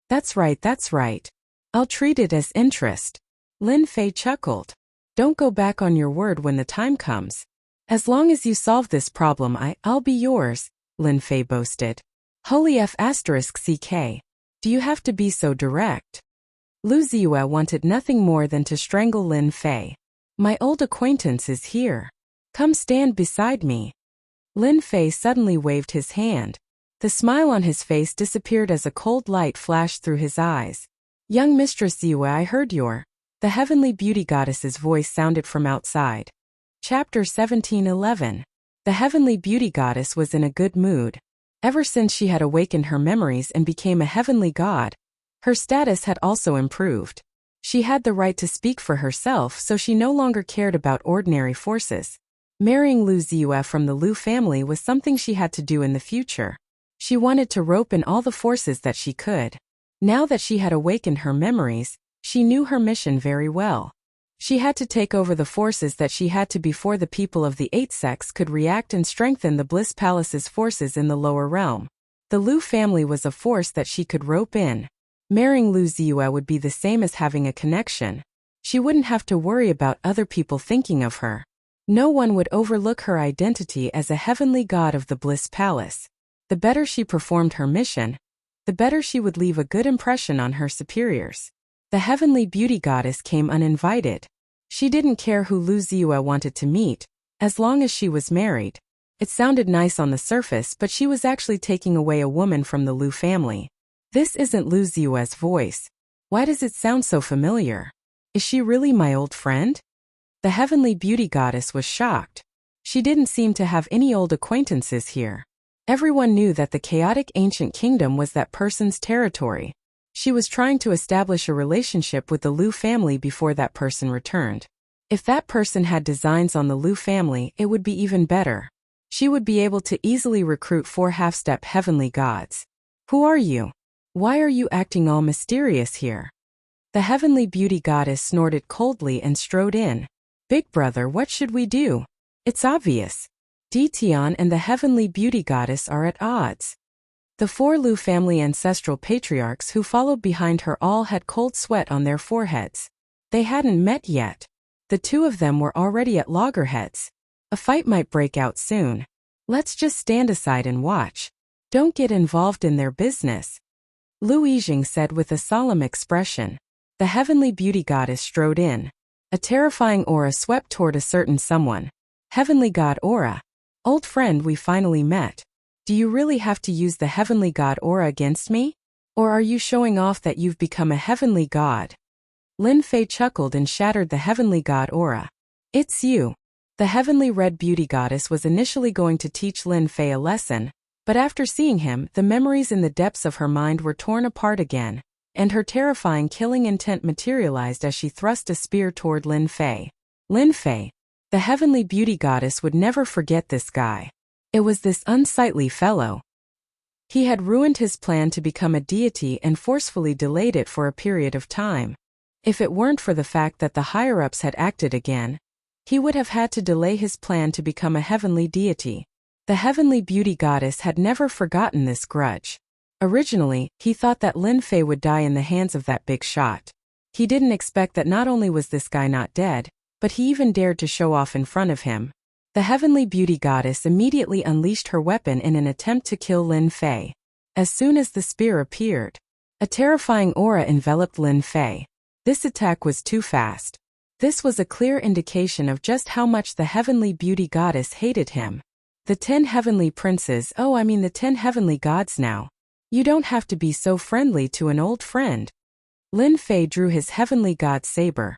That's right. I'll treat it as interest. Lin Fei chuckled. Don't go back on your word when the time comes. As long as you solve this problem, I'll be yours, Lin Fei boasted. Holy F***ck. Do you have to be so direct? Liu Ziyue wanted nothing more than to strangle Lin Fei. My old acquaintance is here. Come stand beside me. Lin Fei suddenly waved his hand. The smile on his face disappeared as a cold light flashed through his eyes. Young Mistress Ziyue, I heard the heavenly beauty goddess's voice sounded from outside. Chapter 17:11. The heavenly beauty goddess was in a good mood. Ever since she had awakened her memories and became a heavenly god, her status had also improved. She had the right to speak for herself, so she no longer cared about ordinary forces. Marrying Liu Ziyue from the Liu family was something she had to do in the future. She wanted to rope in all the forces that she could. Now that she had awakened her memories, she knew her mission very well. She had to take over the forces that she had to before the people of the eight sects could react and strengthen the Bliss Palace's forces in the lower realm. The Lu family was a force that she could rope in. Marrying Lu Ziyue would be the same as having a connection. She wouldn't have to worry about other people thinking of her. No one would overlook her identity as a heavenly god of the Bliss Palace. The better she performed her mission, the better she would leave a good impression on her superiors. The heavenly beauty goddess came uninvited. She didn't care who Lu Ziyue wanted to meet, as long as she was married. It sounded nice on the surface, but she was actually taking away a woman from the Lu family. This isn't Lu Ziyue's voice. Why does it sound so familiar? Is she really my old friend? The heavenly beauty goddess was shocked. She didn't seem to have any old acquaintances here. Everyone knew that the chaotic ancient kingdom was that person's territory. She was trying to establish a relationship with the Lu family before that person returned. If that person had designs on the Lu family, it would be even better. She would be able to easily recruit 4 half-step heavenly gods. Who are you? Why are you acting all mysterious here? The heavenly beauty goddess snorted coldly and strode in. Big brother, what should we do? It's obvious. Ditian and the heavenly beauty goddess are at odds. The 4 Lu family ancestral patriarchs who followed behind her all had cold sweat on their foreheads. They hadn't met yet. The 2 of them were already at loggerheads. A fight might break out soon. Let's just stand aside and watch. Don't get involved in their business. Lu Yijing said with a solemn expression. The heavenly beauty goddess strode in. A terrifying aura swept toward a certain someone. Heavenly god aura. Old friend, we finally met. Do you really have to use the heavenly god aura against me? Or are you showing off that you've become a heavenly god? Lin Fei chuckled and shattered the heavenly god aura. It's you. The heavenly red beauty goddess was initially going to teach Lin Fei a lesson, but after seeing him, the memories in the depths of her mind were torn apart again, and her terrifying killing intent materialized as she thrust a spear toward Lin Fei. Lin Fei. The heavenly beauty goddess would never forget this guy. It was this unsightly fellow. He had ruined his plan to become a deity and forcefully delayed it for a period of time. If it weren't for the fact that the higher-ups had acted again, he would have had to delay his plan to become a heavenly deity. The heavenly beauty goddess had never forgotten this grudge. Originally, he thought that Lin Fei would die in the hands of that big shot. He didn't expect that not only was this guy not dead, but he even dared to show off in front of him. The heavenly beauty goddess immediately unleashed her weapon in an attempt to kill Lin Fei. As soon as the spear appeared, a terrifying aura enveloped Lin Fei. This attack was too fast. This was a clear indication of just how much the heavenly beauty goddess hated him. The 10 heavenly princes, the 10 heavenly gods now. You don't have to be so friendly to an old friend. Lin Fei drew his heavenly god saber.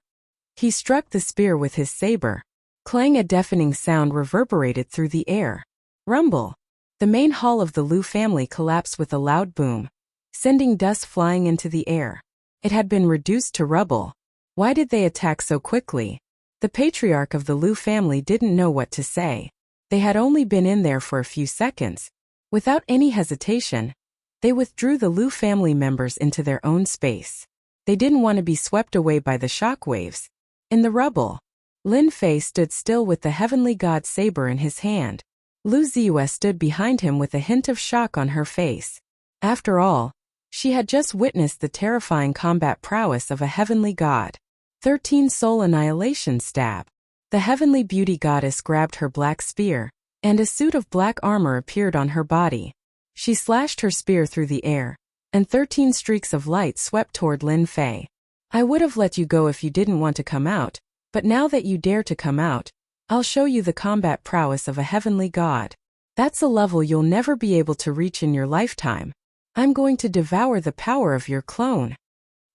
He struck the spear with his saber. Clang, a deafening sound reverberated through the air. Rumble. The main hall of the Lu family collapsed with a loud boom, sending dust flying into the air. It had been reduced to rubble. Why did they attack so quickly? The patriarch of the Lu family didn't know what to say. They had only been in there for a few seconds. Without any hesitation, they withdrew the Lu family members into their own space. They didn't want to be swept away by the shockwaves. In the rubble, Lin Fei stood still with the heavenly god's saber in his hand. Lu Ziyue stood behind him with a hint of shock on her face. After all, she had just witnessed the terrifying combat prowess of a heavenly god. 13 soul annihilation stab. The heavenly beauty goddess grabbed her black spear, and a suit of black armor appeared on her body. She slashed her spear through the air, and 13 streaks of light swept toward Lin Fei. I would have let you go if you didn't want to come out, but now that you dare to come out, I'll show you the combat prowess of a heavenly god. That's a level you'll never be able to reach in your lifetime. I'm going to devour the power of your clone.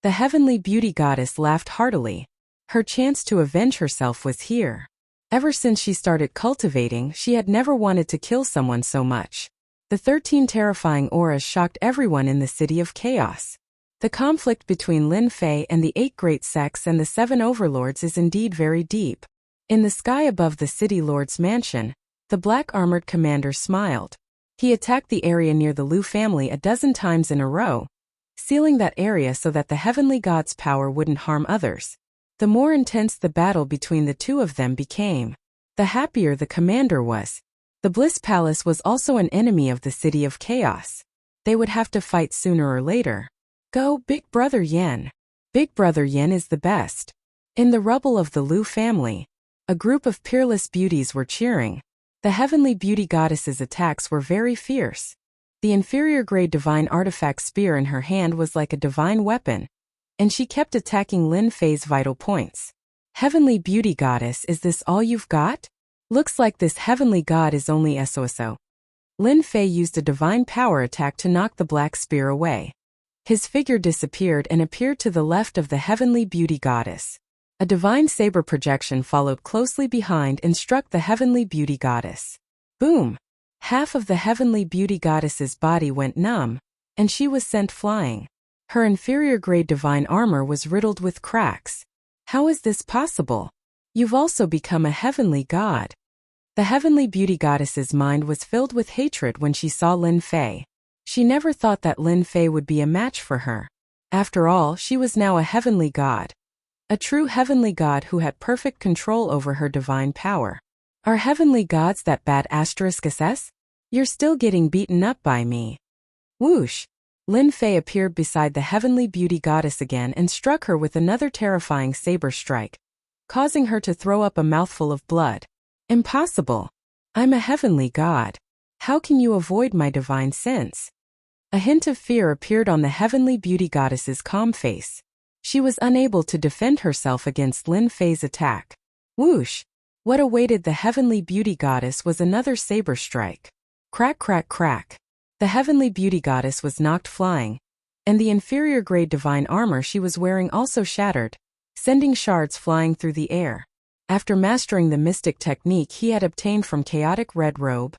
The heavenly beauty goddess laughed heartily. Her chance to avenge herself was here. Ever since she started cultivating, she had never wanted to kill someone so much. The 13 terrifying auras shocked everyone in the City of Chaos. The conflict between Lin Fei and the 8 great sects and the 7 overlords is indeed very deep. In the sky above the city lord's mansion, the black-armored commander smiled. He attacked the area near the Lu family a dozen times in a row, sealing that area so that the heavenly god's power wouldn't harm others. The more intense the battle between the two of them became, the happier the commander was. The Bliss Palace was also an enemy of the City of Chaos. They would have to fight sooner or later. Go, Big Brother Yen. Big Brother Yen is the best. In the rubble of the Liu family, a group of peerless beauties were cheering. The heavenly beauty goddess's attacks were very fierce. The inferior grade divine artifact spear in her hand was like a divine weapon, and she kept attacking Lin Fei's vital points. Heavenly beauty goddess, is this all you've got? Looks like this heavenly god is only SOSO. Lin Fei used a divine power attack to knock the black spear away. His figure disappeared and appeared to the left of the heavenly beauty goddess. A divine saber projection followed closely behind and struck the heavenly beauty goddess. Boom! Half of the heavenly beauty goddess's body went numb, and she was sent flying. Her inferior grade divine armor was riddled with cracks. How is this possible? You've also become a heavenly god. The heavenly beauty goddess's mind was filled with hatred when she saw Lin Fei. She never thought that Lin Fei would be a match for her. After all, she was now a heavenly god. A true heavenly god who had perfect control over her divine power. Are heavenly gods that bad? SS? You're still getting beaten up by me. Whoosh! Lin Fei appeared beside the heavenly beauty goddess again and struck her with another terrifying saber strike, causing her to throw up a mouthful of blood. Impossible! I'm a heavenly god. How can you avoid my divine sense? A hint of fear appeared on the heavenly beauty goddess's calm face. She was unable to defend herself against Lin Fei's attack. Whoosh! What awaited the heavenly beauty goddess was another saber strike. Crack, crack, crack. The heavenly beauty goddess was knocked flying, and the inferior grade divine armor she was wearing also shattered, sending shards flying through the air. After mastering the mystic technique he had obtained from Chaotic Red Robe,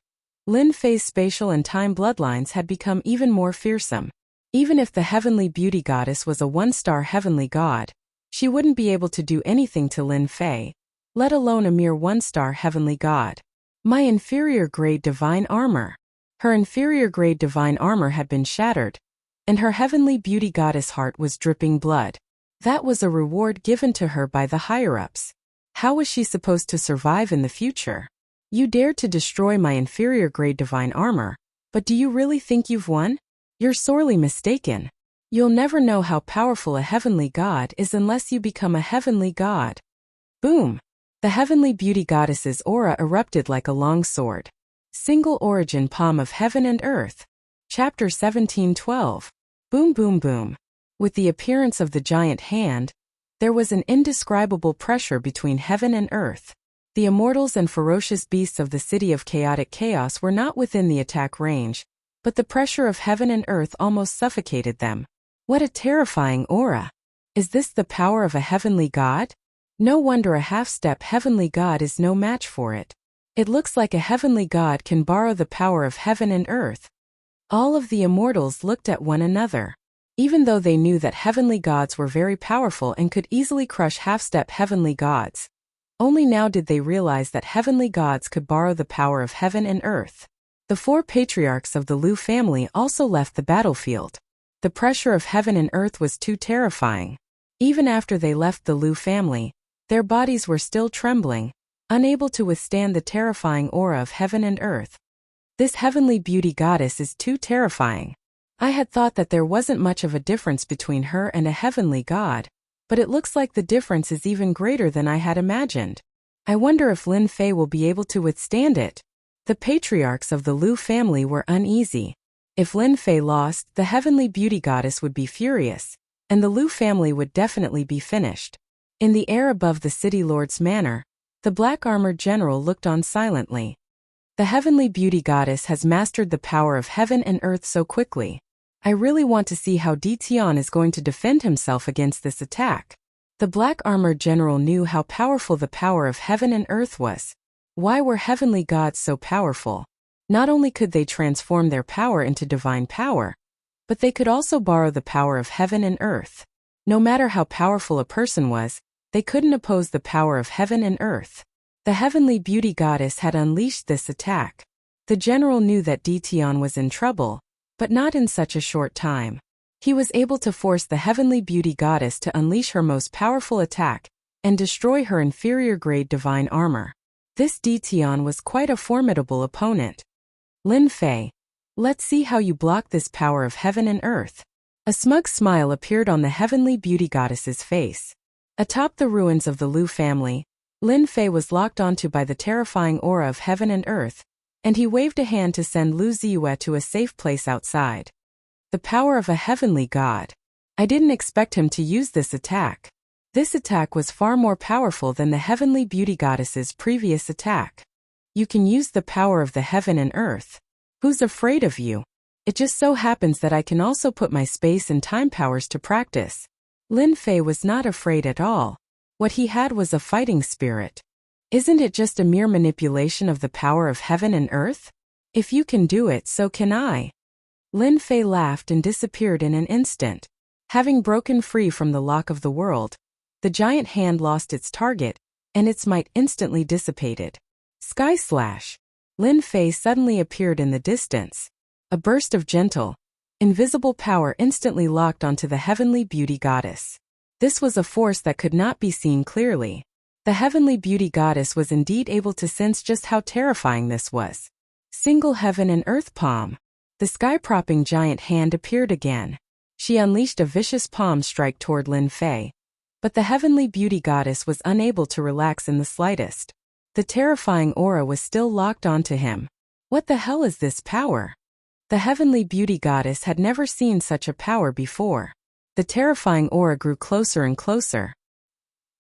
Lin Fei's spatial and time bloodlines had become even more fearsome. Even if the heavenly beauty goddess was a one-star heavenly god, she wouldn't be able to do anything to Lin Fei, let alone a mere one-star heavenly god. My inferior grade divine armor. Her inferior grade divine armor had been shattered, and her heavenly beauty goddess heart was dripping blood. That was a reward given to her by the higher-ups. How was she supposed to survive in the future? You dared to destroy my inferior grade divine armor, but do you really think you've won? You're sorely mistaken. You'll never know how powerful a heavenly god is unless you become a heavenly god. Boom! The heavenly beauty goddess's aura erupted like a long sword. Single origin palm of heaven and earth. Chapter 17:12. Boom boom boom. With the appearance of the giant hand, there was an indescribable pressure between heaven and earth. The immortals and ferocious beasts of the City of Chaotic Chaos were not within the attack range, but the pressure of heaven and earth almost suffocated them. What a terrifying aura! Is this the power of a heavenly god? No wonder a half-step heavenly god is no match for it. It looks like a heavenly god can borrow the power of heaven and earth. All of the immortals looked at one another. Even though they knew that heavenly gods were very powerful and could easily crush half-step heavenly gods, only now did they realize that heavenly gods could borrow the power of heaven and earth. The four patriarchs of the Liu family also left the battlefield. The pressure of heaven and earth was too terrifying. Even after they left the Liu family, their bodies were still trembling, unable to withstand the terrifying aura of heaven and earth. This heavenly beauty goddess is too terrifying. I had thought that there wasn't much of a difference between her and a heavenly god, but it looks like the difference is even greater than I had imagined. I wonder if Lin Fei will be able to withstand it. The patriarchs of the Liu family were uneasy. If Lin Fei lost, the heavenly beauty goddess would be furious, and the Liu family would definitely be finished. In the air above the city lord's manor, the black-armored general looked on silently. The heavenly beauty goddess has mastered the power of heaven and earth so quickly. I really want to see how Di Tian is going to defend himself against this attack. The black-armored general knew how powerful the power of heaven and earth was. Why were heavenly gods so powerful? Not only could they transform their power into divine power, but they could also borrow the power of heaven and earth. No matter how powerful a person was, they couldn't oppose the power of heaven and earth. The heavenly beauty goddess had unleashed this attack. The general knew that Di Tian was in trouble, but not in such a short time. He was able to force the heavenly beauty goddess to unleash her most powerful attack, and destroy her inferior-grade divine armor. This Tian was quite a formidable opponent. Lin Fei, let's see how you block this power of heaven and earth. A smug smile appeared on the heavenly beauty goddess's face. Atop the ruins of the Liu family, Lin Fei was locked onto by the terrifying aura of heaven and earth, and he waved a hand to send Lu Ziyue to a safe place outside. The power of a heavenly god. I didn't expect him to use this attack. This attack was far more powerful than the heavenly beauty goddess's previous attack. You can use the power of the heaven and earth. Who's afraid of you? It just so happens that I can also put my space and time powers to practice. Lin Fei was not afraid at all. What he had was a fighting spirit. Isn't it just a mere manipulation of the power of heaven and earth? If you can do it, so can I. Lin Fei laughed and disappeared in an instant. Having broken free from the lock of the world, the giant hand lost its target, and its might instantly dissipated. Sky Slash! Lin Fei suddenly appeared in the distance. A burst of gentle, invisible power instantly locked onto the heavenly beauty goddess. This was a force that could not be seen clearly. The heavenly beauty goddess was indeed able to sense just how terrifying this was. Single heaven and earth palm. The sky-propping giant hand appeared again. She unleashed a vicious palm strike toward Lin Fei. But the heavenly beauty goddess was unable to relax in the slightest. The terrifying aura was still locked onto him. What the hell is this power? The heavenly beauty goddess had never seen such a power before. The terrifying aura grew closer and closer.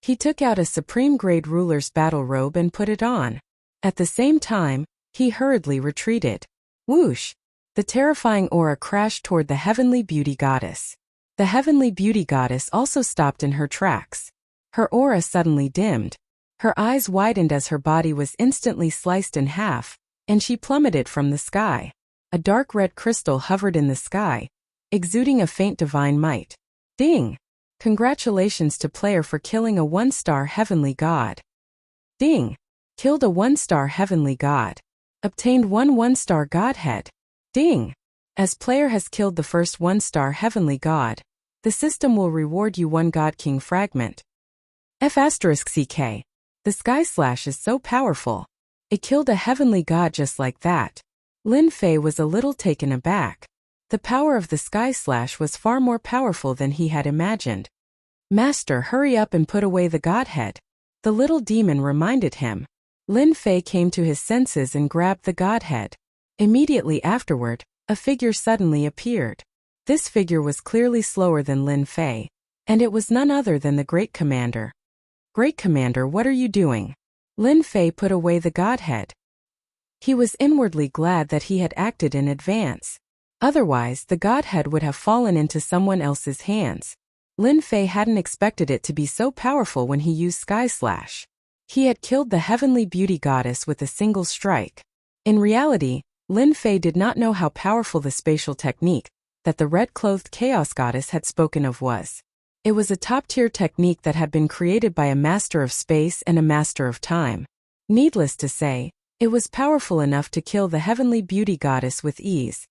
He took out a supreme-grade ruler's battle robe and put it on. At the same time, he hurriedly retreated. Whoosh! The terrifying aura crashed toward the heavenly beauty goddess. The heavenly beauty goddess also stopped in her tracks. Her aura suddenly dimmed. Her eyes widened as her body was instantly sliced in half, and she plummeted from the sky. A dark red crystal hovered in the sky, exuding a faint divine might. Ding! Congratulations to player for killing a 1-star heavenly god. Ding! Killed a 1-star heavenly god. Obtained 1-star godhead. Ding! As player has killed the first 1-star heavenly god, the system will reward you 1 God King fragment. F***CK. The Sky Slash is so powerful. It killed a heavenly god just like that. Lin Fei was a little taken aback. The power of the Sky Slash was far more powerful than he had imagined. Master, hurry up and put away the godhead. The little demon reminded him. Lin Fei came to his senses and grabbed the godhead. Immediately afterward, a figure suddenly appeared. This figure was clearly slower than Lin Fei, and it was none other than the Great Commander. Great Commander, what are you doing? Lin Fei put away the godhead. He was inwardly glad that he had acted in advance. Otherwise, the godhead would have fallen into someone else's hands. Lin Fei hadn't expected it to be so powerful when he used Sky Slash. He had killed the heavenly beauty goddess with a single strike. In reality, Lin Fei did not know how powerful the spatial technique that the red-clothed chaos goddess had spoken of was. It was a top-tier technique that had been created by a master of space and a master of time. Needless to say, it was powerful enough to kill the heavenly beauty goddess with ease.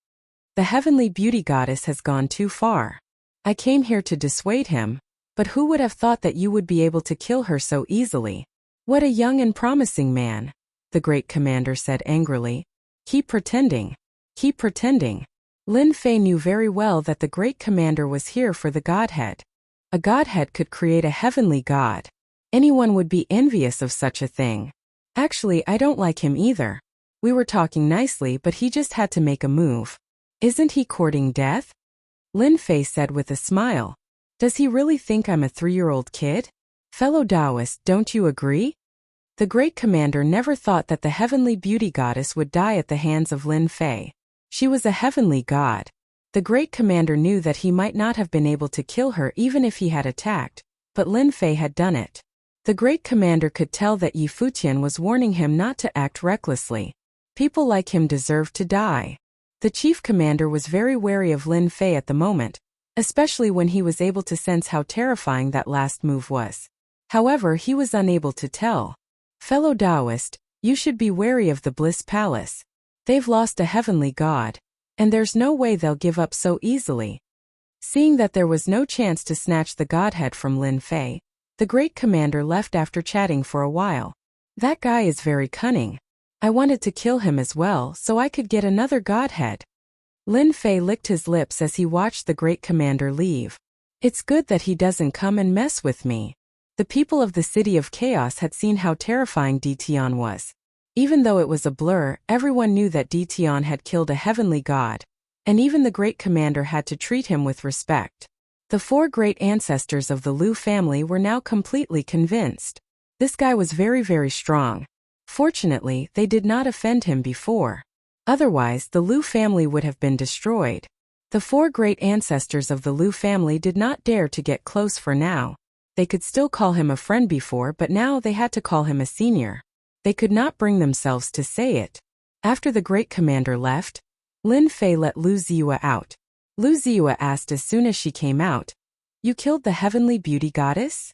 The heavenly beauty goddess has gone too far. I came here to dissuade him, but who would have thought that you would be able to kill her so easily? What a young and promising man, the Great Commander said angrily. Keep pretending. Keep pretending. Lin Fei knew very well that the Great Commander was here for the godhead. A godhead could create a heavenly god. Anyone would be envious of such a thing. Actually, I don't like him either. We were talking nicely, but he just had to make a move. Isn't he courting death? Lin Fei said with a smile. Does he really think I'm a 3-year-old kid? Fellow Taoist, don't you agree? The Great Commander never thought that the heavenly beauty goddess would die at the hands of Lin Fei. She was a heavenly god. The Great Commander knew that he might not have been able to kill her even if he had attacked, but Lin Fei had done it. The Great Commander could tell that Yi Futian was warning him not to act recklessly. People like him deserved to die. The Chief Commander was very wary of Lin Fei at the moment, especially when he was able to sense how terrifying that last move was. However, he was unable to tell. Fellow Taoist, you should be wary of the Bliss Palace. They've lost a heavenly god, and there's no way they'll give up so easily. Seeing that there was no chance to snatch the godhead from Lin Fei, The great commander left after chatting for a while. That guy is very cunning. I wanted to kill him as well so I could get another godhead. Lin Fei licked his lips as he watched the great commander leave. It's good that he doesn't come and mess with me. The people of the City of Chaos had seen how terrifying Dition was. Even though it was a blur, everyone knew that Dition had killed a heavenly god, and even the great commander had to treat him with respect. The 4 great ancestors of the Liu family were now completely convinced. This guy was very strong. Fortunately, they did not offend him before. Otherwise, the Liu family would have been destroyed. The 4 great ancestors of the Liu family did not dare to get close for now. They could still call him a friend before, but now they had to call him a senior. They could not bring themselves to say it. After the great commander left, Lin Fei let Lu Ziyue out. Lu Ziyue asked as soon as she came out, "You killed the heavenly beauty goddess?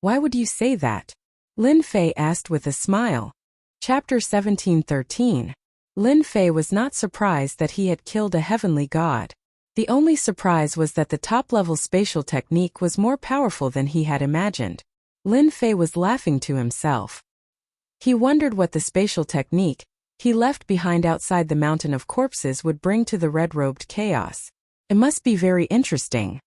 Why would you say that?" Lin Fei asked with a smile. Chapter 17:13. Lin Fei was not surprised that he had killed a heavenly god. The only surprise was that the top-level spatial technique was more powerful than he had imagined. Lin Fei was laughing to himself. He wondered what the spatial technique he left behind outside the mountain of corpses would bring to the red-robed chaos. It must be very interesting.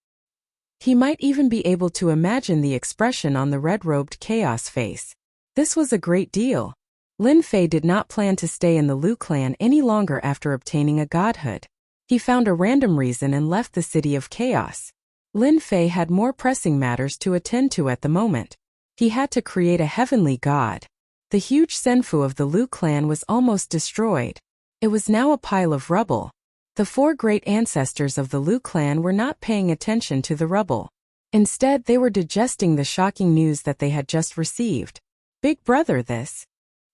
He might even be able to imagine the expression on the red-robed chaos face. This was a great deal. Lin Fei did not plan to stay in the Liu clan any longer after obtaining a godhood. He found a random reason and left the City of Chaos. Lin Fei had more pressing matters to attend to at the moment. He had to create a heavenly god. The huge senfu of the Liu clan was almost destroyed. It was now a pile of rubble. The 4 great ancestors of the Liu clan were not paying attention to the rubble. Instead, they were digesting the shocking news that they had just received. Big brother this.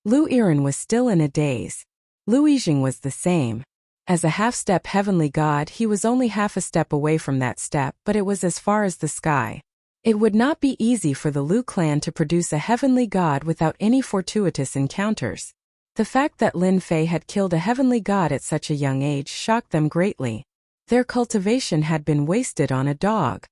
Lu Yiren was still in a daze. Lu Yijing was the same. As a half-step heavenly god, he was only half a step away from that step, but it was as far as the sky. It would not be easy for the Liu clan to produce a heavenly god without any fortuitous encounters. The fact that Lin Fei had killed a heavenly god at such a young age shocked them greatly. Their cultivation had been wasted on a dog.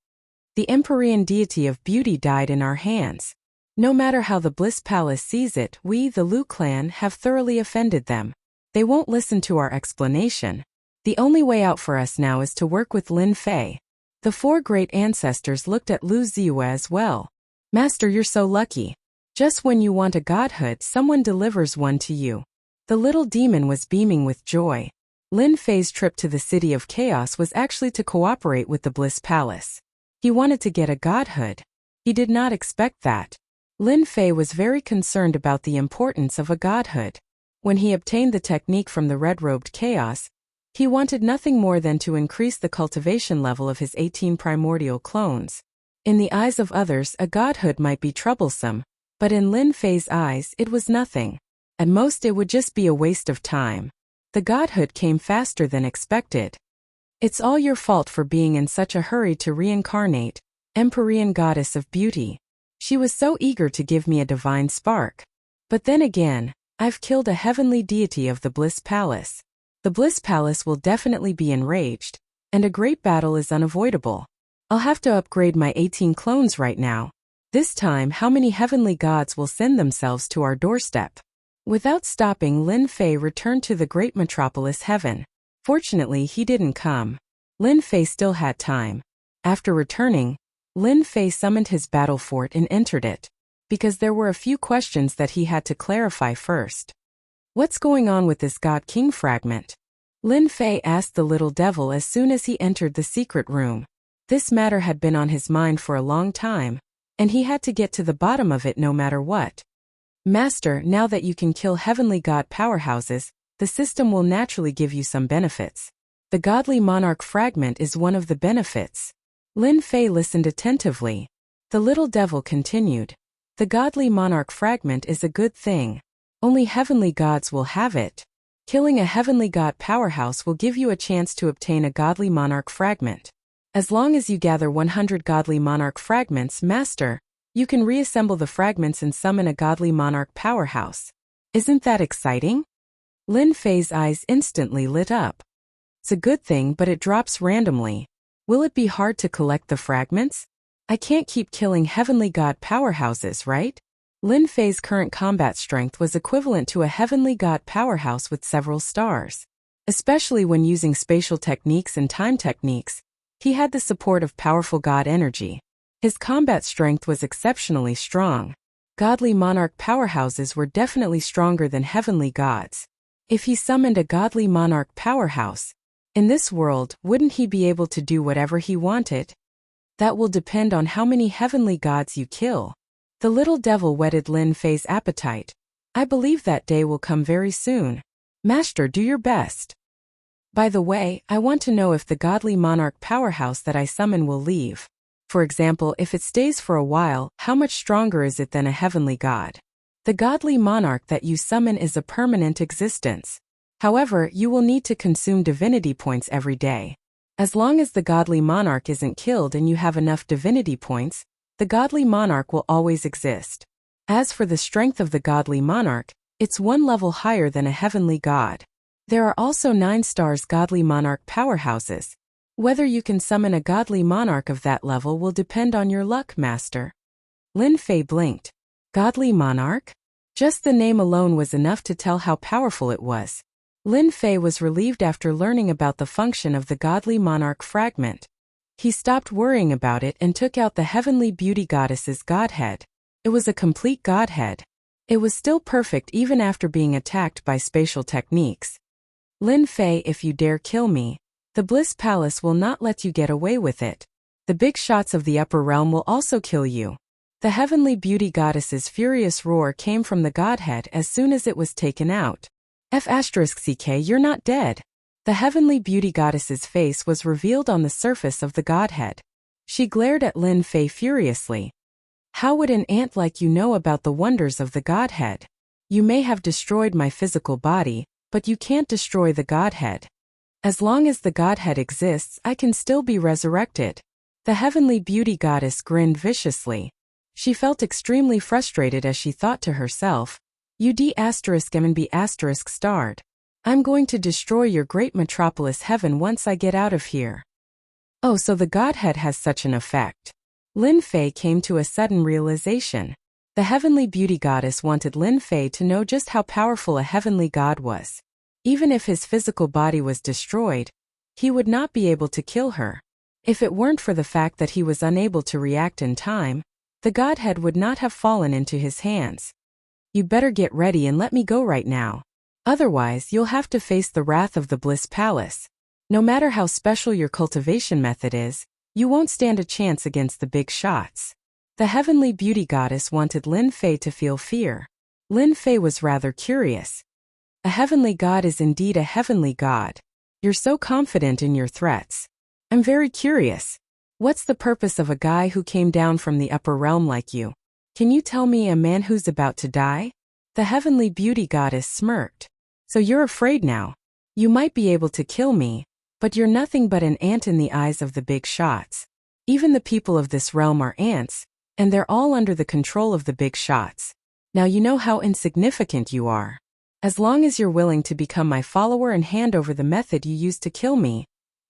The Empyrean deity of beauty died in our hands. No matter how the Bliss Palace sees it, we, the Liu clan, have thoroughly offended them. They won't listen to our explanation. The only way out for us now is to work with Lin Fei. The 4 great ancestors looked at Lu Ziyue as well. Master, you're so lucky. Just when you want a godhood, someone delivers one to you. The little demon was beaming with joy. Lin Fei's trip to the City of Chaos was actually to cooperate with the Bliss Palace. He wanted to get a godhood. He did not expect that. Lin Fei was very concerned about the importance of a godhood. When he obtained the technique from the red-robed chaos, he wanted nothing more than to increase the cultivation level of his 18 primordial clones. In the eyes of others, a godhood might be troublesome, but in Lin Fei's eyes, it was nothing. At most, it would just be a waste of time. The godhood came faster than expected. It's all your fault for being in such a hurry to reincarnate, Empyrean goddess of beauty. She was so eager to give me a divine spark. But then again, I've killed a heavenly deity of the Bliss Palace. The Bliss Palace will definitely be enraged, and a great battle is unavoidable. I'll have to upgrade my 18 clones right now. This time, how many heavenly gods will send themselves to our doorstep? Without stopping, Lin Fei returned to the great metropolis heaven. Fortunately, he didn't come. Lin Fei still had time. After returning, Lin Fei summoned his battle fort and entered it, because there were a few questions that he had to clarify first. What's going on with this God King fragment? Lin Fei asked the little devil as soon as he entered the secret room. This matter had been on his mind for a long time, and he had to get to the bottom of it no matter what. Master, now that you can kill heavenly god powerhouses, the system will naturally give you some benefits. The godly monarch fragment is one of the benefits. Lin Fei listened attentively. The little devil continued. The godly monarch fragment is a good thing. Only heavenly gods will have it. Killing a heavenly god powerhouse will give you a chance to obtain a godly monarch fragment. As long as you gather 100 godly monarch fragments, Master, you can reassemble the fragments and summon a godly monarch powerhouse. Isn't that exciting? Lin Fei's eyes instantly lit up. It's a good thing, but it drops randomly. Will it be hard to collect the fragments? I can't keep killing heavenly god powerhouses, right? Lin Fei's current combat strength was equivalent to a heavenly god powerhouse with several stars. Especially when using spatial techniques and time techniques, he had the support of powerful god energy. His combat strength was exceptionally strong. Godly monarch powerhouses were definitely stronger than heavenly gods. If he summoned a godly monarch powerhouse, in this world, wouldn't he be able to do whatever he wanted? That will depend on how many heavenly gods you kill. The little devil whetted Lin Fei's appetite. I believe that day will come very soon. Master, do your best. By the way, I want to know if the godly monarch powerhouse that I summon will leave. For example, if it stays for a while, how much stronger is it than a heavenly god? The godly monarch that you summon is a permanent existence. However, you will need to consume divinity points every day. As long as the godly monarch isn't killed and you have enough divinity points, the godly monarch will always exist. As for the strength of the godly monarch, it's one level higher than a heavenly god. There are also 9 stars godly monarch powerhouses. Whether you can summon a godly monarch of that level will depend on your luck, master. Lin Fei blinked. Godly monarch? Just the name alone was enough to tell how powerful it was. Lin Fei was relieved after learning about the function of the godly monarch fragment. He stopped worrying about it and took out the heavenly beauty goddess's godhead. It was a complete godhead. It was still perfect even after being attacked by spatial techniques. Lin Fei, if you dare kill me, the Bliss Palace will not let you get away with it. The big shots of the upper realm will also kill you. The heavenly beauty goddess's furious roar came from the godhead as soon as it was taken out. F***ck, you're not dead. The heavenly beauty goddess's face was revealed on the surface of the godhead. She glared at Lin Fei furiously. How would an ant like you know about the wonders of the godhead? You may have destroyed my physical body, but you can't destroy the godhead. As long as the godhead exists, I can still be resurrected. The heavenly beauty goddess grinned viciously. She felt extremely frustrated as she thought to herself, UD**M***** I'm going to destroy your great metropolis heaven once I get out of here. Oh, so the godhead has such an effect. Lin Fei came to a sudden realization. The heavenly beauty goddess wanted Lin Fei to know just how powerful a heavenly god was. Even if his physical body was destroyed, he would not be able to kill her. If it weren't for the fact that he was unable to react in time, the godhead would not have fallen into his hands. You better get ready and let me go right now. Otherwise, you'll have to face the wrath of the Bliss Palace. No matter how special your cultivation method is, you won't stand a chance against the big shots. The heavenly beauty goddess wanted Lin Fei to feel fear. Lin Fei was rather curious. A heavenly god is indeed a heavenly god. You're so confident in your threats. I'm very curious. What's the purpose of a guy who came down from the upper realm like you? Can you tell me a man who's about to die? The heavenly beauty goddess smirked. So you're afraid now. You might be able to kill me, but you're nothing but an ant in the eyes of the big shots. Even the people of this realm are ants, and they're all under the control of the big shots. Now you know how insignificant you are. As long as you're willing to become my follower and hand over the method you used to kill me,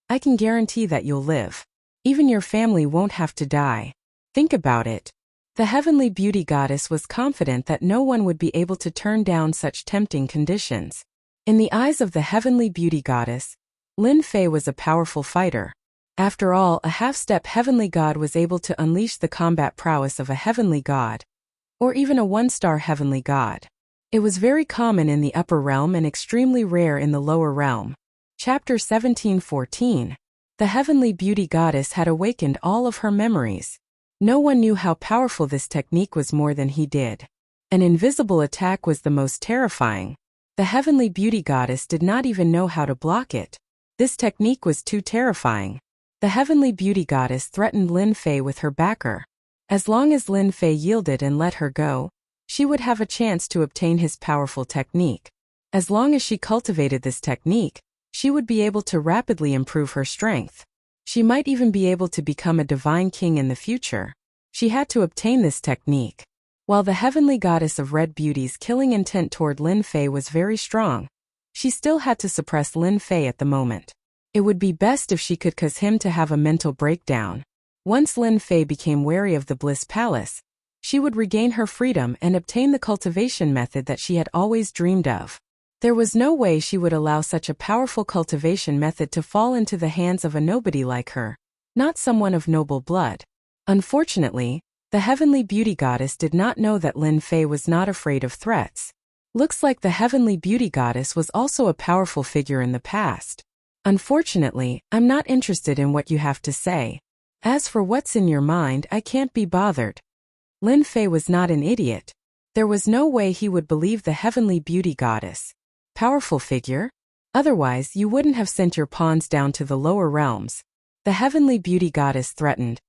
I can guarantee that you'll live. Even your family won't have to die. Think about it. The heavenly beauty goddess was confident that no one would be able to turn down such tempting conditions. In the eyes of the heavenly beauty goddess, Lin Fei was a powerful fighter. After all, a half-step heavenly god was able to unleash the combat prowess of a heavenly god, or even a one-star heavenly god. It was very common in the upper realm and extremely rare in the lower realm. Chapter 17:14. The heavenly beauty goddess had awakened all of her memories. No one knew how powerful this technique was more than he did. An invisible attack was the most terrifying. The heavenly beauty goddess did not even know how to block it. This technique was too terrifying. The heavenly beauty goddess threatened Lin Fei with her backer. As long as Lin Fei yielded and let her go, she would have a chance to obtain his powerful technique. As long as she cultivated this technique, she would be able to rapidly improve her strength. She might even be able to become a divine king in the future. She had to obtain this technique. While the heavenly goddess of red beauty's killing intent toward Lin Fei was very strong, she still had to suppress Lin Fei at the moment. It would be best if she could cause him to have a mental breakdown. Once Lin Fei became wary of the Bliss Palace, she would regain her freedom and obtain the cultivation method that she had always dreamed of. There was no way she would allow such a powerful cultivation method to fall into the hands of a nobody like her, not someone of noble blood. Unfortunately, the heavenly beauty goddess did not know that Lin Fei was not afraid of threats. Looks like the heavenly beauty goddess was also a powerful figure in the past. Unfortunately, I'm not interested in what you have to say. As for what's in your mind, I can't be bothered. Lin Fei was not an idiot. There was no way he would believe the heavenly beauty goddess. Powerful figure? Otherwise, you wouldn't have sent your pawns down to the lower realms. The heavenly beauty goddess threatened.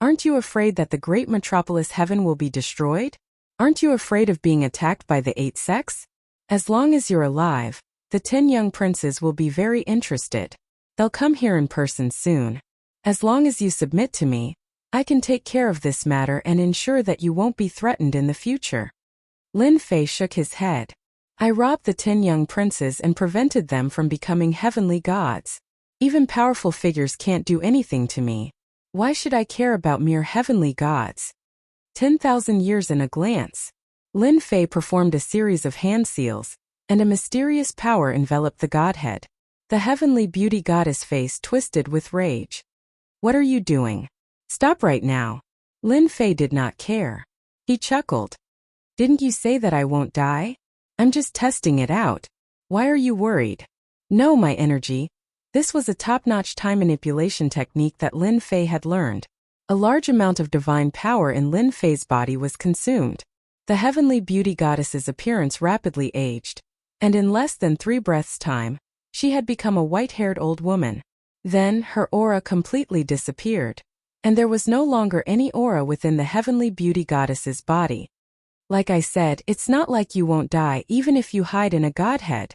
Aren't you afraid that the great metropolis heaven will be destroyed? Aren't you afraid of being attacked by the 8 sects? As long as you're alive, the 10 young princes will be very interested. They'll come here in person soon. As long as you submit to me, I can take care of this matter and ensure that you won't be threatened in the future. Lin Fei shook his head. I robbed the 10 young princes and prevented them from becoming heavenly gods. Even powerful figures can't do anything to me. Why should I care about mere heavenly gods? 10,000 years in a glance. Lin Fei performed a series of hand seals, and a mysterious power enveloped the godhead. The heavenly beauty goddess face twisted with rage. What are you doing? Stop right now. Lin Fei did not care. He chuckled. Didn't you say that I won't die? I'm just testing it out. Why are you worried? No, my energy. This was a top-notch time manipulation technique that Lin Fei had learned. A large amount of divine power in Lin Fei's body was consumed. The heavenly beauty goddess's appearance rapidly aged, and in less than 3 breaths' time, she had become a white-haired old woman. Then, her aura completely disappeared, and there was no longer any aura within the heavenly beauty goddess's body. Like I said, it's not like you won't die even if you hide in a godhead.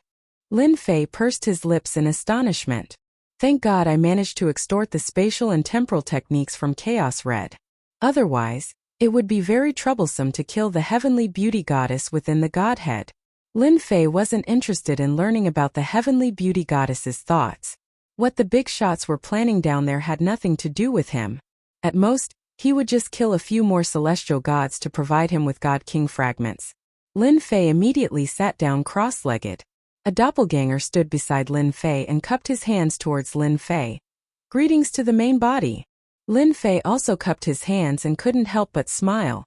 Lin Fei pursed his lips in astonishment. Thank God I managed to extort the spatial and temporal techniques from Chaos Red. Otherwise, it would be very troublesome to kill the heavenly beauty goddess within the godhead. Lin Fei wasn't interested in learning about the heavenly beauty goddess's thoughts. What the big shots were planning down there had nothing to do with him. At most, he would just kill a few more celestial gods to provide him with God King fragments. Lin Fei immediately sat down cross-legged. A doppelganger stood beside Lin Fei and cupped his hands towards Lin Fei. Greetings to the main body. Lin Fei also cupped his hands and couldn't help but smile.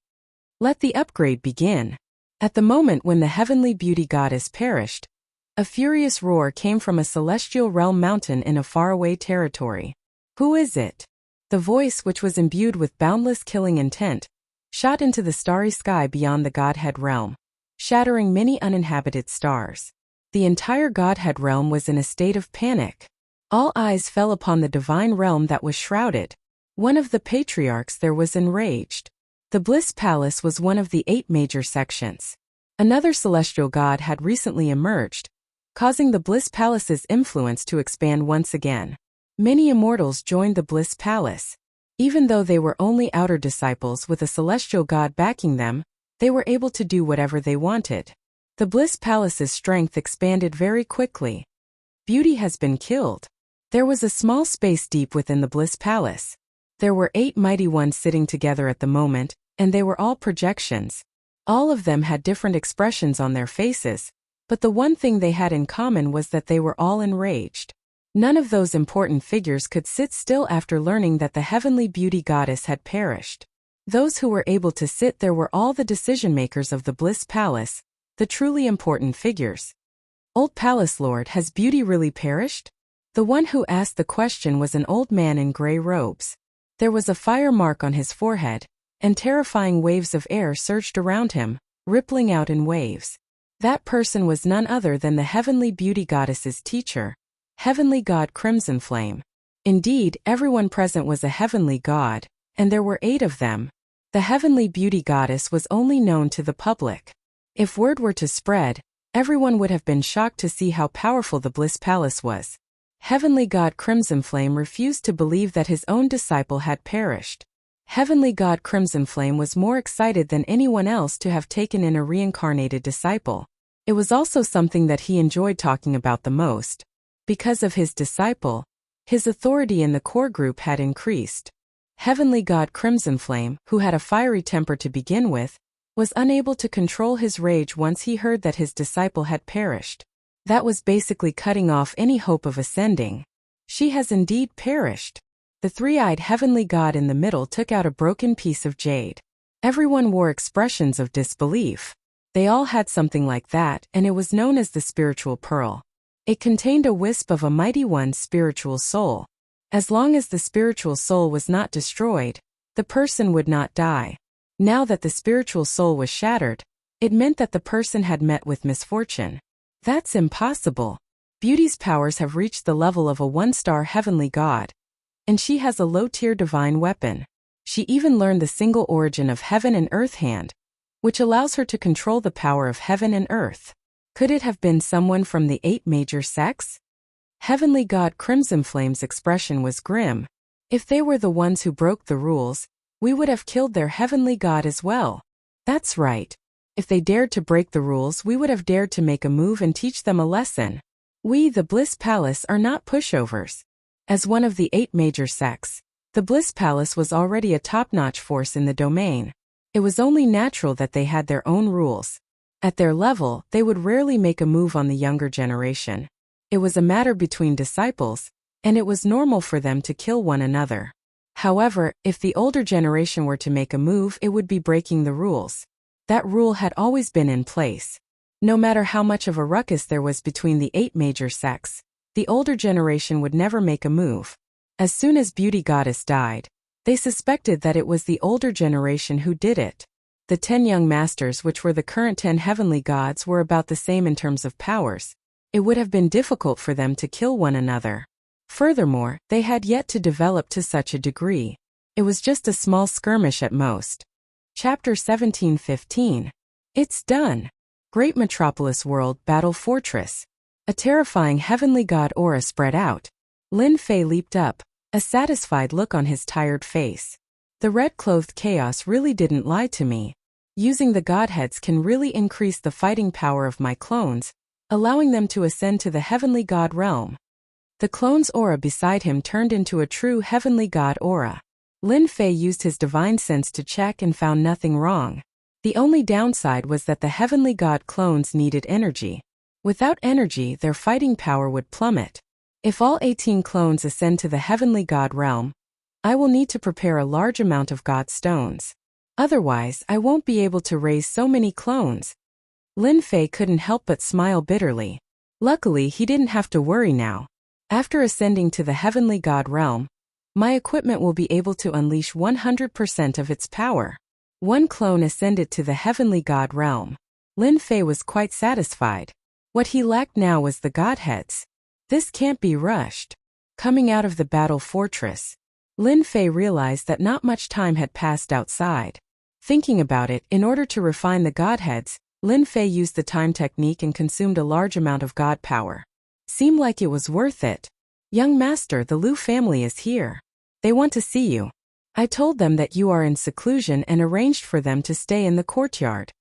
Let the upgrade begin. At the moment when the heavenly beauty goddess perished, a furious roar came from a celestial realm mountain in a faraway territory. Who is it? The voice, which was imbued with boundless killing intent, shot into the starry sky beyond the Godhead realm, shattering many uninhabited stars. The entire Godhead realm was in a state of panic. All eyes fell upon the divine realm that was shrouded. One of the patriarchs there was enraged. The Bliss Palace was one of the 8 major sections. Another celestial god had recently emerged, causing the Bliss Palace's influence to expand once again. Many immortals joined the Bliss Palace. Even though they were only outer disciples with a celestial god backing them, they were able to do whatever they wanted. The Bliss Palace's strength expanded very quickly. Beauty has been killed. There was a small space deep within the Bliss Palace. There were 8 mighty ones sitting together at the moment, and they were all projections. All of them had different expressions on their faces, but the one thing they had in common was that they were all enraged. None of those important figures could sit still after learning that the heavenly beauty goddess had perished. Those who were able to sit there were all the decision-makers of the Bliss Palace, the truly important figures. Old Palace Lord, has beauty really perished? The one who asked the question was an old man in gray robes. There was a fire mark on his forehead, and terrifying waves of air surged around him, rippling out in waves. That person was none other than the heavenly beauty goddess's teacher, Heavenly God Crimson Flame. Indeed, everyone present was a heavenly god, and there were 8 of them. The heavenly beauty goddess was only known to the public. If word were to spread, everyone would have been shocked to see how powerful the Bliss Palace was. Heavenly God Crimson Flame refused to believe that his own disciple had perished. Heavenly God Crimson Flame was more excited than anyone else to have taken in a reincarnated disciple. It was also something that he enjoyed talking about the most. Because of his disciple, his authority in the core group had increased. Heavenly God Crimson Flame, who had a fiery temper to begin with, was unable to control his rage once he heard that his disciple had perished. That was basically cutting off any hope of ascending. She has indeed perished. The three-eyed heavenly god in the middle took out a broken piece of jade. Everyone wore expressions of disbelief. They all had something like that, and it was known as the spiritual pearl. It contained a wisp of a mighty one's spiritual soul. As long as the spiritual soul was not destroyed, the person would not die. Now that the spiritual soul was shattered, it meant that the person had met with misfortune. That's impossible. Beauty's powers have reached the level of a one-star heavenly god, and she has a low-tier divine weapon. She even learned the single origin of heaven and earth hand, which allows her to control the power of heaven and earth. Could it have been someone from the 8 major sects? Heavenly God Crimson Flame's expression was grim. If they were the ones who broke the rules, we would have killed their heavenly god as well. That's right. If they dared to break the rules, we would have dared to make a move and teach them a lesson. We, the Bliss Palace, are not pushovers. As one of the 8 major sects, the Bliss Palace was already a top-notch force in the domain. It was only natural that they had their own rules. At their level, they would rarely make a move on the younger generation. It was a matter between disciples, and it was normal for them to kill one another. However, if the older generation were to make a move, it would be breaking the rules. That rule had always been in place. No matter how much of a ruckus there was between the 8 major sects, the older generation would never make a move. As soon as Beauty Goddess died, they suspected that it was the older generation who did it. The 10 young masters, which were the current 10 heavenly gods, were about the same in terms of powers. It would have been difficult for them to kill one another. Furthermore, they had yet to develop to such a degree. It was just a small skirmish at most. Chapter 17:15. It's done. Great Metropolis World Battle Fortress. A terrifying heavenly god aura spread out. Lin Fei leaped up, a satisfied look on his tired face. The red-clothed chaos really didn't lie to me. Using the godheads can really increase the fighting power of my clones, allowing them to ascend to the heavenly god realm. The clone's aura beside him turned into a true heavenly god aura. Lin Fei used his divine sense to check and found nothing wrong. The only downside was that the heavenly god clones needed energy. Without energy, their fighting power would plummet. If all 18 clones ascend to the heavenly god realm, I will need to prepare a large amount of god stones. Otherwise, I won't be able to raise so many clones. Lin Fei couldn't help but smile bitterly. Luckily, he didn't have to worry now. After ascending to the heavenly god realm, my equipment will be able to unleash 100% of its power. One clone ascended to the heavenly god realm. Lin Fei was quite satisfied. What he lacked now was the godheads. This can't be rushed. Coming out of the battle fortress, Lin Fei realized that not much time had passed outside. Thinking about it, in order to refine the godheads, Lin Fei used the time technique and consumed a large amount of god power. Seemed like it was worth it. Young master, the Liu family is here. They want to see you. I told them that you are in seclusion and arranged for them to stay in the courtyard.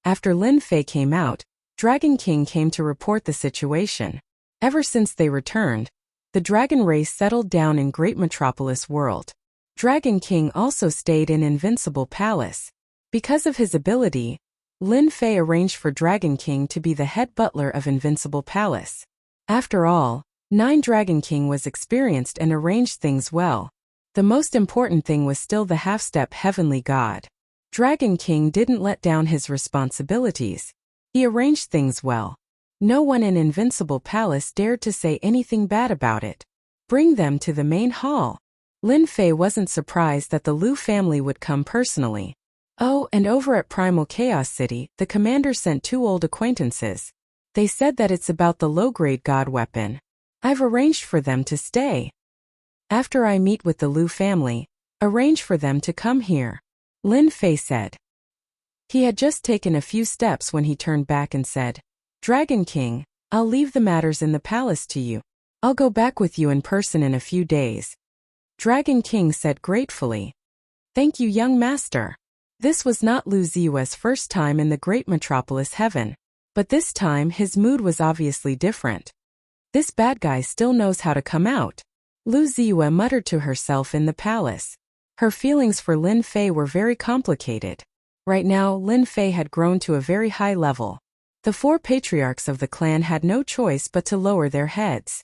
After Lin Fei came out, Dragon King came to report the situation. Ever since they returned, the dragon race settled down in Great Metropolis World. Dragon King also stayed in Invincible Palace. Because of his ability, Lin Fei arranged for Dragon King to be the head butler of Invincible Palace. After all, 9 Dragon King was experienced and arranged things well. The most important thing was still the half-step heavenly god. Dragon King didn't let down his responsibilities. He arranged things well. No one in Invincible Palace dared to say anything bad about it. Bring them to the main hall. Lin Fei wasn't surprised that the Liu family would come personally. Oh, and over at Primal Chaos City, the commander sent 2 old acquaintances. They said that it's about the low-grade god weapon. I've arranged for them to stay. After I meet with the Liu family, arrange for them to come here. Lin Fei said. He had just taken a few steps when he turned back and said, Dragon King, I'll leave the matters in the palace to you. I'll go back with you in person in a few days. Dragon King said gratefully. Thank you, young master. This was not Lu Ziyue's first time in the Great Metropolis Heaven, but this time his mood was obviously different. This bad guy still knows how to come out. Lu Ziyue muttered to herself in the palace. Her feelings for Lin Fei were very complicated. Right now, Lin Fei had grown to a very high level. The 4 patriarchs of the clan had no choice but to lower their heads.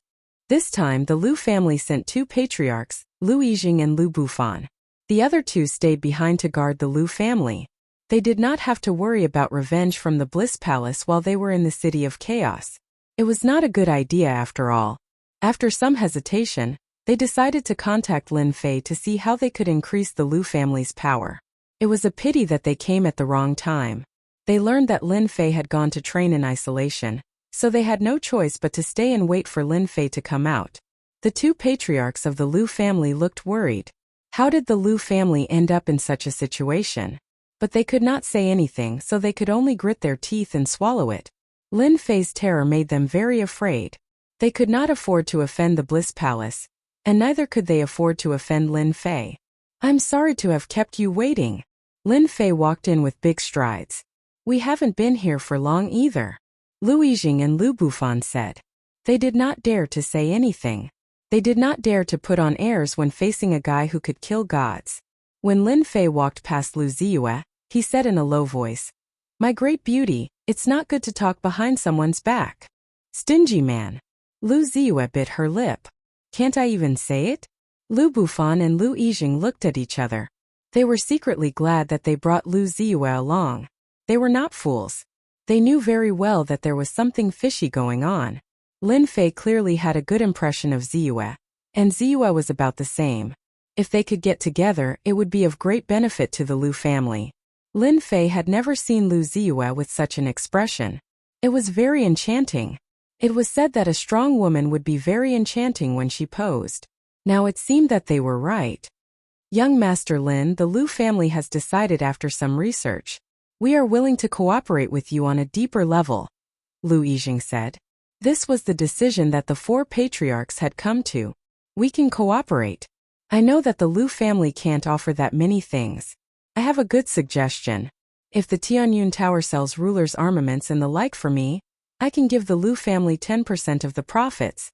This time the Lu family sent 2 patriarchs, Lu Yijing and Lu Bufan. The other 2 stayed behind to guard the Lu family. They did not have to worry about revenge from the Bliss Palace while they were in the City of Chaos. It was not a good idea after all. After some hesitation, they decided to contact Lin Fei to see how they could increase the Lu family's power. It was a pity that they came at the wrong time. They learned that Lin Fei had gone to train in isolation, so they had no choice but to stay and wait for Lin Fei to come out. The 2 patriarchs of the Lu family looked worried. How did the Lu family end up in such a situation? But they could not say anything, so they could only grit their teeth and swallow it. Lin Fei's terror made them very afraid. They could not afford to offend the Bliss Palace, and neither could they afford to offend Lin Fei. "I'm sorry to have kept you waiting." Lin Fei walked in with big strides. "We haven't been here for long either," Lu Yijing and Lu Bufan said. They did not dare to say anything. They did not dare to put on airs when facing a guy who could kill gods. When Lin Fei walked past Lu Ziyue, he said in a low voice, "My great beauty, it's not good to talk behind someone's back." "Stingy man." Lu Ziyue bit her lip. "Can't I even say it?" Lu Bufan and Lu Yijing looked at each other. They were secretly glad that they brought Lu Ziyue along. They were not fools. They knew very well that there was something fishy going on. Lin Fei clearly had a good impression of Ziyue, and Ziyue was about the same. If they could get together, it would be of great benefit to the Lu family. Lin Fei had never seen Lu Ziyue with such an expression. It was very enchanting. It was said that a strong woman would be very enchanting when she posed. Now it seemed that they were right. "Young Master Lin, the Lu family has decided after some research. We are willing to cooperate with you on a deeper level," Lu Yijing said. This was the decision that the 4 patriarchs had come to. "We can cooperate. I know that the Lu family can't offer that many things. I have a good suggestion. If the Tianyun Tower sells rulers' armaments and the like for me, I can give the Lu family 10% of the profits."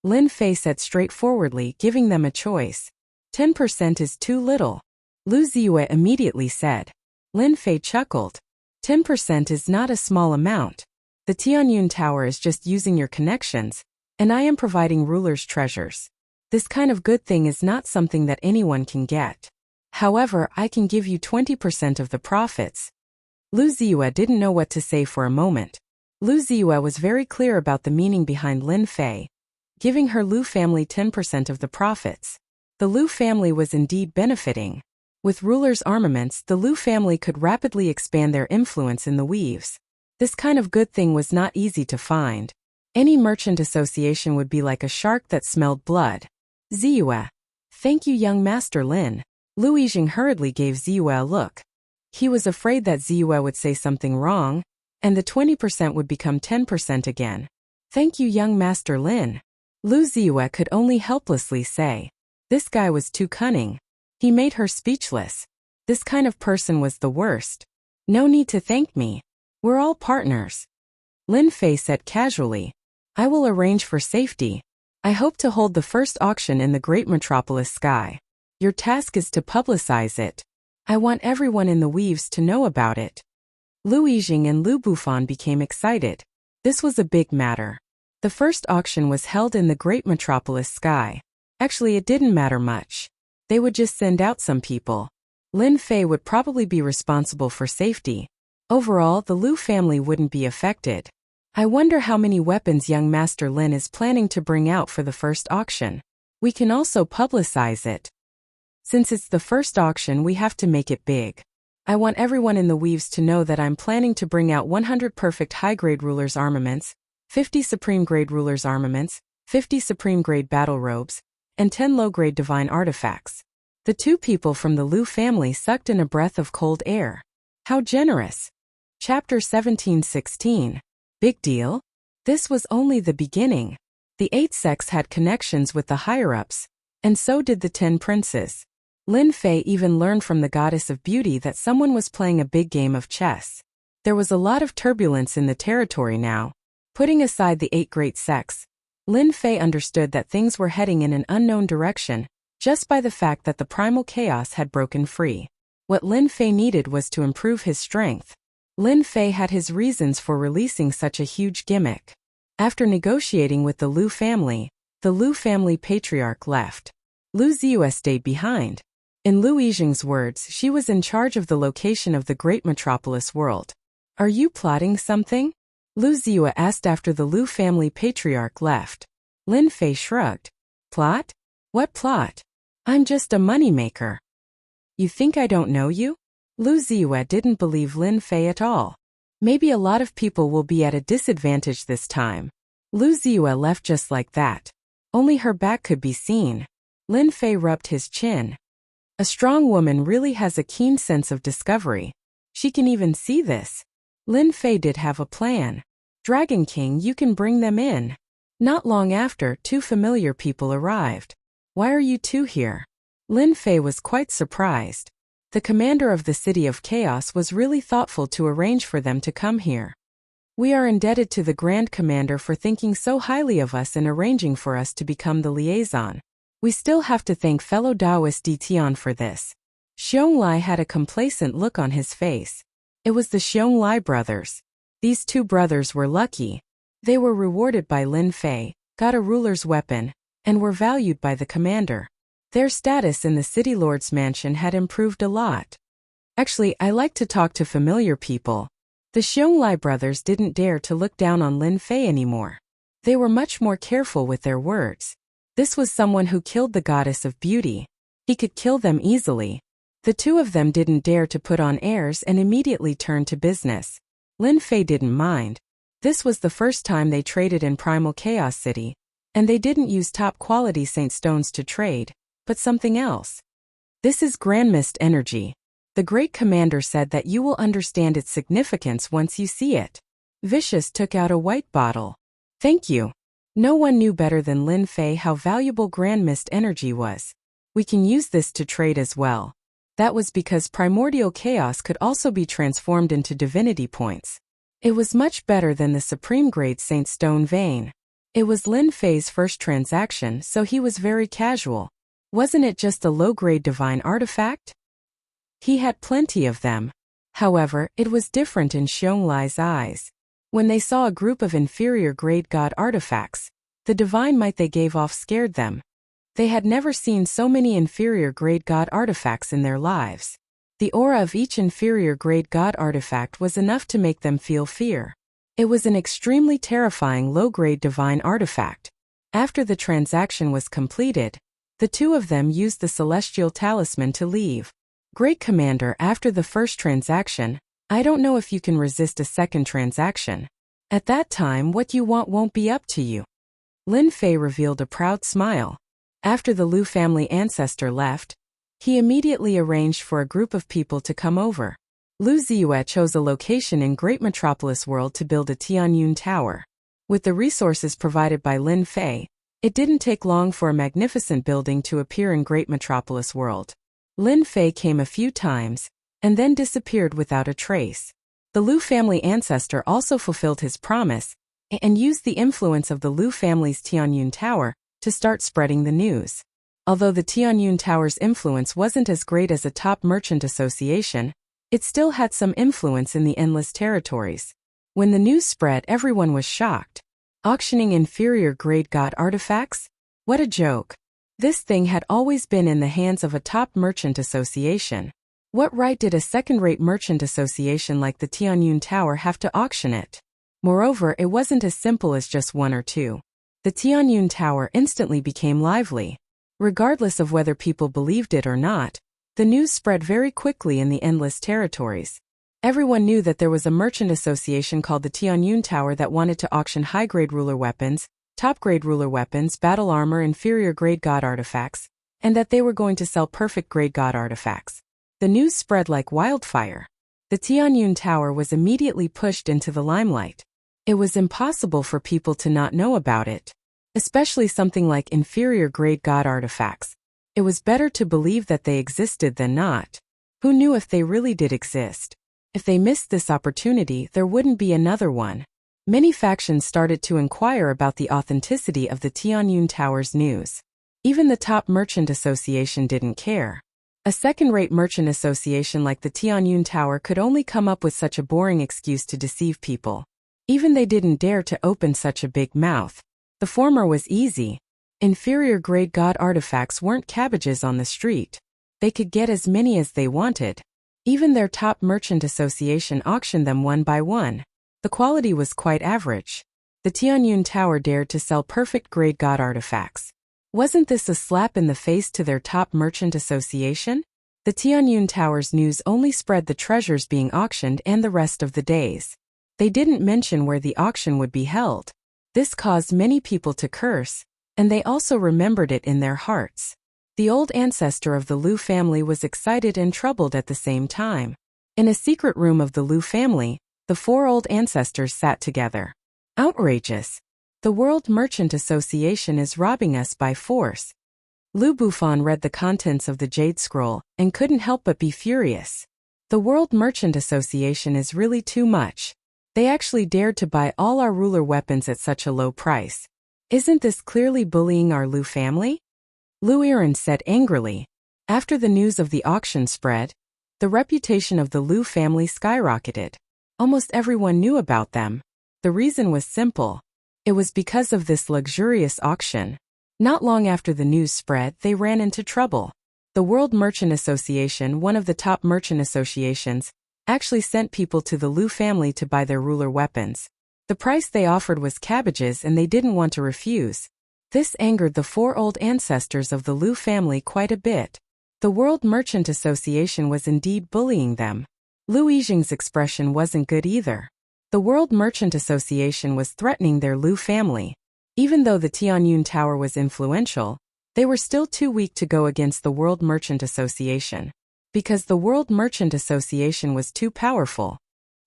Lin Fei said straightforwardly, giving them a choice. 10% is too little, Lu Ziyue immediately said. Lin Fei chuckled. 10% is not a small amount. The Tianyun Tower is just using your connections, and I am providing rulers' treasures. This kind of good thing is not something that anyone can get. However, I can give you 20% of the profits. Lu Ziyue didn't know what to say for a moment. Lu Ziyue was very clear about the meaning behind Lin Fei, giving her Lu family 10% of the profits. The Lu family was indeed benefiting. With rulers' armaments, the Lu family could rapidly expand their influence in the weaves. This kind of good thing was not easy to find. Any merchant association would be like a shark that smelled blood. "Ziyue. Thank you, young Master Lin." Lu Yijing hurriedly gave Ziyue a look. He was afraid that Ziyue would say something wrong, and the 20% would become 10% again. "Thank you, young Master Lin." Lu Ziyue could only helplessly say. This guy was too cunning. He made her speechless. This kind of person was the worst. "No need to thank me. We're all partners," Lin Fei said casually. "I will arrange for safety. I hope to hold the first auction in the great metropolis sky. Your task is to publicize it. I want everyone in the weaves to know about it." Lu Yijing and Lu Bufan became excited. This was a big matter. The first auction was held in the great metropolis sky. Actually, it didn't matter much. They would just send out some people. Lin Fei would probably be responsible for safety. Overall, the Lu family wouldn't be affected. I wonder how many weapons young Master Lin is planning to bring out for the first auction. We can also publicize it. Since it's the first auction, we have to make it big. I want everyone in the weaves to know that I'm planning to bring out 100 perfect high-grade rulers' armaments, 50 supreme-grade rulers' armaments, 50 supreme-grade battle robes, and 10 low-grade divine artifacts. The 2 people from the Lu family sucked in a breath of cold air. How generous! Chapter 17:16. Big deal? This was only the beginning. The 8 sects had connections with the higher-ups, and so did the 10 princes. Lin Fei even learned from the goddess of beauty that someone was playing a big game of chess. There was a lot of turbulence in the territory now. Putting aside the 8 great sects, Lin Fei understood that things were heading in an unknown direction, just by the fact that the primal chaos had broken free. What Lin Fei needed was to improve his strength. Lin Fei had his reasons for releasing such a huge gimmick. After negotiating with the Lu family patriarch left. Lu Ziyue stayed behind. In Lu Yijing's words, she was in charge of the location of the great metropolis world. Are you plotting something? Lu Ziyue asked after the Lu family patriarch left. Lin Fei shrugged. Plot? What plot? I'm just a moneymaker. You think I don't know you? Lu Ziyue didn't believe Lin Fei at all. Maybe a lot of people will be at a disadvantage this time. Lu Ziyue left just like that. Only her back could be seen. Lin Fei rubbed his chin. A strong woman really has a keen sense of discovery. She can even see this. Lin Fei did have a plan. Dragon King, you can bring them in. Not long after, two familiar people arrived. Why are you two here? Lin Fei was quite surprised. The commander of the City of Chaos was really thoughtful to arrange for them to come here. We are indebted to the Grand Commander for thinking so highly of us and arranging for us to become the liaison. We still have to thank fellow Taoist Tian for this. Xiong had a complacent look on his face. It was the Xiong brothers. These two brothers were lucky. They were rewarded by Lin Fei, got a ruler's weapon, and were valued by the commander. Their status in the City Lord's mansion had improved a lot. Actually, I like to talk to familiar people. The Xiong brothers didn't dare to look down on Lin Fei anymore. They were much more careful with their words. This was someone who killed the goddess of beauty. He could kill them easily. The two of them didn't dare to put on airs and immediately turned to business. Lin Fei didn't mind. This was the first time they traded in Primal Chaos City, and they didn't use top-quality Saint Stones to trade, but something else. This is Grand Mist energy. The Great Commander said that you will understand its significance once you see it. Vicious took out a white bottle. Thank you. No one knew better than Lin Fei how valuable Grand Mist energy was. We can use this to trade as well. That was because primordial chaos could also be transformed into divinity points. It was much better than the supreme grade Saint Stone vein. It was Lin Fei's first transaction, so he was very casual. Wasn't it just a low-grade divine artifact? He had plenty of them. However, it was different in Xiong eyes. When they saw a group of inferior-grade god artifacts, the divine might they gave off scared them. They had never seen so many inferior-grade god artifacts in their lives. The aura of each inferior-grade god artifact was enough to make them feel fear. It was an extremely terrifying low-grade divine artifact. After the transaction was completed, the two of them used the celestial talisman to leave. Great Commander, after the first transaction, I don't know if you can resist a second transaction. At that time, what you want won't be up to you. Lin Fei revealed a proud smile. After the Lu family ancestor left, he immediately arranged for a group of people to come over. Lu Ziyue chose a location in Great Metropolis World to build a Tianyun Tower. With the resources provided by Lin Fei, it didn't take long for a magnificent building to appear in Great Metropolis World. Lin Fei came a few times, and then disappeared without a trace. The Lu family ancestor also fulfilled his promise, and used the influence of the Lu family's Tianyun Tower to start spreading the news. Although the Tianyun Tower's influence wasn't as great as a top merchant association, it still had some influence in the endless territories. When the news spread, everyone was shocked. Auctioning inferior-grade god artifacts? What a joke. This thing had always been in the hands of a top merchant association. What right did a second-rate merchant association like the Tianyun Tower have to auction it? Moreover, it wasn't as simple as just one or two. The Tianyun Tower instantly became lively. Regardless of whether people believed it or not, the news spread very quickly in the endless territories. Everyone knew that there was a merchant association called the Tianyun Tower that wanted to auction high-grade ruler weapons, top-grade ruler weapons, battle armor, inferior-grade god artifacts, and that they were going to sell perfect-grade god artifacts. The news spread like wildfire. The Tianyun Tower was immediately pushed into the limelight. It was impossible for people to not know about it, especially something like inferior-grade god artifacts. It was better to believe that they existed than not. Who knew if they really did exist? If they missed this opportunity, there wouldn't be another one. Many factions started to inquire about the authenticity of the Tianyun Tower's news. Even the top merchant association didn't care. A second-rate merchant association like the Tianyun Tower could only come up with such a boring excuse to deceive people. Even they didn't dare to open such a big mouth. The former was easy. Inferior-grade god artifacts weren't cabbages on the street. They could get as many as they wanted. Even their top merchant association auctioned them one by one. The quality was quite average. The Tianyun Tower dared to sell perfect-grade god artifacts. Wasn't this a slap in the face to their top merchant association? The Tianyun Tower's news only spread the treasures being auctioned and the rest of the days. They didn't mention where the auction would be held. This caused many people to curse, and they also remembered it in their hearts. The old ancestor of the Liu family was excited and troubled at the same time. In a secret room of the Liu family, the four old ancestors sat together. Outrageous! The World Merchant Association is robbing us by force. Liu Bufan read the contents of the Jade Scroll and couldn't help but be furious. The World Merchant Association is really too much. They actually dared to buy all our ruler weapons at such a low price. Isn't this clearly bullying our Liu family? Liu Yiren said angrily. After the news of the auction spread, the reputation of the Liu family skyrocketed. Almost everyone knew about them. The reason was simple. It was because of this luxurious auction. Not long after the news spread, they ran into trouble. The World Merchant Association, one of the top merchant associations, actually sent people to the Liu family to buy their ruler weapons. The price they offered was cabbages and they didn't want to refuse. This angered the four old ancestors of the Liu family quite a bit. The World Merchant Association was indeed bullying them. Liu Yijing's expression wasn't good either. The World Merchant Association was threatening their Liu family. Even though the Tianyun Tower was influential, they were still too weak to go against the World Merchant Association. Because the World Merchant Association was too powerful.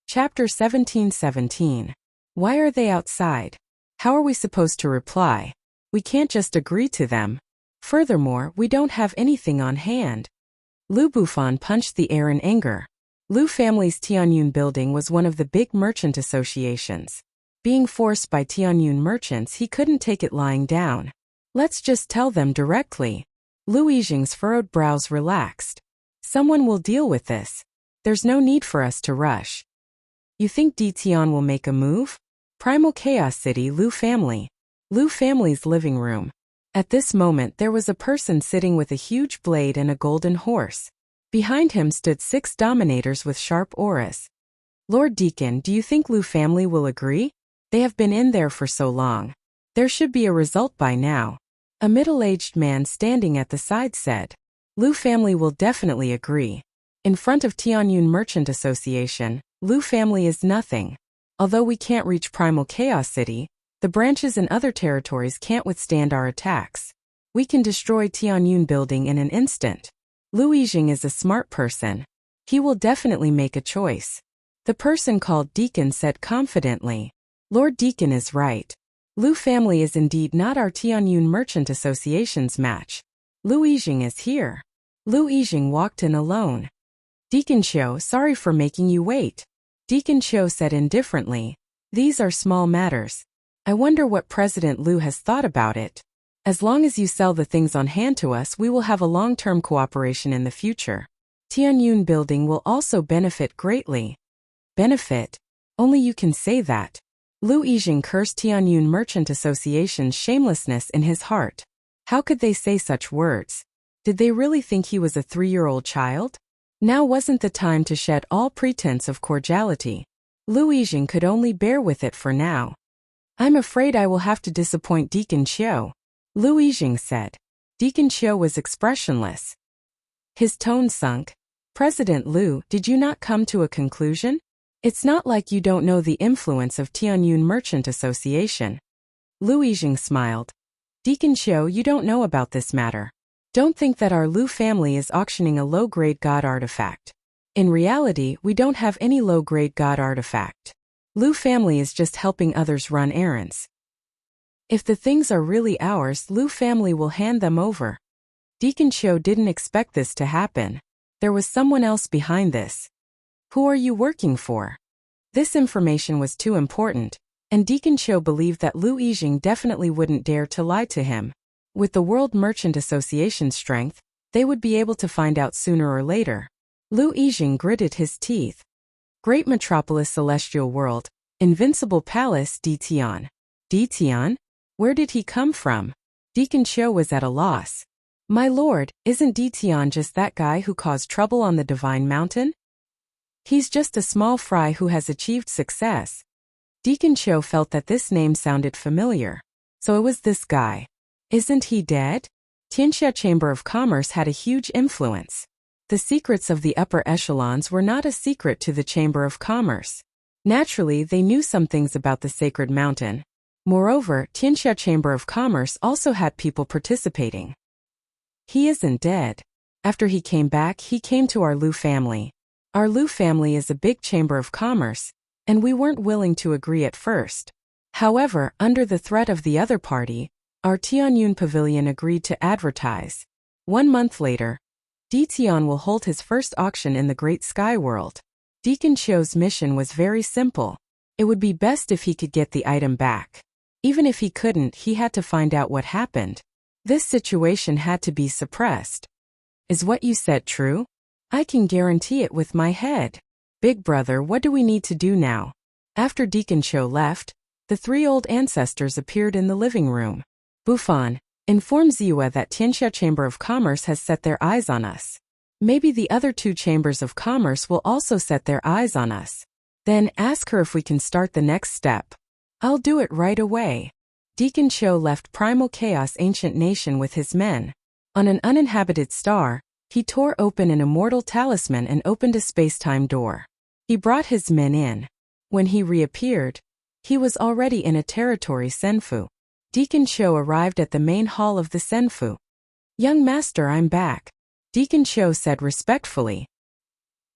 Chapter 17:17. Why are they outside? How are we supposed to reply? We can't just agree to them. Furthermore, we don't have anything on hand. Liu Bufan punched the air in anger. Liu family's Tianyun building was one of the big merchant associations. Being forced by Tianyun merchants, he couldn't take it lying down. Let's just tell them directly. Liu Yijing's furrowed brows relaxed. Someone will deal with this. There's no need for us to rush. You think Di Tian will make a move? Primal Chaos City, Liu family. Liu family's living room. At this moment there was a person sitting with a huge blade and a golden horse. Behind him stood 6 dominators with sharp auras. Lord Deacon, do you think Liu family will agree? They have been in there for so long. There should be a result by now. A middle-aged man standing at the side said. Liu family will definitely agree. In front of Tianyun Merchant Association, Liu family is nothing. Although we can't reach Primal Chaos City, the branches in other territories can't withstand our attacks. We can destroy Tianyun building in an instant. Liu Yijing is a smart person. He will definitely make a choice. The person called Deacon said confidently. Lord Deacon is right. Liu family is indeed not our Tianyun Merchant Association's match. Liu Yijing is here. Liu Yijing walked in alone. Deacon Qiu, sorry for making you wait. Deacon Qiu said indifferently. These are small matters. I wonder what President Liu has thought about it. As long as you sell the things on hand to us, we will have a long-term cooperation in the future. Tianyun building will also benefit greatly. Benefit? Only you can say that. Liu Yijing cursed Tianyun Merchant Association's shamelessness in his heart. How could they say such words? Did they really think he was a 3-year-old child? Now wasn't the time to shed all pretense of cordiality. Liu Yijing could only bear with it for now. I'm afraid I will have to disappoint Deacon Qiu. Liu Yijing said. Deacon Qiu was expressionless. His tone sunk. President Liu, did you not come to a conclusion? It's not like you don't know the influence of Tianyun Merchant Association. Liu Yijing smiled. Deacon Qiu, you don't know about this matter. Don't think that our Liu family is auctioning a low-grade god artifact. In reality, we don't have any low-grade god artifact. Liu family is just helping others run errands. If the things are really ours, Liu family will hand them over. Deacon Qiu didn't expect this to happen. There was someone else behind this. Who are you working for? This information was too important, and Deacon Qiu believed that Liu Yijing definitely wouldn't dare to lie to him. With the World Merchant Association's strength, they would be able to find out sooner or later. Lu Yijing gritted his teeth. Great Metropolis Celestial World, Invincible Palace Ditian. Ditian? Where did he come from? Deacon Qiu was at a loss. My lord, isn't Ditian just that guy who caused trouble on the Divine Mountain? He's just a small fry who has achieved success. Deacon Qiu felt that this name sounded familiar. So it was this guy. Isn't he dead? Tianxia Chamber of Commerce had a huge influence. The secrets of the upper echelons were not a secret to the Chamber of Commerce. Naturally, they knew some things about the Sacred Mountain. Moreover, Tianxia Chamber of Commerce also had people participating. He isn't dead. After he came back, he came to our Lu family. Our Lu family is a big chamber of commerce, and we weren't willing to agree at first. However, under the threat of the other party, our Tianyun Pavilion agreed to advertise. 1 month later, Ditian will hold his first auction in the Great Sky World. Deacon Qiu's mission was very simple. It would be best if he could get the item back. Even if he couldn't, he had to find out what happened. This situation had to be suppressed. Is what you said true? I can guarantee it with my head. Big brother, what do we need to do now? After Deacon Qiu left, the 3 old ancestors appeared in the living room. Bufan, inform Ziwa that Tianxia Chamber of Commerce has set their eyes on us. Maybe the other 2 chambers of commerce will also set their eyes on us. Then ask her if we can start the next step. I'll do it right away. Deacon Qiu left Primal Chaos Ancient Nation with his men. On an uninhabited star, he tore open an immortal talisman and opened a space-time door. He brought his men in. When he reappeared, he was already in a territory Senfu. Deacon Qiu arrived at the main hall of the Senfu. Young master, I'm back. Deacon Qiu said respectfully.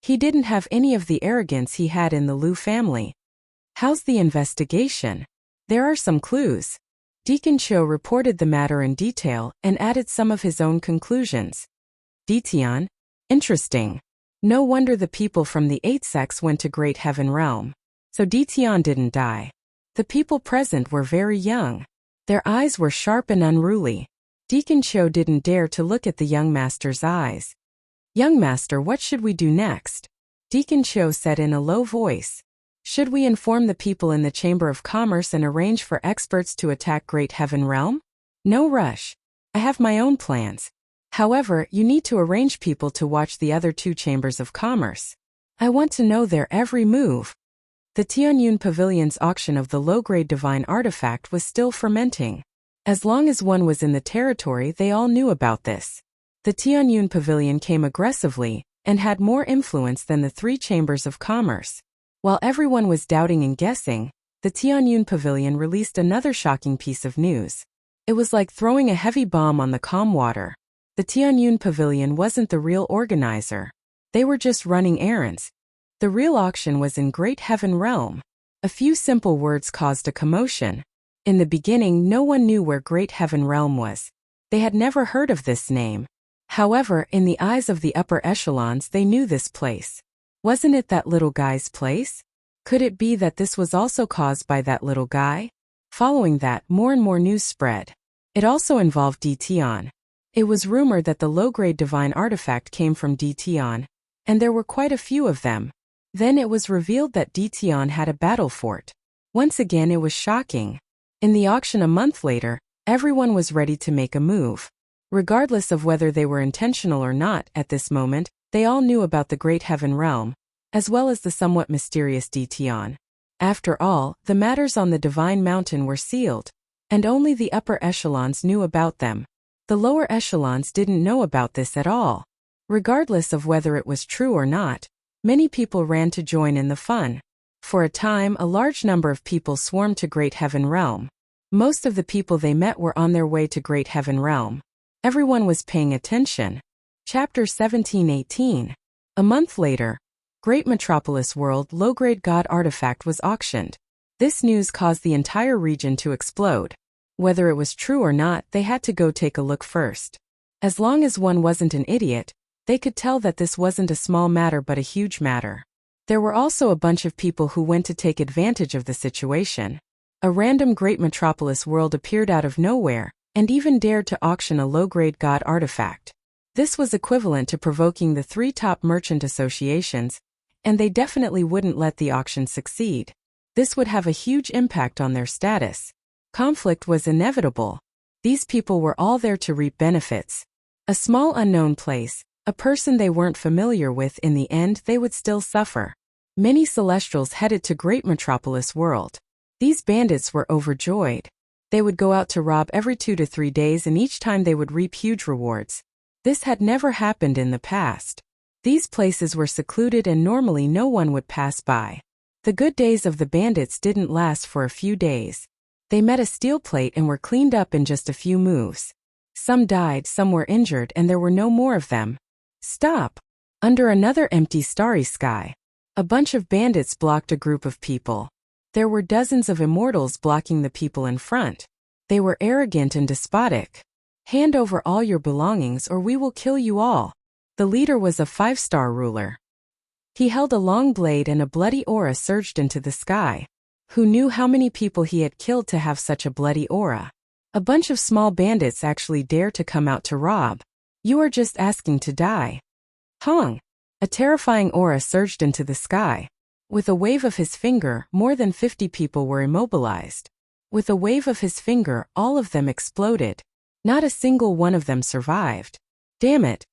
He didn't have any of the arrogance he had in the Lu family. How's the investigation? There are some clues. Deacon Qiu reported the matter in detail and added some of his own conclusions. Ditian? Interesting. No wonder the people from the 8 sects went to Great Heaven Realm. So Ditian didn't die. The people present were very young. Their eyes were sharp and unruly. Deacon Qiu didn't dare to look at the young master's eyes. Young master, what should we do next? Deacon Qiu said in a low voice. Should we inform the people in the Chamber of Commerce and arrange for experts to attack Great Heaven Realm? No rush. I have my own plans. However, you need to arrange people to watch the other 2 chambers of commerce. I want to know their every move. The Tianyun Pavilion's auction of the low-grade divine artifact was still fermenting. As long as one was in the territory, they all knew about this. The Tianyun Pavilion came aggressively and had more influence than the 3 chambers of commerce. While everyone was doubting and guessing, the Tianyun Pavilion released another shocking piece of news. It was like throwing a heavy bomb on the calm water. The Tianyun Pavilion wasn't the real organizer. They were just running errands. The real auction was in Great Heaven Realm. A few simple words caused a commotion. In the beginning, no one knew where Great Heaven Realm was. They had never heard of this name. However, in the eyes of the upper echelons, they knew this place. Wasn't it that little guy's place? Could it be that this was also caused by that little guy? Following that, more and more news spread. It also involved Ditian. It was rumored that the low-grade divine artifact came from Ditian, and there were quite a few of them. Then it was revealed that Ditian had a battle fort. Once again, it was shocking. In the auction a month later, everyone was ready to make a move. Regardless of whether they were intentional or not at this moment, they all knew about the Great Heaven Realm, as well as the somewhat mysterious Ditian. After all, the matters on the Divine Mountain were sealed, and only the upper echelons knew about them. The lower echelons didn't know about this at all. Regardless of whether it was true or not, many people ran to join in the fun. For a time, a large number of people swarmed to Great Heaven Realm. Most of the people they met were on their way to Great Heaven Realm. Everyone was paying attention. Chapter 1718. A month later, Great Metropolis World low-grade god artifact was auctioned. This news caused the entire region to explode. Whether it was true or not, they had to go take a look first. As long as one wasn't an idiot, they could tell that this wasn't a small matter but a huge matter. There were also a bunch of people who went to take advantage of the situation. A random Great Metropolis World appeared out of nowhere, and even dared to auction a low-grade god artifact. This was equivalent to provoking the 3 top merchant associations, and they definitely wouldn't let the auction succeed. This would have a huge impact on their status. Conflict was inevitable. These people were all there to reap benefits. A small unknown place, a person they weren't familiar with. In the end, they would still suffer. Many Celestials headed to Great Metropolis World. These bandits were overjoyed. They would go out to rob every 2 to 3 days, and each time they would reap huge rewards. This had never happened in the past. These places were secluded and normally no one would pass by. The good days of the bandits didn't last for a few days. They met a steel plate and were cleaned up in just a few moves. Some died, some were injured, and there were no more of them. Stop! Under another empty starry sky, a bunch of bandits blocked a group of people. There were dozens of immortals blocking the people in front. They were arrogant and despotic. Hand over all your belongings or we will kill you all. The leader was a 5-star ruler. He held a long blade and a bloody aura surged into the sky. Who knew how many people he had killed to have such a bloody aura? A bunch of small bandits actually dare to come out to rob. You are just asking to die. Hong! A terrifying aura surged into the sky. With a wave of his finger, more than 50 people were immobilized. With a wave of his finger, all of them exploded. Not a single one of them survived. Damn it!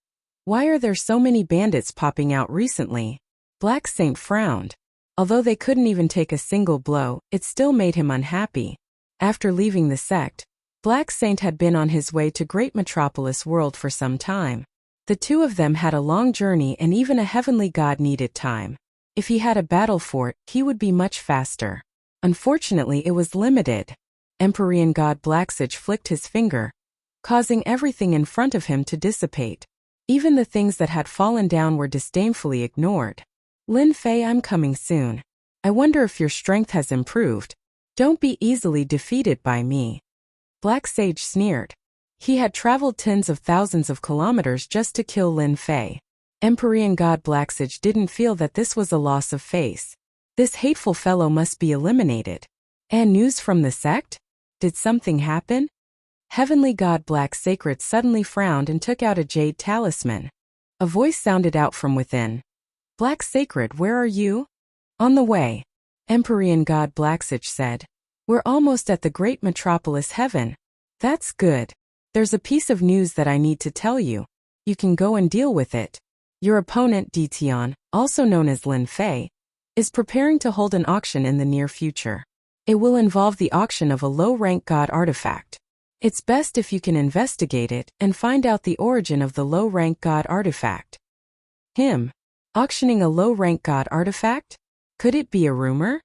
Why are there so many bandits popping out recently? Black Saint frowned. Although they couldn't even take a single blow, it still made him unhappy. After leaving the sect, Black Saint had been on his way to Great Metropolis World for some time. The two of them had a long journey and even a heavenly god needed time. If he had a battle fort, he would be much faster. Unfortunately, it was limited. Empyrean god Blacksage flicked his finger, causing everything in front of him to dissipate. Even the things that had fallen down were disdainfully ignored. Lin Fei, I'm coming soon. I wonder if your strength has improved. Don't be easily defeated by me. Black Sage sneered. He had traveled tens of thousands of kilometers just to kill Lin Fei. Empyrean god Blacksage didn't feel that this was a loss of face. This hateful fellow must be eliminated. And news from the sect? Did something happen? Heavenly god Black Sacred suddenly frowned and took out a jade talisman. A voice sounded out from within. Black Sacred, where are you? On the way. Empyrean god Blacksage said. We're almost at the Great Metropolis Heaven. That's good. There's a piece of news that I need to tell you. You can go and deal with it. Your opponent, Dition, also known as Lin Fei, is preparing to hold an auction in the near future. It will involve the auction of a low-rank god artifact. It's best if you can investigate it and find out the origin of the low-rank god artifact. Him? Auctioning a low-rank god artifact? Could it be a rumor?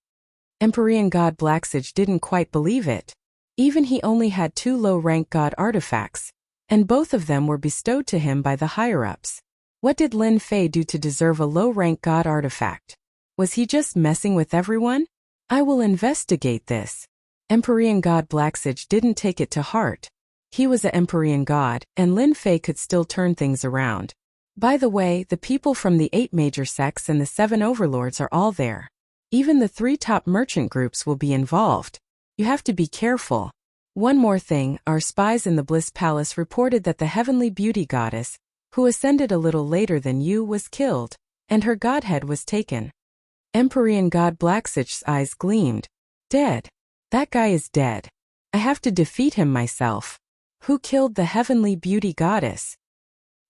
Empyrean god Blacksage didn't quite believe it. Even he only had 2 low-rank god artifacts, and both of them were bestowed to him by the higher-ups. What did Lin Fei do to deserve a low-rank god artifact? Was he just messing with everyone? I will investigate this. Empyrean god Blacksage didn't take it to heart. He was an Empyrean god, and Lin Fei could still turn things around. By the way, the people from the 8 major sects and the 7 overlords are all there. Even the 3 top merchant groups will be involved. You have to be careful. One more thing, our spies in the Bliss Palace reported that the heavenly beauty goddess, who ascended a little later than you, was killed, and her godhead was taken. Empyrean god Blacksage's eyes gleamed. Dead. That guy is dead. I have to defeat him myself. Who killed the heavenly beauty goddess?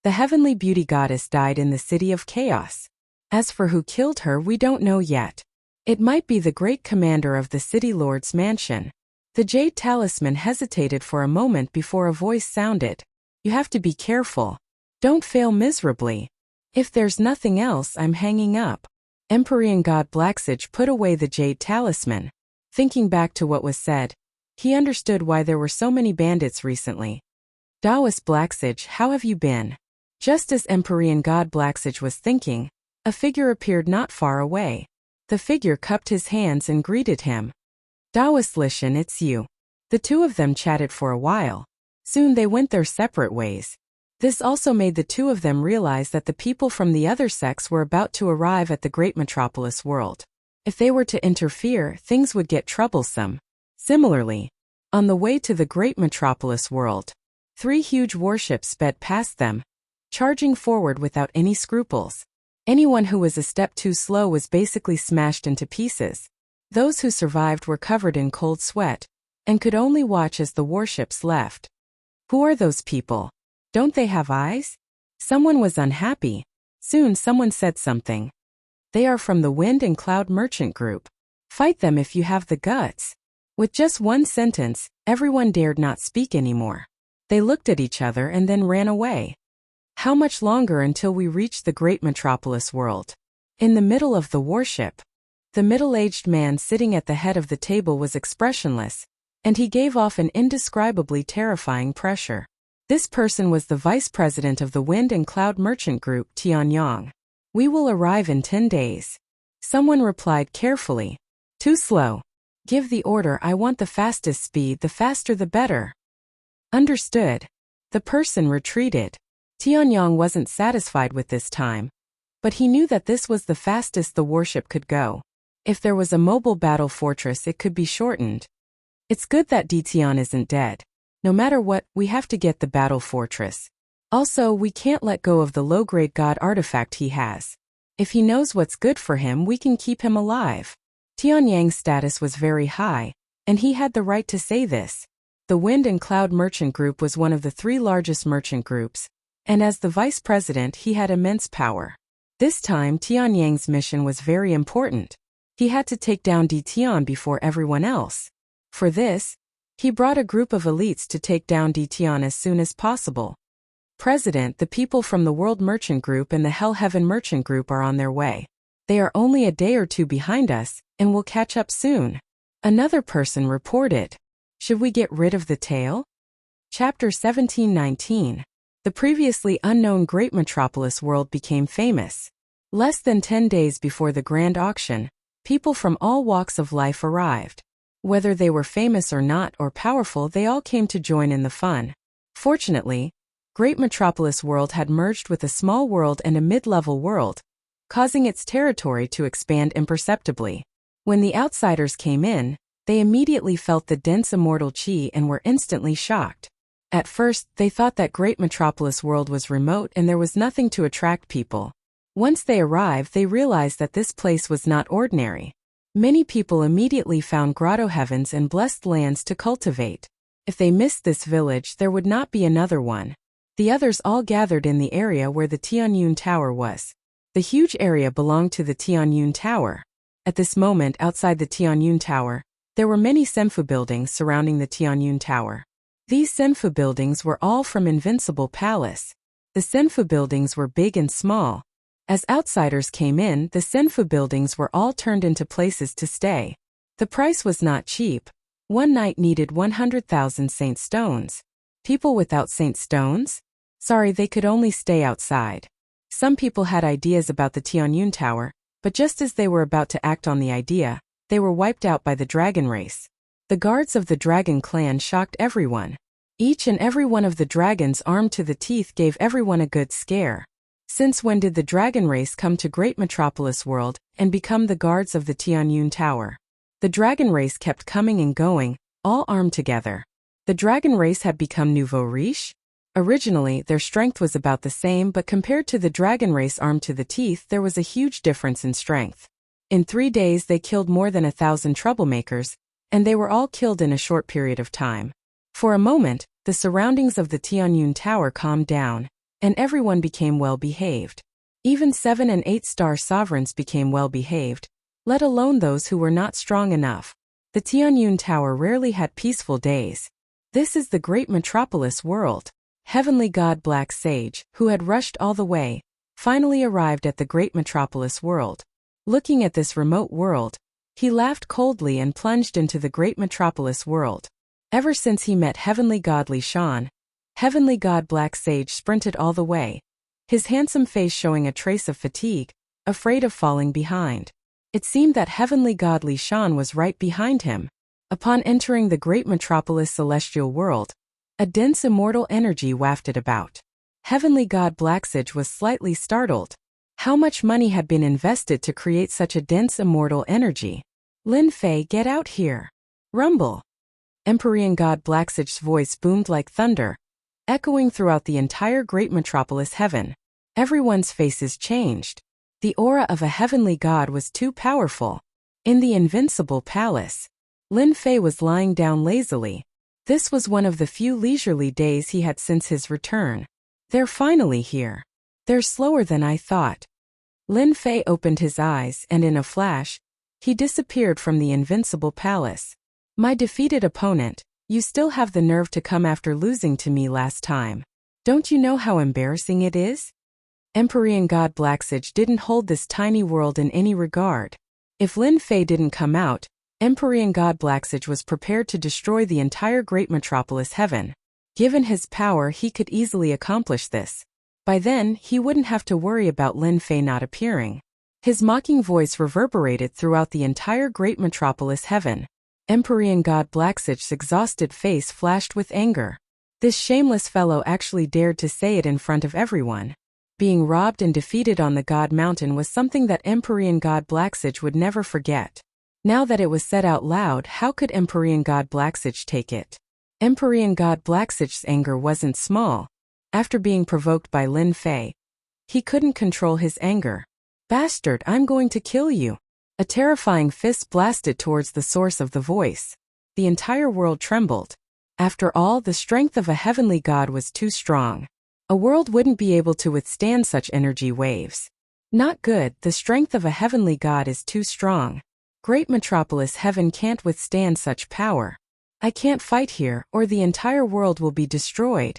The heavenly beauty goddess died in the city of chaos. As for who killed her, we don't know yet. It might be the great commander of the city lord's mansion. The jade talisman hesitated for a moment before a voice sounded. You have to be careful. Don't fail miserably. If there's nothing else, I'm hanging up. Empyrean god Blacksage put away the jade talisman. Thinking back to what was said, he understood why there were so many bandits recently. Taoist Blacksage, how have you been? Just as Empyrean god Blacksage was thinking, a figure appeared not far away. The figure cupped his hands and greeted him. Taoist Lishan, it's you. The two of them chatted for a while. Soon they went their separate ways. This also made the two of them realize that the people from the other sects were about to arrive at the Great Metropolis World. If they were to interfere, things would get troublesome. Similarly, On the way to the great metropolis world, 3 huge warships sped past them, charging forward without any scruples. Anyone who was a step too slow was basically smashed into pieces. Those who survived were covered in cold sweat and could only watch as the warships left. Who are those people? Don't they have eyes? Someone was unhappy. Soon someone said something. They are from the Wind and Cloud Merchant Group. Fight them if you have the guts. With just one sentence, everyone dared not speak anymore. They looked at each other and then ran away. How much longer until we reach the great metropolis world? In the middle of the warship, the middle-aged man sitting at the head of the table was expressionless, and he gave off an indescribably terrifying pressure. This person was the vice president of the Wind and Cloud Merchant Group, Tianyang. We will arrive in 10 days. Someone replied carefully. Too slow. Give the order. I want the fastest speed, the faster the better. Understood. The person retreated. Tianyang wasn't satisfied with this time, but he knew that this was the fastest the warship could go. If there was a mobile battle fortress, it could be shortened. It's good that Ditian isn't dead. No matter what, we have to get the battle fortress. Also, we can't let go of the low-grade god artifact he has. If he knows what's good for him, we can keep him alive. Tianyang's status was very high, and he had the right to say this. The Wind and Cloud Merchant Group was one of the 3 largest merchant groups, and as the vice president he had immense power. This time Tianyang's mission was very important. He had to take down Ditian before everyone else. For this, he brought a group of elites to take down Ditian as soon as possible. President, the people from the World Merchant Group and the Hell Heaven Merchant Group are on their way. They are only a day or 2 behind us, and will catch up soon. Another person reported. Should we get rid of the tail? Chapter 1719. The previously unknown Great Metropolis world became famous. Less than 10 days before the grand auction, people from all walks of life arrived. Whether they were famous or not or powerful, they all came to join in the fun. Fortunately, Great Metropolis world had merged with a small world and a mid-level world, causing its territory to expand imperceptibly. When the outsiders came in, they immediately felt the dense immortal chi and were instantly shocked. At first, they thought that Great Metropolis world was remote and there was nothing to attract people. Once they arrived, they realized that this place was not ordinary. Many people immediately found grotto heavens and blessed lands to cultivate. If they missed this village, there would not be another one. The others all gathered in the area where the Tianyun Tower was. The huge area belonged to the Tianyun Tower. At this moment, outside the Tianyun Tower, there were many Senfu buildings surrounding the Tianyun Tower. These Senfu buildings were all from Invincible Palace. The Senfu buildings were big and small. As outsiders came in, the Senfu buildings were all turned into places to stay. The price was not cheap. One night needed 100,000 saint stones. People without saint stones? Sorry, they could only stay outside. Some people had ideas about the Tianyun Tower, but just as they were about to act on the idea, they were wiped out by the dragon race. The guards of the dragon clan shocked everyone. Each and every one of the dragons armed to the teeth gave everyone a good scare. Since when did the dragon race come to Great Metropolis world and become the guards of the Tianyun Tower? The dragon race kept coming and going, all armed together. The dragon race had become nouveau riche? Originally, their strength was about the same, but compared to the dragon race armed to the teeth, there was a huge difference in strength. In 3 days they killed more than 1,000 troublemakers, and they were all killed in a short period of time. For a moment, the surroundings of the Tianyun Tower calmed down, and everyone became well-behaved. Even 7- and 8-star sovereigns became well-behaved, let alone those who were not strong enough. The Tianyun Tower rarely had peaceful days. This is the Great Metropolis world. Heavenly God Black Sage, who had rushed all the way, finally arrived at the Great Metropolis world. Looking at this remote world, he laughed coldly and plunged into the Great Metropolis world. Ever since he met Heavenly God Li Shan, Heavenly God Black Sage sprinted all the way, his handsome face showing a trace of fatigue, afraid of falling behind. It seemed that Heavenly God Li Shan was right behind him. Upon entering the Great Metropolis celestial world, a dense immortal energy wafted about. Heavenly God Blacksage was slightly startled. How much money had been invested to create such a dense immortal energy? Lin Fei, get out here. Rumble. Empyrean god Blacksage's voice boomed like thunder, echoing throughout the entire great metropolis heaven. Everyone's faces changed. The aura of a heavenly god was too powerful. In the invincible palace, Lin Fei was lying down lazily. This was one of the few leisurely days he had since his return. They're finally here. They're slower than I thought. Lin Fei opened his eyes and in a flash, he disappeared from the invincible palace. My defeated opponent, you still have the nerve to come after losing to me last time. Don't you know how embarrassing it is? Empyrean god Blacksage didn't hold this tiny world in any regard. If Lin Fei didn't come out, Empyrean god Blacksage was prepared to destroy the entire great metropolis heaven. Given his power, he could easily accomplish this. By then, he wouldn't have to worry about Lin Fei not appearing. His mocking voice reverberated throughout the entire great metropolis heaven. Empyrean god Blacksage's exhausted face flashed with anger. This shameless fellow actually dared to say it in front of everyone. Being robbed and defeated on the God Mountain was something that Empyrean god Blacksage would never forget. Now that it was said out loud, how could Empyrean god Blacksage take it? Empyrean god Blacksage's anger wasn't small. After being provoked by Lin Fei, he couldn't control his anger. Bastard, I'm going to kill you. A terrifying fist blasted towards the source of the voice. The entire world trembled. After all, the strength of a heavenly god was too strong. A world wouldn't be able to withstand such energy waves. Not good, the strength of a heavenly god is too strong. Great metropolis heaven can't withstand such power. I can't fight here, or the entire world will be destroyed.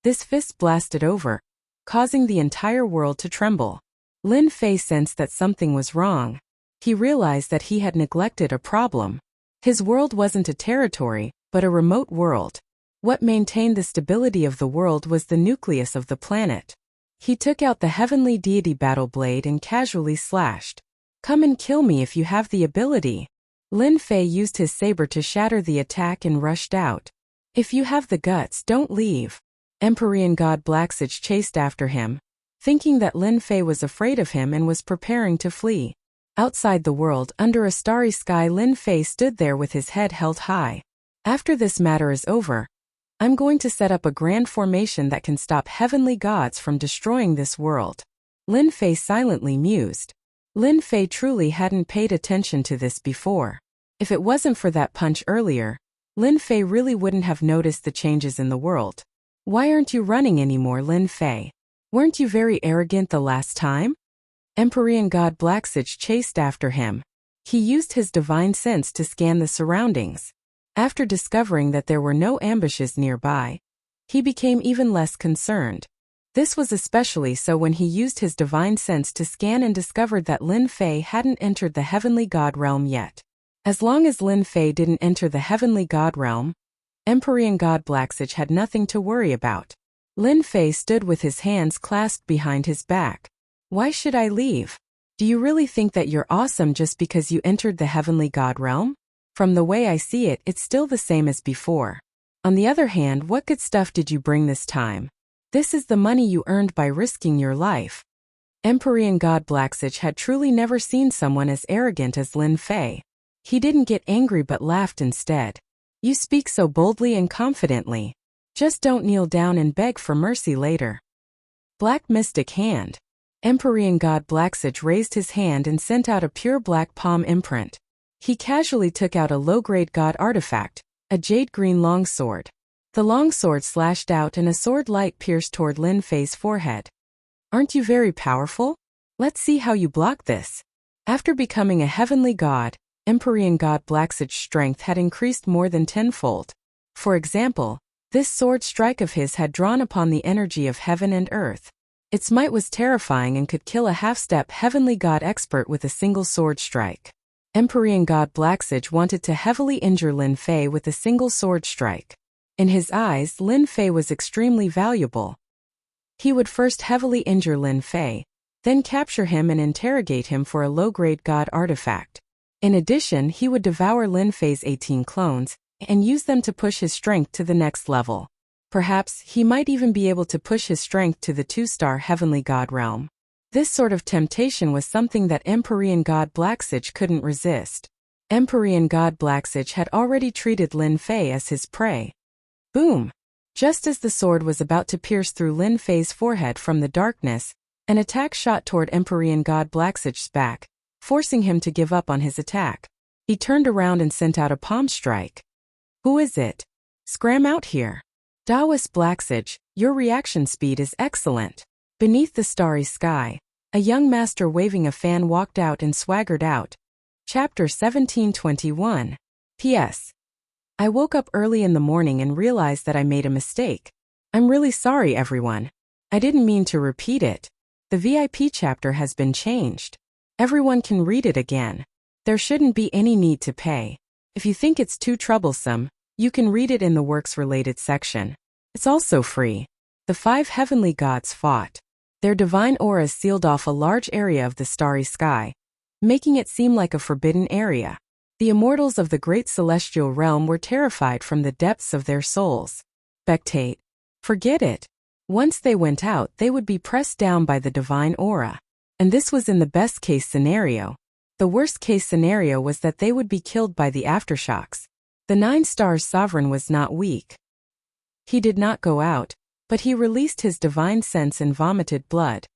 This fist blasted over, causing the entire world to tremble. Lin Fei sensed that something was wrong. He realized that he had neglected a problem. His world wasn't a territory, but a remote world. What maintained the stability of the world was the nucleus of the planet. He took out the heavenly deity battle blade and casually slashed. Come and kill me if you have the ability. Lin Fei used his saber to shatter the attack and rushed out. If you have the guts, don't leave. Empyrean god Blacksage chased after him, thinking that Lin Fei was afraid of him and was preparing to flee. Outside the world, under a starry sky, Lin Fei stood there with his head held high. After this matter is over, I'm going to set up a grand formation that can stop heavenly gods from destroying this world. Lin Fei silently mused. Lin Fei truly hadn't paid attention to this before. If it wasn't for that punch earlier, Lin Fei really wouldn't have noticed the changes in the world. Why aren't you running anymore, Lin Fei? Weren't you very arrogant the last time? Empyrean god Blacksage chased after him. He used his divine sense to scan the surroundings. After discovering that there were no ambushes nearby, he became even less concerned. This was especially so when he used his divine sense to scan and discovered that Lin Fei hadn't entered the heavenly god realm yet. As long as Lin Fei didn't enter the heavenly god realm, Empyrean god Blacksage had nothing to worry about. Lin Fei stood with his hands clasped behind his back. Why should I leave? Do you really think that you're awesome just because you entered the heavenly god realm? From the way I see it, it's still the same as before. On the other hand, what good stuff did you bring this time? This is the money you earned by risking your life. Empyrean god Blacksage had truly never seen someone as arrogant as Lin Fei. He didn't get angry but laughed instead. You speak so boldly and confidently. Just don't kneel down and beg for mercy later. Black Mystic Hand. Empyrean god Blacksage raised his hand and sent out a pure black palm imprint. He casually took out a low-grade god artifact, a jade-green longsword. The longsword slashed out and a sword light pierced toward Lin Fei's forehead. Aren't you very powerful? Let's see how you block this. After becoming a heavenly god, Empyrean god Blacksage's strength had increased more than tenfold. For example, this sword strike of his had drawn upon the energy of heaven and earth. Its might was terrifying and could kill a half-step heavenly god expert with a single sword strike. Empyrean god Blacksage wanted to heavily injure Lin Fei with a single sword strike. In his eyes, Lin Fei was extremely valuable. He would first heavily injure Lin Fei, then capture him and interrogate him for a low-grade god artifact. In addition, he would devour Lin Fei's 18 clones, and use them to push his strength to the next level. Perhaps, he might even be able to push his strength to the 2-star heavenly god realm. This sort of temptation was something that Empyrean god Blacksage couldn't resist. Empyrean god Blacksage had already treated Lin Fei as his prey. Boom! Just as the sword was about to pierce through Lin Fei's forehead from the darkness, an attack shot toward Empyrean god Blacksage's back, forcing him to give up on his attack. He turned around and sent out a palm strike. Who is it? Scram out here. Taoist Blacksage, your reaction speed is excellent. Beneath the starry sky, a young master waving a fan walked out and swaggered out. Chapter 1721. P.S. I woke up early in the morning and realized that I made a mistake. I'm really sorry, everyone. I didn't mean to repeat it. The VIP chapter has been changed. Everyone can read it again. There shouldn't be any need to pay. If you think it's too troublesome, you can read it in the works-related section. It's also free. The 5 heavenly gods fought. Their divine auras sealed off a large area of the starry sky, making it seem like a forbidden area. The immortals of the great celestial realm were terrified from the depths of their souls. Spectate. Forget it. Once they went out, they would be pressed down by the divine aura. And this was in the best-case scenario. The worst-case scenario was that they would be killed by the aftershocks. The 9 Stars Sovereign was not weak. He did not go out, but he released his divine sense and vomited blood.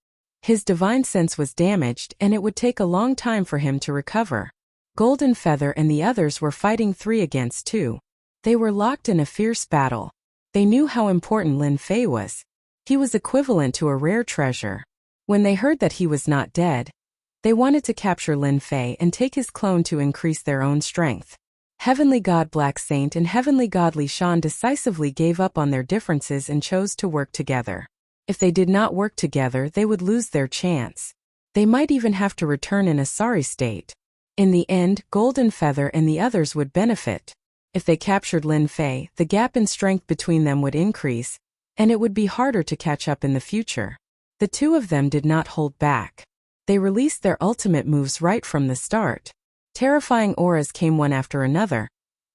His divine sense was damaged and it would take a long time for him to recover. Golden Feather and the others were fighting 3 against 2. They were locked in a fierce battle. They knew how important Lin Fei was. He was equivalent to a rare treasure. When they heard that he was not dead, they wanted to capture Lin Fei and take his clone to increase their own strength. Heavenly God Black Saint and Heavenly God Li Shan decisively gave up on their differences and chose to work together. If they did not work together, they would lose their chance. They might even have to return in a sorry state. In the end, Golden Feather and the others would benefit. If they captured Lin Fei, the gap in strength between them would increase, and it would be harder to catch up in the future. The 2 of them did not hold back. They released their ultimate moves right from the start. Terrifying auras came one after another,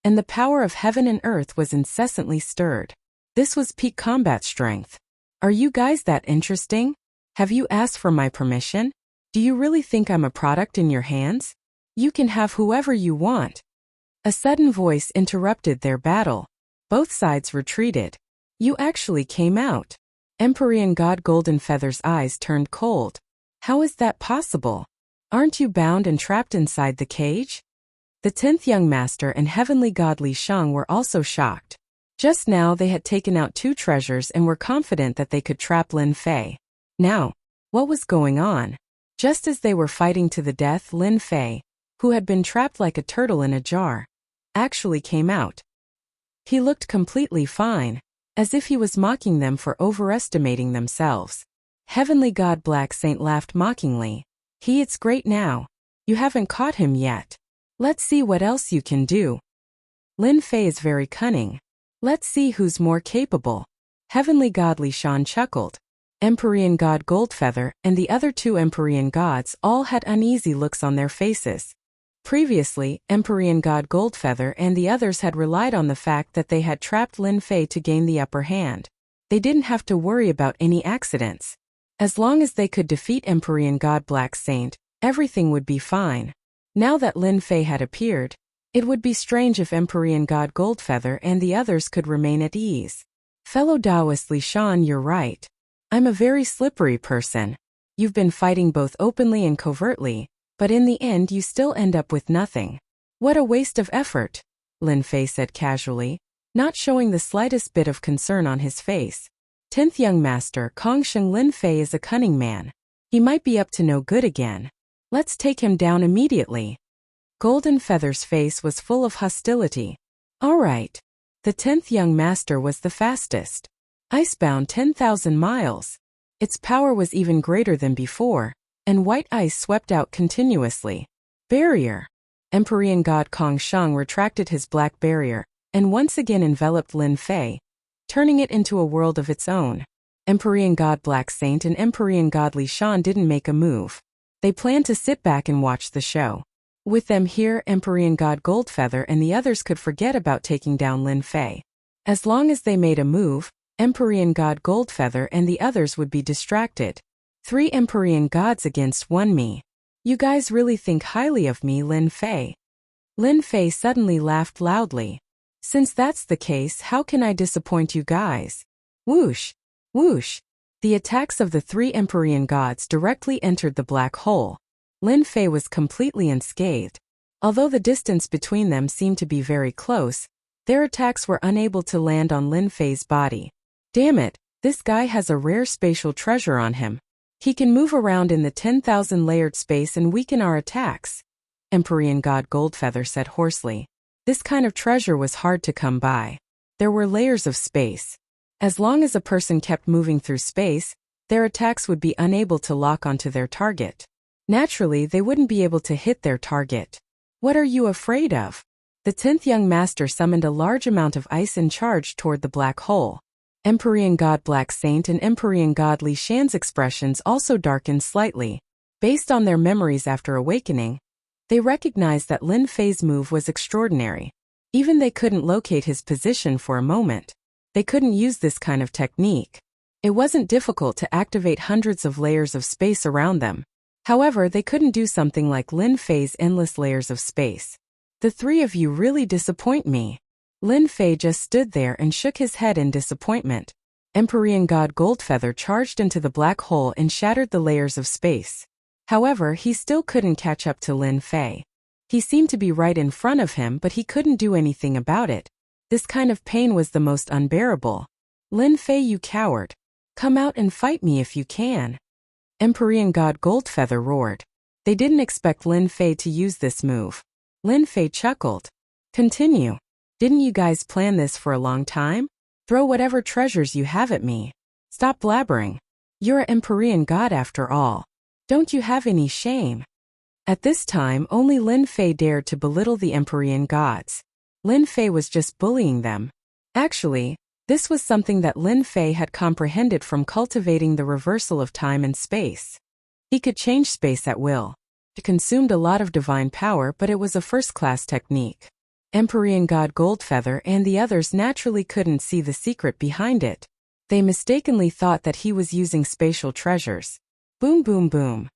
and the power of heaven and earth was incessantly stirred. This was peak combat strength. Are you guys that interesting? Have you asked for my permission? Do you really think I'm a product in your hands? You can have whoever you want. A sudden voice interrupted their battle. Both sides retreated. You actually came out. Empyrean God Golden Feather's eyes turned cold. How is that possible? Aren't you bound and trapped inside the cage? The 10th Young Master and Heavenly God Li Shang were also shocked. Just now they had taken out 2 treasures and were confident that they could trap Lin Fei. Now, what was going on? Just as they were fighting to the death, Lin Fei, who had been trapped like a turtle in a jar, actually came out. He looked completely fine, as if he was mocking them for overestimating themselves. Heavenly God Black Saint laughed mockingly. It's great now. You haven't caught him yet. Let's see what else you can do. Lin Fei is very cunning. Let's see who's more capable. Heavenly God Li Shan chuckled. Empyrean God Goldfeather and the other 2 Empyrean gods all had uneasy looks on their faces. Previously, Empyrean God Goldfeather and the others had relied on the fact that they had trapped Lin Fei to gain the upper hand. They didn't have to worry about any accidents. As long as they could defeat Empyrean God Black Saint, everything would be fine. Now that Lin Fei had appeared, it would be strange if Empyrean God Goldfeather and the others could remain at ease. Fellow Taoist Li Shan, you're right. I'm a very slippery person. You've been fighting both openly and covertly, but in the end you still end up with nothing. What a waste of effort, Lin Fei said casually, not showing the slightest bit of concern on his face. 10th Young Master Kongsheng Lin Fei is a cunning man. He might be up to no good again. Let's take him down immediately. Golden Feather's face was full of hostility. All right. The 10th Young Master was the fastest. Icebound 10,000 miles. Its power was even greater than before, and white ice swept out continuously. Barrier. Empyrean God Kongsheng retracted his black barrier, and once again enveloped Lin Fei, turning it into a world of its own. Empyrean God Black Saint and Empyrean God Li Shan didn't make a move. They planned to sit back and watch the show. With them here, Empyrean God Goldfeather and the others could forget about taking down Lin Fei. As long as they made a move, Empyrean God Goldfeather and the others would be distracted. 3 Empyrean gods against 1 me. You guys really think highly of me, Lin Fei. Lin Fei suddenly laughed loudly. Since that's the case, how can I disappoint you guys? Whoosh! Whoosh! The attacks of the three Empyrean gods directly entered the black hole. Lin Fei was completely unscathed. Although the distance between them seemed to be very close, their attacks were unable to land on Lin Fei's body. Damn it, this guy has a rare spatial treasure on him. He can move around in the 10,000 layered space and weaken our attacks. Empyrean god Goldfeather said hoarsely. This kind of treasure was hard to come by. There were layers of space. As long as a person kept moving through space, their attacks would be unable to lock onto their target. Naturally, they wouldn't be able to hit their target. What are you afraid of? The 10th young master summoned a large amount of ice and charged toward the black hole. Empyrean god Black Saint and Empyrean god Li Shan's expressions also darkened slightly. Based on their memories after awakening, they recognized that Lin Fei's move was extraordinary. Even they couldn't locate his position for a moment. They couldn't use this kind of technique. It wasn't difficult to activate hundreds of layers of space around them. However, they couldn't do something like Lin Fei's endless layers of space. The three of you really disappoint me. Lin Fei just stood there and shook his head in disappointment. Empyrean god Goldfeather charged into the black hole and shattered the layers of space. However, he still couldn't catch up to Lin Fei. He seemed to be right in front of him, but he couldn't do anything about it. This kind of pain was the most unbearable. Lin Fei, you coward. Come out and fight me if you can. Empyrean god Goldfeather roared. They didn't expect Lin Fei to use this move. Lin Fei chuckled. Continue. Didn't you guys plan this for a long time? Throw whatever treasures you have at me. Stop blabbering. You're an Empyrean god after all. Don't you have any shame? At this time, only Lin Fei dared to belittle the Empyrean gods. Lin Fei was just bullying them. Actually, this was something that Lin Fei had comprehended from cultivating the reversal of time and space. He could change space at will. It consumed a lot of divine power, but it was a first-class technique. Empyrean god Goldfeather and the others naturally couldn't see the secret behind it. They mistakenly thought that he was using spatial treasures. Boom boom boom.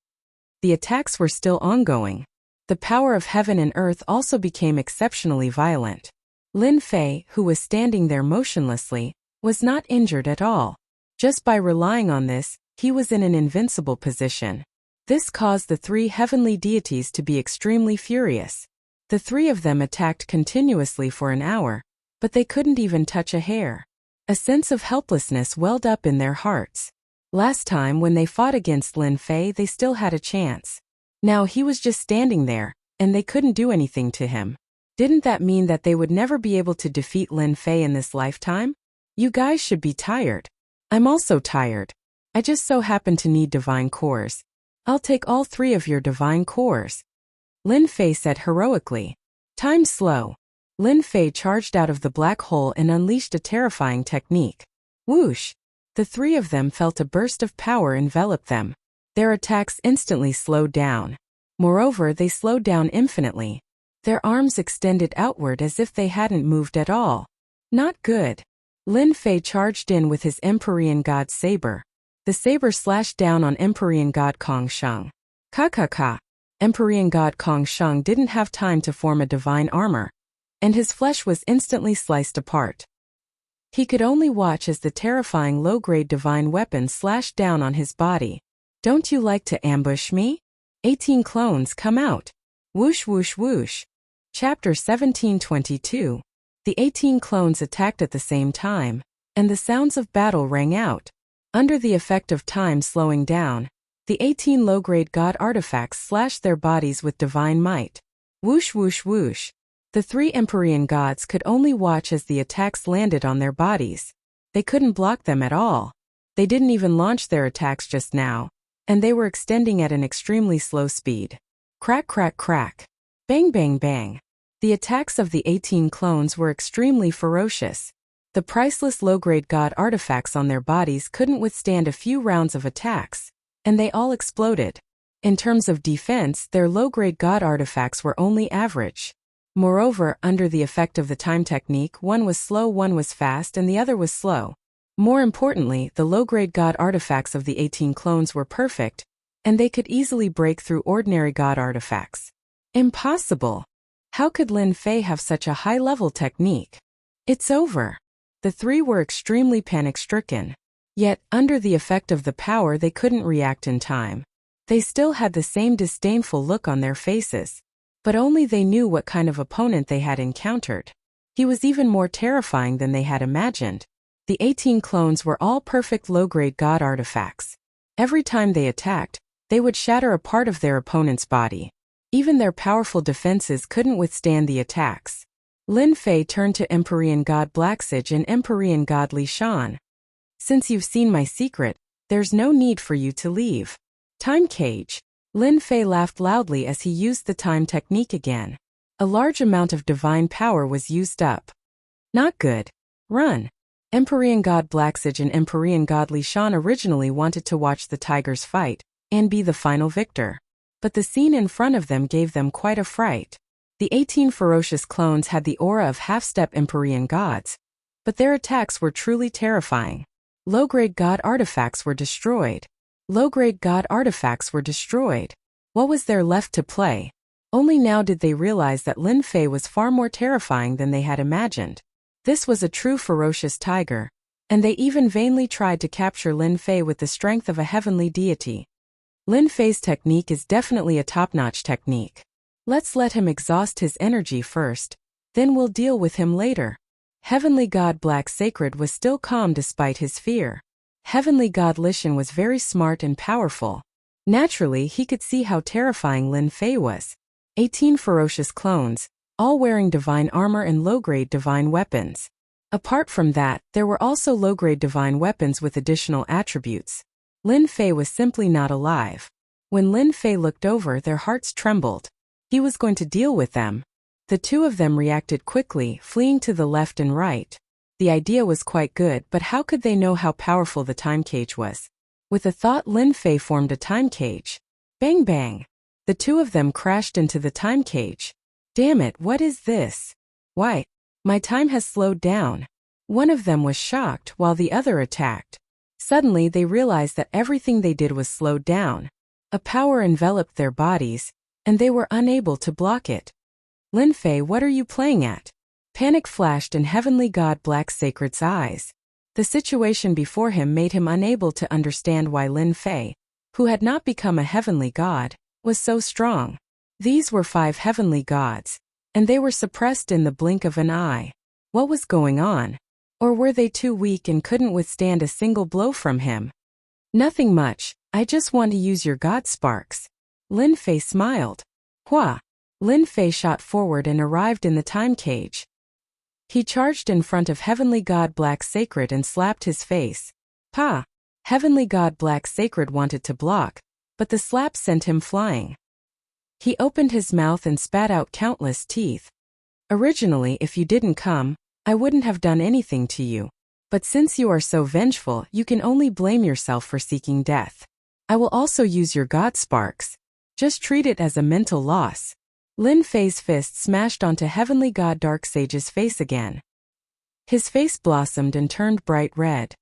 The attacks were still ongoing. The power of heaven and earth also became exceptionally violent. Lin Fei, who was standing there motionlessly, was not injured at all. Just by relying on this, he was in an invincible position. This caused the three heavenly deities to be extremely furious. The three of them attacked continuously for an hour, but they couldn't even touch a hair. A sense of helplessness welled up in their hearts. Last time when they fought against Lin Fei, they still had a chance. Now he was just standing there, and they couldn't do anything to him. Didn't that mean that they would never be able to defeat Lin Fei in this lifetime? You guys should be tired. I'm also tired. I just so happen to need divine cores. I'll take all three of your divine cores. Lin Fei said heroically. Time slow. Lin Fei charged out of the black hole and unleashed a terrifying technique. Whoosh! The three of them felt a burst of power envelop them. Their attacks instantly slowed down. Moreover, they slowed down infinitely. Their arms extended outward as if they hadn't moved at all. Not good. Lin Fei charged in with his Empyrean god saber. The saber slashed down on Empyrean god Kong Sheng. Ka. Empyrean god Kong Sheng didn't have time to form a divine armor, and his flesh was instantly sliced apart. He could only watch as the terrifying low-grade divine weapon slashed down on his body. Don't you like to ambush me? 18 clones, come out. Whoosh whoosh whoosh. Chapter 1722. The 18 clones attacked at the same time, and the sounds of battle rang out. Under the effect of time slowing down, the 18 low-grade god artifacts slashed their bodies with divine might. Whoosh whoosh whoosh. The three Empyrean gods could only watch as the attacks landed on their bodies. They couldn't block them at all. They didn't even launch their attacks just now, and they were extending at an extremely slow speed. Crack crack crack. Bang bang bang. The attacks of the 18 clones were extremely ferocious. The priceless low-grade god artifacts on their bodies couldn't withstand a few rounds of attacks, and they all exploded. In terms of defense, their low-grade god artifacts were only average. Moreover, under the effect of the time technique, one was slow, one was fast, and the other was slow. More importantly, the low-grade god artifacts of the 18 clones were perfect, and they could easily break through ordinary god artifacts. Impossible! How could Lin Fei have such a high-level technique? It's over. The three were extremely panic-stricken. Yet, under the effect of the power, they couldn't react in time. They still had the same disdainful look on their faces. But only they knew what kind of opponent they had encountered. He was even more terrifying than they had imagined. The 18 clones were all perfect low-grade god artifacts. Every time they attacked, they would shatter a part of their opponent's body. Even their powerful defenses couldn't withstand the attacks. Lin Fei turned to Empyrean God Blacksage and Empyrean God Li Shan. Since you've seen my secret, there's no need for you to leave. Time cage. Lin Fei laughed loudly as he used the time technique again. A large amount of divine power was used up. Not good. Run. Empyrean God Blacksage and Empyrean God Li Shan originally wanted to watch the tigers fight and be the final victor. But the scene in front of them gave them quite a fright. The 18 ferocious clones had the aura of half-step Empyrean gods, but their attacks were truly terrifying. Low-grade god artifacts were destroyed. Low-grade god artifacts were destroyed. What was there left to play? Only now did they realize that Lin Fei was far more terrifying than they had imagined. This was a true ferocious tiger, and they even vainly tried to capture Lin Fei with the strength of a heavenly deity. Lin Fei's technique is definitely a top-notch technique. Let's let him exhaust his energy first, then we'll deal with him later. Heavenly God Black Sacred was still calm despite his fear. Heavenly God Li Shan was very smart and powerful. Naturally, he could see how terrifying Lin Fei was. 18 ferocious clones, all wearing divine armor and low-grade divine weapons. Apart from that, there were also low-grade divine weapons with additional attributes. Lin Fei was simply not alive. When Lin Fei looked over, their hearts trembled. He was going to deal with them. The two of them reacted quickly, fleeing to the left and right. The idea was quite good, but how could they know how powerful the time cage was? With a thought, Lin Fei formed a time cage. Bang bang! The two of them crashed into the time cage. Damn it, what is this? Why? My time has slowed down. One of them was shocked while the other attacked. Suddenly they realized that everything they did was slowed down. A power enveloped their bodies, and they were unable to block it. Lin Fei, what are you playing at? Panic flashed in Heavenly God Black Sacred's eyes. The situation before him made him unable to understand why Lin Fei, who had not become a heavenly god, was so strong. These were 5 heavenly gods, and they were suppressed in the blink of an eye. What was going on? Or were they too weak and couldn't withstand a single blow from him? Nothing much, I just want to use your god sparks. Lin Fei smiled. Hua! Lin Fei shot forward and arrived in the time cage. He charged in front of Heavenly God Black Sacred and slapped his face. Pa! Heavenly God Black Sacred wanted to block, but the slap sent him flying. He opened his mouth and spat out countless teeth. Originally, if you didn't come, I wouldn't have done anything to you. But since you are so vengeful, you can only blame yourself for seeking death. I will also use your god sparks. Just treat it as a mental loss. Lin Fei's fist smashed onto Heavenly God Darksage's face again. His face blossomed and turned bright red.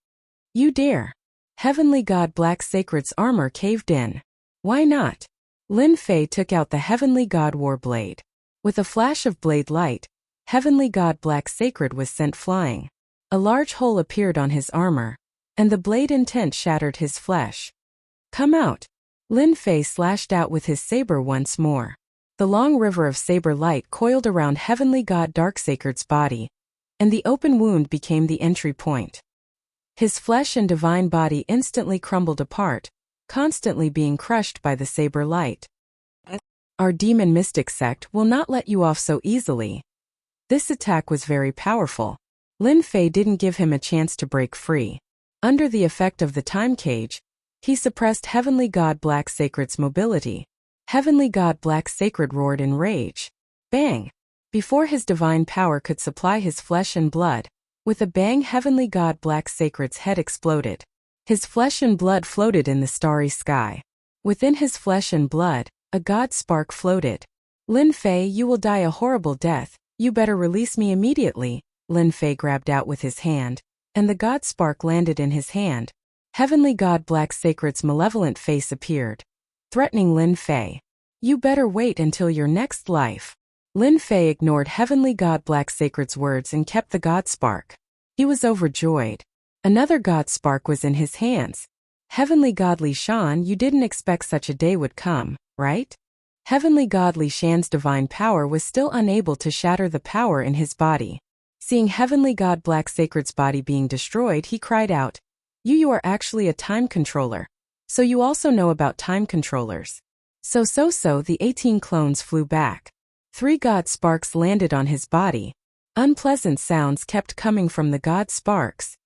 You dare! Heavenly God Black Sacred's armor caved in. Why not? Lin Fei took out the Heavenly God Warblade. With a flash of blade light, Heavenly God Black Sacred was sent flying. A large hole appeared on his armor, and the blade intent shattered his flesh. Come out! Lin Fei slashed out with his saber once more. The long river of saber light coiled around Heavenly God Darksacred's body, and the open wound became the entry point. His flesh and divine body instantly crumbled apart, constantly being crushed by the saber light. Our demon mystic sect will not let you off so easily. This attack was very powerful. Lin Fei didn't give him a chance to break free. Under the effect of the time cage, he suppressed Heavenly God Black Sacred's mobility. Heavenly God Black Sacred roared in rage. Bang! Before his divine power could supply his flesh and blood, with a bang Heavenly God Black Sacred's head exploded. His flesh and blood floated in the starry sky. Within his flesh and blood, a god spark floated. Lin Fei, you will die a horrible death, you better release me immediately, Lin Fei grabbed out with his hand, and the god spark landed in his hand. Heavenly God Black Sacred's malevolent face appeared, threatening Lin Fei. You better wait until your next life. Lin Fei ignored Heavenly God Black Sacred's words and kept the God Spark. He was overjoyed. Another God Spark was in his hands. Heavenly God Li Shan, you didn't expect such a day would come, right? Heavenly God Li Shan's divine power was still unable to shatter the power in his body. Seeing Heavenly God Black Sacred's body being destroyed, he cried out, You are actually a time controller. So you also know about time controllers. So the 18 clones flew back. 3 God Sparks landed on his body. Unpleasant sounds kept coming from the God Sparks.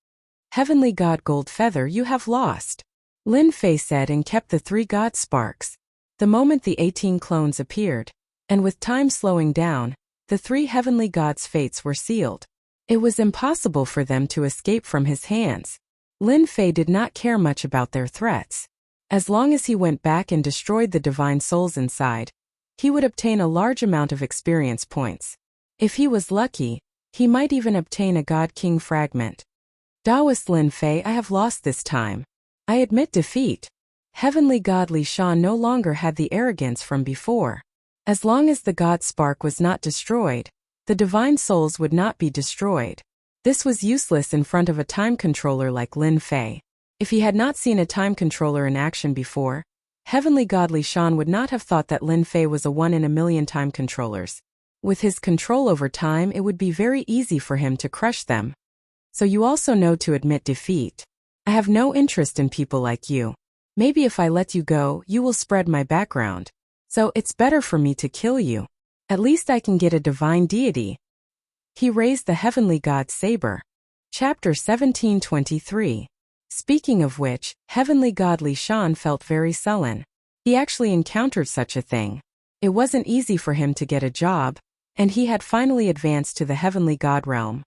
Heavenly God Gold Feather, you have lost. Lin Fei said and kept the 3 God Sparks. The moment the 18 clones appeared, and with time slowing down, the 3 heavenly gods' fates were sealed. It was impossible for them to escape from his hands. Lin Fei did not care much about their threats. As long as he went back and destroyed the divine souls inside, he would obtain a large amount of experience points. If he was lucky, he might even obtain a God King fragment. Taoist Lin Fei, I have lost this time. I admit defeat. Heavenly God Li Shan no longer had the arrogance from before. As long as the God Spark was not destroyed, the divine souls would not be destroyed. This was useless in front of a time controller like Lin Fei. If he had not seen a time controller in action before, Heavenly God Li Shan would not have thought that Lin Fei was a 1 in a million time controllers. With his control over time, it would be very easy for him to crush them. So you also know to admit defeat. I have no interest in people like you. Maybe if I let you go, you will spread my background. So it's better for me to kill you. At least I can get a divine deity. He raised the Heavenly God's saber. Chapter 1723. Speaking of which, Heavenly God Li Shan felt very sullen. He actually encountered such a thing. It wasn't easy for him to get a job, and he had finally advanced to the Heavenly God realm.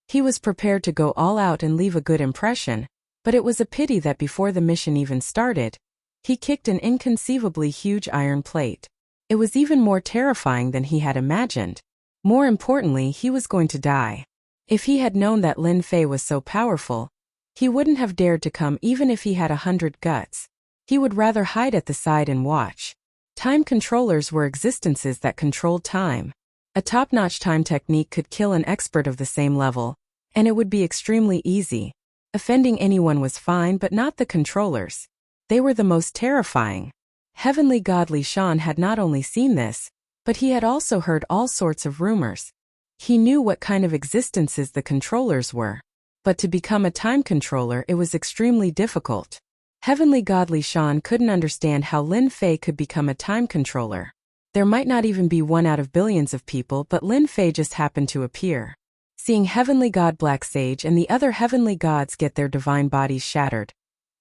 He was prepared to go all out and leave a good impression, but it was a pity that before the mission even started, he kicked an inconceivably huge iron plate. It was even more terrifying than he had imagined. More importantly, he was going to die. If he had known that Lin Fei was so powerful, he wouldn't have dared to come even if he had 100 guts. He would rather hide at the side and watch. Time controllers were existences that controlled time. A top-notch time technique could kill an expert of the same level, and it would be extremely easy. Offending anyone was fine, but not the controllers. They were the most terrifying. Heavenly God Li Shan had not only seen this, but he had also heard all sorts of rumors. He knew what kind of existences the controllers were. But to become a time controller, it was extremely difficult. Heavenly God Li Shan couldn't understand how Lin Fei could become a time controller. There might not even be 1 out of billions of people, but Lin Fei just happened to appear. Seeing Heavenly God Black Sage and the other heavenly gods get their divine bodies shattered,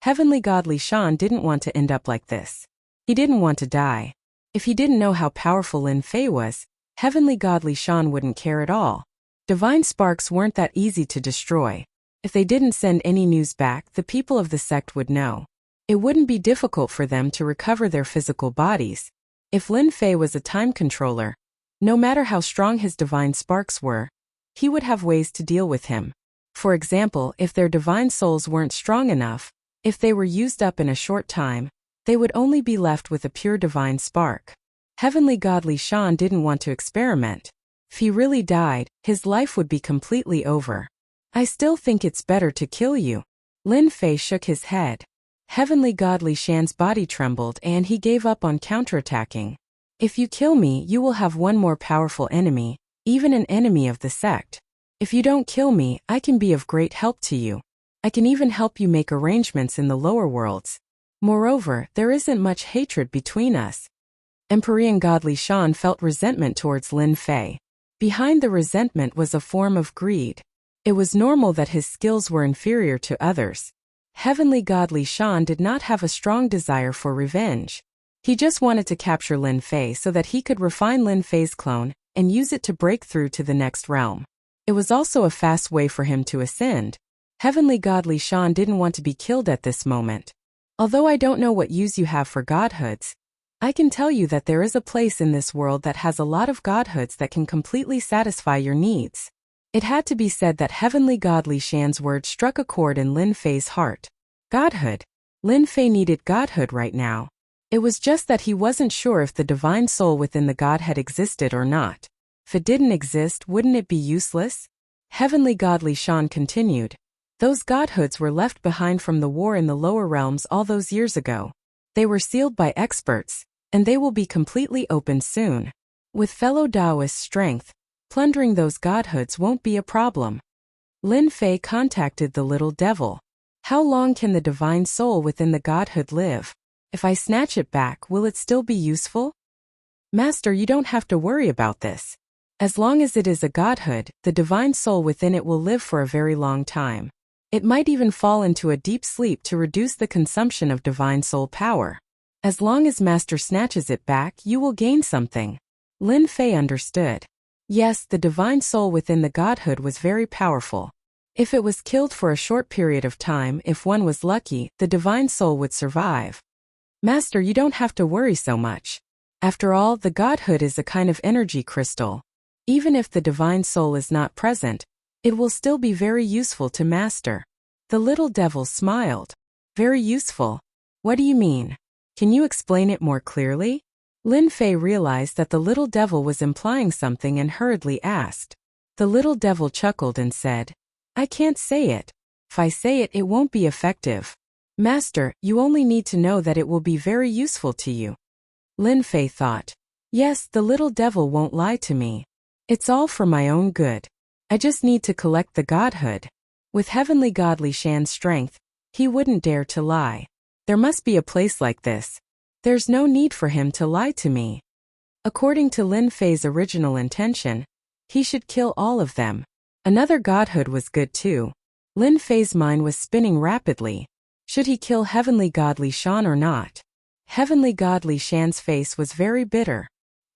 Heavenly God Li Shan didn't want to end up like this. He didn't want to die. If he didn't know how powerful Lin Fei was, Heavenly God Li Shan wouldn't care at all. Divine sparks weren't that easy to destroy. If they didn't send any news back, the people of the sect would know. It wouldn't be difficult for them to recover their physical bodies. If Lin Fei was a time controller, no matter how strong his divine sparks were, he would have ways to deal with him. For example, if their divine souls weren't strong enough, if they were used up in a short time, they would only be left with a pure divine spark. Heavenly God Li Shan didn't want to experiment. If he really died, his life would be completely over. I still think it's better to kill you. Lin Fei shook his head. Heavenly God Li Shan's body trembled and he gave up on counterattacking. If you kill me, you will have one more powerful enemy, even an enemy of the sect. If you don't kill me, I can be of great help to you. I can even help you make arrangements in the lower worlds. Moreover, there isn't much hatred between us. Empyrean God Li Shan felt resentment towards Lin Fei. Behind the resentment was a form of greed. It was normal that his skills were inferior to others. Heavenly God Li Shan did not have a strong desire for revenge. He just wanted to capture Lin Fei so that he could refine Lin Fei's clone and use it to break through to the next realm. It was also a fast way for him to ascend. Heavenly God Li Shan didn't want to be killed at this moment. Although I don't know what use you have for godhoods, I can tell you that there is a place in this world that has a lot of godhoods that can completely satisfy your needs. It had to be said that Heavenly God Li Shan's words struck a chord in Lin Fei's heart. Godhood. Lin Fei needed godhood right now. It was just that he wasn't sure if the divine soul within the Godhead existed or not. If it didn't exist, wouldn't it be useless? Heavenly Godly Shan continued. Those godhoods were left behind from the war in the lower realms all those years ago. They were sealed by experts, and they will be completely opened soon. With fellow Taoist strength, plundering those godhoods won't be a problem. Lin Fei contacted the little devil. How long can the divine soul within the godhood live? If I snatch it back, will it still be useful? Master, you don't have to worry about this. As long as it is a godhood, the divine soul within it will live for a very long time. It might even fall into a deep sleep to reduce the consumption of divine soul power. As long as Master snatches it back, you will gain something. Lin Fei understood. Yes, the divine soul within the godhood was very powerful. If it was killed for a short period of time, if one was lucky, the divine soul would survive. Master, you don't have to worry so much. After all, the godhood is a kind of energy crystal. Even if the divine soul is not present, it will still be very useful to Master. The little devil smiled. Very useful. What do you mean? Can you explain it more clearly? Lin Fei realized that the little devil was implying something and hurriedly asked. The little devil chuckled and said, I can't say it. If I say it, it won't be effective. Master, you only need to know that it will be very useful to you. Lin Fei thought. Yes, the little devil won't lie to me. It's all for my own good. I just need to collect the godhood. With Heavenly Godly Shan's strength, he wouldn't dare to lie. There must be a place like this. There's no need for him to lie to me. According to Lin Fei's original intention, he should kill all of them. Another godhood was good too. Lin Fei's mind was spinning rapidly. Should he kill Heavenly Godly Shan or not? Heavenly Godly Shan's face was very bitter.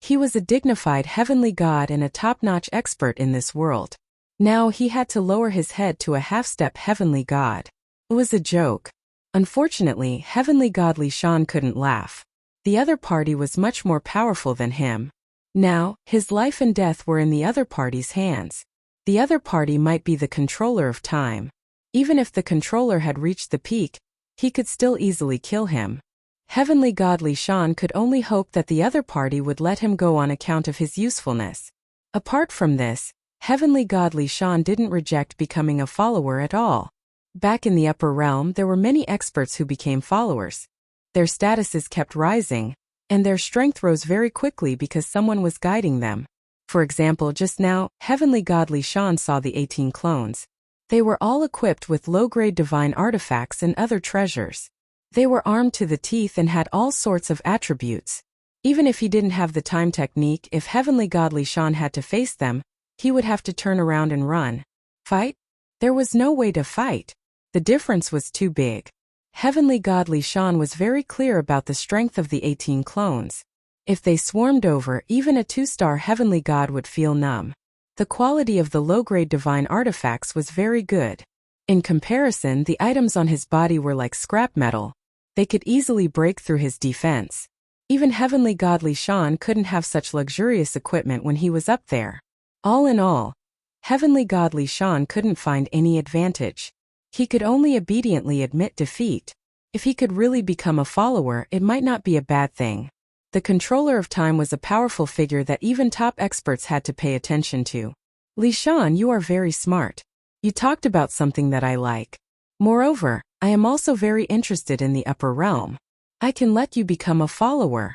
He was a dignified heavenly god and a top-notch expert in this world. Now he had to lower his head to a half-step heavenly god. It was a joke. Unfortunately, Heavenly Godly Shan couldn't laugh. The other party was much more powerful than him. Now, his life and death were in the other party's hands. The other party might be the controller of time. Even if the controller had reached the peak, he could still easily kill him. Heavenly Godly Shan could only hope that the other party would let him go on account of his usefulness. Apart from this, Heavenly Godly Shan didn't reject becoming a follower at all. Back in the upper realm, there were many experts who became followers. Their statuses kept rising, and their strength rose very quickly because someone was guiding them. For example, just now, Heavenly Godly Shan saw the 18 clones. They were all equipped with low-grade divine artifacts and other treasures. They were armed to the teeth and had all sorts of attributes. Even if he didn't have the time technique, if Heavenly Godly Shan had to face them, he would have to turn around and run. Fight? There was no way to fight. The difference was too big. Heavenly Godly Shan was very clear about the strength of the 18 clones. If they swarmed over, even a 2-star heavenly god would feel numb. The quality of the low-grade divine artifacts was very good. In comparison, the items on his body were like scrap metal. They could easily break through his defense. Even Heavenly Godly Shan couldn't have such luxurious equipment when he was up there. All in all, Heavenly Godly Shan couldn't find any advantage. He could only obediently admit defeat. If he could really become a follower, it might not be a bad thing. The controller of time was a powerful figure that even top experts had to pay attention to. Li Shan, you are very smart. You talked about something that I like. Moreover, I am also very interested in the upper realm. I can let you become a follower.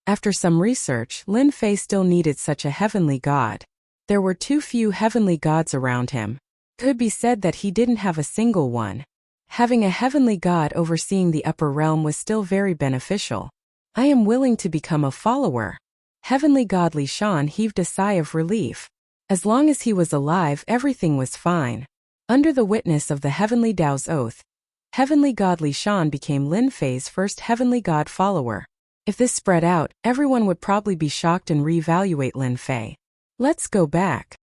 After some research, Lin Fei still needed such a heavenly god. There were too few heavenly gods around him. It could be said that he didn't have a single one. Having a heavenly god overseeing the upper realm was still very beneficial. I am willing to become a follower. Heavenly Godly Shan heaved a sigh of relief. As long as he was alive, everything was fine. Under the witness of the Heavenly Tao's oath, Heavenly Godly Shan became Lin Fei's first heavenly god follower. If this spread out, everyone would probably be shocked and reevaluate Lin Fei. Let's go back.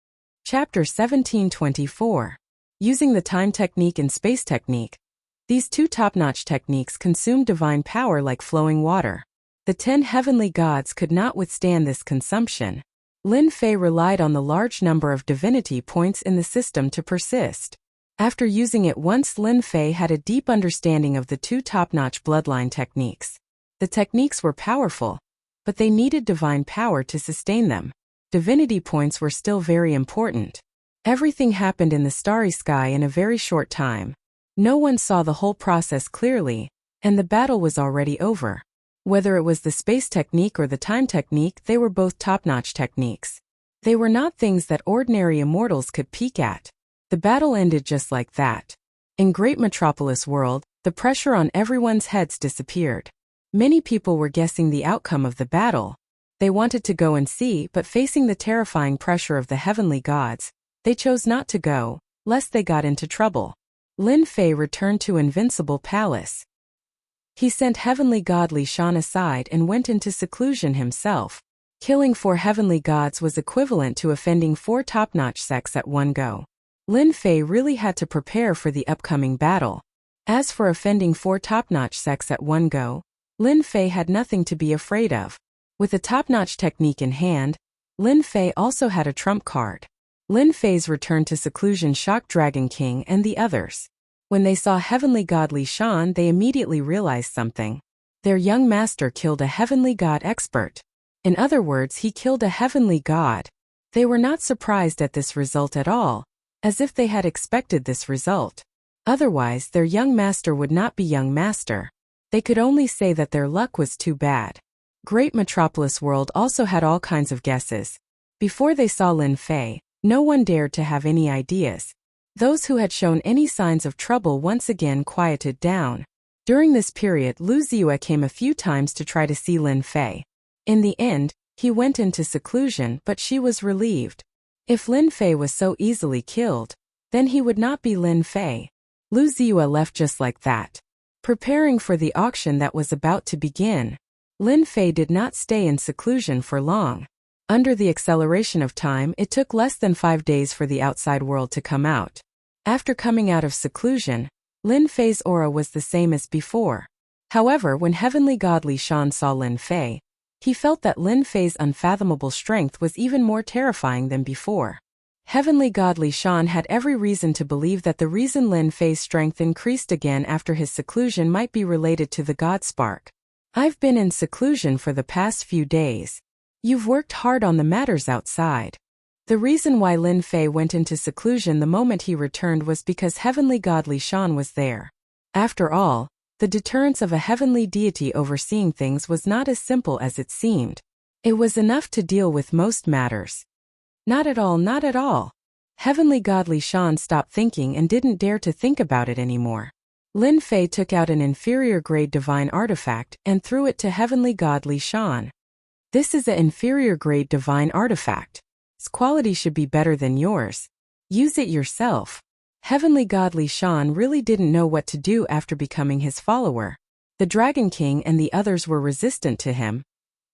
Chapter 1724. Using the time technique and space technique. These two top-notch techniques consume divine power like flowing water. The 10 heavenly gods could not withstand this consumption. Lin Fei relied on the large number of divinity points in the system to persist. After using it once, Lin Fei had a deep understanding of the two top-notch bloodline techniques. The techniques were powerful, but they needed divine power to sustain them. Divinity points were still very important. Everything happened in the starry sky in a very short time. No one saw the whole process clearly, and the battle was already over. Whether it was the space technique or the time technique, they were both top-notch techniques. They were not things that ordinary immortals could peek at. The battle ended just like that. In Great Metropolis World, the pressure on everyone's heads disappeared. Many people were guessing the outcome of the battle. They wanted to go and see, but facing the terrifying pressure of the heavenly gods, they chose not to go, lest they got into trouble. Lin Fei returned to Invincible Palace. He sent heavenly god Li Shan aside and went into seclusion himself. Killing 4 heavenly gods was equivalent to offending 4 top-notch sects at one go. Lin Fei really had to prepare for the upcoming battle. As for offending 4 top-notch sects at one go, Lin Fei had nothing to be afraid of. With a top-notch technique in hand, Lin Fei also had a trump card. Lin Fei's return to seclusion shocked Dragon King and the others. When they saw heavenly god Li Shan, they immediately realized something. Their young master killed a heavenly god expert. In other words, he killed a heavenly god. They were not surprised at this result at all, as if they had expected this result. Otherwise, their young master would not be young master. They could only say that their luck was too bad. Great Metropolis World also had all kinds of guesses. Before they saw Lin Fei, no one dared to have any ideas. Those who had shown any signs of trouble once again quieted down. During this period, Lu Ziyue came a few times to try to see Lin Fei. In the end, he went into seclusion, but she was relieved. If Lin Fei was so easily killed, then he would not be Lin Fei. Lu Ziyue left just like that. Preparing for the auction that was about to begin, Lin Fei did not stay in seclusion for long. Under the acceleration of time, it took less than 5 days for the outside world to come out. After coming out of seclusion, Lin Fei's aura was the same as before. However, when heavenly god Li Shan saw Lin Fei, he felt that Lin Fei's unfathomable strength was even more terrifying than before. Heavenly god Li Shan had every reason to believe that the reason Lin Fei's strength increased again after his seclusion might be related to the god spark. I've been in seclusion for the past few days. You've worked hard on the matters outside. The reason why Lin Fei went into seclusion the moment he returned was because heavenly god Li Shan was there. After all, the deterrence of a heavenly deity overseeing things was not as simple as it seemed. It was enough to deal with most matters. Not at all, not at all. Heavenly god Li Shan stopped thinking and didn't dare to think about it anymore. Lin Fei took out an inferior-grade divine artifact and threw it to heavenly god Li Shan. This is an inferior-grade divine artifact. Its quality should be better than yours. Use it yourself. Heavenly god Li Shan really didn't know what to do after becoming his follower. The Dragon King and the others were resistant to him,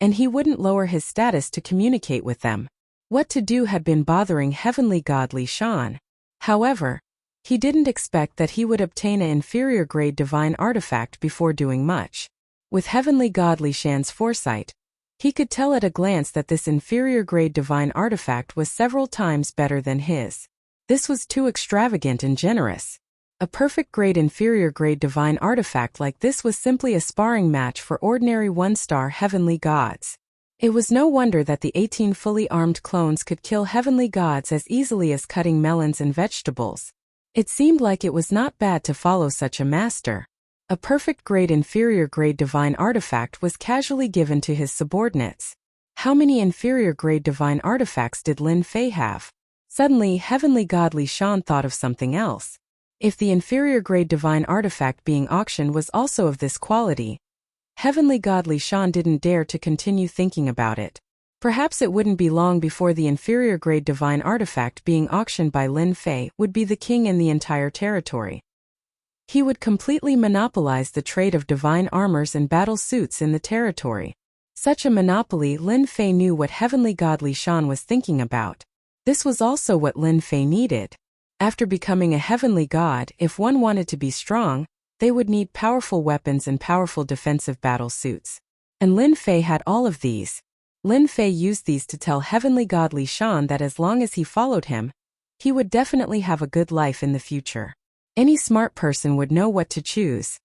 and he wouldn't lower his status to communicate with them. What to do had been bothering heavenly god Li Shan. However, he didn't expect that he would obtain an inferior-grade divine artifact before doing much. With heavenly god Li Shan's foresight, he could tell at a glance that this inferior-grade divine artifact was several times better than his. This was too extravagant and generous. A perfect-grade inferior-grade divine artifact like this was simply a sparring match for ordinary one-star heavenly gods. It was no wonder that the 18 fully armed clones could kill heavenly gods as easily as cutting melons and vegetables. It seemed like it was not bad to follow such a master. A perfect-grade inferior-grade divine artifact was casually given to his subordinates. How many inferior-grade divine artifacts did Lin Fei have? Suddenly, heavenly god Li Shan thought of something else. If the inferior-grade divine artifact being auctioned was also of this quality, heavenly god Li Shan didn't dare to continue thinking about it. Perhaps it wouldn't be long before the inferior-grade divine artifact being auctioned by Lin Fei would be the king in the entire territory. He would completely monopolize the trade of divine armors and battle suits in the territory. Such a monopoly, Lin Fei knew what heavenly god Li Shan was thinking about. This was also what Lin Fei needed. After becoming a heavenly god, if one wanted to be strong, they would need powerful weapons and powerful defensive battle suits. And Lin Fei had all of these. Lin Fei used these to tell heavenly god Li Shan that as long as he followed him, he would definitely have a good life in the future. Any smart person would know what to choose.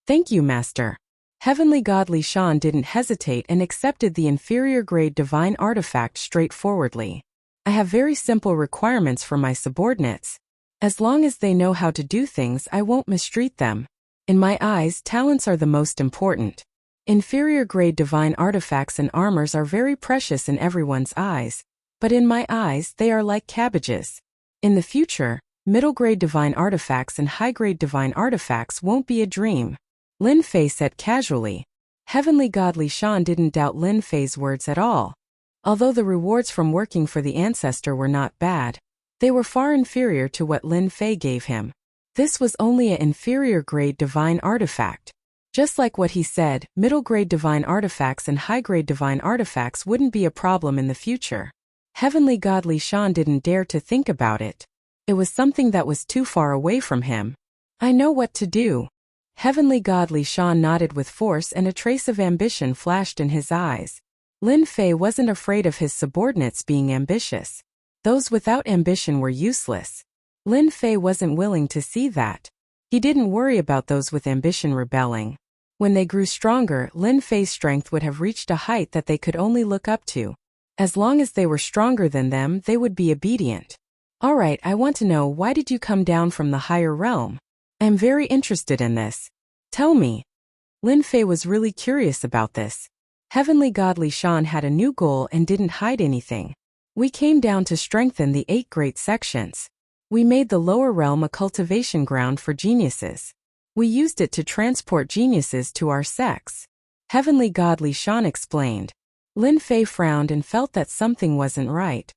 Thank you, Master. Heavenly God Li Shan didn't hesitate and accepted the inferior-grade divine artifact straightforwardly. I have very simple requirements for my subordinates. As long as they know how to do things, I won't mistreat them. In my eyes, talents are the most important. Inferior-grade divine artifacts and armors are very precious in everyone's eyes, but in my eyes, they are like cabbages. In the future, middle-grade divine artifacts and high-grade divine artifacts won't be a dream. Lin Fei said casually. Heavenly God Li Shan didn't doubt Lin Fei's words at all. Although the rewards from working for the ancestor were not bad, they were far inferior to what Lin Fei gave him. This was only an inferior-grade divine artifact. Just like what he said, middle-grade divine artifacts and high-grade divine artifacts wouldn't be a problem in the future. Heavenly God Li Shan didn't dare to think about it. It was something that was too far away from him. I know what to do. Heavenly God Li Shan nodded with force and a trace of ambition flashed in his eyes. Lin Fei wasn't afraid of his subordinates being ambitious. Those without ambition were useless. Lin Fei wasn't willing to see that. He didn't worry about those with ambition rebelling. When they grew stronger, Lin Fei's strength would have reached a height that they could only look up to. As long as they were stronger than them, they would be obedient. All right, I want to know, why did you come down from the higher realm? I'm very interested in this. Tell me. Lin Fei was really curious about this. Heavenly God Li Shan had a new goal and didn't hide anything. We came down to strengthen the 8 great sections. We made the lower realm a cultivation ground for geniuses. We used it to transport geniuses to our sex. Heavenly God Li Shan explained. Lin Fei frowned and felt that something wasn't right.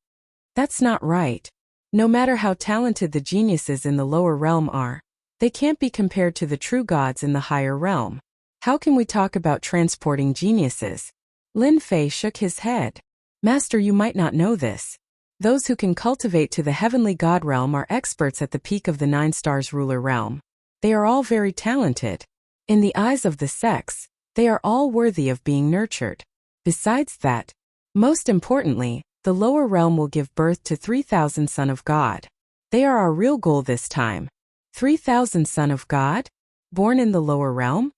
That's not right. No matter how talented the geniuses in the lower realm are, they can't be compared to the true gods in the higher realm. How can we talk about transporting geniuses? Lin Fei shook his head. Master, you might not know this. Those who can cultivate to the heavenly god realm are experts at the peak of the 9 stars ruler realm. They are all very talented. In the eyes of the sex, they are all worthy of being nurtured. Besides that, most importantly, the lower realm will give birth to 3,000 Son of God. They are our real goal this time. 3,000 Son of God? Born in the lower realm?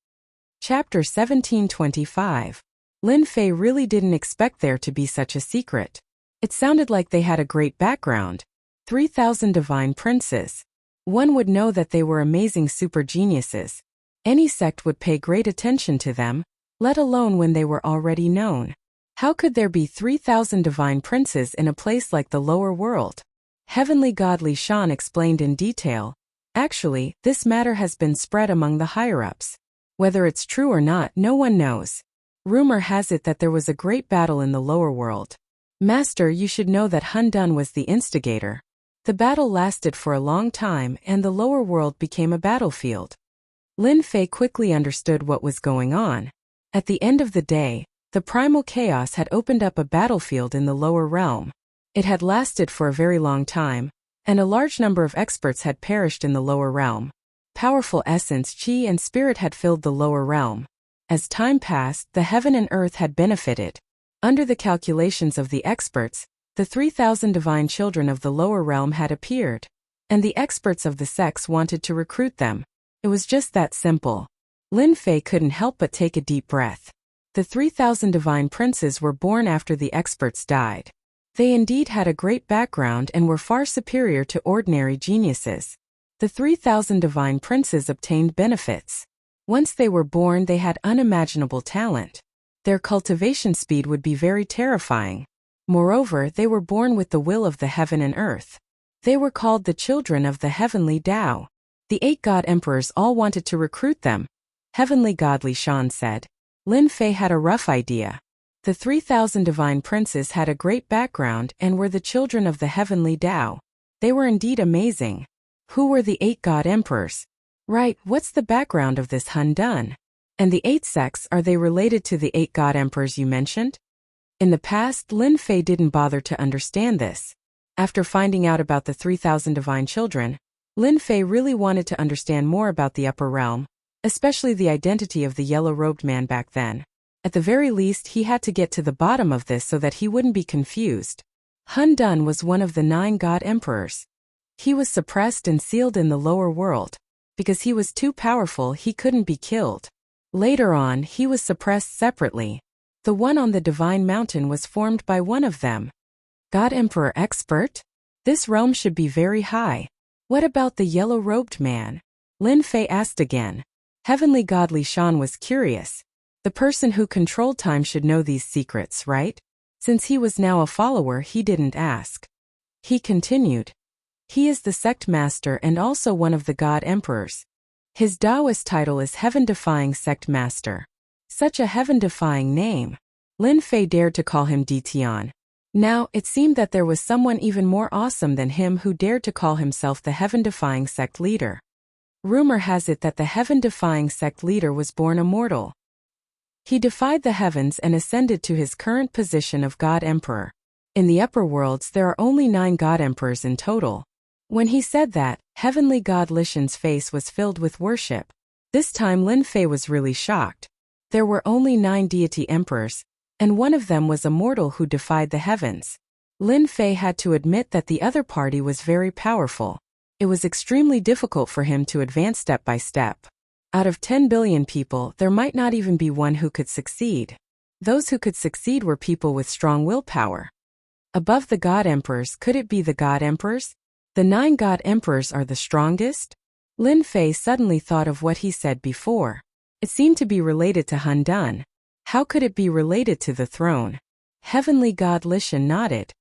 Chapter 1725. Lin Fei really didn't expect there to be such a secret. It sounded like they had a great background. 3,000 divine princes. One would know that they were amazing super geniuses. Any sect would pay great attention to them, let alone when they were already known. How could there be 3,000 divine princes in a place like the lower world? Heavenly God Li Shan explained in detail. Actually, this matter has been spread among the higher-ups. Whether it's true or not, no one knows. Rumor has it that there was a great battle in the lower world. Master, you should know that Hun Dun was the instigator. The battle lasted for a long time and the lower world became a battlefield. Lin Fei quickly understood what was going on. At the end of the day, the primal chaos had opened up a battlefield in the lower realm. It had lasted for a very long time, and a large number of experts had perished in the lower realm. Powerful essence, chi and spirit had filled the lower realm. As time passed, the heaven and earth had benefited. Under the calculations of the experts, the 3,000 divine children of the lower realm had appeared, and the experts of the sex wanted to recruit them. It was just that simple. Lin Fei couldn't help but take a deep breath. The 3,000 divine princes were born after the experts died. They indeed had a great background and were far superior to ordinary geniuses. The 3,000 divine princes obtained benefits. Once they were born, they had unimaginable talent. Their cultivation speed would be very terrifying. Moreover, they were born with the will of the heaven and earth. They were called the children of the heavenly Tao. The 8 god emperors all wanted to recruit them. Heavenly God Li Shan said. Lin Fei had a rough idea. The 3,000 divine princes had a great background and were the children of the heavenly Tao. They were indeed amazing. Who were the 8 god emperors? Right, what's the background of this Hun Dun? And the 8 sects, are they related to the 8 god emperors you mentioned? In the past, Lin Fei didn't bother to understand this. After finding out about the 3,000 divine children, Lin Fei really wanted to understand more about the upper realm, especially the identity of the yellow-robed man back then. At the very least, he had to get to the bottom of this so that he wouldn't be confused. Hun Dun was one of the 9 god emperors. He was suppressed and sealed in the lower world. Because he was too powerful, he couldn't be killed. Later on, he was suppressed separately. The one on the Divine Mountain was formed by one of them. God Emperor Expert? This realm should be very high. What about the yellow-robed man? Lin Fei asked again. Heavenly God Li Shan was curious. The person who controlled time should know these secrets, right? Since he was now a follower, he didn't ask. He continued. He is the sect master and also one of the God Emperors. His Taoist title is Heaven-Defying Sect Master. Such a heaven-defying name. Lin Fei dared to call him Ditian. Now, it seemed that there was someone even more awesome than him who dared to call himself the heaven-defying sect leader. Rumor has it that the heaven-defying sect leader was born immortal. He defied the heavens and ascended to his current position of God Emperor. In the upper worlds there are only 9 God Emperors in total. When he said that, Heavenly God Li Shan's face was filled with worship. This time Lin Fei was really shocked. There were only 9 deity emperors, and one of them was a mortal who defied the heavens. Lin Fei had to admit that the other party was very powerful. It was extremely difficult for him to advance step by step. Out of 10 billion people, there might not even be one who could succeed. Those who could succeed were people with strong willpower. Above the God Emperors, could it be the God Emperors? The 9 God Emperors are the strongest? Lin Fei suddenly thought of what he said before. It seemed to be related to Hun Dun. How could it be related to the throne? Heavenly God Li Shan nodded.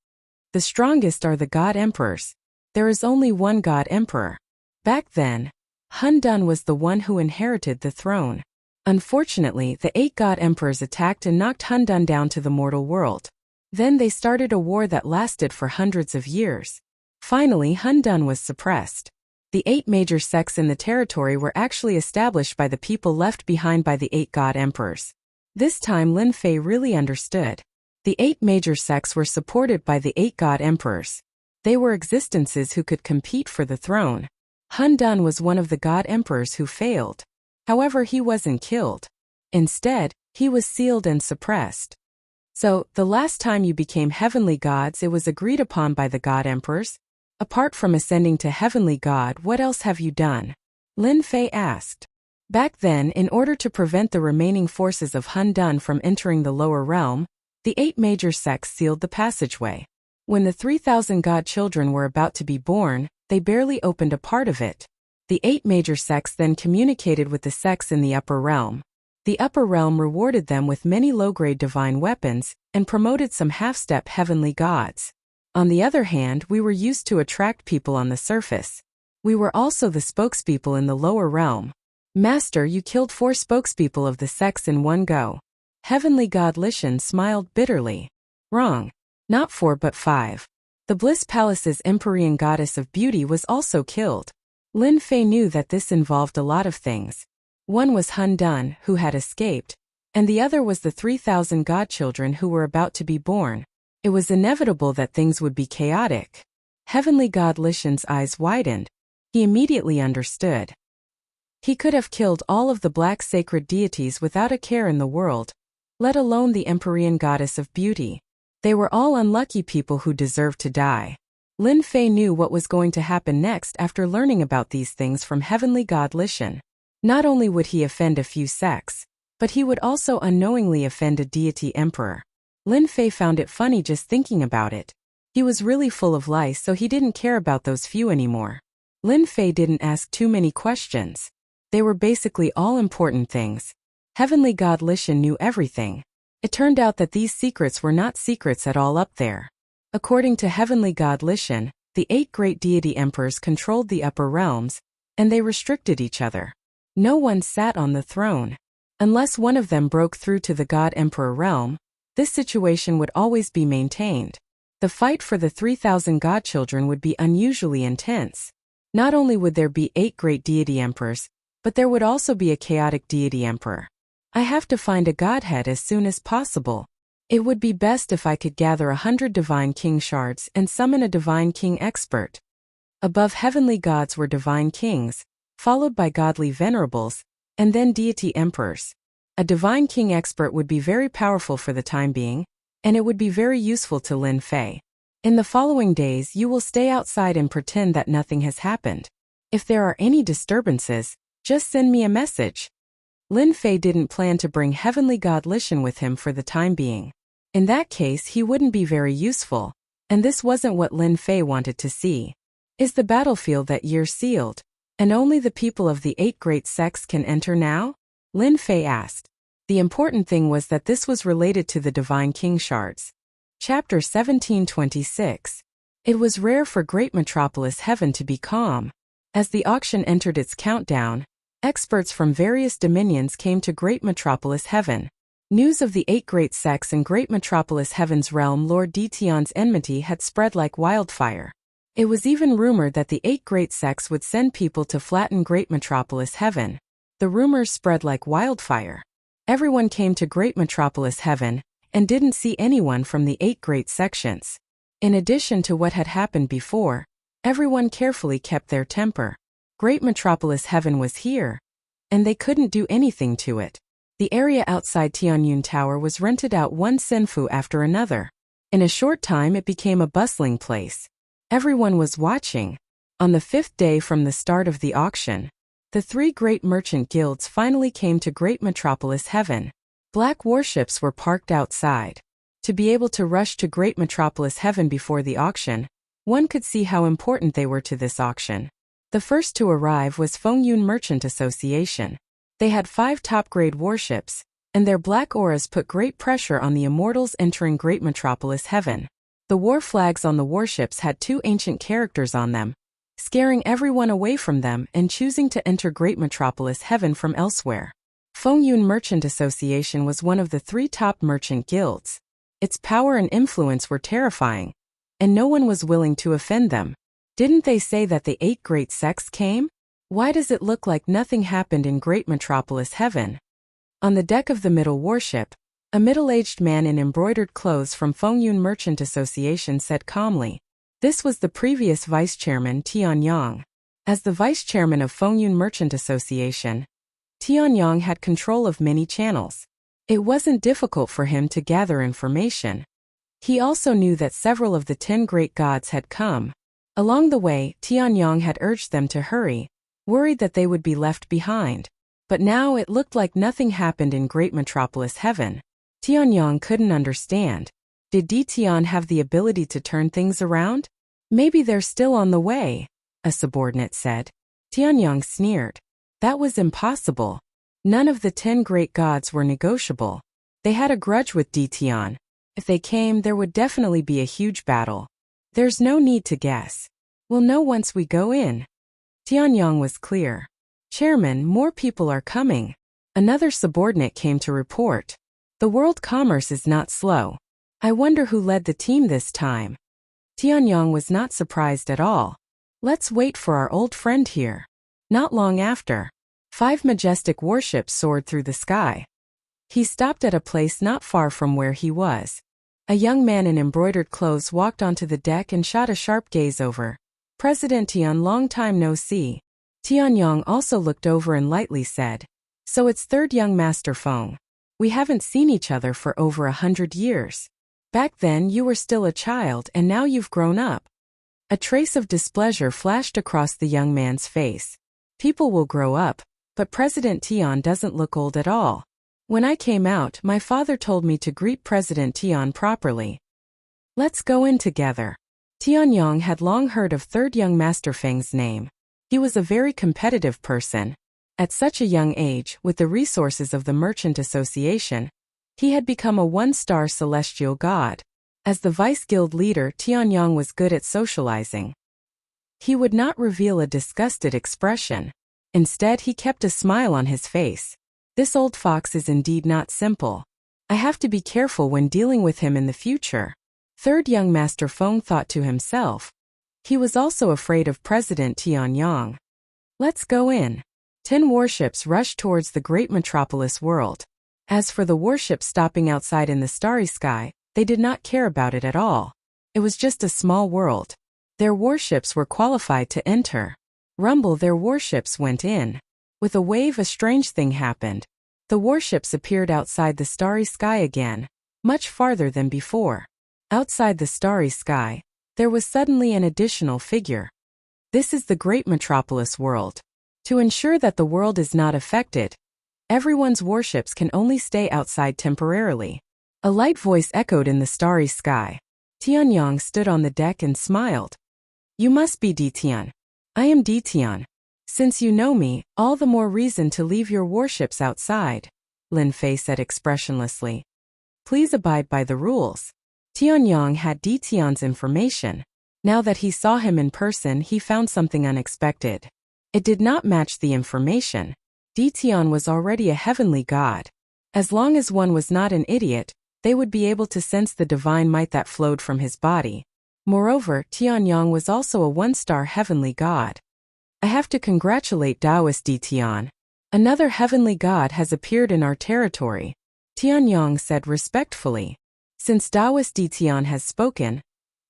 The strongest are the God Emperors. There is only one God Emperor. Back then, Hun Dun was the one who inherited the throne. Unfortunately, the 8 God Emperors attacked and knocked Hun Dun down to the mortal world. Then they started a war that lasted for hundreds of years. Finally, Hun Dun was suppressed. The 8 major sects in the territory were actually established by the people left behind by the 8 God Emperors. This time Lin Fei really understood. The 8 major sects were supported by the 8 God Emperors. They were existences who could compete for the throne. Hun Dun was one of the God Emperors who failed. However, he wasn't killed. Instead, he was sealed and suppressed. So, the last time you became heavenly gods, it was agreed upon by the God Emperors? Apart from ascending to heavenly God, what else have you done? Lin Fei asked. Back then, in order to prevent the remaining forces of Hun Dun from entering the lower realm, the 8 major sects sealed the passageway. When the 3,000 God children were about to be born, they barely opened a part of it. The 8 major sects then communicated with the sects in the upper realm. The upper realm rewarded them with many low-grade divine weapons and promoted some half-step heavenly gods. On the other hand, we were used to attract people on the surface. We were also the spokespeople in the lower realm. Master, you killed 4 spokespeople of the sects in one go. Heavenly God Li Shan smiled bitterly. Wrong. Not 4 but 5. The Bliss Palace's Empyrean Goddess of Beauty was also killed. Lin Fei knew that this involved a lot of things. One was Hun Dun, who had escaped, and the other was the 3,000 godchildren who were about to be born. It was inevitable that things would be chaotic. Heavenly God Li Shan's eyes widened. He immediately understood. He could have killed all of the black sacred deities without a care in the world, let alone the Empyrean Goddess of Beauty. They were all unlucky people who deserved to die. Lin Fei knew what was going to happen next after learning about these things from Heavenly God Li Shan. Not only would he offend a few sects, but he would also unknowingly offend a deity emperor. Lin Fei found it funny just thinking about it. He was really full of lice, so he didn't care about those few anymore. Lin Fei didn't ask too many questions. They were basically all important things. Heavenly God Li Shan knew everything. It turned out that these secrets were not secrets at all up there. According to Heavenly God Li Shan, the 8 great deity emperors controlled the upper realms, and they restricted each other. No one sat on the throne. Unless one of them broke through to the God Emperor realm, this situation would always be maintained. The fight for the 3,000 godchildren would be unusually intense. Not only would there be 8 great deity emperors, but there would also be a chaotic deity emperor. I have to find a godhead as soon as possible. It would be best if I could gather 100 divine king shards and summon a divine king expert. Above heavenly gods were divine kings, followed by godly venerables, and then deity emperors. A divine king expert would be very powerful for the time being, and it would be very useful to Lin Fei. In the following days you will stay outside and pretend that nothing has happened. If there are any disturbances, just send me a message. Lin Fei didn't plan to bring Heavenly God Lishan with him for the time being. In that case, he wouldn't be very useful, and this wasn't what Lin Fei wanted to see. Is the battlefield that year sealed, and only the people of the 8 great sects can enter now? Lin Fei asked. The important thing was that this was related to the Divine King Shards. Chapter 1726. It was rare for Great Metropolis Heaven to be calm. As the auction entered its countdown, experts from various dominions came to Great Metropolis Heaven. News of the 8 great sects in Great Metropolis Heaven's realm Lord Detion's enmity had spread like wildfire. It was even rumored that the 8 great sects would send people to flatten Great Metropolis Heaven. The rumors spread like wildfire. Everyone came to Great Metropolis Heaven and didn't see anyone from the 8 great sections. In addition to what had happened before, everyone carefully kept their temper. Great Metropolis Heaven was here, and they couldn't do anything to it. The area outside Tianyun Tower was rented out one sinfu after another. In a short time it became a bustling place. Everyone was watching. On the 5th day from the start of the auction, the 3 great merchant guilds finally came to Great Metropolis Heaven. Black warships were parked outside. To be able to rush to Great Metropolis Heaven before the auction, one could see how important they were to this auction. The first to arrive was Fengyun Merchant Association. They had 5 top-grade warships, and their black auras put great pressure on the immortals entering Great Metropolis Heaven. The war flags on the warships had 2 ancient characters on them, scaring everyone away from them and choosing to enter Great Metropolis Heaven from elsewhere. Fengyun Merchant Association was one of the 3 top merchant guilds. Its power and influence were terrifying, and no one was willing to offend them. Didn't they say that the 8 great sects came? Why does it look like nothing happened in Great Metropolis Heaven? On the deck of the middle warship, a middle-aged man in embroidered clothes from Fengyun Merchant Association said calmly. This was the previous vice-chairman Tianyang. As the vice-chairman of Fengyun Merchant Association, Tianyang had control of many channels. It wasn't difficult for him to gather information. He also knew that several of the 10 great gods had come. Along the way, Tianyang had urged them to hurry, worried that they would be left behind. But now it looked like nothing happened in Great Metropolis Heaven. Tianyang couldn't understand. Did Ditian have the ability to turn things around? Maybe they're still on the way, a subordinate said. Tianyang sneered. That was impossible. None of the 10 great gods were negotiable. They had a grudge with Ditian. If they came, there would definitely be a huge battle. There's no need to guess. We'll know once we go in. Tianyang was clear. Chairman, more people are coming. Another subordinate came to report. The world commerce is not slow. I wonder who led the team this time. Tianyang was not surprised at all. Let's wait for our old friend here. Not long after, 5 majestic warships soared through the sky. He stopped at a place not far from where he was. A young man in embroidered clothes walked onto the deck and shot a sharp gaze over. President Tian, long time no see. Tianyang also looked over and lightly said, So it's third young Master Feng. We haven't seen each other for over 100 years. Back then you were still a child and now you've grown up. A trace of displeasure flashed across the young man's face. People will grow up, but President Tian doesn't look old at all. When I came out, my father told me to greet President Tian properly. Let's go in together. Tianyang had long heard of third young Master Feng's name. He was a very competitive person. At such a young age, with the resources of the Merchant Association, he had become a 1-star celestial god. As the vice guild leader, Tianyang was good at socializing. He would not reveal a disgusted expression. Instead, he kept a smile on his face. This old fox is indeed not simple. I have to be careful when dealing with him in the future. Third young Master Feng thought to himself. He was also afraid of President Tianyang. Let's go in. 10 warships rushed towards the great metropolis world. As for the warships stopping outside in the starry sky, they did not care about it at all. It was just a small world. Their warships were qualified to enter. Rumble, their warships went in. With a wave, a strange thing happened. The warships appeared outside the starry sky again, much farther than before. Outside the starry sky, there was suddenly an additional figure. This is the great metropolis world. To ensure that the world is not affected, Everyone's warships can only stay outside temporarily. A light voice echoed in the starry sky. Tianyang stood on the deck and smiled. You must be Ditian. I am Ditian. Since you know me, all the more reason to leave your warships outside, Lin Fei said expressionlessly. Please abide by the rules. Tianyang had Ditian's information. Now that he saw him in person, he found something unexpected. It did not match the information. Ditian was already a heavenly god. As long as one was not an idiot, they would be able to sense the divine might that flowed from his body. Moreover, Tianyang was also a one-star heavenly god. I have to congratulate Taoist Ditian. Another heavenly god has appeared in our territory, Tianyang said respectfully. Since Taoist Ditian has spoken,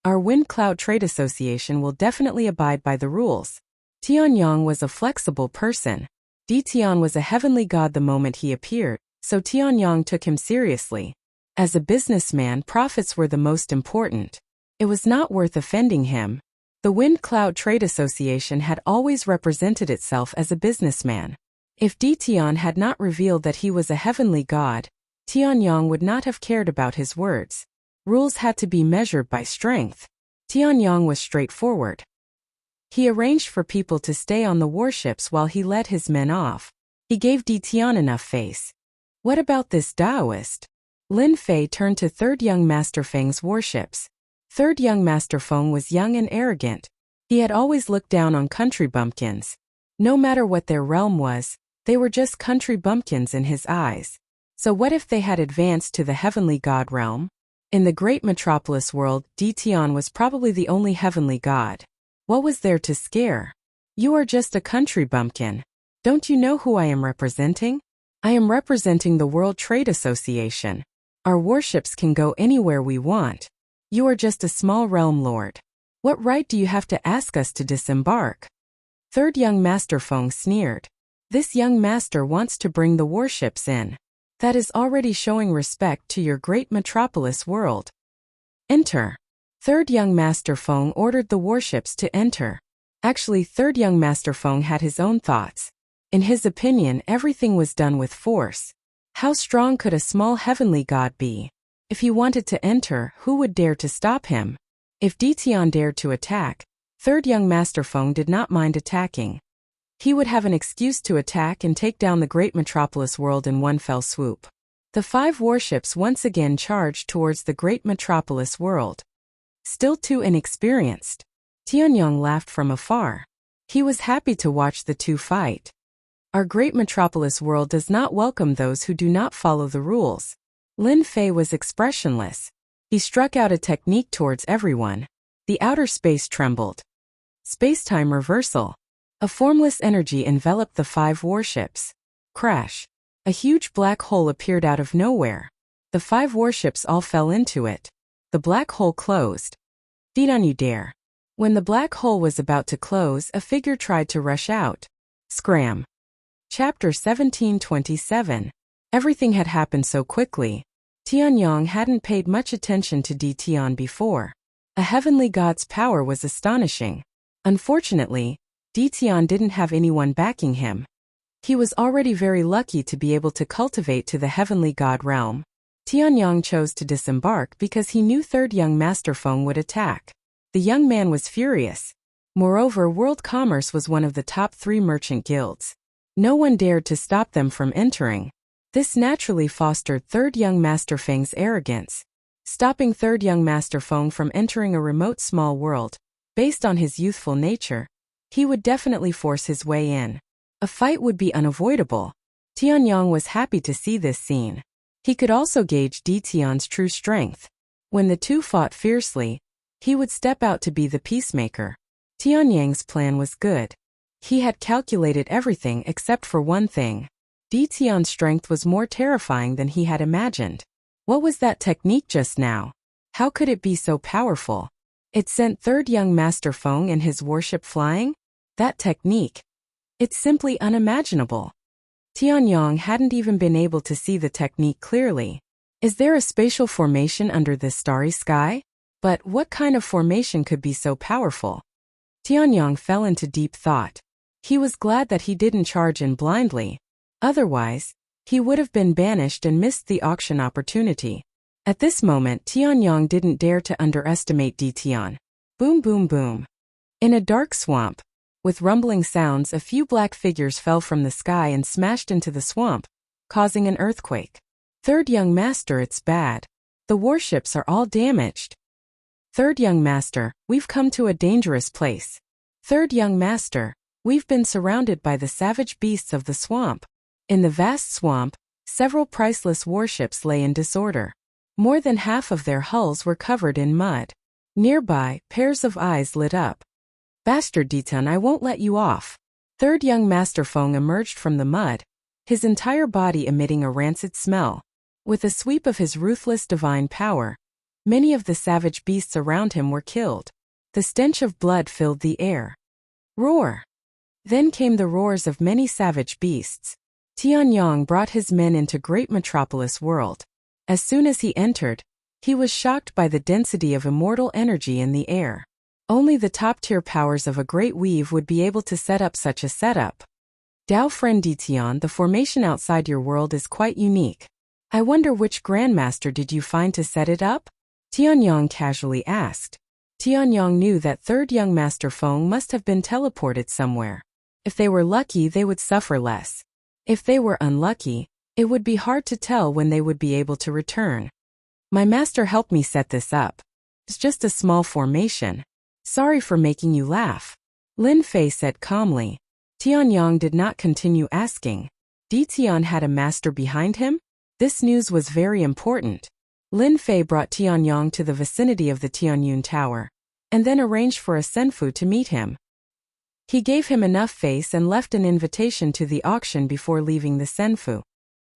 our Wind Cloud Trade Association will definitely abide by the rules. Tianyang was a flexible person. Ditian was a heavenly god the moment he appeared, so Tianyang took him seriously. As a businessman, profits were the most important. It was not worth offending him. The Wind Cloud Trade Association had always represented itself as a businessman. If Ditian had not revealed that he was a heavenly god, Tianyang would not have cared about his words. Rules had to be measured by strength. Tianyang was straightforward. He arranged for people to stay on the warships while he led his men off. He gave Ditian enough face. What about this Taoist? Lin Fei turned to Third Young Master Feng's warships. Third Young Master Feng was young and arrogant. He had always looked down on country bumpkins. No matter what their realm was, they were just country bumpkins in his eyes. So what if they had advanced to the heavenly god realm? In the great metropolis world, Ditian was probably the only heavenly god. What was there to scare? You are just a country bumpkin. Don't you know who I am representing? I am representing the World Trade Association. Our warships can go anywhere we want. You are just a small realm lord. What right do you have to ask us to disembark? Third Young Master Feng sneered. This young master wants to bring the warships in. That is already showing respect to your great metropolis world. Enter. Third Young Master Feng ordered the warships to enter. Actually, Third Young Master Feng had his own thoughts. In his opinion, everything was done with force. How strong could a small heavenly god be? If he wanted to enter, who would dare to stop him? If Ditian dared to attack, Third Young Master Feng did not mind attacking. He would have an excuse to attack and take down the great metropolis world in one fell swoop. The 5 warships once again charged towards the great metropolis world. Still too inexperienced. Tianyang laughed from afar. He was happy to watch the two fight. Our great metropolis world does not welcome those who do not follow the rules. Lin Fei was expressionless. He struck out a technique towards everyone. The outer space trembled. Space-time reversal. A formless energy enveloped the 5 warships. Crash. A huge black hole appeared out of nowhere. The 5 warships all fell into it. The black hole closed. Don't you dare. When the black hole was about to close, a figure tried to rush out. Scram. Chapter 1727. Everything had happened so quickly. Tianyang hadn't paid much attention to Ditian before. A heavenly god's power was astonishing. Unfortunately, Ditian didn't have anyone backing him. He was already very lucky to be able to cultivate to the heavenly god realm. Tianyang chose to disembark because he knew Third Young Master Feng would attack. The young man was furious. Moreover, world commerce was one of the top 3 merchant guilds. No one dared to stop them from entering. This naturally fostered Third Young Master Feng's arrogance. Stopping Third Young Master Feng from entering a remote small world, based on his youthful nature, he would definitely force his way in. A fight would be unavoidable. Tianyang was happy to see this scene. He could also gauge Ditian's true strength. When the two fought fiercely, he would step out to be the peacemaker. Tianyang's plan was good. He had calculated everything except for one thing. Ditian's strength was more terrifying than he had imagined. What was that technique just now? How could it be so powerful? It sent Third Young Master Feng and his warship flying? That technique. It's simply unimaginable. Tianyang hadn't even been able to see the technique clearly. Is there a spatial formation under this starry sky? But what kind of formation could be so powerful? Tianyang fell into deep thought. He was glad that he didn't charge in blindly. Otherwise, He would have been banished and missed the auction opportunity. At this moment, Tianyong didn't dare to underestimate Ditian. Boom boom boom. In a dark swamp, with rumbling sounds, a few black figures fell from the sky and smashed into the swamp, causing an earthquake. Third young master, it's bad. The warships are all damaged. Third young master, we've come to a dangerous place. Third young master, we've been surrounded by the savage beasts of the swamp. In the vast swamp, several priceless warships lay in disorder. More than half of their hulls were covered in mud. Nearby, pairs of eyes lit up. Bastard Ditan, I won't let you off. Third young master Feng emerged from the mud, his entire body emitting a rancid smell. With a sweep of his ruthless divine power, many of the savage beasts around him were killed. The stench of blood filled the air. Roar! Then came the roars of many savage beasts. Tianyong brought his men into great metropolis world. As soon as he entered, he was shocked by the density of immortal energy in the air. Only the top-tier powers of a great weave would be able to set up such a setup. Dao friend Ditian, the formation outside your world is quite unique. I wonder which grandmaster did you find to set it up? Tianyong casually asked. Tianyong knew that third young master Feng must have been teleported somewhere. If they were lucky, they would suffer less. If they were unlucky, it would be hard to tell when they would be able to return. My master helped me set this up. It's just a small formation. Sorry for making you laugh. Lin Fei said calmly. Tianyong did not continue asking. Ditian had a master behind him? This news was very important. Lin Fei brought Tianyong to the vicinity of the Tianyun Tower, and then arranged for a senfu to meet him. He gave him enough face and left an invitation to the auction before leaving the senfu.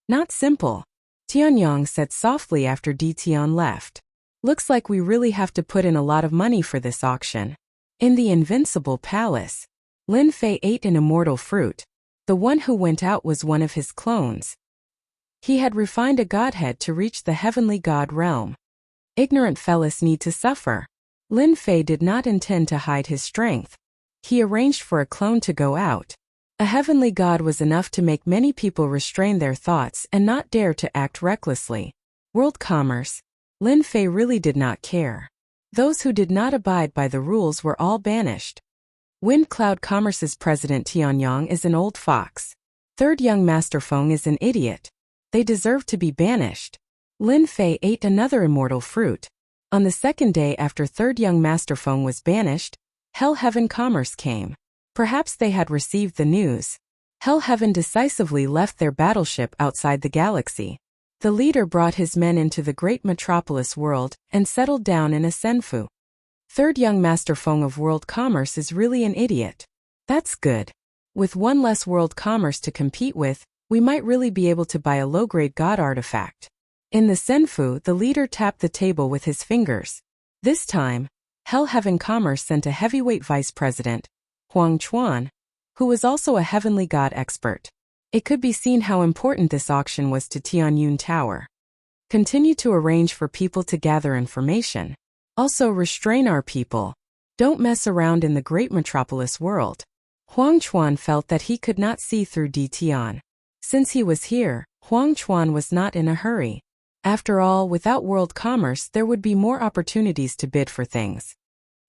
Not simple, Tianyong said softly after Ditian left. Looks like we really have to put in a lot of money for this auction. In the Invincible Palace, Lin Fei ate an immortal fruit. The one who went out was one of his clones. He had refined a godhead to reach the heavenly god realm. Ignorant fellas need to suffer. Lin Fei did not intend to hide his strength. He arranged for a clone to go out. A heavenly god was enough to make many people restrain their thoughts and not dare to act recklessly. World commerce. Lin Fei really did not care. Those who did not abide by the rules were all banished. Wind Cloud Commerce's president Tianyong is an old fox. Third young master Feng is an idiot. They deserve to be banished. Lin Fei ate another immortal fruit. On the second day after third young master Feng was banished, Hell Heaven Commerce came. Perhaps they had received the news. Hell Heaven decisively left their battleship outside the galaxy. The leader brought his men into the great metropolis world and settled down in a senfu. Third young master Feng of world commerce is really an idiot. That's good. With one less world commerce to compete with, we might really be able to buy a low-grade god artifact. In the senfu, the leader tapped the table with his fingers. This time, Hell Heaven Commerce sent a heavyweight vice president, Huang Chuan, who was also a heavenly god expert. It could be seen how important this auction was to Tianyun Tower. Continue to arrange for people to gather information. Also restrain our people. Don't mess around in the great metropolis world. Huang Chuan felt that he could not see through Ditian. Since he was here, Huang Chuan was not in a hurry. After all, without world commerce, there would be more opportunities to bid for things.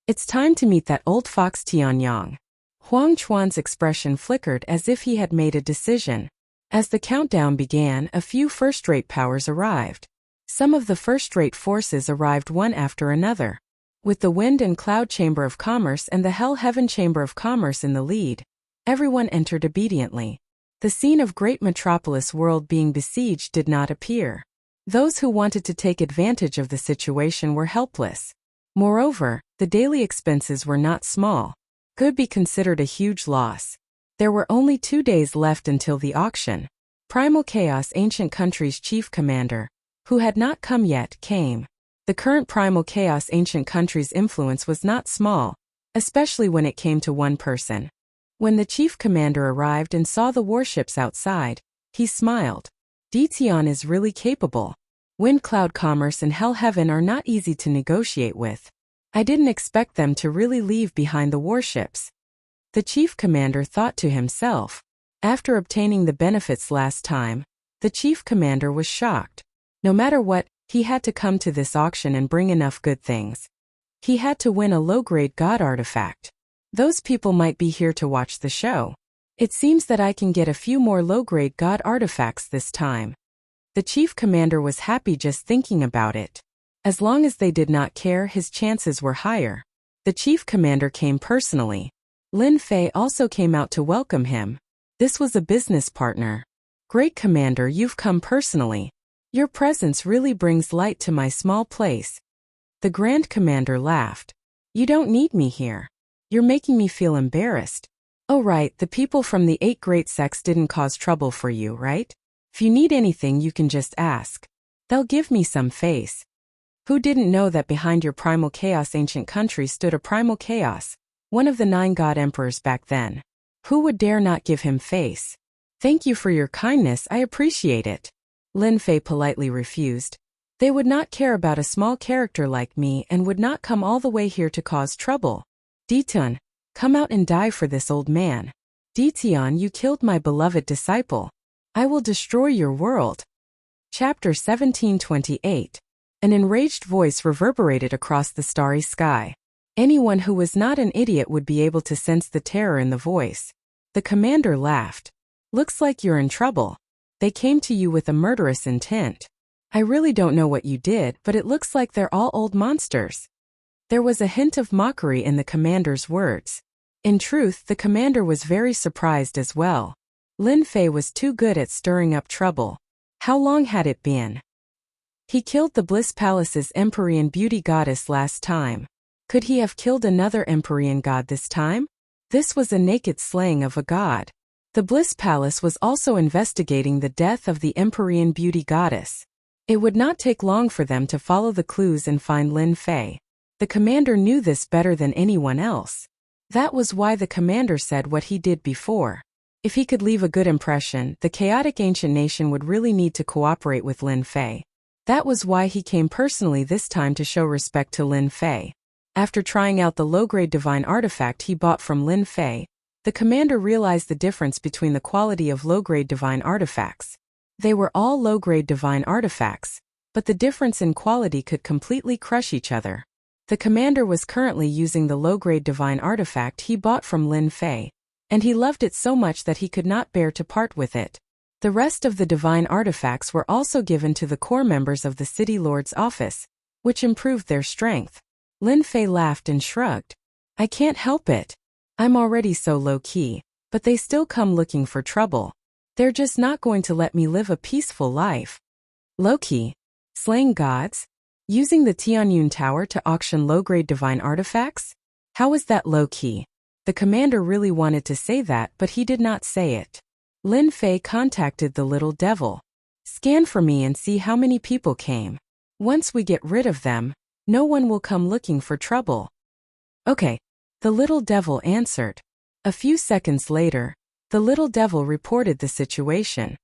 It's time to meet that old fox Tianyong. Huang Chuan's expression flickered as if he had made a decision. As the countdown began, a few first-rate powers arrived. Some of the first-rate forces arrived one after another. With the Wind and Cloud Chamber of Commerce and the Hell Heaven Chamber of Commerce in the lead, everyone entered obediently. The scene of great metropolis world being besieged did not appear. Those who wanted to take advantage of the situation were helpless. Moreover, the daily expenses were not small. Could be considered a huge loss. There were only 2 days left until the auction. Primal Chaos Ancient Country's chief commander, who had not come yet, came. The current Primal Chaos Ancient Country's influence was not small, especially when it came to one person. When the chief commander arrived and saw the warships outside, he smiled. Ditian is really capable. Wind Cloud Commerce and Hell Heaven are not easy to negotiate with. I didn't expect them to really leave behind the warships. The chief commander thought to himself. After obtaining the benefits last time, The chief commander was shocked. No matter what, he had to come to this auction and bring enough good things. He had to win a low-grade god artifact. Those people might be here to watch the show. It seems that I can get a few more low-grade god artifacts this time. The chief commander was happy just thinking about it. As long as they did not care, his chances were higher. The chief commander came personally. Lin Fei also came out to welcome him. This was a business partner. Great commander, you've come personally. Your presence really brings light to my small place. The Grand Commander laughed. You don't need me here. You're making me feel embarrassed. Oh right, the people from the 8 great sects didn't cause trouble for you, right? If you need anything you can just ask. They'll give me some face. Who didn't know that behind your primal chaos ancient country stood a primal chaos, one of the 9 god emperors back then? Who would dare not give him face? Thank you for your kindness, I appreciate it. Lin Fei politely refused. They would not care about a small character like me and would not come all the way here to cause trouble. Ditun, come out and die for this old man. Ditian, you killed my beloved disciple. I will destroy your world. Chapter 1728. An enraged voice reverberated across the starry sky. Anyone who was not an idiot would be able to sense the terror in the voice. The commander laughed. Looks like you're in trouble. They came to you with a murderous intent. I really don't know what you did, but it looks like they're all old monsters. There was a hint of mockery in the commander's words. In truth, the commander was very surprised as well. Lin Fei was too good at stirring up trouble. How long had it been? He killed the Bliss Palace's Empyrean beauty goddess last time. Could he have killed another Empyrean god this time? This was a naked slaying of a god. The Bliss Palace was also investigating the death of the Empyrean beauty goddess. It would not take long for them to follow the clues and find Lin Fei. The commander knew this better than anyone else. That was why the commander said what he did before. If he could leave a good impression, the chaotic ancient nation would really need to cooperate with Lin Fei. That was why he came personally this time to show respect to Lin Fei. After trying out the low-grade divine artifact he bought from Lin Fei, the commander realized the difference between the quality of low-grade divine artifacts. They were all low-grade divine artifacts, but the difference in quality could completely crush each other. The commander was currently using the low-grade divine artifact he bought from Lin Fei, and he loved it so much that he could not bear to part with it. The rest of the divine artifacts were also given to the core members of the City Lord's office, which improved their strength. Lin Fei laughed and shrugged. I can't help it. I'm already so low-key, but they still come looking for trouble. They're just not going to let me live a peaceful life. Low-key? Slaying gods? Using the Tianyun Tower to auction low-grade divine artifacts? How is that low-key? The commander really wanted to say that, but he did not say it. Lin Fei contacted the little devil. Scan for me and see how many people came. Once we get rid of them, no one will come looking for trouble. Okay. The little devil answered. A few seconds later, the little devil reported the situation.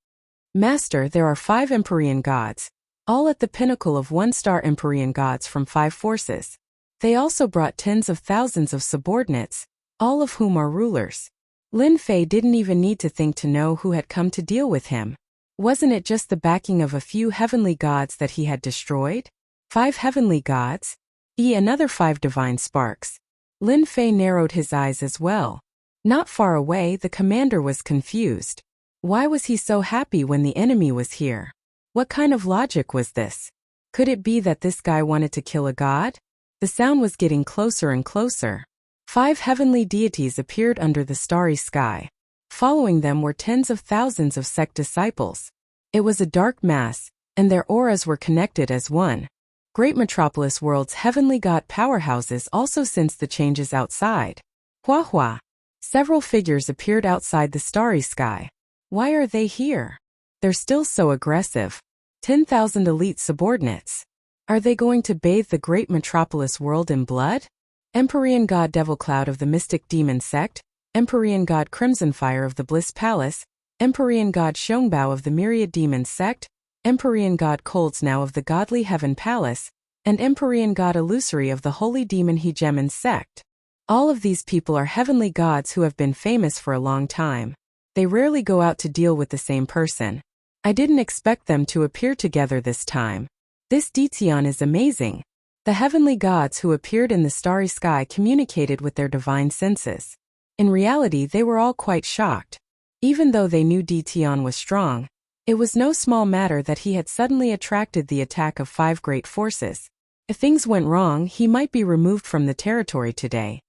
Master, there are 5 Empyrean gods, all at the pinnacle of 1-star Empyrean gods from 5 forces. They also brought tens of thousands of subordinates, all of whom are rulers. Lin Fei didn't even need to think to know who had come to deal with him. Wasn't it just the backing of a few heavenly gods that he had destroyed? 5 heavenly gods? Another 5 divine sparks. Lin Fei narrowed his eyes as well. Not far away, the commander was confused. Why was he so happy when the enemy was here? What kind of logic was this? Could it be that this guy wanted to kill a god? The sound was getting closer and closer. 5 heavenly deities appeared under the starry sky. Following them were tens of thousands of sect disciples. It was a dark mass, and their auras were connected as one. Great Metropolis World's heavenly god powerhouses also sensed the changes outside. Hua hua. Several figures appeared outside the starry sky. Why are they here? They're still so aggressive. 10,000 elite subordinates. Are they going to bathe the great Metropolis World in blood? Empyrean god Devil Cloud of the Mystic Demon Sect, Empyrean god Crimson Fire of the Bliss Palace, Empyrean god Xiongbao of the Myriad Demon Sect, Empyrean god Coldsnow of the Godly Heaven Palace, and Empyrean god Illusory of the Holy Demon Hegemon Sect. All of these people are heavenly gods who have been famous for a long time. They rarely go out to deal with the same person. I didn't expect them to appear together this time. This Dition is amazing. The heavenly gods who appeared in the starry sky communicated with their divine senses. In reality, they were all quite shocked. Even though they knew Dition was strong, it was no small matter that he had suddenly attracted the attack of 5 great forces. If things went wrong, he might be removed from the territory today.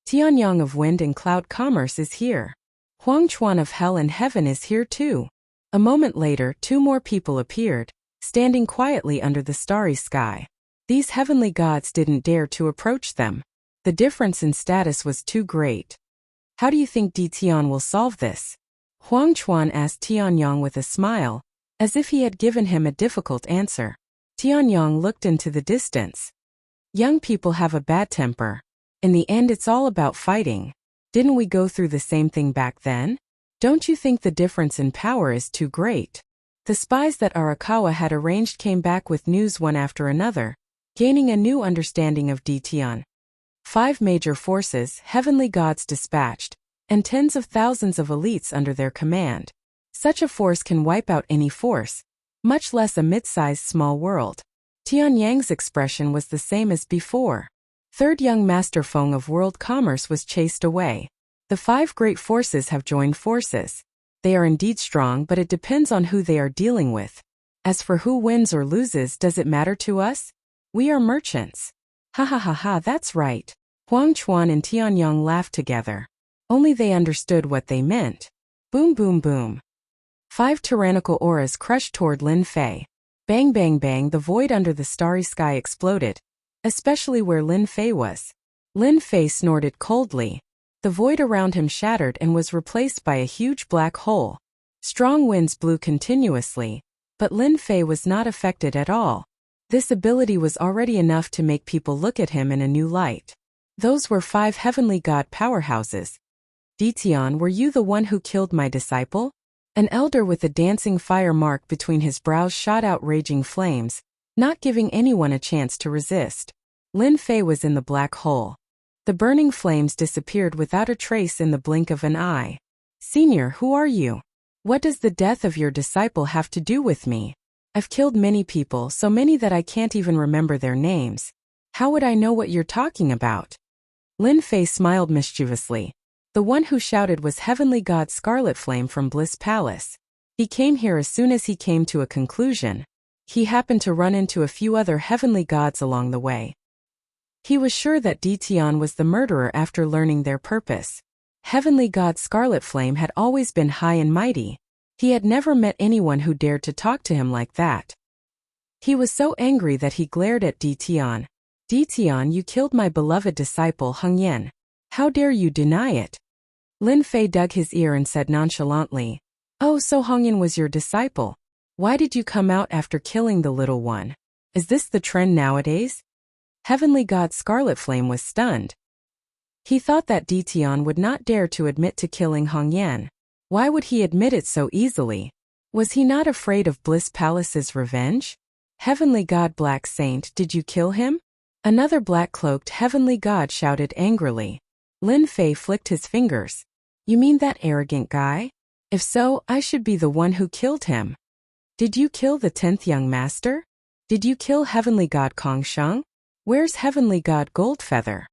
Tianyang of wind and cloud commerce is here. Huangchuan of hell and heaven is here too. A moment later, 2 more people appeared, standing quietly under the starry sky. These heavenly gods didn't dare to approach them. The difference in status was too great. How do you think Dition will solve this? Huangchuan asked Tianyang with a smile, as if he had given him a difficult answer. Tianyang looked into the distance. Young people have a bad temper. In the end, it's all about fighting. Didn't we go through the same thing back then? Don't you think the difference in power is too great? The spies that Arakawa had arranged came back with news one after another, gaining a new understanding of Dition. 5 major forces, heavenly gods dispatched, and tens of thousands of elites under their command. Such a force can wipe out any force, much less a mid-sized small world. Tianyang's expression was the same as before. Third young Master Feng of world commerce was chased away. The 5 great forces have joined forces. They are indeed strong, but it depends on who they are dealing with. As for who wins or loses, does it matter to us? We are merchants. Ha ha ha ha, that's right. Huangchuan and Tianyang laughed together. Only they understood what they meant. Boom boom boom. 5 tyrannical auras crushed toward Lin Fei. Bang bang bang, the void under the starry sky exploded, especially where Lin Fei was. Lin Fei snorted coldly. The void around him shattered and was replaced by a huge black hole. Strong winds blew continuously, but Lin Fei was not affected at all. This ability was already enough to make people look at him in a new light. Those were 5 heavenly god powerhouses. Dition, were you the one who killed my disciple? An elder with a dancing fire mark between his brows shot out raging flames, not giving anyone a chance to resist. Lin Fei was in the black hole. The burning flames disappeared without a trace in the blink of an eye. Senior, who are you? What does the death of your disciple have to do with me? I've killed many people, so many that I can't even remember their names. How would I know what you're talking about? Lin Fei smiled mischievously. The one who shouted was Heavenly God Scarlet Flame from Bliss Palace. He came here as soon as he came to a conclusion. He happened to run into a few other heavenly gods along the way. He was sure that Dition was the murderer after learning their purpose. Heavenly God Scarlet Flame had always been high and mighty. He had never met anyone who dared to talk to him like that. He was so angry that he glared at Dition. Dition, you killed my beloved disciple Heng Yan. How dare you deny it? Lin Fei dug his ear and said nonchalantly, Oh, so Heng Yan was your disciple. Why did you come out after killing the little one? Is this the trend nowadays? Heavenly God Scarlet Flame was stunned. He thought that Dition would not dare to admit to killing Heng Yan. Why would he admit it so easily? Was he not afraid of Bliss Palace's revenge? Heavenly God Black Saint, did you kill him? Another black-cloaked heavenly god shouted angrily. Lin Fei flicked his fingers. You mean that arrogant guy? If so, I should be the one who killed him. Did you kill the 10th young master? Did you kill heavenly god Kong Sheng? Where's heavenly god Goldfeather?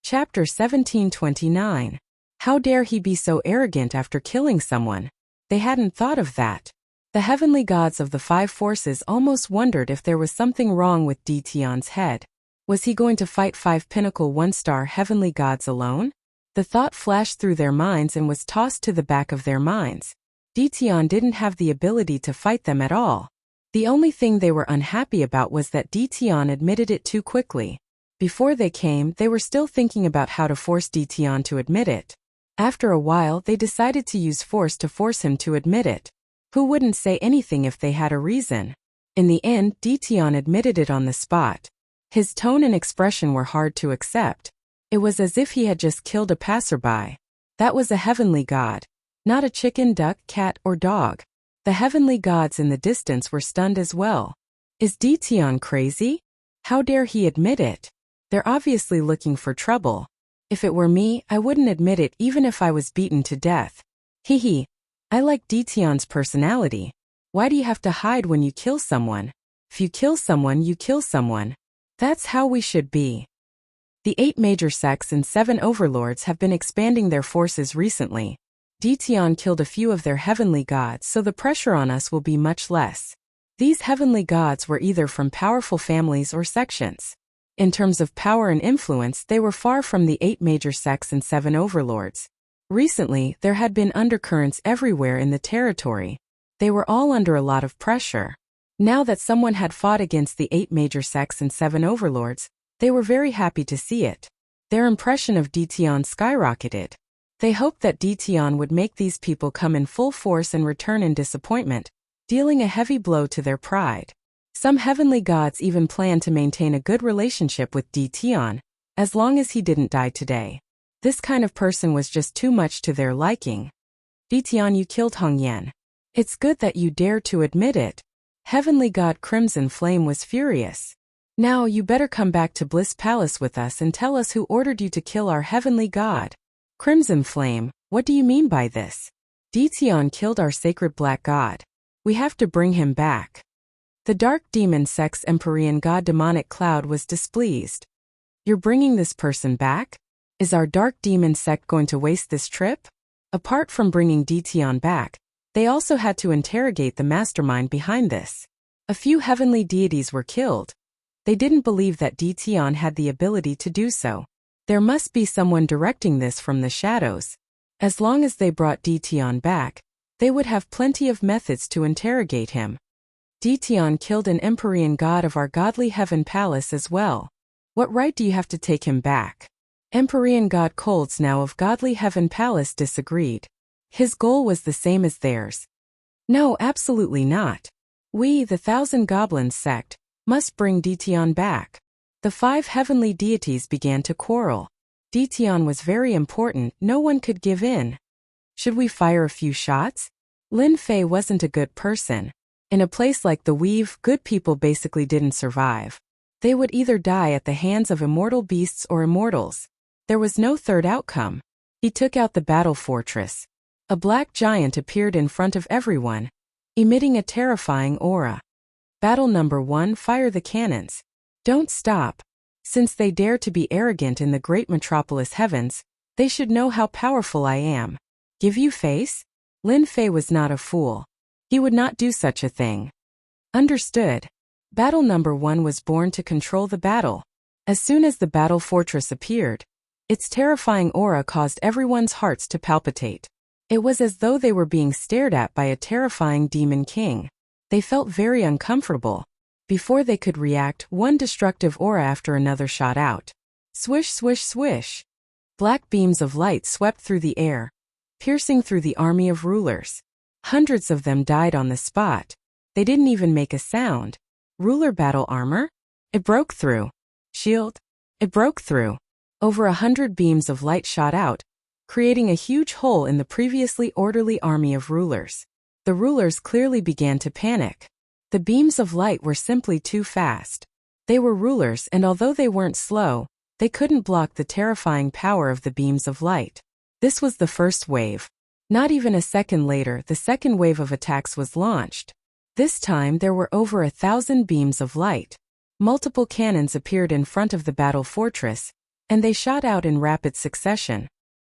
Chapter 1729. How dare he be so arrogant after killing someone? They hadn't thought of that. The heavenly gods of the 5 forces almost wondered if there was something wrong with Dition's head. Was he going to fight 5 pinnacle 1-star heavenly gods alone? The thought flashed through their minds and was tossed to the back of their minds. Dition didn't have the ability to fight them at all. The only thing they were unhappy about was that Dition admitted it too quickly. Before they came, they were still thinking about how to force Dition to admit it. After a while, they decided to use force to force him to admit it. Who wouldn't say anything if they had a reason? In the end, Dition admitted it on the spot. His tone and expression were hard to accept. It was as if he had just killed a passerby. That was a heavenly god, not a chicken, duck, cat, or dog. The heavenly gods in the distance were stunned as well. Is Dition crazy? How dare he admit it? They're obviously looking for trouble. If it were me, I wouldn't admit it even if I was beaten to death. Hee hee. I like Dition's personality. Why do you have to hide when you kill someone? If you kill someone, you kill someone. That's how we should be. The 8 major sects and 7 overlords have been expanding their forces recently. Ditian killed a few of their heavenly gods, so the pressure on us will be much less. These heavenly gods were either from powerful families or sections. In terms of power and influence, they were far from the 8 major sects and 7 overlords. Recently, there had been undercurrents everywhere in the territory. They were all under a lot of pressure. Now that someone had fought against the 8 major sects and 7 overlords, they were very happy to see it. Their impression of Ditian skyrocketed. They hoped that Ditian would make these people come in full force and return in disappointment, dealing a heavy blow to their pride. Some heavenly gods even planned to maintain a good relationship with Ditian, as long as he didn't die today. This kind of person was just too much to their liking. Ditian, you killed Hong Yan. It's good that you dare to admit it. Heavenly God Crimson Flame was furious. Now you better come back to Bliss Palace with us and tell us who ordered you to kill our heavenly god. Crimson Flame, what do you mean by this? Ditian killed our sacred black god. We have to bring him back. The dark demon sect's Empyrean god Demonic Cloud was displeased. You're bringing this person back? Is our dark demon sect going to waste this trip? Apart from bringing Ditian back, they also had to interrogate the mastermind behind this. A few heavenly deities were killed. They didn't believe that Ditian had the ability to do so. There must be someone directing this from the shadows. As long as they brought Ditian back, they would have plenty of methods to interrogate him. Ditian killed an Empyrean god of our godly heaven palace as well. What right do you have to take him back? Empyrean god Colds now of godly heaven palace disagreed. His goal was the same as theirs. No, absolutely not. We, the 1,000 Goblins sect, must bring Ditian back. The 5 heavenly deities began to quarrel. Ditian was very important, no one could give in. Should we fire a few shots? Lin Fei wasn't a good person. In a place like the Weave, good people basically didn't survive. They would either die at the hands of immortal beasts or immortals. There was no third outcome. He took out the battle fortress. A black giant appeared in front of everyone, emitting a terrifying aura. Battle number 1, fire the cannons. Don't stop. Since they dare to be arrogant in the great metropolis heavens, they should know how powerful I am. Give you face? Lin Fei was not a fool. He would not do such a thing. Understood. Battle number 1 was born to control the battle. As soon as the battle fortress appeared, its terrifying aura caused everyone's hearts to palpitate. It was as though they were being stared at by a terrifying demon king. They felt very uncomfortable. Before they could react, one destructive aura after another shot out. Swish, swish, swish. Black beams of light swept through the air, piercing through the army of rulers. Hundreds of them died on the spot. They didn't even make a sound. Ruler battle armor? It broke through. Shield? It broke through. Over 100 beams of light shot out, creating a huge hole in the previously orderly army of rulers. The rulers clearly began to panic. The beams of light were simply too fast. They were rulers, and although they weren't slow, they couldn't block the terrifying power of the beams of light. This was the first wave. Not even a second later, the second wave of attacks was launched. This time there were over 1,000 beams of light. Multiple cannons appeared in front of the battle fortress, and they shot out in rapid succession.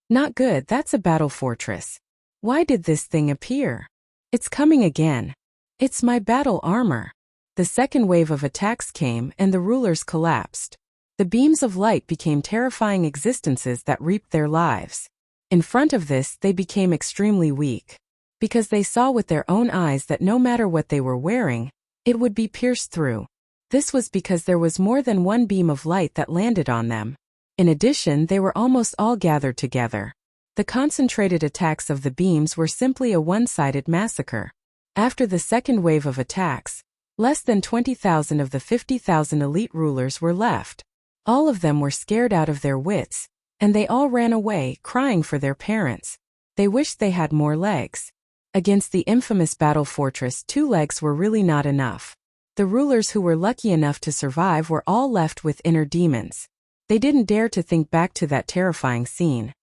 Not good, that's a battle fortress. Why did this thing appear? It's coming again. It's my battle armor. The second wave of attacks came and the rulers collapsed. The beams of light became terrifying existences that reaped their lives. In front of this, they became extremely weak. Because they saw with their own eyes that no matter what they were wearing, it would be pierced through. This was because there was more than one beam of light that landed on them. In addition, they were almost all gathered together. The concentrated attacks of the beams were simply a one-sided massacre. After the second wave of attacks, less than 20,000 of the 50,000 elite rulers were left. All of them were scared out of their wits, and they all ran away, crying for their parents. They wished they had more legs. Against the infamous battle fortress, 2 legs were really not enough. The rulers who were lucky enough to survive were all left with inner demons. They didn't dare to think back to that terrifying scene.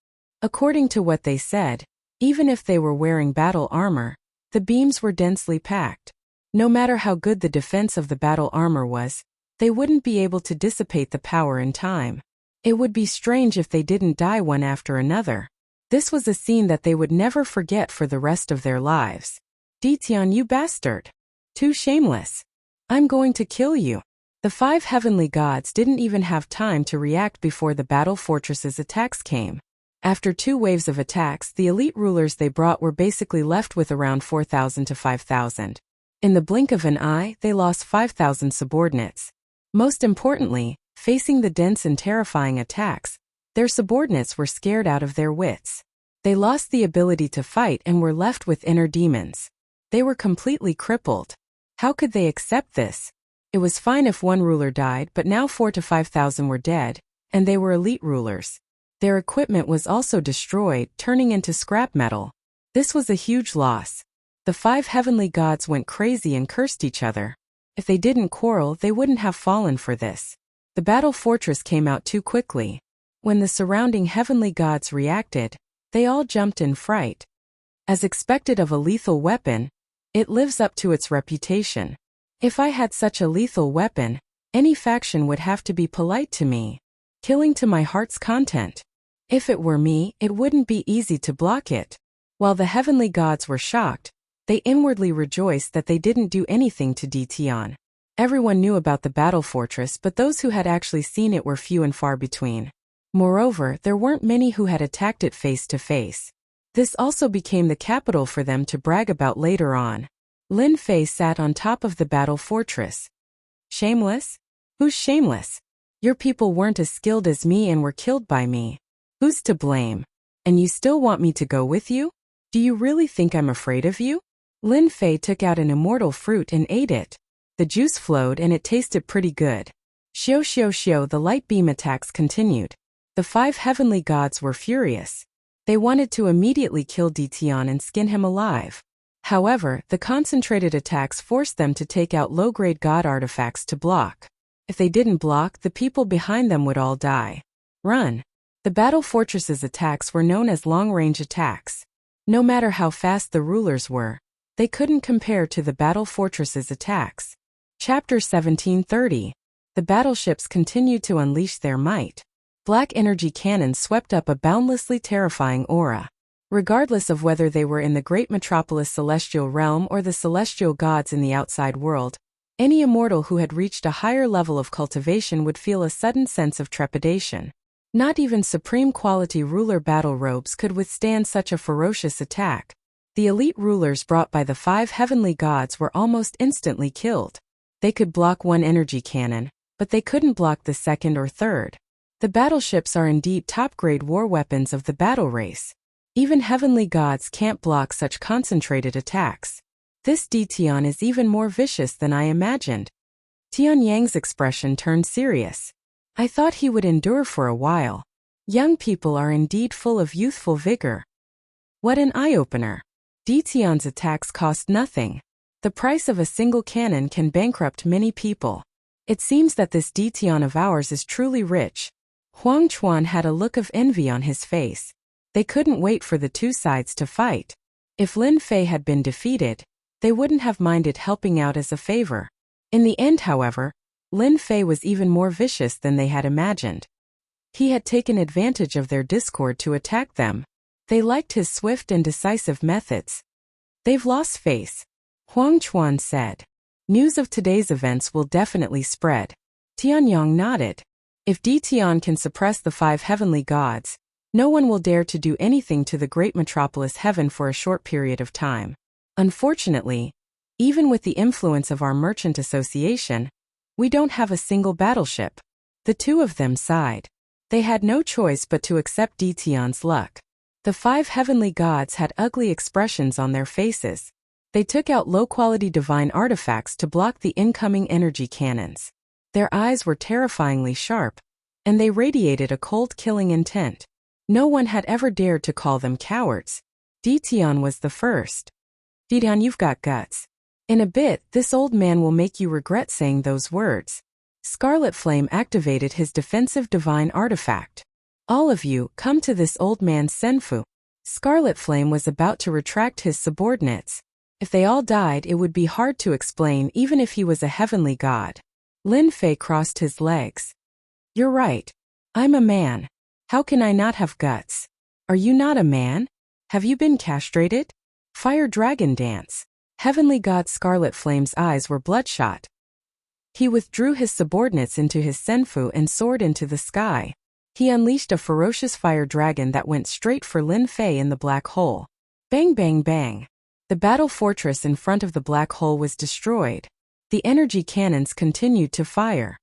According to what they said, even if they were wearing battle armor, The beams were densely packed. No matter how good the defense of the battle armor was, they wouldn't be able to dissipate the power in time. It would be strange if they didn't die one after another. This was a scene that they would never forget for the rest of their lives. Ditian, you bastard! Too shameless! I'm going to kill you! The 5 heavenly gods didn't even have time to react before the battle fortress's attacks came. After 2 waves of attacks, the elite rulers they brought were basically left with around 4,000 to 5,000. In the blink of an eye, they lost 5,000 subordinates. Most importantly, facing the dense and terrifying attacks, their subordinates were scared out of their wits. They lost the ability to fight and were left with inner demons. They were completely crippled. How could they accept this? It was fine if 1 ruler died, but now 4,000 to 5,000 were dead, and they were elite rulers. Their equipment was also destroyed, turning into scrap metal. This was a huge loss. The 5 heavenly gods went crazy and cursed each other. If they didn't quarrel, they wouldn't have fallen for this. The battle fortress came out too quickly. When the surrounding heavenly gods reacted, they all jumped in fright. As expected of a lethal weapon, it lives up to its reputation. If I had such a lethal weapon, any faction would have to be polite to me, killing to my heart's content. If it were me, it wouldn't be easy to block it. While the heavenly gods were shocked, they inwardly rejoiced that they didn't do anything to Ditian. Everyone knew about the battle fortress, but those who had actually seen it were few and far between. Moreover, there weren't many who had attacked it face to face. This also became the capital for them to brag about later on. Lin Fei sat on top of the battle fortress. Shameless? Who's shameless? Your people weren't as skilled as me and were killed by me. Who's to blame? And you still want me to go with you? Do you really think I'm afraid of you? Lin Fei took out an immortal fruit and ate it. The juice flowed and it tasted pretty good. Xiao xiao xiao, the light beam attacks continued. The 5 heavenly gods were furious. They wanted to immediately kill Ditian and skin him alive. However, the concentrated attacks forced them to take out low-grade god artifacts to block. If they didn't block, the people behind them would all die. Run! The battle fortress's attacks were known as long-range attacks. No matter how fast the rulers were, they couldn't compare to the battle fortress's attacks. Chapter 1730. The battleships continued to unleash their might. Black energy cannons swept up a boundlessly terrifying aura. Regardless of whether they were in the great metropolis celestial realm or the celestial gods in the outside world, any immortal who had reached a higher level of cultivation would feel a sudden sense of trepidation. Not even supreme quality ruler battle robes could withstand such a ferocious attack. The elite rulers brought by the 5 heavenly gods were almost instantly killed. They could block 1 energy cannon, but they couldn't block the 2nd or 3rd. The battleships are indeed top-grade war weapons of the battle race. Even heavenly gods can't block such concentrated attacks. This Ditian is even more vicious than I imagined. Tian Yang's expression turned serious. I thought he would endure for a while. Young people are indeed full of youthful vigor. What an eye-opener. Ditian's attacks cost nothing. The price of a single cannon can bankrupt many people. It seems that this Ditian of ours is truly rich. Huang Chuan had a look of envy on his face. They couldn't wait for the 2 sides to fight. If Lin Fei had been defeated, they wouldn't have minded helping out as a favor. In the end, however, Lin Fei was even more vicious than they had imagined. He had taken advantage of their discord to attack them. They liked his swift and decisive methods. They've lost face, Huang Chuan said. News of today's events will definitely spread. Tianyang nodded. If Ditian can suppress the 5 heavenly gods, no one will dare to do anything to the great metropolis heaven for a short period of time. Unfortunately, even with the influence of our merchant association, we don't have a single battleship. The 2 of them sighed. They had no choice but to accept Ditian's luck. The 5 heavenly gods had ugly expressions on their faces. They took out low-quality divine artifacts to block the incoming energy cannons. Their eyes were terrifyingly sharp, and they radiated a cold-killing intent. No one had ever dared to call them cowards. Ditian was the first. Ditian, you've got guts. In a bit, this old man will make you regret saying those words. Scarlet Flame activated his defensive divine artifact. All of you, come to this old man's senfu. Scarlet Flame was about to retract his subordinates. If they all died, it would be hard to explain even if he was a heavenly god. Lin Fei crossed his legs. You're right. I'm a man. How can I not have guts? Are you not a man? Have you been castrated? Fire dragon dance. Heavenly god Scarlet Flame's eyes were bloodshot. He withdrew his subordinates into his senfu and soared into the sky. He unleashed a ferocious fire dragon that went straight for Lin Fei in the black hole. Bang bang bang. The battle fortress in front of the black hole was destroyed. The energy cannons continued to fire.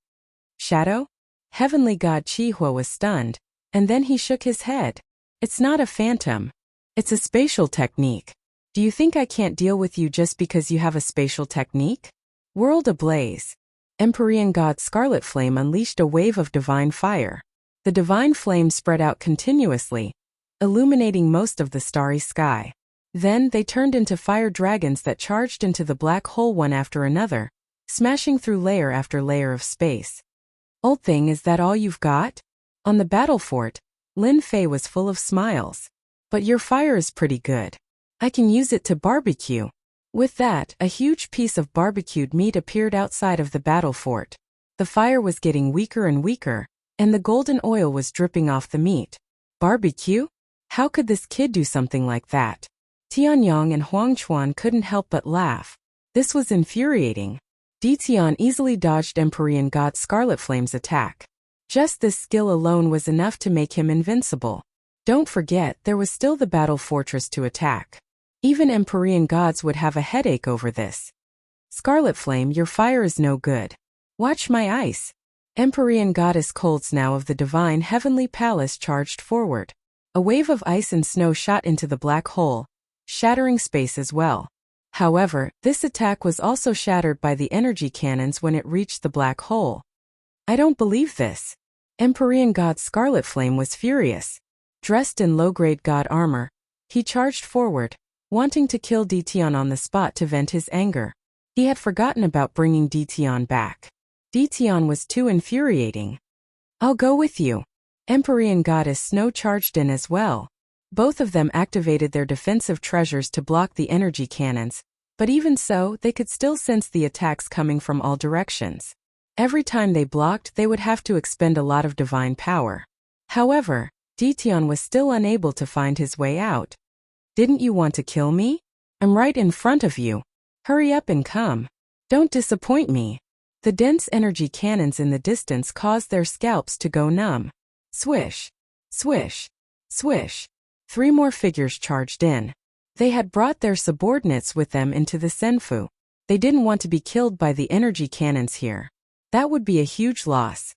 Shadow? Heavenly god Chihua was stunned, and then he shook his head. It's not a phantom. It's a spatial technique. Do you think I can't deal with you just because you have a spatial technique? World ablaze. Empyrean god Scarlet Flame unleashed a wave of divine fire. The divine flame spread out continuously, illuminating most of the starry sky. Then they turned into fire dragons that charged into the black hole one after another, smashing through layer after layer of space. Old thing, is that all you've got? On the battle fort, Lin Fei was full of smiles. But your fire is pretty good. I can use it to barbecue. With that, a huge piece of barbecued meat appeared outside of the battle fort. The fire was getting weaker and weaker, and the golden oil was dripping off the meat. Barbecue? How could this kid do something like that? Tianyang and Huangchuan couldn't help but laugh. This was infuriating. Ditian easily dodged Empyrean god Scarlet Flame's attack. Just this skill alone was enough to make him invincible. Don't forget, there was still the battle fortress to attack. Even Empyrean gods would have a headache over this. Scarlet Flame, your fire is no good. Watch my ice. Empyrean goddess Colds now of the divine heavenly palace charged forward. A wave of ice and snow shot into the black hole, shattering space as well. However, this attack was also shattered by the energy cannons when it reached the black hole. I don't believe this. Empyrean god Scarlet Flame was furious. Dressed in low-grade god armor, he charged forward, wanting to kill Ditian on the spot to vent his anger. He had forgotten about bringing Ditian back. Ditian was too infuriating. I'll go with you. Empyrean goddess Snow charged in as well. Both of them activated their defensive treasures to block the energy cannons, but even so, they could still sense the attacks coming from all directions. Every time they blocked, they would have to expend a lot of divine power. However, Ditian was still unable to find his way out. Didn't you want to kill me? I'm right in front of you. Hurry up and come. Don't disappoint me. The dense energy cannons in the distance caused their scalps to go numb. Swish, swish, swish. 3 more figures charged in. They had brought their subordinates with them into the senfu. They didn't want to be killed by the energy cannons here. That would be a huge loss.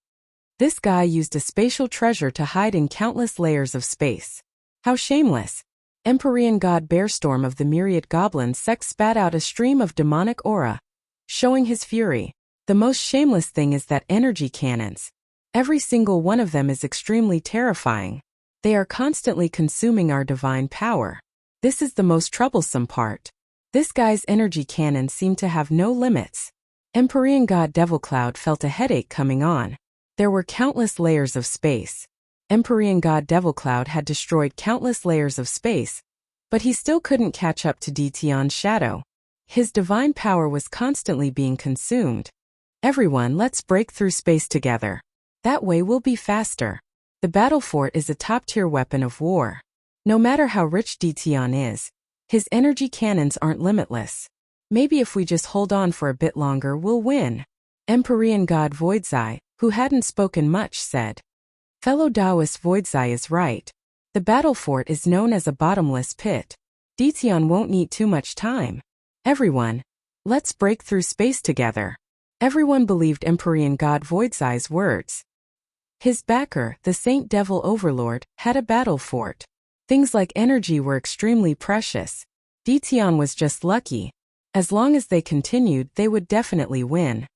This guy used a spatial treasure to hide in countless layers of space. How shameless. Empyrean god Bearstorm of the myriad goblins sect spat out a stream of demonic aura, showing his fury. The most shameless thing is that energy cannons. Every single one of them is extremely terrifying. They are constantly consuming our divine power. This is the most troublesome part. This guy's energy cannons seem to have no limits. Empyrean god Devilcloud felt a headache coming on. There were countless layers of space. Empyrean god Devilcloud had destroyed countless layers of space, but he still couldn't catch up to Ditian's shadow. His divine power was constantly being consumed. Everyone, let's break through space together. That way we'll be faster. The battle fort is a top-tier weapon of war. No matter how rich Ditian is, his energy cannons aren't limitless. Maybe if we just hold on for a bit longer, we'll win. Empyrean god Voidzai, who hadn't spoken much, said. Fellow Taoist Voidzai is right. The battle fort is known as a bottomless pit. Ditian won't need too much time. Everyone, let's break through space together. Everyone believed Empyrean god Voidzai's words. His backer, the Saint Devil Overlord, had a battle fort. Things like energy were extremely precious. Ditian was just lucky. As long as they continued, they would definitely win.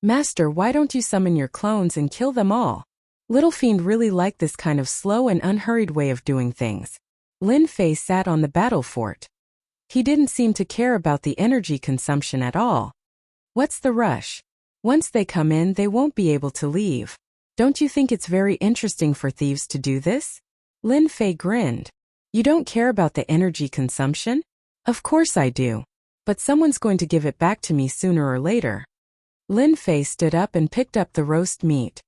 Master, why don't you summon your clones and kill them all? Little Fiend really liked this kind of slow and unhurried way of doing things. Lin Fei sat on the battle fort. He didn't seem to care about the energy consumption at all. What's the rush? Once they come in, they won't be able to leave. Don't you think it's very interesting for thieves to do this? Lin Fei grinned. You don't care about the energy consumption? Of course I do. But someone's going to give it back to me sooner or later. Lin Fei stood up and picked up the roast meat.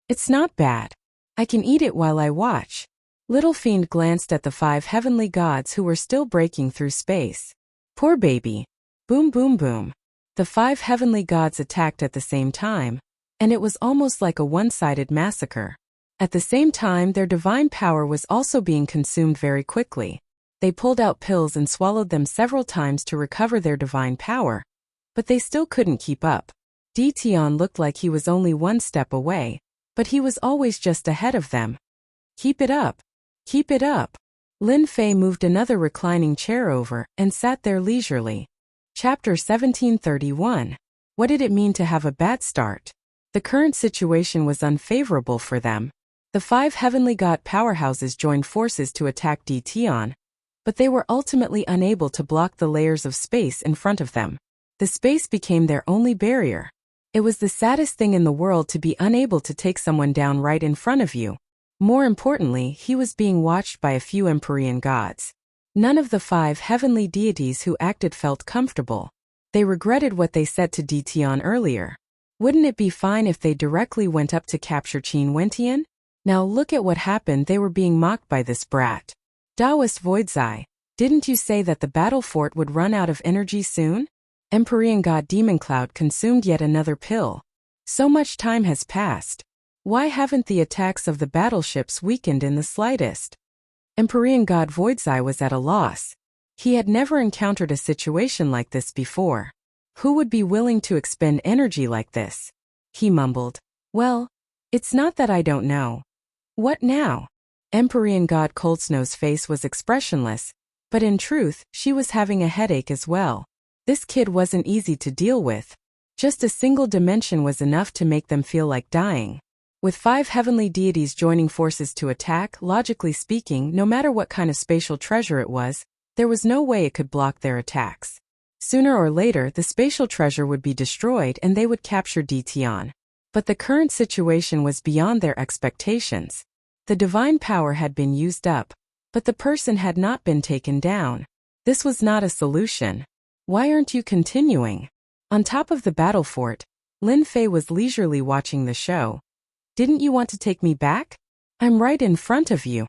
It's not bad. I can eat it while I watch. Little Fiend glanced at the 5 heavenly gods who were still breaking through space. Poor baby. Boom boom boom. The 5 heavenly gods attacked at the same time, and it was almost like a one-sided massacre. At the same time, their divine power was also being consumed very quickly. They pulled out pills and swallowed them several times to recover their divine power, but they still couldn't keep up. Dition looked like he was only one step away, but he was always just ahead of them. Keep it up. Keep it up. Lin Fei moved another reclining chair over and sat there leisurely. Chapter 1731. What did it mean to have a bad start? The current situation was unfavorable for them. The 5 heavenly god powerhouses joined forces to attack Dition, but they were ultimately unable to block the layers of space in front of them. The space became their only barrier. It was the saddest thing in the world to be unable to take someone down right in front of you. More importantly, he was being watched by a few Empyrean gods. None of the 5 heavenly deities who acted felt comfortable. They regretted what they said to Dition earlier. Wouldn't it be fine if they directly went up to capture Qin Wentian? Now look at what happened. They were being mocked by this brat. Taoist Voidzai, didn't you say that the battle fort would run out of energy soon? Empyrean god Demon Cloud consumed yet another pill. So much time has passed. Why haven't the attacks of the battleships weakened in the slightest? Empyrean god Voidzai was at a loss. He had never encountered a situation like this before. Who would be willing to expend energy like this? He mumbled. Well, it's not that I don't know. What now? Empyrean god Coldsnow's face was expressionless, but in truth, she was having a headache as well. This kid wasn't easy to deal with. Just a single dimension was enough to make them feel like dying. With 5 heavenly deities joining forces to attack, logically speaking, no matter what kind of spatial treasure it was, there was no way it could block their attacks. Sooner or later, the spatial treasure would be destroyed and they would capture Dition. But the current situation was beyond their expectations. The divine power had been used up, but the person had not been taken down. This was not a solution. Why aren't you continuing? On top of the battle fort, Lin Fei was leisurely watching the show. Didn't you want to take me back? I'm right in front of you.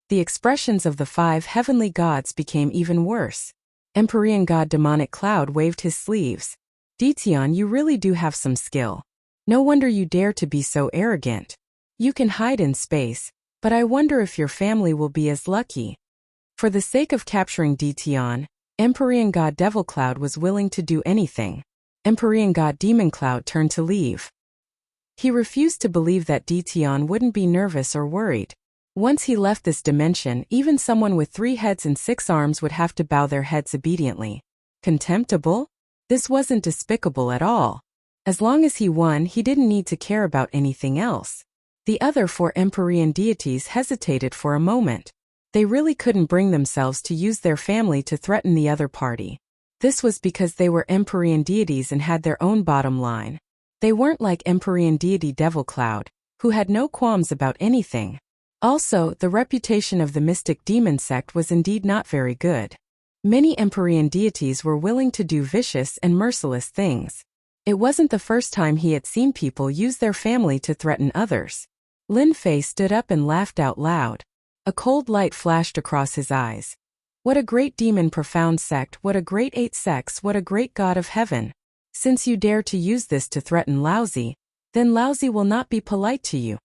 The expressions of the 5 heavenly gods became even worse. Empyrean god Demonic Cloud waved his sleeves. Dition, you really do have some skill. No wonder you dare to be so arrogant. You can hide in space, but I wonder if your family will be as lucky. For the sake of capturing Dition, Empyrean god Devil Cloud was willing to do anything. Empyrean god Demon Cloud turned to leave. He refused to believe that Dition wouldn't be nervous or worried. Once he left this dimension, even someone with 3 heads and 6 arms would have to bow their heads obediently. Contemptible? This wasn't despicable at all. As long as he won, he didn't need to care about anything else. The other 4 Empyrean deities hesitated for a moment. They really couldn't bring themselves to use their family to threaten the other party. This was because they were Empyrean deities and had their own bottom line. They weren't like Empyrean deity Devil Cloud, who had no qualms about anything. Also, the reputation of the mystic demon sect was indeed not very good. Many Empyrean deities were willing to do vicious and merciless things. It wasn't the first time he had seen people use their family to threaten others. Lin Fei stood up and laughed out loud. A cold light flashed across his eyes. What a great demon profound sect, what a great 8 sects, what a great god of heaven. Since you dare to use this to threaten Laozi, then Laozi will not be polite to you.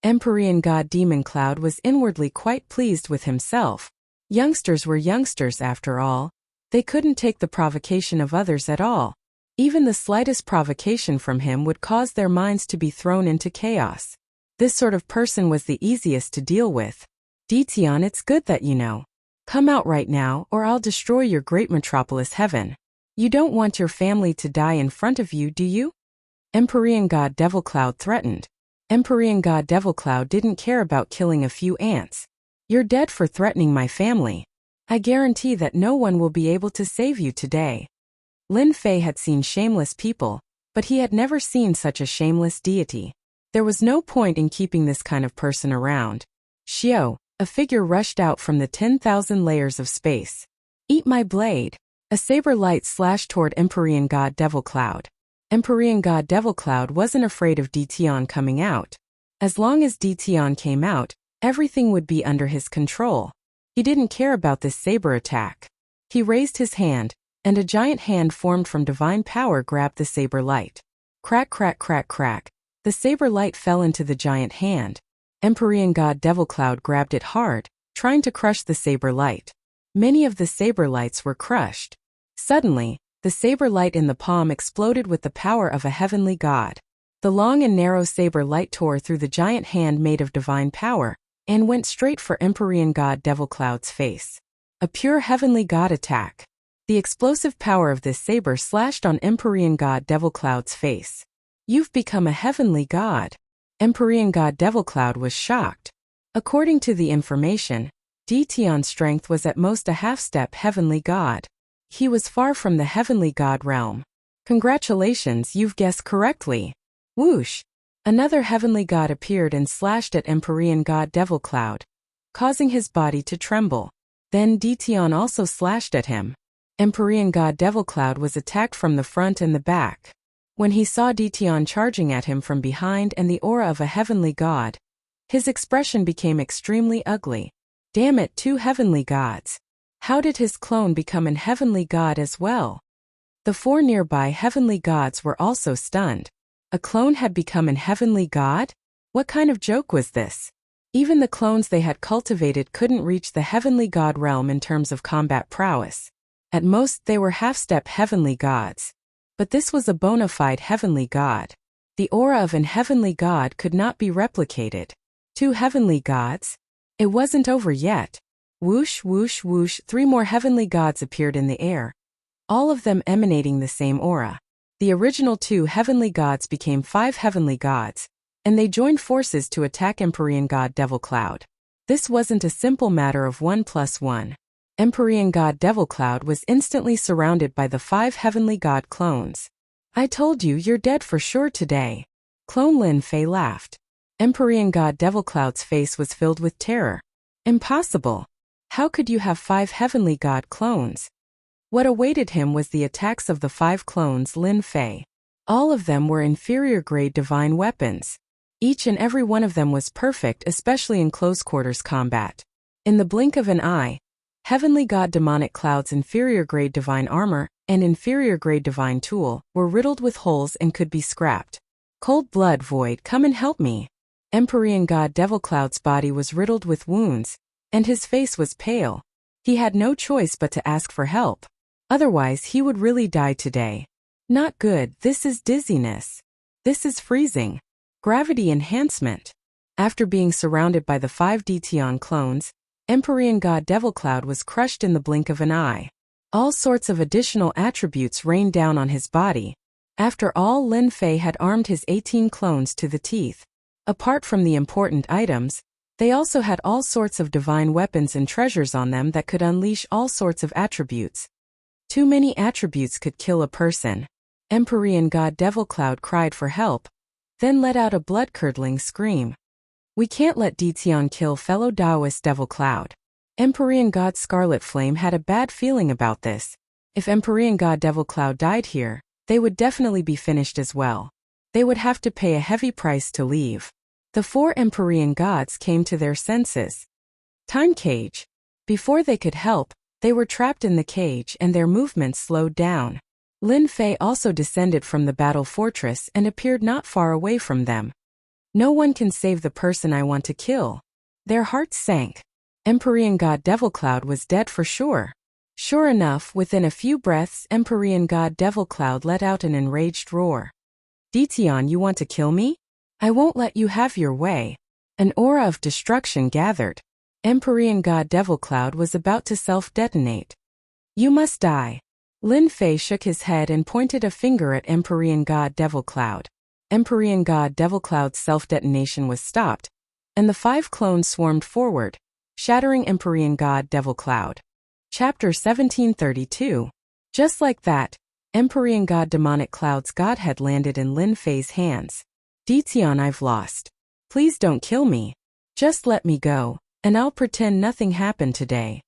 Empyrean god Demon Cloud was inwardly quite pleased with himself. Youngsters were youngsters after all. They couldn't take the provocation of others at all. Even the slightest provocation from him would cause their minds to be thrown into chaos. This sort of person was the easiest to deal with. Dition, it's good that you know. Come out right now or I'll destroy your great metropolis heaven. You don't want your family to die in front of you, do you? Empyrean god Devil Cloud threatened. Empyrean god Devil Cloud didn't care about killing a few ants. You're dead for threatening my family. I guarantee that no one will be able to save you today. Lin Fei had seen shameless people, but he had never seen such a shameless deity. There was no point in keeping this kind of person around. Xiao, a figure rushed out from the 10,000 layers of space. Eat my blade. A saber light slashed toward Empyrean God Devil Cloud. Empyrean God Devil Cloud wasn't afraid of Dtion coming out. As long as Dtion came out, everything would be under his control. He didn't care about this saber attack. He raised his hand, and a giant hand formed from divine power grabbed the saber light. Crack, crack, crack, crack. The saber light fell into the giant hand. Empyrean God Devil Cloud grabbed it hard, trying to crush the saber light. Many of the saber lights were crushed. Suddenly, the saber light in the palm exploded with the power of a heavenly god. The long and narrow saber light tore through the giant hand made of divine power and went straight for Empyrean God Devil Cloud's face. A pure heavenly god attack. The explosive power of this saber slashed on Empyrean God Devil Cloud's face. You've become a heavenly god. Empyrean God Devil Cloud was shocked. According to the information, Dtion's strength was at most a half-step heavenly god. He was far from the heavenly god realm. Congratulations, you've guessed correctly. Whoosh! Another heavenly god appeared and slashed at Empyrean God Devil Cloud, causing his body to tremble. Then Dtion also slashed at him. Empyrean God Devil Cloud was attacked from the front and the back. When he saw Dtion charging at him from behind and the aura of a heavenly god, his expression became extremely ugly. Damn it, two heavenly gods. How did his clone become an heavenly god as well? The four nearby heavenly gods were also stunned. A clone had become an heavenly god? What kind of joke was this? Even the clones they had cultivated couldn't reach the heavenly god realm in terms of combat prowess. At most, they were half-step heavenly gods. But this was a bona fide heavenly god. The aura of an heavenly god could not be replicated. Two heavenly gods? It wasn't over yet. Whoosh, whoosh, whoosh, three more heavenly gods appeared in the air, all of them emanating the same aura. The original two heavenly gods became five heavenly gods, and they joined forces to attack Empyrean God Devil Cloud. This wasn't a simple matter of 1+1. Empyrean God Devil Cloud was instantly surrounded by the five heavenly god clones. I told you you're dead for sure today. Clone Lin Fei laughed. Empyrean God Devil Cloud's face was filled with terror. Impossible. How could you have five heavenly god clones? What awaited him was the attacks of the five clones Lin Fei. All of them were inferior grade divine weapons. Each and every one of them was perfect, especially in close quarters combat. In the blink of an eye, heavenly god Demonic Cloud's inferior grade divine armor and inferior grade divine tool were riddled with holes and could be scrapped. Cold blood void, come and help me. Empyrean God Devil Cloud's body was riddled with wounds, and his face was pale. He had no choice but to ask for help. Otherwise, he would really die today. Not good, this is dizziness. This is freezing. Gravity enhancement. After being surrounded by the five Dtion clones, Empyrean God Devil Cloud was crushed in the blink of an eye. All sorts of additional attributes rained down on his body. After all, Lin Fei had armed his 18 clones to the teeth. Apart from the important items, they also had all sorts of divine weapons and treasures on them that could unleash all sorts of attributes. Too many attributes could kill a person. Empyrean God Devil Cloud cried for help, then let out a blood-curdling scream. We can't let Dtion kill fellow Taoist Devil Cloud. Empyrean God Scarlet Flame had a bad feeling about this. If Empyrean God Devil Cloud died here, they would definitely be finished as well. They would have to pay a heavy price to leave. The four Empyrean gods came to their senses. Time cage. Before they could help, they were trapped in the cage and their movements slowed down. Lin Fei also descended from the battle fortress and appeared not far away from them. No one can save the person I want to kill. Their hearts sank. Empyrean God Devil Cloud was dead for sure. Sure enough, within a few breaths, Empyrean God Devil Cloud let out an enraged roar. Dtion, you want to kill me? I won't let you have your way. An aura of destruction gathered. Empyrean God Devil Cloud was about to self-detonate. You must die. Lin Fei shook his head and pointed a finger at Empyrean God Devil Cloud. Empyrean God Devil Cloud's self-detonation was stopped, and the five clones swarmed forward, shattering Empyrean God Devil Cloud. Chapter 1732. Just like that, Empyrean God Demonic Cloud's godhead landed in Lin Fei's hands. Dtion, I've lost. Please don't kill me. Just let me go, and I'll pretend nothing happened today.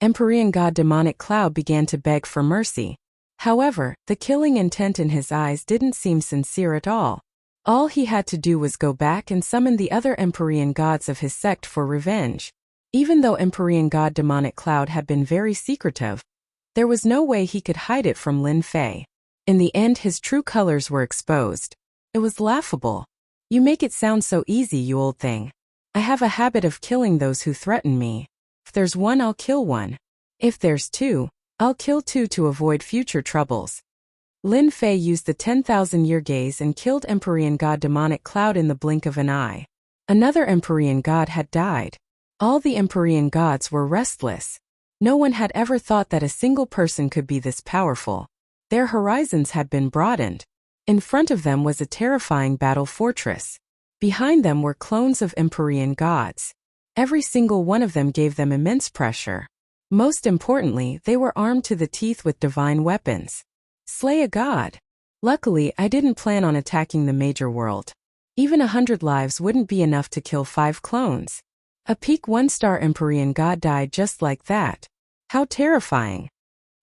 Empyrean god demonic cloud began to beg for mercy. However, the killing intent in his eyes didn't seem sincere at all. All he had to do was go back and summon the other Empyrean gods of his sect for revenge. Even though Empyrean god demonic cloud had been very secretive, there was no way he could hide it from Lin Fei. In the end, his true colors were exposed. It was laughable. You make it sound so easy, you old thing. I have a habit of killing those who threaten me. If there's one, I'll kill one. If there's two, I'll kill two to avoid future troubles. Lin Fei used the 10,000-year gaze and killed Empyrean god demonic cloud in the blink of an eye. Another Empyrean god had died. All the Empyrean gods were restless. No one had ever thought that a single person could be this powerful. Their horizons had been broadened. In front of them was a terrifying battle fortress. Behind them were clones of Empyrean gods. Every single one of them gave them immense pressure. Most importantly, they were armed to the teeth with divine weapons. Slay a god. Luckily, I didn't plan on attacking the major world. Even 100 lives wouldn't be enough to kill 5 clones. A peak 1-star Empyrean god died just like that. How terrifying.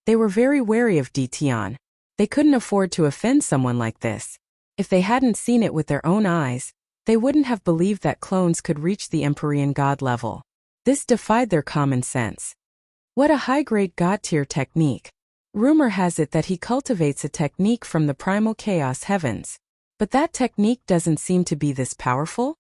They were very wary of Ditian. They couldn't afford to offend someone like this. If they hadn't seen it with their own eyes, they wouldn't have believed that clones could reach the Empyrean god level. This defied their common sense. What a high-grade god-tier technique. Rumor has it that he cultivates a technique from the primal chaos heavens. But that technique doesn't seem to be this powerful?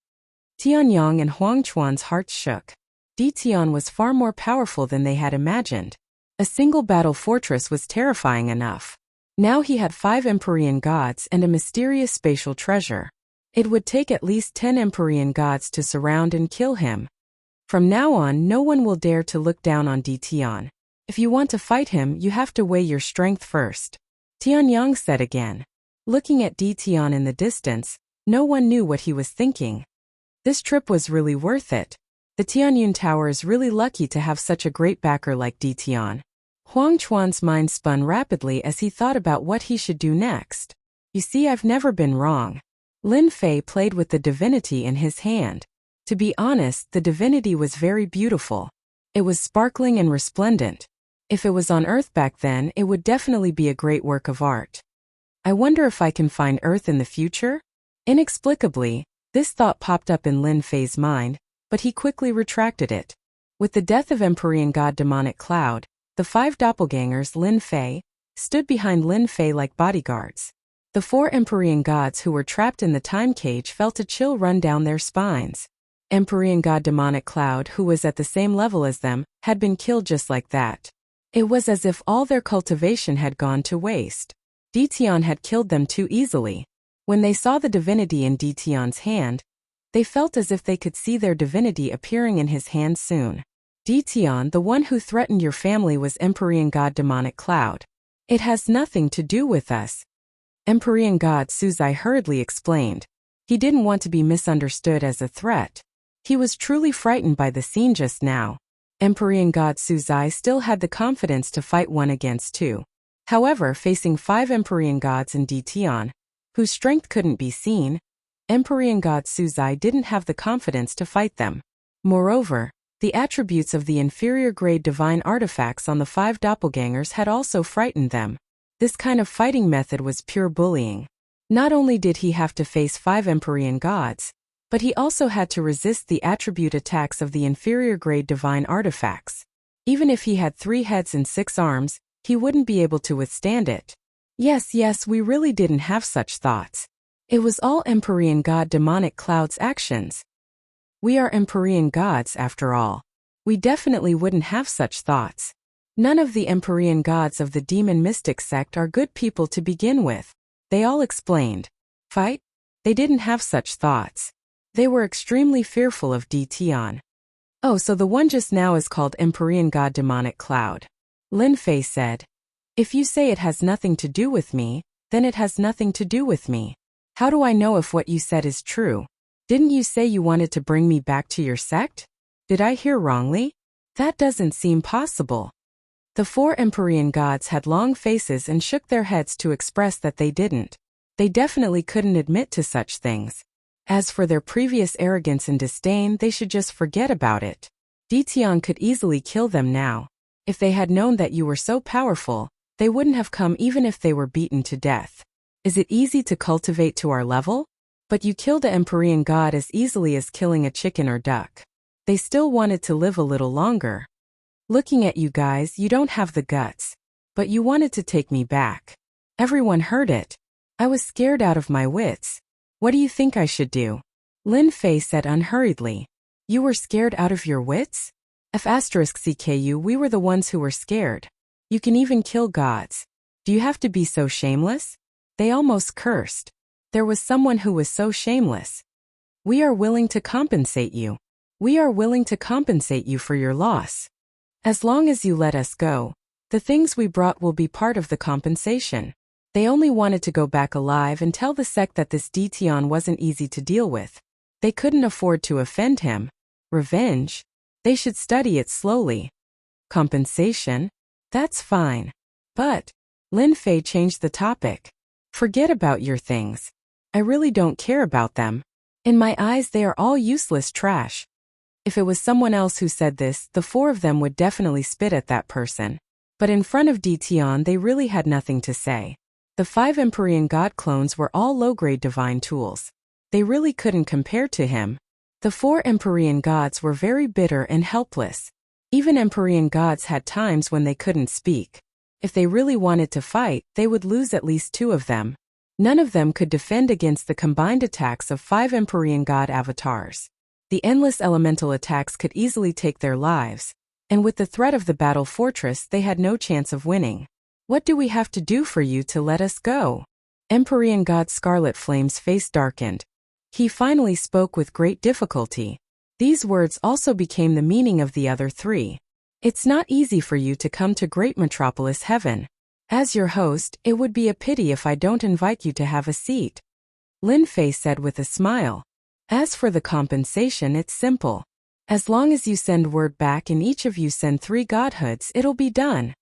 Tianyang and Huangquan's hearts shook. Ditian was far more powerful than they had imagined. A single battle fortress was terrifying enough. Now he had 5 Empyrean gods and a mysterious spatial treasure. It would take at least 10 Empyrean gods to surround and kill him. From now on, no one will dare to look down on Ditian. If you want to fight him, you have to weigh your strength first. Tianyang said again. Looking at Ditian in the distance, no one knew what he was thinking. This trip was really worth it. The Tianyun Tower is really lucky to have such a great backer like Ditian. Huangquan's mind spun rapidly as he thought about what he should do next. You see, I've never been wrong. Lin Fei played with the divinity in his hand. To be honest, the divinity was very beautiful. It was sparkling and resplendent. If it was on Earth back then, it would definitely be a great work of art. I wonder if I can find Earth in the future? Inexplicably, this thought popped up in Lin Fei's mind, but he quickly retracted it. With the death of Empyrean god demonic cloud, the 5 doppelgangers Lin Fei stood behind Lin Fei like bodyguards. The 4 Empyrean gods who were trapped in the time cage felt a chill run down their spines. Empyrean god demonic cloud, who was at the same level as them, had been killed just like that. It was as if all their cultivation had gone to waste. Ditian had killed them too easily. When they saw the divinity in Ditian's hand, they felt as if they could see their divinity appearing in his hand soon. Ditian, the one who threatened your family, was Empyrean god demonic cloud. It has nothing to do with us. Empyrean god Suzai hurriedly explained. He didn't want to be misunderstood as a threat. He was truly frightened by the scene just now. Empyrean god Suzai still had the confidence to fight 1 against 2. However, facing 5 Empyrean gods in Ditian, whose strength couldn't be seen, Empyrean god Suzai didn't have the confidence to fight them. Moreover, the attributes of the inferior-grade divine artifacts on the 5 doppelgangers had also frightened them. This kind of fighting method was pure bullying. Not only did he have to face 5 Empyrean gods, but he also had to resist the attribute attacks of the inferior-grade divine artifacts. Even if he had 3 heads and 6 arms, he wouldn't be able to withstand it. Yes, we really didn't have such thoughts. It was all Empyrean god demonic cloud's actions. We are Empyrean gods, after all. We definitely wouldn't have such thoughts. None of the Empyrean gods of the demon mystic sect are good people to begin with. They all explained. Fight? They didn't have such thoughts. They were extremely fearful of Ditian. Oh, so the one just now is called Empyrean god demonic cloud. Lin Fei said. If you say it has nothing to do with me, then it has nothing to do with me. How do I know if what you said is true? Didn't you say you wanted to bring me back to your sect? Did I hear wrongly? That doesn't seem possible. The 4 Empyrean gods had long faces and shook their heads to express that they didn't. They definitely couldn't admit to such things. As for their previous arrogance and disdain, they should just forget about it. Ditian could easily kill them now. If they had known that you were so powerful, they wouldn't have come even if they were beaten to death. Is it easy to cultivate to our level? But you killed a Empyrean god as easily as killing a chicken or duck. They still wanted to live a little longer. Looking at you guys, you don't have the guts. But you wanted to take me back. Everyone heard it. I was scared out of my wits. What do you think I should do? Lin Fei said unhurriedly. You were scared out of your wits? F*CKU, we were the ones who were scared. You can even kill gods. Do you have to be so shameless? They almost cursed. There was someone who was so shameless. We are willing to compensate you. We are willing to compensate you for your loss. As long as you let us go, the things we brought will be part of the compensation. They only wanted to go back alive and tell the sect that this Dition wasn't easy to deal with. They couldn't afford to offend him. Revenge? They should study it slowly. Compensation? That's fine. But, Lin Fei changed the topic. Forget about your things. I really don't care about them. In my eyes, they are all useless trash. If it was someone else who said this, the four of them would definitely spit at that person. But in front of Dition, they really had nothing to say. The 5 Empyrean god clones were all low-grade divine tools. They really couldn't compare to him. The 4 Empyrean gods were very bitter and helpless. Even Empyrean gods had times when they couldn't speak. If they really wanted to fight, they would lose at least 2 of them. None of them could defend against the combined attacks of 5 Empyrean god avatars. The endless elemental attacks could easily take their lives, and with the threat of the battle fortress they had no chance of winning. What do we have to do for you to let us go? Empyrean god Scarlet Flame's face darkened. He finally spoke with great difficulty. These words also became the meaning of the other 3. It's not easy for you to come to Great Metropolis Heaven. As your host, it would be a pity if I don't invite you to have a seat. Lin Fei said with a smile. As for the compensation, it's simple. As long as you send word back and each of you send 3 godhoods, it'll be done.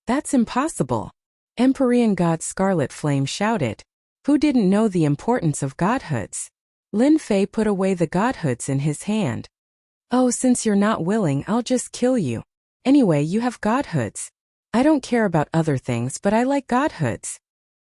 That's impossible. Empyrean god Scarlet Flame shouted. Who didn't know the importance of godhoods? Lin Fei put away the godhoods in his hand. Oh, since you're not willing, I'll just kill you. Anyway, you have godhoods. I don't care about other things, but I like godhoods.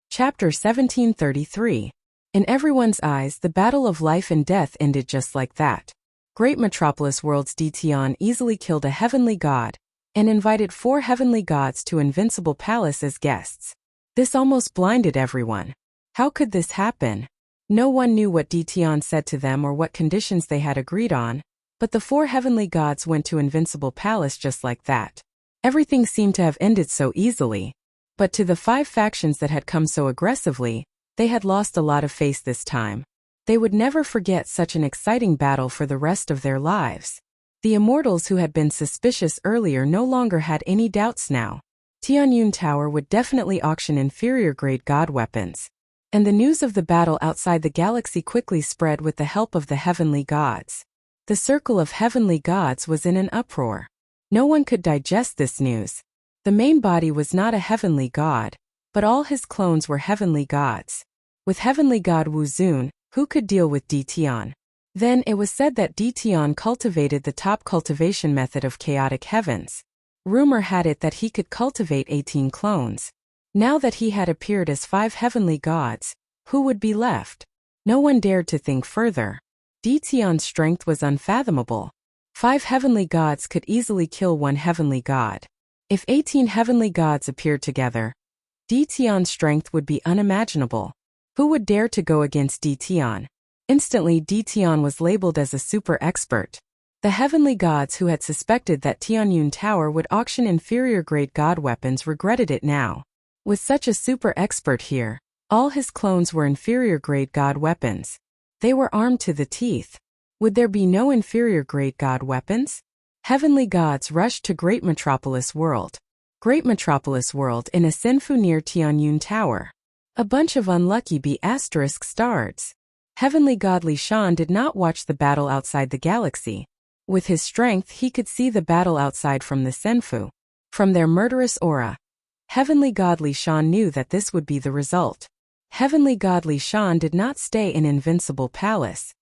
Chapter 1733. In everyone's eyes, the battle of life and death ended just like that. Great Metropolis World's Dition easily killed a heavenly god, and invited 4 heavenly gods to Invincible Palace as guests. This almost blinded everyone. How could this happen? No one knew what Dition said to them or what conditions they had agreed on, but the 4 heavenly gods went to Invincible Palace just like that. Everything seemed to have ended so easily. But to the 5 factions that had come so aggressively, they had lost a lot of face this time. They would never forget such an exciting battle for the rest of their lives. The immortals who had been suspicious earlier no longer had any doubts now. Tianyun Tower would definitely auction inferior-grade god weapons. And the news of the battle outside the galaxy quickly spread with the help of the heavenly gods. The circle of heavenly gods was in an uproar. No one could digest this news. The main body was not a heavenly god, but all his clones were heavenly gods. With heavenly god Wu Zun, who could deal with Dition? Then it was said that Dition cultivated the top cultivation method of chaotic heavens. Rumor had it that he could cultivate 18 clones. Now that he had appeared as 5 heavenly gods, who would be left? No one dared to think further. Dition's strength was unfathomable. 5 heavenly gods could easily kill 1 heavenly god. If 18 heavenly gods appeared together, Dition's strength would be unimaginable. Who would dare to go against Dition? Instantly, Dition was labeled as a super expert. The heavenly gods who had suspected that Tianyun Tower would auction inferior-grade god weapons regretted it now. With such a super expert here, all his clones were inferior-grade god weapons. They were armed to the teeth. Would there be no inferior-grade god weapons? Heavenly gods rushed to Great Metropolis World. Great Metropolis World in a Senfu near Tianyun Tower. A bunch of unlucky B******stards. Heavenly god Li Shan did not watch the battle outside the galaxy. With his strength he could see the battle outside from the Senfu. From their murderous aura. Heavenly god Li Shan knew that this would be the result. Heavenly god Li Shan did not stay in Invincible Palace.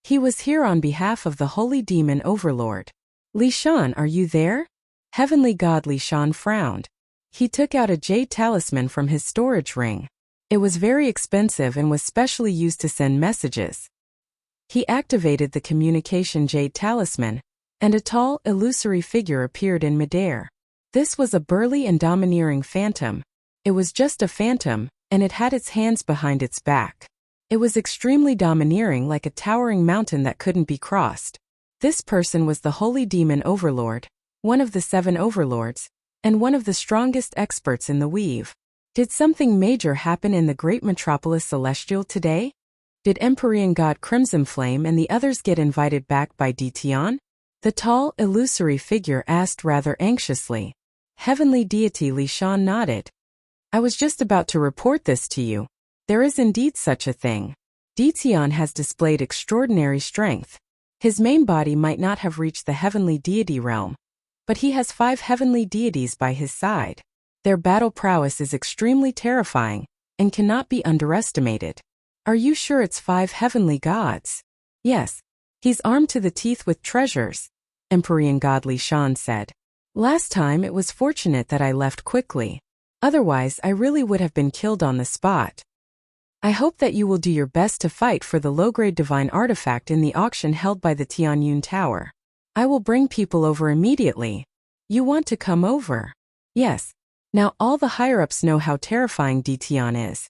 He was here on behalf of the Holy Demon Overlord. Li Shan, are you there? Heavenly God Li Shan frowned. He took out a jade talisman from his storage ring. It was very expensive and was specially used to send messages. He activated the communication jade talisman, and a tall, illusory figure appeared in midair. This was a burly and domineering phantom. It was just a phantom, and it had its hands behind its back. It was extremely domineering, like a towering mountain that couldn't be crossed. This person was the Holy Demon Overlord, one of the 7 overlords, and one of the strongest experts in the weave. Did something major happen in the great metropolis Celestial today? Did Empyrean God Crimson Flame and the others get invited back by Ditian? The tall, illusory figure asked rather anxiously. Heavenly Deity Li Shan nodded. I was just about to report this to you. There is indeed such a thing. Ditian has displayed extraordinary strength. His main body might not have reached the heavenly deity realm, but he has 5 heavenly deities by his side. Their battle prowess is extremely terrifying and cannot be underestimated. Are you sure it's 5 heavenly gods? Yes. He's armed to the teeth with treasures, Empyrean God Li Shan said. Last time it was fortunate that I left quickly. Otherwise I really would have been killed on the spot. I hope that you will do your best to fight for the low-grade divine artifact in the auction held by the Tianyun Tower. I will bring people over immediately. You want to come over? Yes. Now all the higher-ups know how terrifying Ditian is.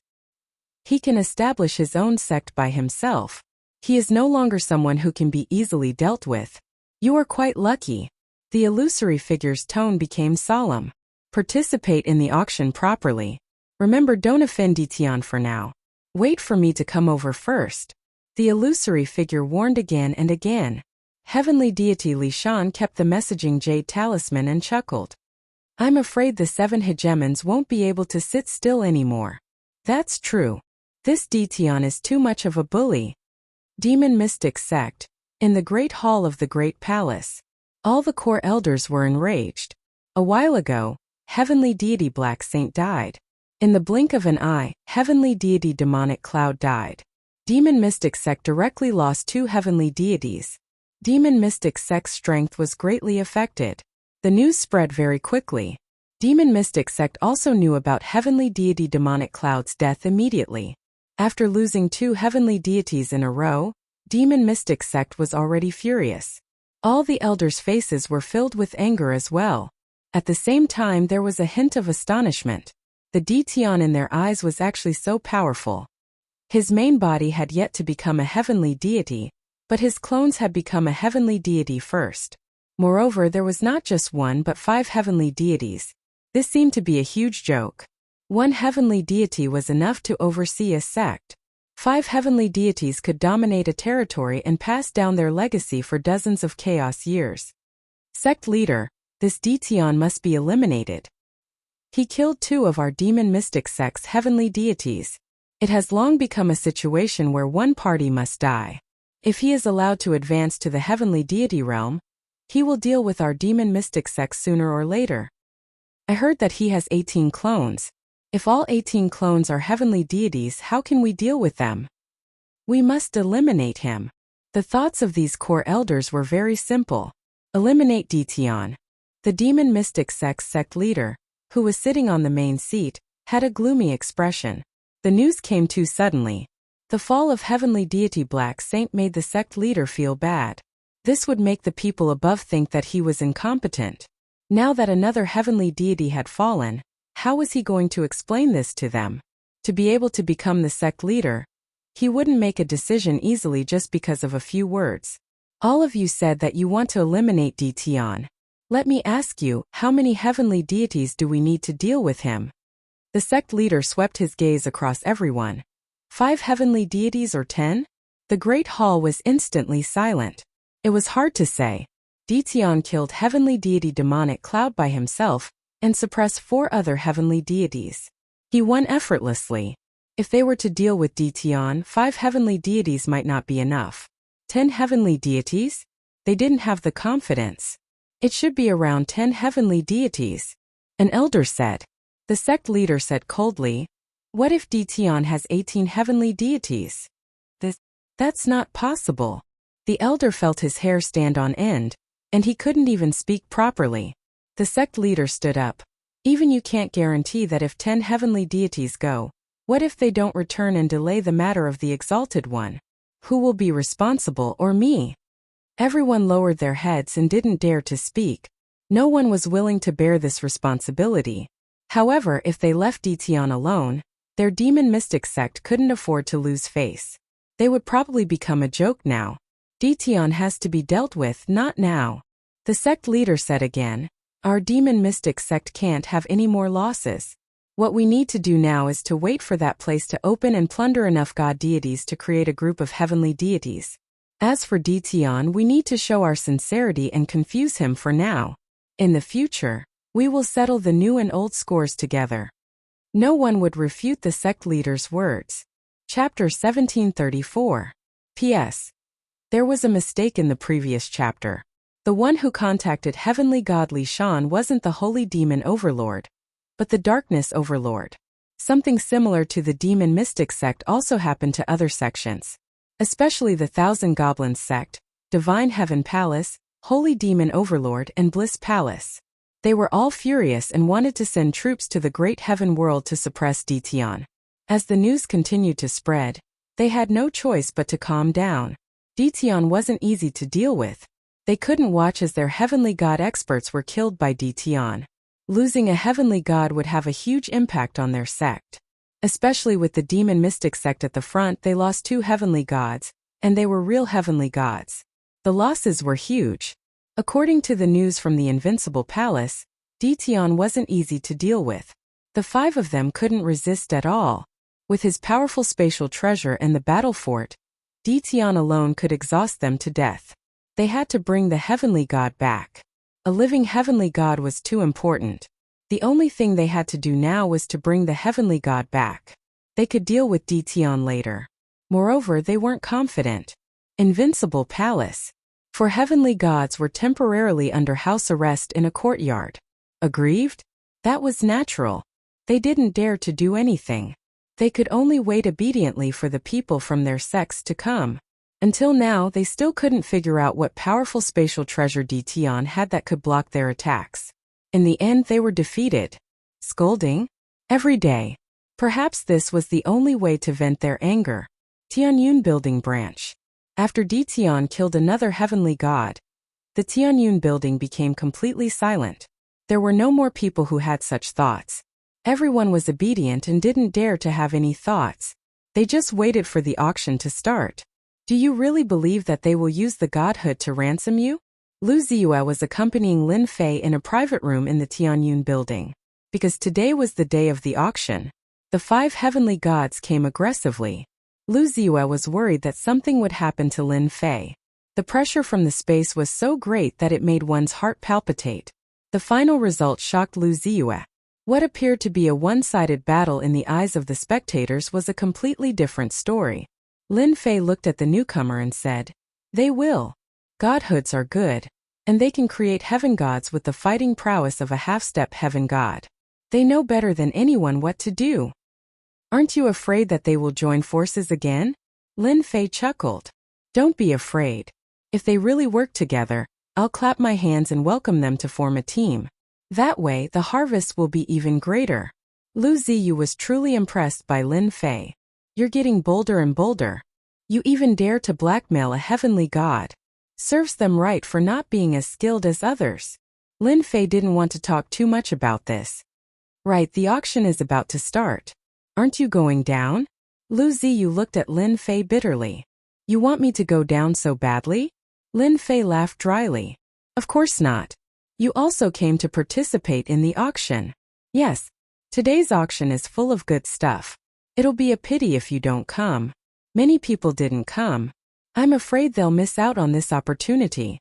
He can establish his own sect by himself. He is no longer someone who can be easily dealt with. You are quite lucky. The illusory figure's tone became solemn. Participate in the auction properly. Remember, don't offend Ditian for now. Wait for me to come over first. The illusory figure warned again and again. Heavenly Deity Li Shan kept the messaging jade talisman and chuckled. I'm afraid the 7 hegemons won't be able to sit still anymore. That's true. This Ditian is too much of a bully. Demon Mystic Sect. In the Great Hall of the Great Palace. All the core elders were enraged. A while ago, Heavenly Deity Black Saint died. In the blink of an eye, Heavenly Deity Demonic Cloud died. Demon Mystic Sect directly lost 2 heavenly deities. Demon Mystic Sect's strength was greatly affected. The news spread very quickly. Demon Mystic Sect also knew about Heavenly Deity Demonic Cloud's death immediately. After losing 2 heavenly deities in a row, Demon Mystic Sect was already furious. All the elders' faces were filled with anger as well. At the same time there was a hint of astonishment. The Ditian in their eyes was actually so powerful. His main body had yet to become a heavenly deity, but his clones had become a heavenly deity first. Moreover, there was not just 1 but 5 heavenly deities. This seemed to be a huge joke. 1 heavenly deity was enough to oversee a sect. 5 heavenly deities could dominate a territory and pass down their legacy for dozens of chaos years. Sect leader, this Ditian must be eliminated. He killed 2 of our Demon Mystic Sect's heavenly deities. It has long become a situation where one party must die. If he is allowed to advance to the heavenly deity realm, he will deal with our Demon Mystic Sect sooner or later. I heard that he has 18 clones. If all 18 clones are heavenly deities, how can we deal with them? We must eliminate him. The thoughts of these core elders were very simple. Eliminate Ditian. The Demon Mystic Sect's sect leader, who was sitting on the main seat, had a gloomy expression. The news came too suddenly. The fall of Heavenly Deity Black Saint made the sect leader feel bad. This would make the people above think that he was incompetent. Now that another heavenly deity had fallen, how was he going to explain this to them? To be able to become the sect leader, he wouldn't make a decision easily just because of a few words. All of you said that you want to eliminate Ditian. Let me ask you, how many heavenly deities do we need to deal with him? The sect leader swept his gaze across everyone. 5 heavenly deities or 10? The great hall was instantly silent. It was hard to say. Ditian killed heavenly deity Demonic Cloud by himself and suppressed 4 other heavenly deities. He won effortlessly. If they were to deal with Ditian, 5 heavenly deities might not be enough. 10 heavenly deities? They didn't have the confidence. It should be around 10 heavenly deities. An elder said. The sect leader said coldly, "What if Ditian has 18 heavenly deities?" That's not possible. The elder felt his hair stand on end, and he couldn't even speak properly. The sect leader stood up. Even you can't guarantee that if 10 heavenly deities go, what if they don't return and delay the matter of the Exalted One? Who will be responsible, or me? Everyone lowered their heads and didn't dare to speak. No one was willing to bear this responsibility. However, if they left Ditian alone, their demon mystic sect couldn't afford to lose face. They would probably become a joke now. Ditian has to be dealt with, not now. The sect leader said again, our demon mystic sect can't have any more losses. What we need to do now is to wait for that place to open and plunder enough god deities to create a group of heavenly deities. As for Ditian, we need to show our sincerity and confuse him for now. In the future, we will settle the new and old scores together. No one would refute the sect leader's words. Chapter 1734. P.S. There was a mistake in the previous chapter. The one who contacted heavenly god Li Shan wasn't the holy demon overlord, but the darkness overlord. Something similar to the demon mystic sect also happened to other sections, especially the Thousand Goblins sect, Divine Heaven Palace, Holy Demon Overlord, and Bliss Palace. They were all furious and wanted to send troops to the great heaven world to suppress Ditian. As the news continued to spread, they had no choice but to calm down. Ditian wasn't easy to deal with. They couldn't watch as their heavenly god experts were killed by Ditian. Losing a heavenly god would have a huge impact on their sect. Especially with the demon mystic sect at the front, they lost 2 heavenly gods, and they were real heavenly gods. The losses were huge. According to the news from the Invincible Palace, Ditian wasn't easy to deal with. The 5 of them couldn't resist at all. With his powerful spatial treasure and the battle fort, Ditian alone could exhaust them to death. They had to bring the heavenly god back. A living heavenly god was too important. The only thing they had to do now was to bring the heavenly god back. They could deal with Ditian later. Moreover, they weren't confident. Invincible Palace. For heavenly gods were temporarily under house arrest in a courtyard. Aggrieved? That was natural. They didn't dare to do anything. They could only wait obediently for the people from their sects to come. Until now, they still couldn't figure out what powerful spatial treasure Ditian had that could block their attacks. In the end, they were defeated. Scolding? Every day. Perhaps this was the only way to vent their anger. Tianyun Building Branch. After Ditian killed another heavenly god, the Tianyun building became completely silent. There were no more people who had such thoughts. Everyone was obedient and didn't dare to have any thoughts. They just waited for the auction to start. Do you really believe that they will use the godhood to ransom you? Lu Ziyue was accompanying Lin Fei in a private room in the Tianyun building. Because today was the day of the auction, the 5 heavenly gods came aggressively. Lu Ziyue was worried that something would happen to Lin Fei. The pressure from the space was so great that it made one's heart palpitate. The final result shocked Lu Ziyue. What appeared to be a one-sided battle in the eyes of the spectators was a completely different story. Lin Fei looked at the newcomer and said, "They will. Godhoods are good, and they can create heaven gods with the fighting prowess of a half-step heaven god. They know better than anyone what to do. Aren't you afraid that they will join forces again?" Lin Fei chuckled. "Don't be afraid. If they really work together, I'll clap my hands and welcome them to form a team. That way, the harvest will be even greater." Lu Ziyu was truly impressed by Lin Fei. "You're getting bolder and bolder. You even dare to blackmail a heavenly god. Serves them right for not being as skilled as others." Lin Fei didn't want to talk too much about this. "Right, the auction is about to start. Aren't you going down?" Lu Ziyu looked at Lin Fei bitterly. "You want me to go down so badly?" Lin Fei laughed dryly. "Of course not. You also came to participate in the auction." "Yes. Today's auction is full of good stuff. It'll be a pity if you don't come. Many people didn't come. I'm afraid they'll miss out on this opportunity."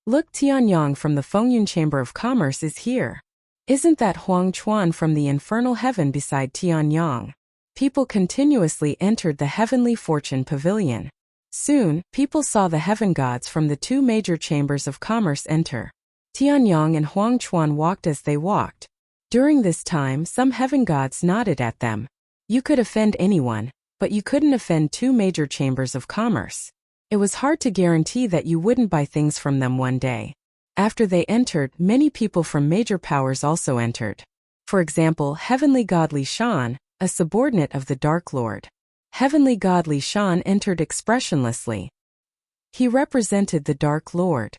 "Look, Tianyang from the Fengyun Chamber of Commerce is here. Isn't that Huang Chuan from the infernal heaven beside Tianyang?" People continuously entered the Heavenly Fortune Pavilion. Soon, people saw the heaven gods from the 2 major chambers of commerce enter. Tianyang and Huang Chuan walked as they walked. During this time, some heaven gods nodded at them. You could offend anyone, but you couldn't offend 2 major chambers of commerce. It was hard to guarantee that you wouldn't buy things from them one day. After they entered, many people from major powers also entered. For example, Heavenly God Li Shan, a subordinate of the Dark Lord. Heavenly God Li Shan entered expressionlessly. He represented the Dark Lord.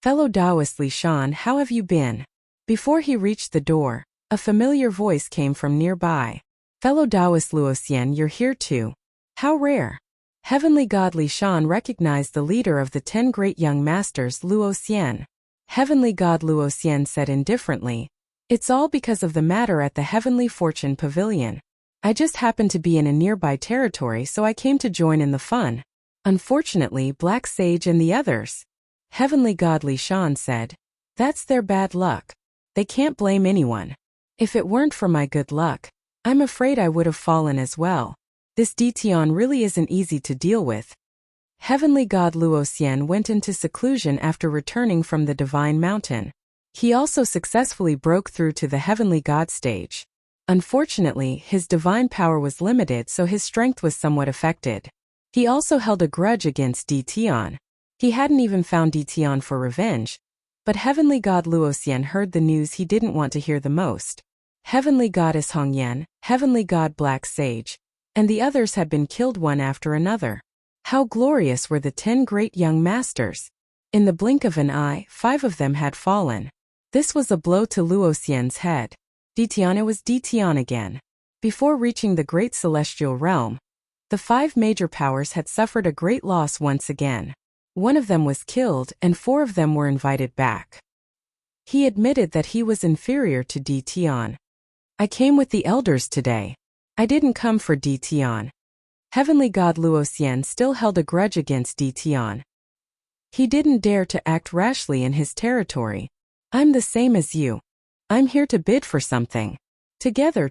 Fellow Taoist Li Shan, how have you been? Before he reached the door, a familiar voice came from nearby. Fellow Taoist Luoxian, you're here too. How rare. Heavenly God Li Shan recognized the leader of the 10 great young masters, Luoxian. Heavenly God Luoxian said indifferently, it's all because of the matter at the Heavenly Fortune Pavilion. I just happened to be in a nearby territory, so I came to join in the fun. Unfortunately, Black Sage and the others. Heavenly God Li Shan said, that's their bad luck. They can't blame anyone. If it weren't for my good luck, I'm afraid I would have fallen as well. This Dition really isn't easy to deal with. Heavenly God Luoxian went into seclusion after returning from the Divine Mountain. He also successfully broke through to the Heavenly God stage. Unfortunately, his divine power was limited, so his strength was somewhat affected. He also held a grudge against Dition. He hadn't even found Dition for revenge. But Heavenly God Luoxian heard the news he didn't want to hear the most. Heavenly Goddess Hongyan, Heavenly God Black Sage, and the others had been killed one after another. How glorious were the 10 great young masters! In the blink of an eye, 5 of them had fallen. This was a blow to Luoxian's head. Dition, it was Dition again. Before reaching the great celestial realm, the 5 major powers had suffered a great loss once again. One of them was killed, and 4 of them were invited back. He admitted that he was inferior to Dition. I came with the elders today. I didn't come for Dition. Heavenly God Luoxian still held a grudge against Dition. He didn't dare to act rashly in his territory. I'm the same as you. I'm here to bid for something. Together.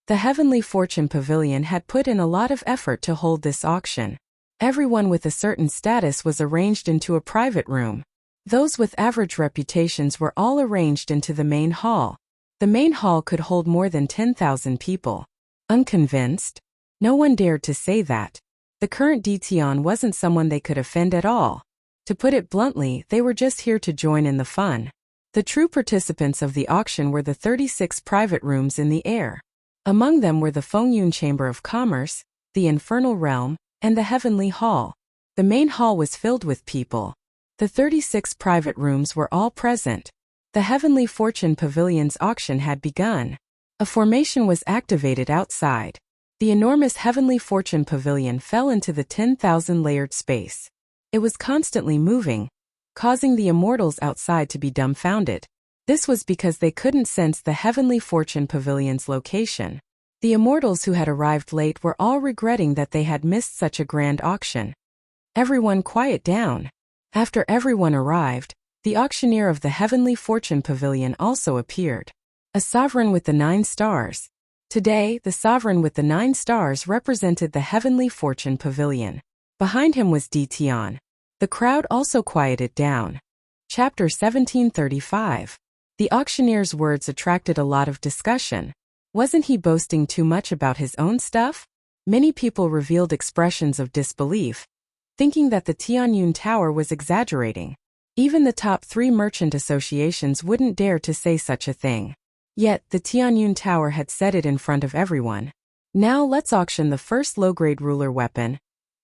The Heavenly Fortune Pavilion had put in a lot of effort to hold this auction. Everyone with a certain status was arranged into a private room. Those with average reputations were all arranged into the main hall. The main hall could hold more than 10,000 people. Unconvinced? No one dared to say that. The current Dition wasn't someone they could offend at all. To put it bluntly, they were just here to join in the fun. The true participants of the auction were the 36 private rooms in the air. Among them were the Fengyun Chamber of Commerce, the Infernal Realm, and the Heavenly Hall. The main hall was filled with people. The 36 private rooms were all present. The Heavenly Fortune Pavilion's auction had begun. A formation was activated outside. The enormous Heavenly Fortune Pavilion fell into the 10,000-layered space. It was constantly moving, causing the immortals outside to be dumbfounded. This was because they couldn't sense the Heavenly Fortune Pavilion's location. The immortals who had arrived late were all regretting that they had missed such a grand auction. Everyone quiet down. After everyone arrived, the auctioneer of the Heavenly Fortune Pavilion also appeared. A sovereign with the 9 stars. Today, the sovereign with the 9 stars represented the Heavenly Fortune Pavilion. Behind him was Dition. The crowd also quieted down. Chapter 1735. The auctioneer's words attracted a lot of discussion. Wasn't he boasting too much about his own stuff? Many people revealed expressions of disbelief, thinking that the Tianyun Tower was exaggerating. Even the top 3 merchant associations wouldn't dare to say such a thing. Yet, the Tianyun Tower had said it in front of everyone. Now let's auction the first low-grade ruler weapon,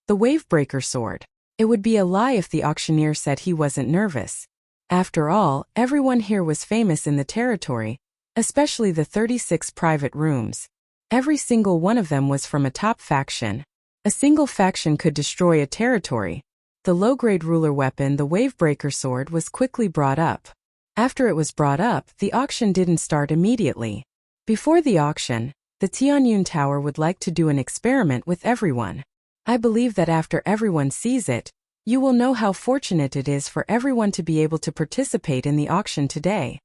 the Wavebreaker Sword. It would be a lie if the auctioneer said he wasn't nervous. After all, everyone here was famous in the territory, especially the 36 private rooms. Every single one of them was from a top faction. A single faction could destroy a territory. The low-grade ruler weapon, the Wavebreaker Sword, was quickly brought up. After it was brought up, the auction didn't start immediately. Before the auction, the Tianyun Tower would like to do an experiment with everyone. I believe that after everyone sees it, you will know how fortunate it is for everyone to be able to participate in the auction today.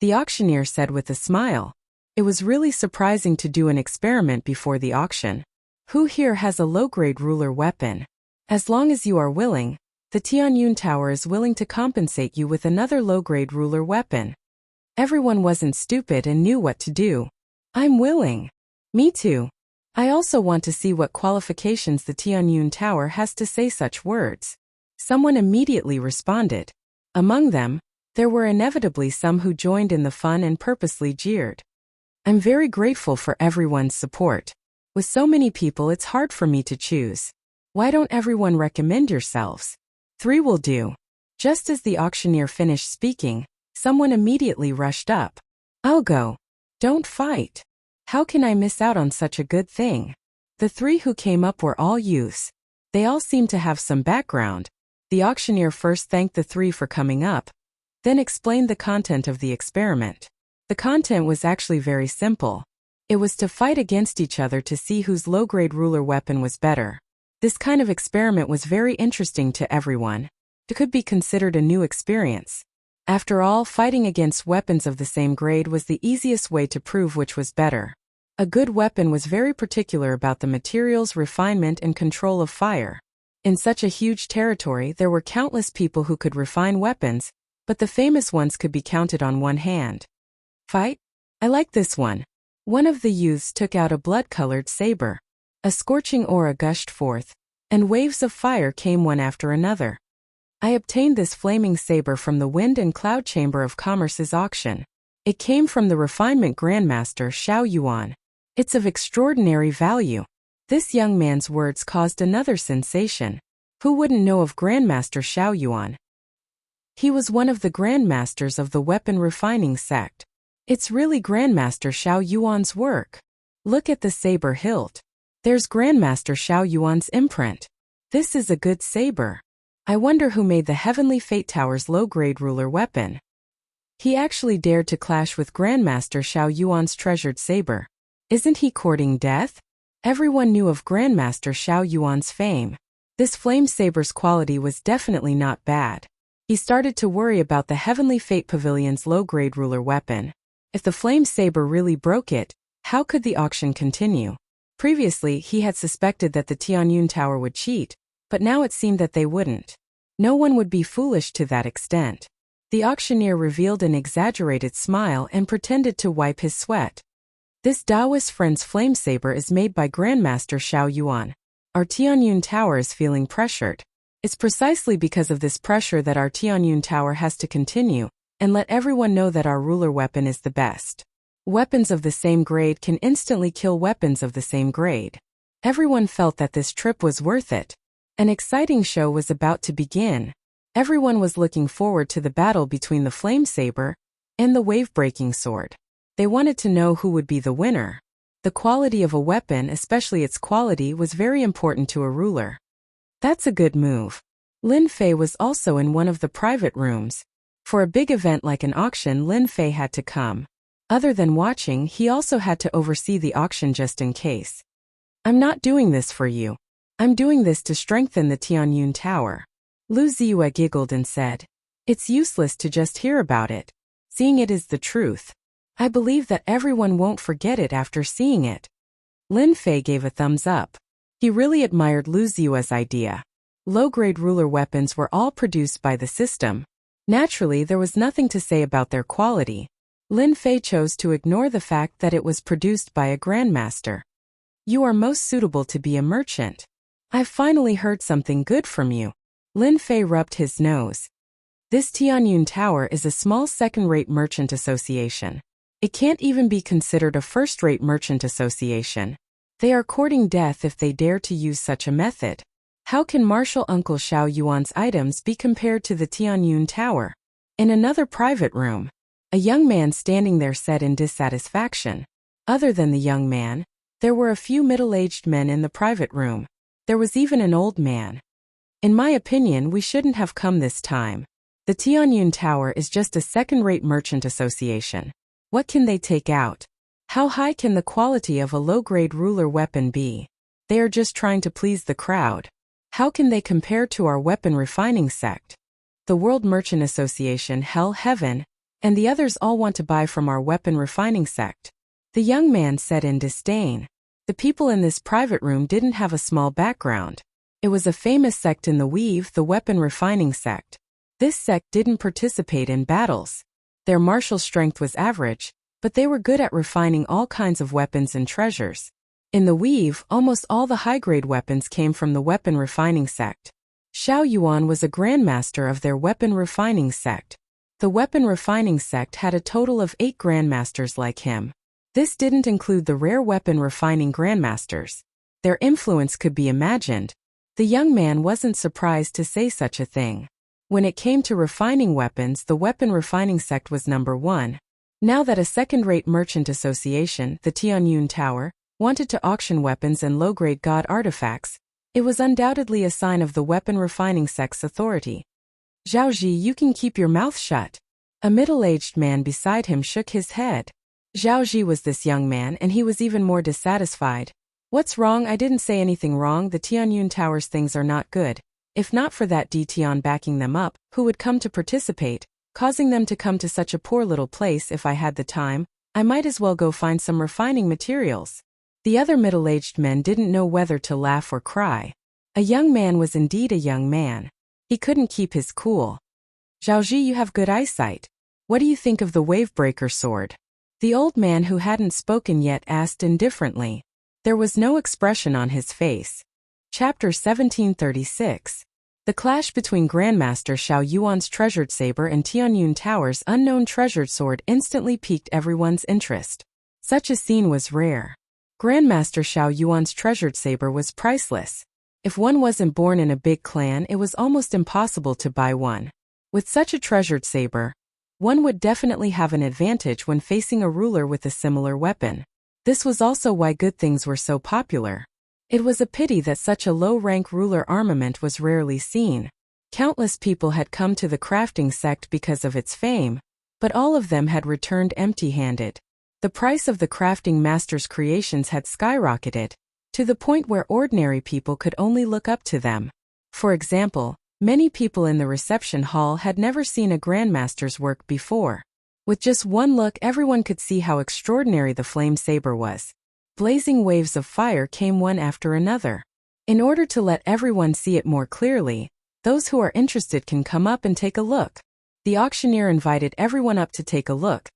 The auctioneer said with a smile. It was really surprising to do an experiment before the auction. Who here has a low-grade ruler weapon? As long as you are willing, the Tianyun Tower is willing to compensate you with another low-grade ruler weapon. Everyone wasn't stupid and knew what to do. I'm willing. Me too. I also want to see what qualifications the Tianyun Tower has to say such words. Someone immediately responded. Among them, there were inevitably some who joined in the fun and purposely jeered. I'm very grateful for everyone's support. With so many people, it's hard for me to choose. Why don't everyone recommend yourselves? 3 will do. Just as the auctioneer finished speaking, someone immediately rushed up. I'll go. Don't fight. How can I miss out on such a good thing? The 3 who came up were all youths. They all seemed to have some background. The auctioneer first thanked the 3 for coming up, then explained the content of the experiment. The content was actually very simple. It was to fight against each other to see whose low-grade ruler weapon was better. This kind of experiment was very interesting to everyone. It could be considered a new experience. After all, fighting against weapons of the same grade was the easiest way to prove which was better. A good weapon was very particular about the materials, refinement, and control of fire. In such a huge territory, there were countless people who could refine weapons, but the famous ones could be counted on one hand. Fight? I like this one. One of the youths took out a blood-colored saber. A scorching aura gushed forth, and waves of fire came one after another. I obtained this flaming saber from the Wind and Cloud Chamber of Commerce's auction. It came from the refinement grandmaster Xiao Yuan. It's of extraordinary value. This young man's words caused another sensation. Who wouldn't know of Grandmaster Xiao Yuan? He was one of the grandmasters of the weapon refining sect. It's really Grandmaster Xiao Yuan's work. Look at the saber hilt. There's Grandmaster Xiao Yuan's imprint. This is a good saber. I wonder who made the Heavenly Fate Tower's low-grade ruler weapon. He actually dared to clash with Grandmaster Xiao Yuan's treasured saber. Isn't he courting death? Everyone knew of Grandmaster Xiao Yuan's fame. This flame saber's quality was definitely not bad. He started to worry about the Heavenly Fate Pavilion's low-grade ruler weapon. If the flame saber really broke it, how could the auction continue? Previously, he had suspected that the Tianyun Tower would cheat, but now it seemed that they wouldn't. No one would be foolish to that extent. The auctioneer revealed an exaggerated smile and pretended to wipe his sweat. This Taoist friend's flame saber is made by Grandmaster Xiao Yuan. Our Tianyun Tower is feeling pressured. It's precisely because of this pressure that our Tianyun Tower has to continue and let everyone know that our ruler weapon is the best. Weapons of the same grade can instantly kill weapons of the same grade. Everyone felt that this trip was worth it. An exciting show was about to begin. Everyone was looking forward to the battle between the flame saber and the wave-breaking sword. They wanted to know who would be the winner. The quality of a weapon, especially its quality, was very important to a ruler. That's a good move. Lin Fei was also in one of the private rooms. For a big event like an auction, Lin Fei had to come. Other than watching, he also had to oversee the auction just in case. I'm not doing this for you. I'm doing this to strengthen the Tianyun Tower. Lu Ziyue giggled and said, It's useless to just hear about it. Seeing it is the truth. I believe that everyone won't forget it after seeing it. Lin Fei gave a thumbs up. He really admired Lu Ziyue's idea. Low-grade ruler weapons were all produced by the system. Naturally, there was nothing to say about their quality. Lin Fei chose to ignore the fact that it was produced by a grandmaster. You are most suitable to be a merchant. I've finally heard something good from you. Lin Fei rubbed his nose. This Tianyun Tower is a small second-rate merchant association. It can't even be considered a first-rate merchant association. They are courting death if they dare to use such a method. How can Marshal Uncle Xiao Yuan's items be compared to the Tianyun Tower? In another private room, a young man standing there said in dissatisfaction. Other than the young man, there were a few middle-aged men in the private room. There was even an old man. In my opinion, we shouldn't have come this time. The Tianyun Tower is just a second-rate merchant association. What can they take out? How high can the quality of a low-grade ruler weapon be? They are just trying to please the crowd. How can they compare to our weapon refining sect? The World Merchant Association, Hell, Heaven, and the others all want to buy from our weapon refining sect. The young man said in disdain. The people in this private room didn't have a small background. It was a famous sect in the Weave, the weapon refining sect. This sect didn't participate in battles. Their martial strength was average, but they were good at refining all kinds of weapons and treasures. In the Weave, almost all the high-grade weapons came from the weapon refining sect. Xiao Yuan was a grandmaster of their weapon refining sect. The weapon refining sect had a total of 8 grandmasters like him. This didn't include the rare weapon refining grandmasters. Their influence could be imagined. The young man wasn't surprised to say such a thing. When it came to refining weapons, the weapon refining sect was number 1. Now that a second-rate merchant association, the Tianyun Tower, wanted to auction weapons and low-grade god artifacts, it was undoubtedly a sign of the weapon refining sect's authority. Zhaoji, you can keep your mouth shut. A middle-aged man beside him shook his head. Zhaoji was this young man, and he was even more dissatisfied. What's wrong? I didn't say anything wrong. The Tianyun Tower's things are not good. If not for that Tian backing them up, who would come to participate, causing them to come to such a poor little place? If I had the time, I might as well go find some refining materials. The other middle-aged men didn't know whether to laugh or cry. A young man was indeed a young man. He couldn't keep his cool. Zhaoji, you have good eyesight. What do you think of the Wavebreaker sword? The old man who hadn't spoken yet asked indifferently. There was no expression on his face. Chapter 1736. The clash between Grandmaster Xiao Yuan's treasured saber and Tianyun Tower's unknown treasured sword instantly piqued everyone's interest. Such a scene was rare. Grandmaster Xiao Yuan's treasured saber was priceless. If one wasn't born in a big clan, it was almost impossible to buy one. With such a treasured saber, one would definitely have an advantage when facing a ruler with a similar weapon. This was also why good things were so popular. It was a pity that such a low-rank ruler armament was rarely seen. Countless people had come to the crafting sect because of its fame, but all of them had returned empty-handed. The price of the crafting master's creations had skyrocketed, to the point where ordinary people could only look up to them. For example, many people in the reception hall had never seen a grandmaster's work before. With just one look, everyone could see how extraordinary the flame saber was. Blazing waves of fire came one after another. In order to let everyone see it more clearly, those who are interested can come up and take a look. The auctioneer invited everyone up to take a look,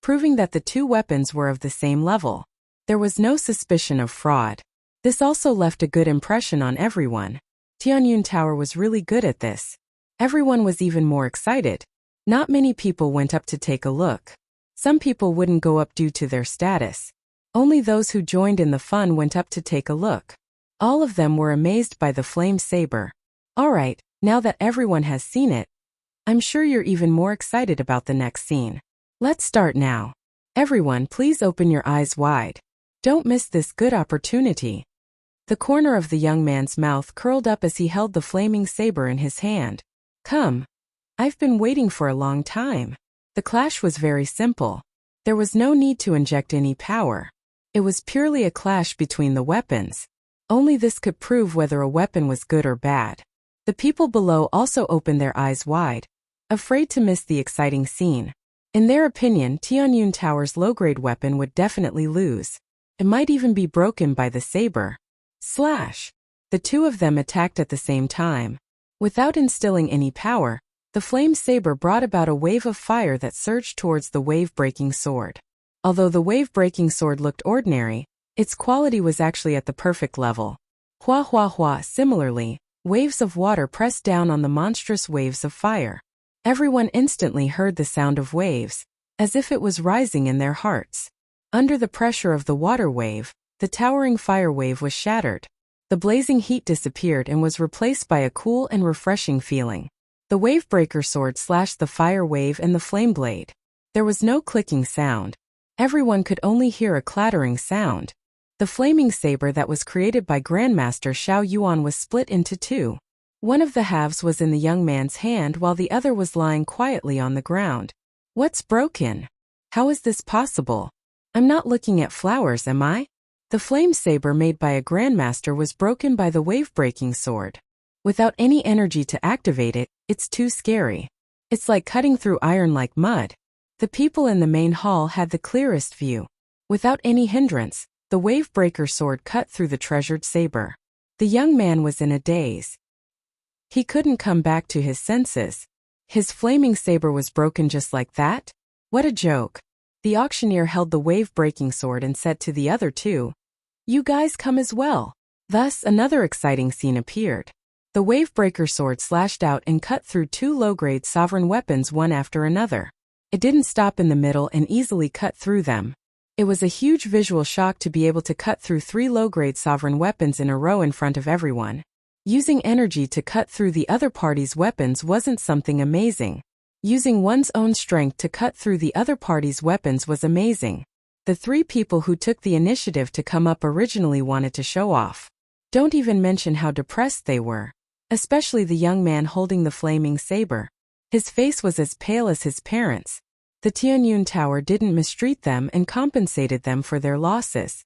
proving that the two weapons were of the same level. There was no suspicion of fraud. This also left a good impression on everyone. Tianyun Tower was really good at this. Everyone was even more excited. Not many people went up to take a look. Some people wouldn't go up due to their status. Only those who joined in the fun went up to take a look. All of them were amazed by the flame saber. Alright, now that everyone has seen it, I'm sure you're even more excited about the next scene. Let's start now. Everyone, please open your eyes wide. Don't miss this good opportunity. The corner of the young man's mouth curled up as he held the flaming saber in his hand. Come. I've been waiting for a long time. The clash was very simple. There was no need to inject any power. It was purely a clash between the weapons. Only this could prove whether a weapon was good or bad. The people below also opened their eyes wide, afraid to miss the exciting scene. In their opinion, Tianyun Tower's low-grade weapon would definitely lose. It might even be broken by the saber. Slash! The two of them attacked at the same time. Without instilling any power, the flame saber brought about a wave of fire that surged towards the wave-breaking sword. Although the wave-breaking sword looked ordinary, its quality was actually at the perfect level. Hua hua hua. Similarly, waves of water pressed down on the monstrous waves of fire. Everyone instantly heard the sound of waves, as if it was rising in their hearts. Under the pressure of the water wave, the towering fire wave was shattered. The blazing heat disappeared and was replaced by a cool and refreshing feeling. The wave-breaker sword slashed the fire wave and the flame blade. There was no clicking sound. Everyone could only hear a clattering sound. The flaming saber that was created by Grandmaster Xiao Yuan was split into two. One of the halves was in the young man's hand while the other was lying quietly on the ground. What's broken? How is this possible? I'm not looking at flowers, am I? The flame saber made by a Grandmaster was broken by the wave-breaking sword. Without any energy to activate it, it's too scary. It's like cutting through iron like mud. The people in the main hall had the clearest view. Without any hindrance, the wave-breaker sword cut through the treasured saber. The young man was in a daze. He couldn't come back to his senses. His flaming saber was broken just like that? What a joke. The auctioneer held the wave-breaking sword and said to the other two, "You guys come as well." Thus, another exciting scene appeared. The Wavebreaker sword slashed out and cut through 2 low-grade sovereign weapons one after another. It didn't stop in the middle and easily cut through them. It was a huge visual shock to be able to cut through 3 low-grade sovereign weapons in a row in front of everyone. Using energy to cut through the other party's weapons wasn't something amazing. Using one's own strength to cut through the other party's weapons was amazing. The 3 people who took the initiative to come up originally wanted to show off. Don't even mention how depressed they were. Especially the young man holding the flaming saber. His face was as pale as his parents. The Tianyun Tower didn't mistreat them and compensated them for their losses.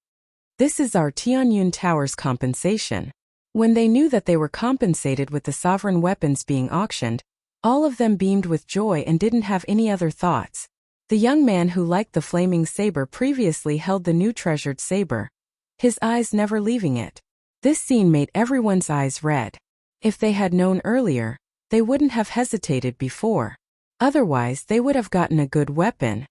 This is our Tianyun Tower's compensation. When they knew that they were compensated with the sovereign weapons being auctioned, all of them beamed with joy and didn't have any other thoughts. The young man who liked the flaming saber previously held the new treasured saber, his eyes never leaving it. This scene made everyone's eyes red. If they had known earlier, they wouldn't have hesitated before. Otherwise, they would have gotten a good weapon.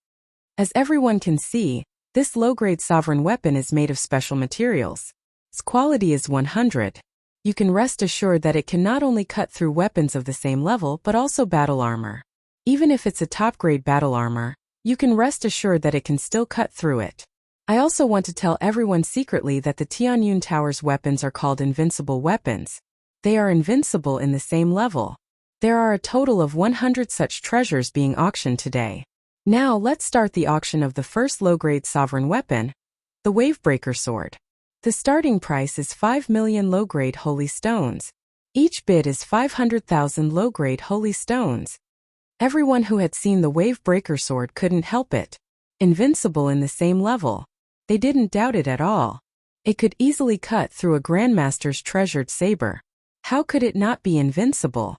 As everyone can see, this low-grade sovereign weapon is made of special materials. Its quality is 100. You can rest assured that it can not only cut through weapons of the same level but also battle armor. Even if it's a top-grade battle armor, you can rest assured that it can still cut through it. I also want to tell everyone secretly that the Tianyun Tower's weapons are called invincible weapons. They are invincible in the same level. There are a total of 100 such treasures being auctioned today. Now let's start the auction of the first low-grade sovereign weapon, the Wavebreaker sword. The starting price is 5 million low-grade holy stones. Each bid is 500,000 low-grade holy stones. Everyone who had seen the Wavebreaker sword couldn't help it. Invincible in the same level. They didn't doubt it at all. It could easily cut through a grandmaster's treasured saber. How could it not be invincible?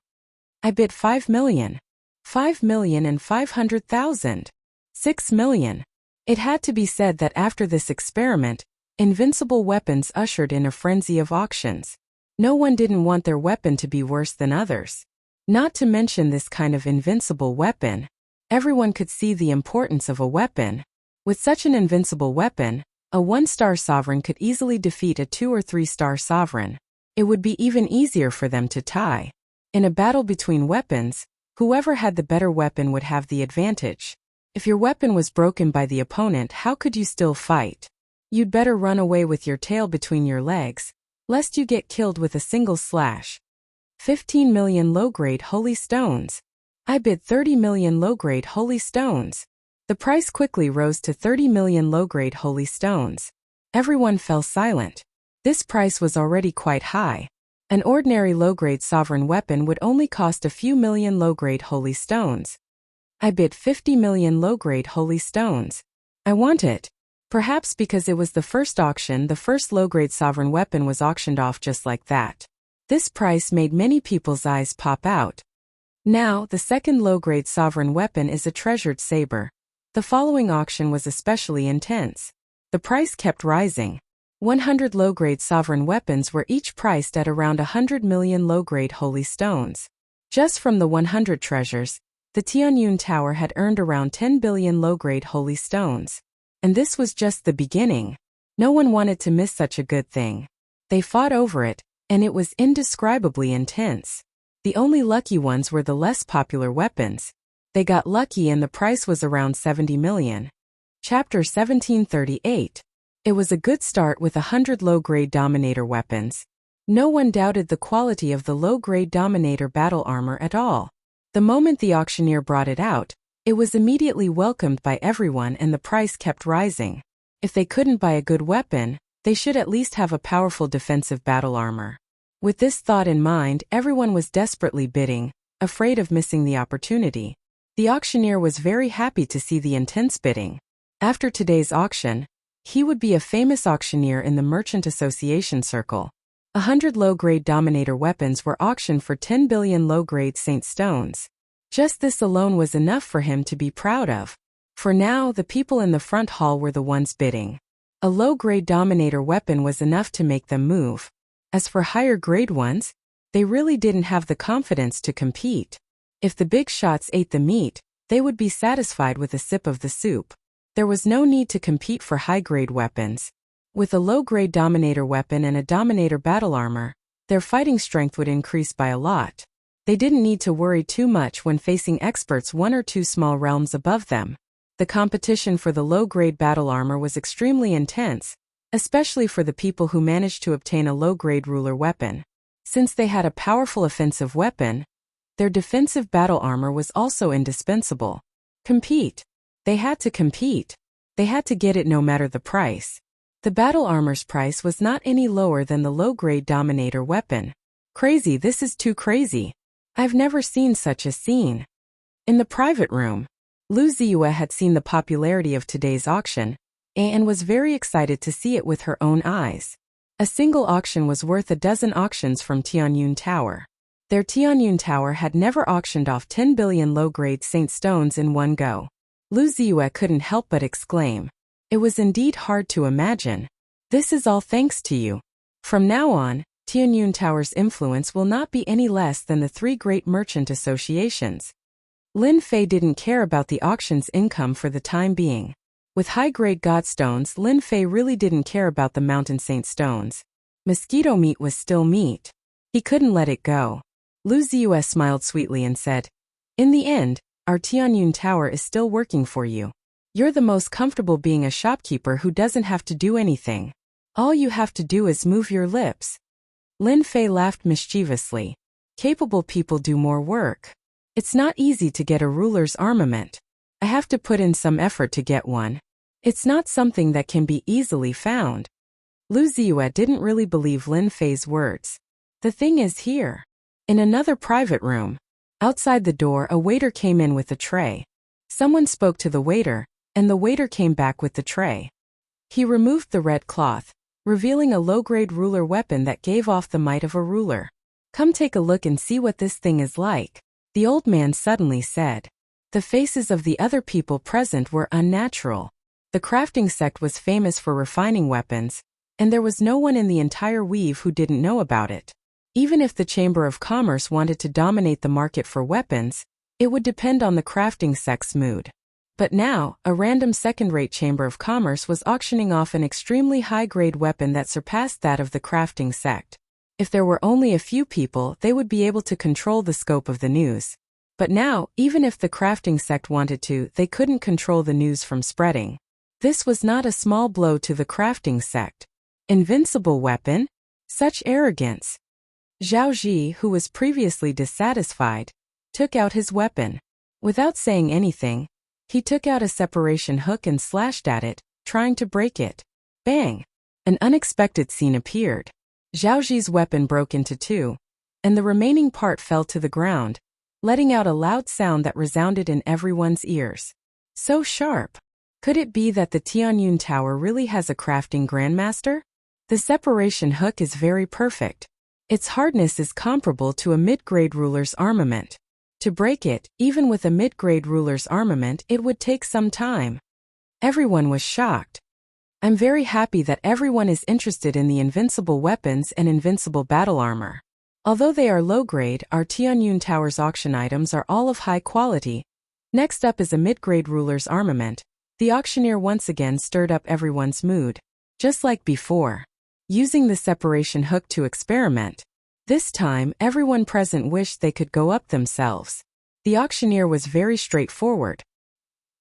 I bid 5 million. 5,500,000. 6 million. It had to be said that after this experiment, invincible weapons ushered in a frenzy of auctions. No one didn't want their weapon to be worse than others. Not to mention this kind of invincible weapon. Everyone could see the importance of a weapon. With such an invincible weapon, a 1-star sovereign could easily defeat a 2- or 3-star sovereign. It would be even easier for them to tie. In a battle between weapons, whoever had the better weapon would have the advantage. If your weapon was broken by the opponent, how could you still fight? You'd better run away with your tail between your legs, lest you get killed with a single slash. 15 million low-grade holy stones. I bid 30 million low-grade holy stones. The price quickly rose to 30 million low-grade holy stones. Everyone fell silent. This price was already quite high. An ordinary low-grade sovereign weapon would only cost a few million low-grade holy stones. I bid 50 million low-grade holy stones. I want it. Perhaps because it was the first auction, the first low-grade sovereign weapon was auctioned off just like that. This price made many people's eyes pop out. Now, the second low-grade sovereign weapon is a treasured saber. The following auction was especially intense. The price kept rising. 100 low-grade sovereign weapons were each priced at around 100 million low-grade holy stones. Just from the 100 treasures, the Tianyun Tower had earned around 10 billion low-grade holy stones. And this was just the beginning. No one wanted to miss such a good thing. They fought over it, and it was indescribably intense. The only lucky ones were the less popular weapons. They got lucky and the price was around 70 million. Chapter 1738. It was a good start with 100 low-grade Dominator weapons. No one doubted the quality of the low-grade Dominator battle armor at all. The moment the auctioneer brought it out, it was immediately welcomed by everyone and the price kept rising. If they couldn't buy a good weapon, they should at least have a powerful defensive battle armor. With this thought in mind, everyone was desperately bidding, afraid of missing the opportunity. The auctioneer was very happy to see the intense bidding. After today's auction, he would be a famous auctioneer in the Merchant Association circle. 100 low-grade Dominator weapons were auctioned for 10 billion low-grade Saint stones. Just this alone was enough for him to be proud of. For now, the people in the front hall were the ones bidding. A low-grade Dominator weapon was enough to make them move. As for higher-grade ones, they really didn't have the confidence to compete. If the big shots ate the meat, they would be satisfied with a sip of the soup. There was no need to compete for high-grade weapons. With a low-grade Dominator weapon and a Dominator battle armor, their fighting strength would increase by a lot. They didn't need to worry too much when facing experts one or two small realms above them. The competition for the low-grade battle armor was extremely intense, especially for the people who managed to obtain a low-grade ruler weapon. Since they had a powerful offensive weapon, their defensive battle armor was also indispensable. Compete. They had to compete. They had to get it no matter the price. The battle armor's price was not any lower than the low-grade Dominator weapon. Crazy, this is too crazy. I've never seen such a scene. In the private room, Lu Ziyue had seen the popularity of today's auction, and was very excited to see it with her own eyes. A single auction was worth a dozen auctions from Tianyun Tower. Their Tianyun Tower had never auctioned off 10 billion low-grade Saint Stones in one go. Lu Ziyue couldn't help but exclaim. It was indeed hard to imagine. This is all thanks to you. From now on, Tianyun Tower's influence will not be any less than the three great merchant associations. Lin Fei didn't care about the auction's income for the time being. With high-grade godstones, Lin Fei really didn't care about the mountain saint stones. Mosquito meat was still meat. He couldn't let it go. Lu Ziyue smiled sweetly and said, "In the end, our Tianyun Tower is still working for you. You're the most comfortable being a shopkeeper who doesn't have to do anything. All you have to do is move your lips." Lin Fei laughed mischievously. Capable people do more work. It's not easy to get a ruler's armament. I have to put in some effort to get one. It's not something that can be easily found. Lu Ziyue didn't really believe Lin Fei's words. The thing is here. In another private room, outside the door, a waiter came in with a tray. Someone spoke to the waiter, and the waiter came back with the tray. He removed the red cloth, revealing a low-grade ruler weapon that gave off the might of a ruler. "Come take a look and see what this thing is like," the old man suddenly said. The faces of the other people present were unnatural. The crafting sect was famous for refining weapons, and there was no one in the entire weave who didn't know about it. Even if the Chamber of Commerce wanted to dominate the market for weapons, it would depend on the crafting sect's mood. But now, a random second-rate Chamber of Commerce was auctioning off an extremely high-grade weapon that surpassed that of the crafting sect. If there were only a few people, they would be able to control the scope of the news. But now, even if the crafting sect wanted to, they couldn't control the news from spreading. This was not a small blow to the crafting sect. Invincible weapon? Such arrogance. Zhao Ji, who was previously dissatisfied, took out his weapon. Without saying anything, he took out a separation hook and slashed at it, trying to break it. Bang! An unexpected scene appeared. Zhao Ji's weapon broke into two, and the remaining part fell to the ground, letting out a loud sound that resounded in everyone's ears. So sharp! Could it be that the Tianyun Tower really has a crafting grandmaster? The separation hook is very perfect. Its hardness is comparable to a mid-grade ruler's armament. To break it, even with a mid-grade ruler's armament, it would take some time. Everyone was shocked. I'm very happy that everyone is interested in the invincible weapons and invincible battle armor. Although they are low-grade, our Tianyun Tower's auction items are all of high quality. Next up is a mid-grade ruler's armament. The auctioneer once again stirred up everyone's mood. Just like before. Using the separation hook to experiment. This time, everyone present wished they could go up themselves. The auctioneer was very straightforward.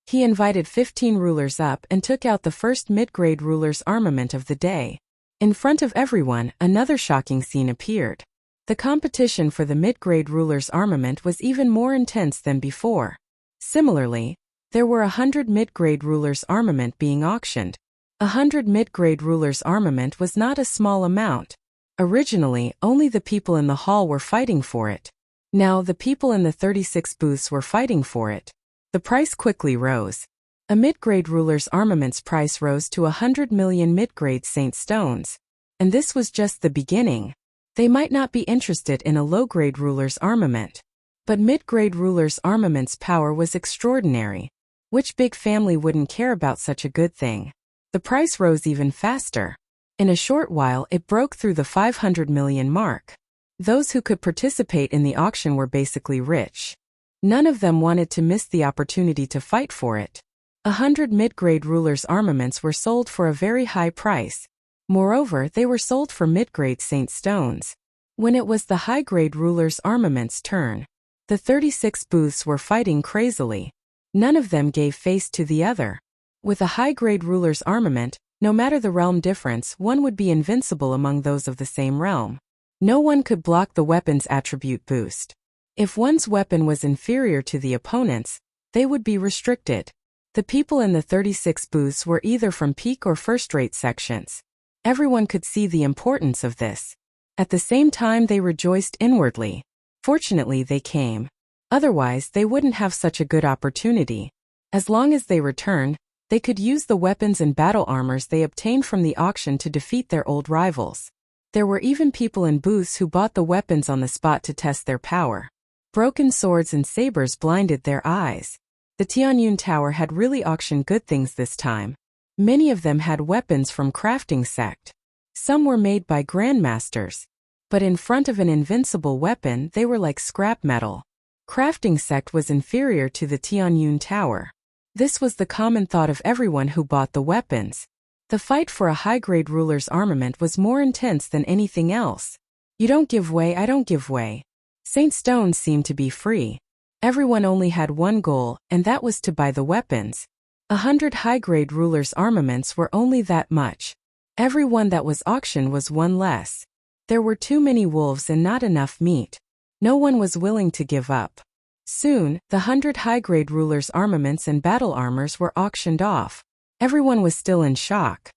He invited 15 rulers up and took out the first mid-grade ruler's armament of the day. In front of everyone, another shocking scene appeared. The competition for the mid-grade ruler's armament was even more intense than before. Similarly, there were 100 mid-grade rulers' armament being auctioned. 100 mid-grade rulers' armament was not a small amount. Originally, only the people in the hall were fighting for it. Now the people in the 36 booths were fighting for it. The price quickly rose. A mid-grade ruler's armament's price rose to 100 million mid-grade Saint Stones. And this was just the beginning. They might not be interested in a low-grade ruler's armament. But mid-grade ruler's armament's power was extraordinary. Which big family wouldn't care about such a good thing? The price rose even faster. In a short while, it broke through the 500 million mark. Those who could participate in the auction were basically rich. None of them wanted to miss the opportunity to fight for it. 100 mid-grade rulers' armaments were sold for a very high price. Moreover, they were sold for mid-grade Saint Stones. When it was the high-grade ruler's armament's turn, the 36 booths were fighting crazily. None of them gave face to the other. With a high-grade ruler's armament, no matter the realm difference, one would be invincible among those of the same realm. No one could block the weapon's attribute boost. If one's weapon was inferior to the opponent's, they would be restricted. The people in the 36 booths were either from peak or first-rate sections. Everyone could see the importance of this. At the same time, they rejoiced inwardly. Fortunately, they came. Otherwise, they wouldn't have such a good opportunity. As long as they returned, they could use the weapons and battle armors they obtained from the auction to defeat their old rivals. There were even people in booths who bought the weapons on the spot to test their power. Broken swords and sabers blinded their eyes. The Tianyun Tower had really auctioned good things this time. Many of them had weapons from crafting sect. Some were made by grandmasters. But in front of an invincible weapon, they were like scrap metal. Crafting sect was inferior to the Tianyun Tower. This was the common thought of everyone who bought the weapons. The fight for a high-grade ruler's armament was more intense than anything else. You don't give way, I don't give way. Saint Stones seemed to be free. Everyone only had one goal, and that was to buy the weapons. 100 high-grade rulers' armaments were only that much. Every one that was auctioned was one less. There were too many wolves and not enough meat. No one was willing to give up. Soon, the 100 high-grade rulers' armaments and battle armors were auctioned off. Everyone was still in shock.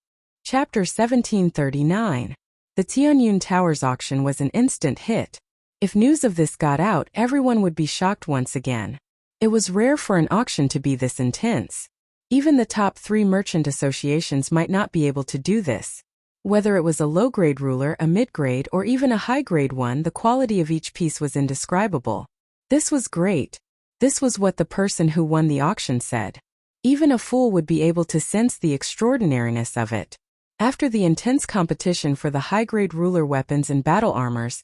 Chapter 1739. The Tianyun Tower's auction was an instant hit. If news of this got out, everyone would be shocked once again. It was rare for an auction to be this intense. Even the top 3 merchant associations might not be able to do this. Whether it was a low-grade ruler, a mid-grade, or even a high-grade one, the quality of each piece was indescribable. This was great. This was what the person who won the auction said. Even a fool would be able to sense the extraordinariness of it. After the intense competition for the high-grade ruler weapons and battle armors,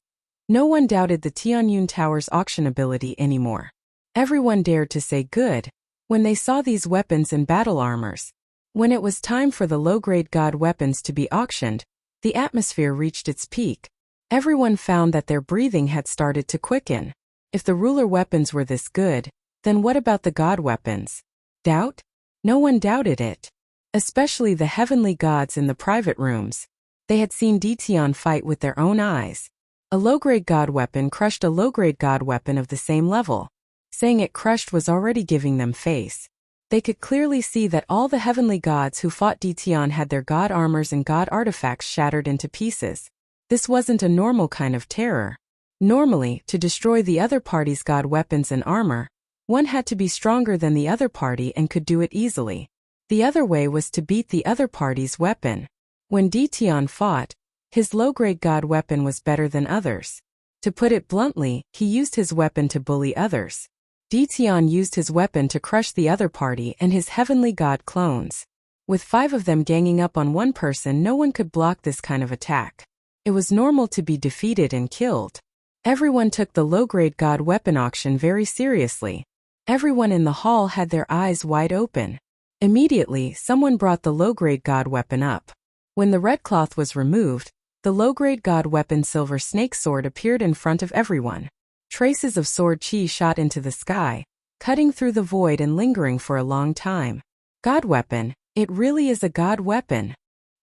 no one doubted the Tianyun Tower's auctionability anymore. Everyone dared to say good when they saw these weapons and battle armors. When it was time for the low-grade god weapons to be auctioned, the atmosphere reached its peak. Everyone found that their breathing had started to quicken. If the ruler weapons were this good, then what about the god weapons? Doubt? No one doubted it. Especially the heavenly gods in the private rooms. They had seen Ditian fight with their own eyes. A low-grade god weapon crushed a low-grade god weapon of the same level. Saying it crushed was already giving them face. They could clearly see that all the heavenly gods who fought Ditian had their god armors and god artifacts shattered into pieces. This wasn't a normal kind of terror. Normally, to destroy the other party's god weapons and armor, one had to be stronger than the other party and could do it easily. The other way was to beat the other party's weapon. When Ditian fought, his low-grade god weapon was better than others. To put it bluntly, he used his weapon to bully others. Ditian used his weapon to crush the other party and his heavenly god clones. With 5 of them ganging up on one person, no one could block this kind of attack. It was normal to be defeated and killed. Everyone took the low-grade god weapon auction very seriously. Everyone in the hall had their eyes wide open. Immediately, someone brought the low-grade god weapon up. When the red cloth was removed, the low-grade god weapon silver snake sword appeared in front of everyone. Traces of sword chi shot into the sky, cutting through the void and lingering for a long time. God weapon, it really is a god weapon.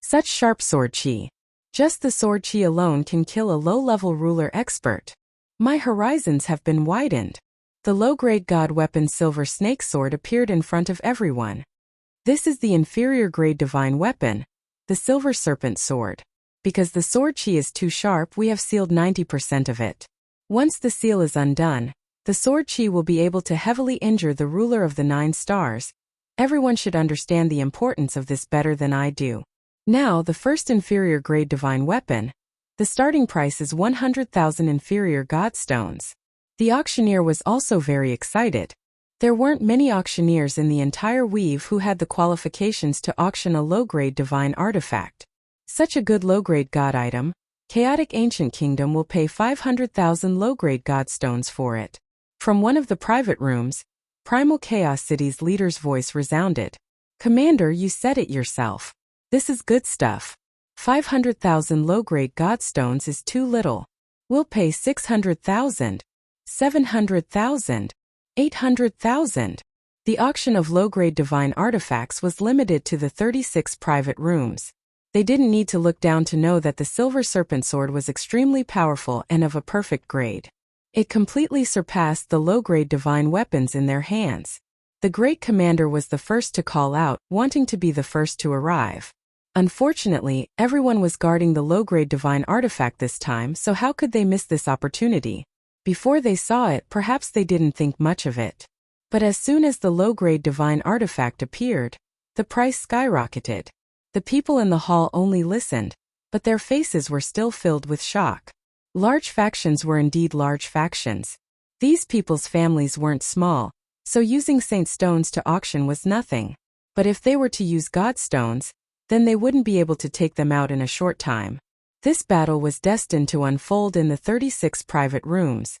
Such sharp sword chi. Just the sword chi alone can kill a low-level ruler expert. My horizons have been widened. The low-grade god weapon silver snake sword appeared in front of everyone. This is the inferior grade divine weapon, the silver serpent sword. Because the sword chi is too sharp, we have sealed 90% of it. Once the seal is undone, the sword chi will be able to heavily injure the ruler of the 9 stars. Everyone should understand the importance of this better than I do. Now, the first inferior grade divine weapon. The starting price is 100,000 inferior godstones. The auctioneer was also very excited. There weren't many auctioneers in the entire weave who had the qualifications to auction a low-grade divine artifact. Such a good low-grade god item, Chaotic Ancient Kingdom will pay 500,000 low-grade godstones for it. From one of the private rooms, Primal Chaos City's leader's voice resounded. Commander, you said it yourself. This is good stuff. 500,000 low-grade godstones is too little. We'll pay 600,000, 700,000, 800,000. The auction of low-grade divine artifacts was limited to the 36 private rooms. They didn't need to look down to know that the silver serpent sword was extremely powerful and of a perfect grade. It completely surpassed the low-grade divine weapons in their hands. The great commander was the first to call out, wanting to be the first to arrive. Unfortunately, everyone was guarding the low-grade divine artifact this time, so how could they miss this opportunity? Before they saw it, perhaps they didn't think much of it. But as soon as the low-grade divine artifact appeared, the price skyrocketed. The people in the hall only listened, but their faces were still filled with shock. Large factions were indeed large factions. These people's families weren't small, so using saint stones to auction was nothing. But if they were to use god stones, then they wouldn't be able to take them out in a short time. This battle was destined to unfold in the 36 private rooms.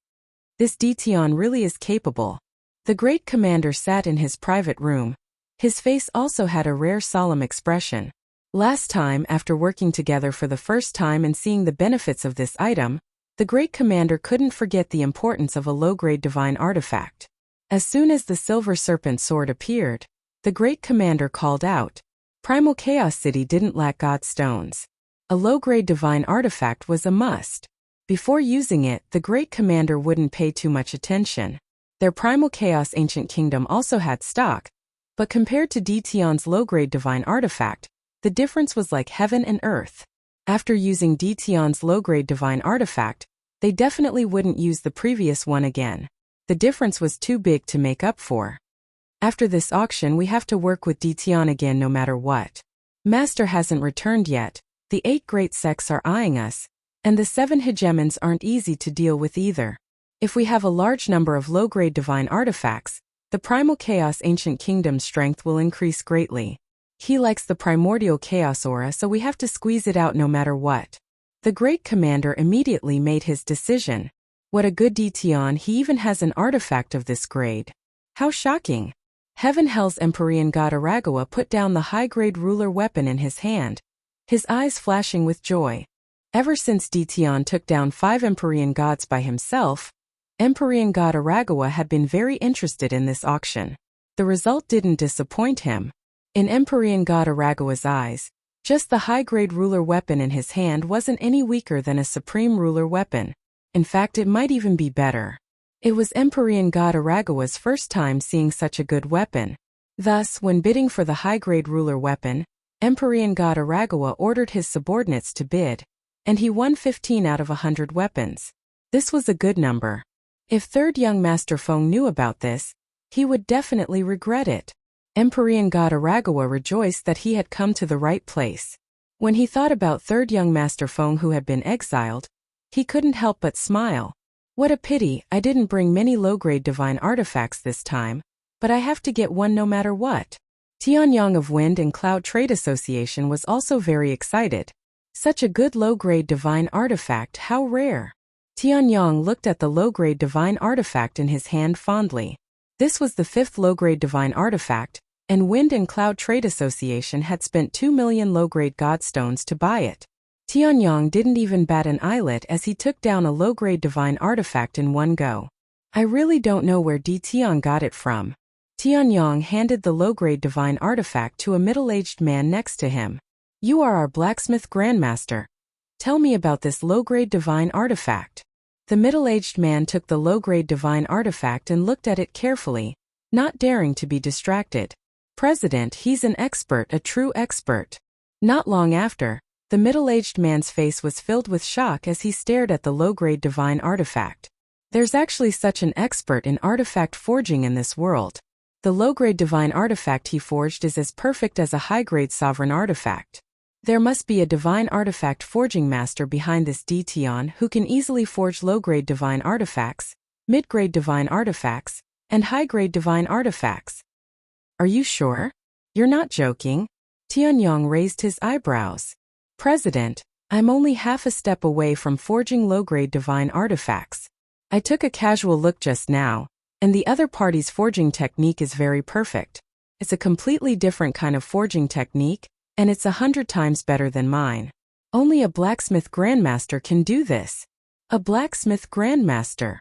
This Dtion really is capable. The great commander sat in his private room. His face also had a rare solemn expression. Last time, after working together for the first time and seeing the benefits of this item, the great commander couldn't forget the importance of a low-grade divine artifact. As soon as the silver serpent sword appeared, the great commander called out, "Primal Chaos City didn't lack god stones. A low-grade divine artifact was a must." Before using it, the great commander wouldn't pay too much attention. Their Primal Chaos Ancient Kingdom also had stock, but compared to Dtion's low-grade divine artifact, the difference was like heaven and earth. After using Dtion's low-grade divine artifact, they definitely wouldn't use the previous one again. The difference was too big to make up for. After this auction, we have to work with Dtion again no matter what. Master hasn't returned yet, the 8 great sects are eyeing us, and the 7 hegemons aren't easy to deal with either. If we have a large number of low-grade divine artifacts, the Primal Chaos Ancient Kingdom's strength will increase greatly. He likes the primordial chaos aura, so we have to squeeze it out no matter what. The great commander immediately made his decision. What a good Dtion, he even has an artifact of this grade. How shocking! Heaven Hell's Empyrean god Aragawa put down the high-grade ruler weapon in his hand, his eyes flashing with joy. Ever since Dtion took down 5 Empyrean gods by himself, Empyrean god Aragawa had been very interested in this auction. The result didn't disappoint him. In Empyrean god Aragawa's eyes, just the high-grade ruler weapon in his hand wasn't any weaker than a supreme ruler weapon. In fact, it might even be better. It was Empyrean god Aragawa's first time seeing such a good weapon. Thus, when bidding for the high-grade ruler weapon, Empyrean god Aragawa ordered his subordinates to bid, and he won 15 out of 100 weapons. This was a good number. If third young Master Feng knew about this, he would definitely regret it. Empyrean god Aragawa rejoiced that he had come to the right place. When he thought about third young Master Feng who had been exiled, he couldn't help but smile. What a pity, I didn't bring many low-grade divine artifacts this time, but I have to get one no matter what. Tianyang of Wind and Cloud Trade Association was also very excited. Such a good low-grade divine artifact, how rare. Tianyang looked at the low-grade divine artifact in his hand fondly. This was the 5th low-grade divine artifact, and Wind and Cloud Trade Association had spent 2 million low-grade godstones to buy it. Tianyang didn't even bat an eyelid as he took down a low-grade divine artifact in one go. I really don't know where Dtion got it from. Tianyang handed the low-grade divine artifact to a middle-aged man next to him. You are our blacksmith grandmaster. Tell me about this low-grade divine artifact. The middle-aged man took the low-grade divine artifact and looked at it carefully, not daring to be distracted. President, he's an expert, a true expert. Not long after, the middle-aged man's face was filled with shock as he stared at the low-grade divine artifact. There's actually such an expert in artifact forging in this world. The low-grade divine artifact he forged is as perfect as a high-grade sovereign artifact. There must be a divine artifact forging master behind this Dtion who can easily forge low-grade divine artifacts, mid-grade divine artifacts, and high-grade divine artifacts. Are you sure? You're not joking? Tianyang raised his eyebrows. President, I'm only half a step away from forging low-grade divine artifacts. I took a casual look just now, and the other party's forging technique is very perfect. It's a completely different kind of forging technique, and it's 100 times better than mine. Only a blacksmith grandmaster can do this. A blacksmith grandmaster.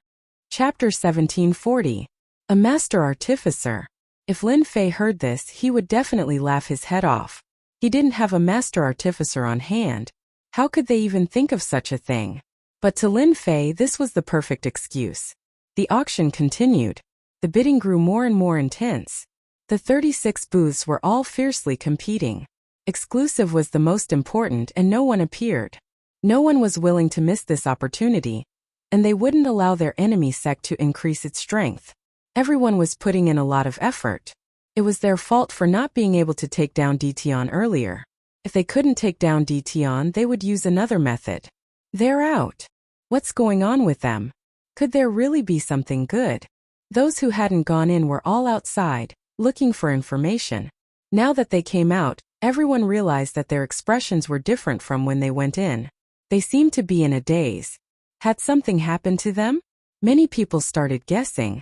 Chapter 1740. A master artificer. If Lin Fei heard this, he would definitely laugh his head off. He didn't have a master artificer on hand. How could they even think of such a thing? But to Lin Fei, this was the perfect excuse. The auction continued. The bidding grew more and more intense. The 36 booths were all fiercely competing. Exclusive was the most important, and no one appeared. No one was willing to miss this opportunity, and they wouldn't allow their enemy sect to increase its strength. Everyone was putting in a lot of effort. It was their fault for not being able to take down Dtion earlier. If they couldn't take down Dtion, they would use another method. They're out. What's going on with them? Could there really be something good? Those who hadn't gone in were all outside, looking for information. Now that they came out, everyone realized that their expressions were different from when they went in. They seemed to be in a daze. Had something happened to them? Many people started guessing.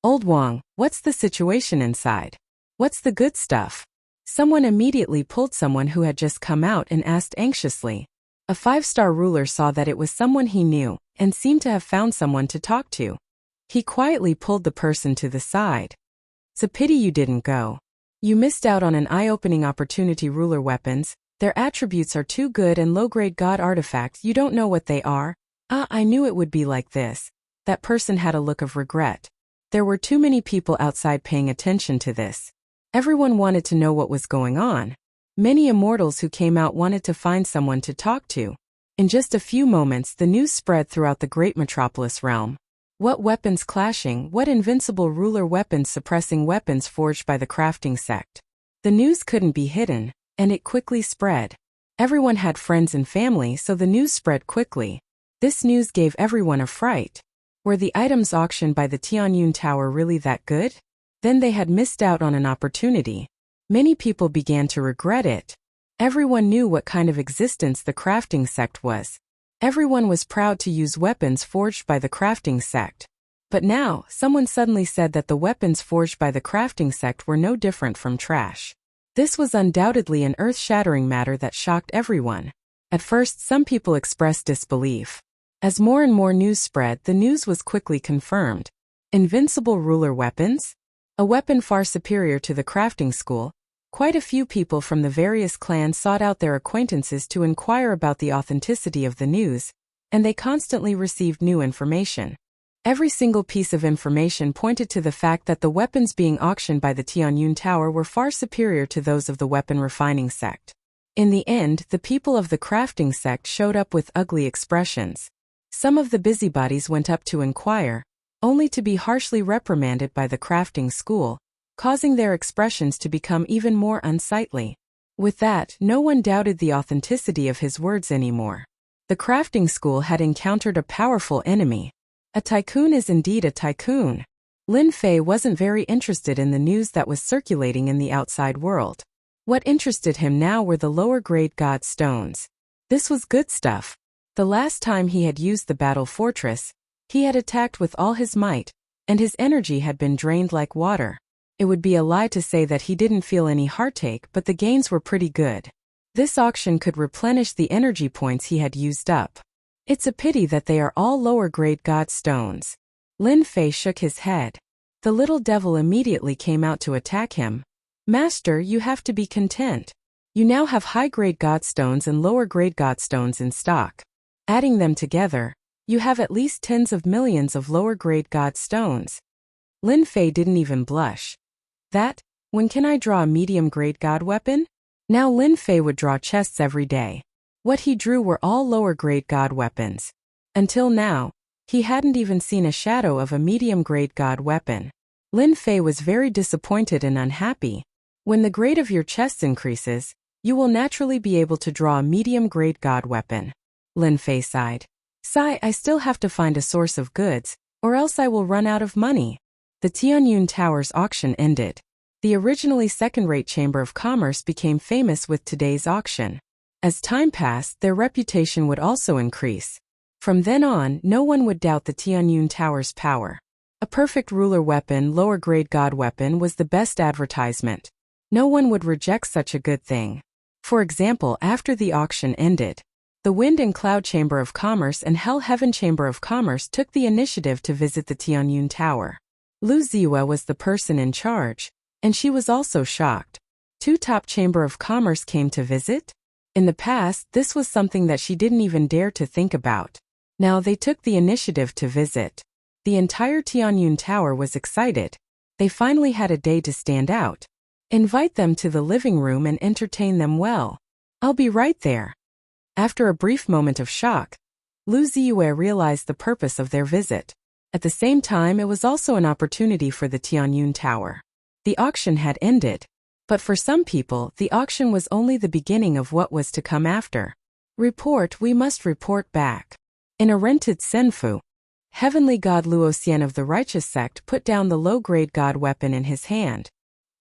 Old Wang, what's the situation inside? What's the good stuff? Someone immediately pulled someone who had just come out and asked anxiously. A 5-star ruler saw that it was someone he knew, and seemed to have found someone to talk to. He quietly pulled the person to the side. It's a pity you didn't go. You missed out on an eye-opening opportunity. Ruler weapons, their attributes are too good, and low-grade god artifacts, you don't know what they are. I knew it would be like this. That person had a look of regret. There were too many people outside paying attention to this. Everyone wanted to know what was going on. Many immortals who came out wanted to find someone to talk to. In just a few moments, the news spread throughout the great metropolis realm. What weapons clashing, what invincible ruler weapons suppressing weapons forged by the crafting sect. The news couldn't be hidden, and it quickly spread. Everyone had friends and family, so the news spread quickly. This news gave everyone a fright. Were the items auctioned by the Tianyun Tower really that good? Then they had missed out on an opportunity. Many people began to regret it. Everyone knew what kind of existence the crafting sect was. Everyone was proud to use weapons forged by the crafting sect. But now, someone suddenly said that the weapons forged by the crafting sect were no different from trash. This was undoubtedly an earth-shattering matter that shocked everyone. At first, some people expressed disbelief. As more and more news spread, the news was quickly confirmed. Invincible ruler weapons? A weapon far superior to the crafting school. Quite a few people from the various clans sought out their acquaintances to inquire about the authenticity of the news, and they constantly received new information. Every single piece of information pointed to the fact that the weapons being auctioned by the Tianyun Tower were far superior to those of the weapon refining sect. In the end, the people of the crafting sect showed up with ugly expressions. Some of the busybodies went up to inquire, only to be harshly reprimanded by the crafting school, causing their expressions to become even more unsightly. With that, no one doubted the authenticity of his words anymore. The crafting school had encountered a powerful enemy. A tycoon is indeed a tycoon. Lin Fei wasn't very interested in the news that was circulating in the outside world. What interested him now were the lower-grade god stones. This was good stuff. The last time he had used the battle fortress, he had attacked with all his might, and his energy had been drained like water. It would be a lie to say that he didn't feel any heartache, but the gains were pretty good. This auction could replenish the energy points he had used up. It's a pity that they are all lower-grade god stones. Lin Fei shook his head. The little devil immediately came out to attack him. Master, you have to be content. You now have high-grade god stones and lower-grade god stones in stock. Adding them together, you have at least tens of millions of lower-grade god stones. Lin Fei didn't even blush. When can I draw a medium-grade god weapon? Now Lin Fei would draw chests every day. What he drew were all lower-grade god weapons. Until now, he hadn't even seen a shadow of a medium-grade god weapon. Lin Fei was very disappointed and unhappy. When the grade of your chests increases, you will naturally be able to draw a medium-grade god weapon. Lin Fei sighed. I still have to find a source of goods, or else I will run out of money. The Tianyun Tower's auction ended. The originally second-rate Chamber of Commerce became famous with today's auction. As time passed, their reputation would also increase. From then on, no one would doubt the Tianyun Tower's power. A perfect ruler weapon, lower-grade god weapon, was the best advertisement. No one would reject such a good thing. For example, after the auction ended, The Wind and Cloud Chamber of Commerce and Hell Heaven Chamber of Commerce took the initiative to visit the Tianyun Tower. Lu Ziyue was the person in charge, and she was also shocked. Two top Chamber of Commerce came to visit? In the past, this was something that she didn't even dare to think about. Now they took the initiative to visit. The entire Tianyun Tower was excited. They finally had a day to stand out. Invite them to the living room and entertain them well. I'll be right there. After a brief moment of shock, Lu Ziyue realized the purpose of their visit. At the same time, it was also an opportunity for the Tianyun Tower. The auction had ended. But for some people, the auction was only the beginning of what was to come after. We must report back. In a rented senfu, heavenly god Luoxian of the righteous sect put down the low-grade god weapon in his hand.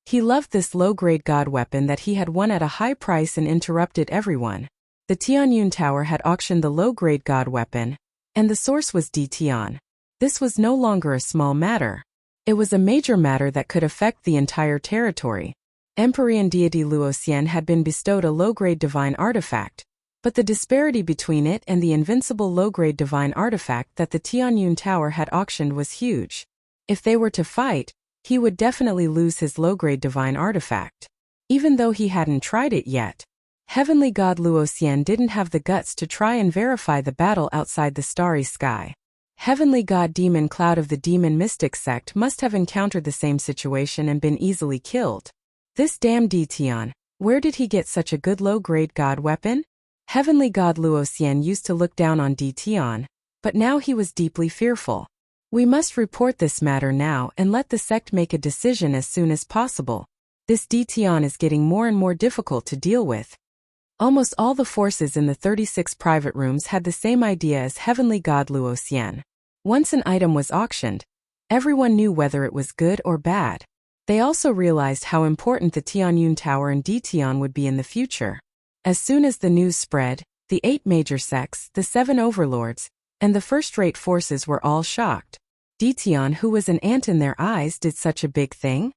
He loved this low-grade god weapon that he had won at a high price and interrupted everyone. The Tianyun Tower had auctioned the low-grade god weapon, and the source was Dtian. This was no longer a small matter. It was a major matter that could affect the entire territory. Empyrean deity Luoxian had been bestowed a low-grade divine artifact, but the disparity between it and the invincible low-grade divine artifact that the Tianyun Tower had auctioned was huge. If they were to fight, he would definitely lose his low-grade divine artifact. Even though he hadn't tried it yet, heavenly god Luoxian didn't have the guts to try and verify the battle outside the starry sky. Heavenly god Demon Cloud of the Demon Mystic sect must have encountered the same situation and been easily killed. This damn Dtian, where did he get such a good low-grade god weapon? Heavenly god Luoxian used to look down on Dtian, but now he was deeply fearful. We must report this matter now and let the sect make a decision as soon as possible. This Dtian is getting more and more difficult to deal with. Almost all the forces in the 36 private rooms had the same idea as heavenly god Luoxian. Once an item was auctioned, everyone knew whether it was good or bad. They also realized how important the Tianyun Tower and Dtian would be in the future. As soon as the news spread, the 8 major sects, the 7 overlords, and the first-rate forces were all shocked. Dtian, who was an ant in their eyes, did such a big thing?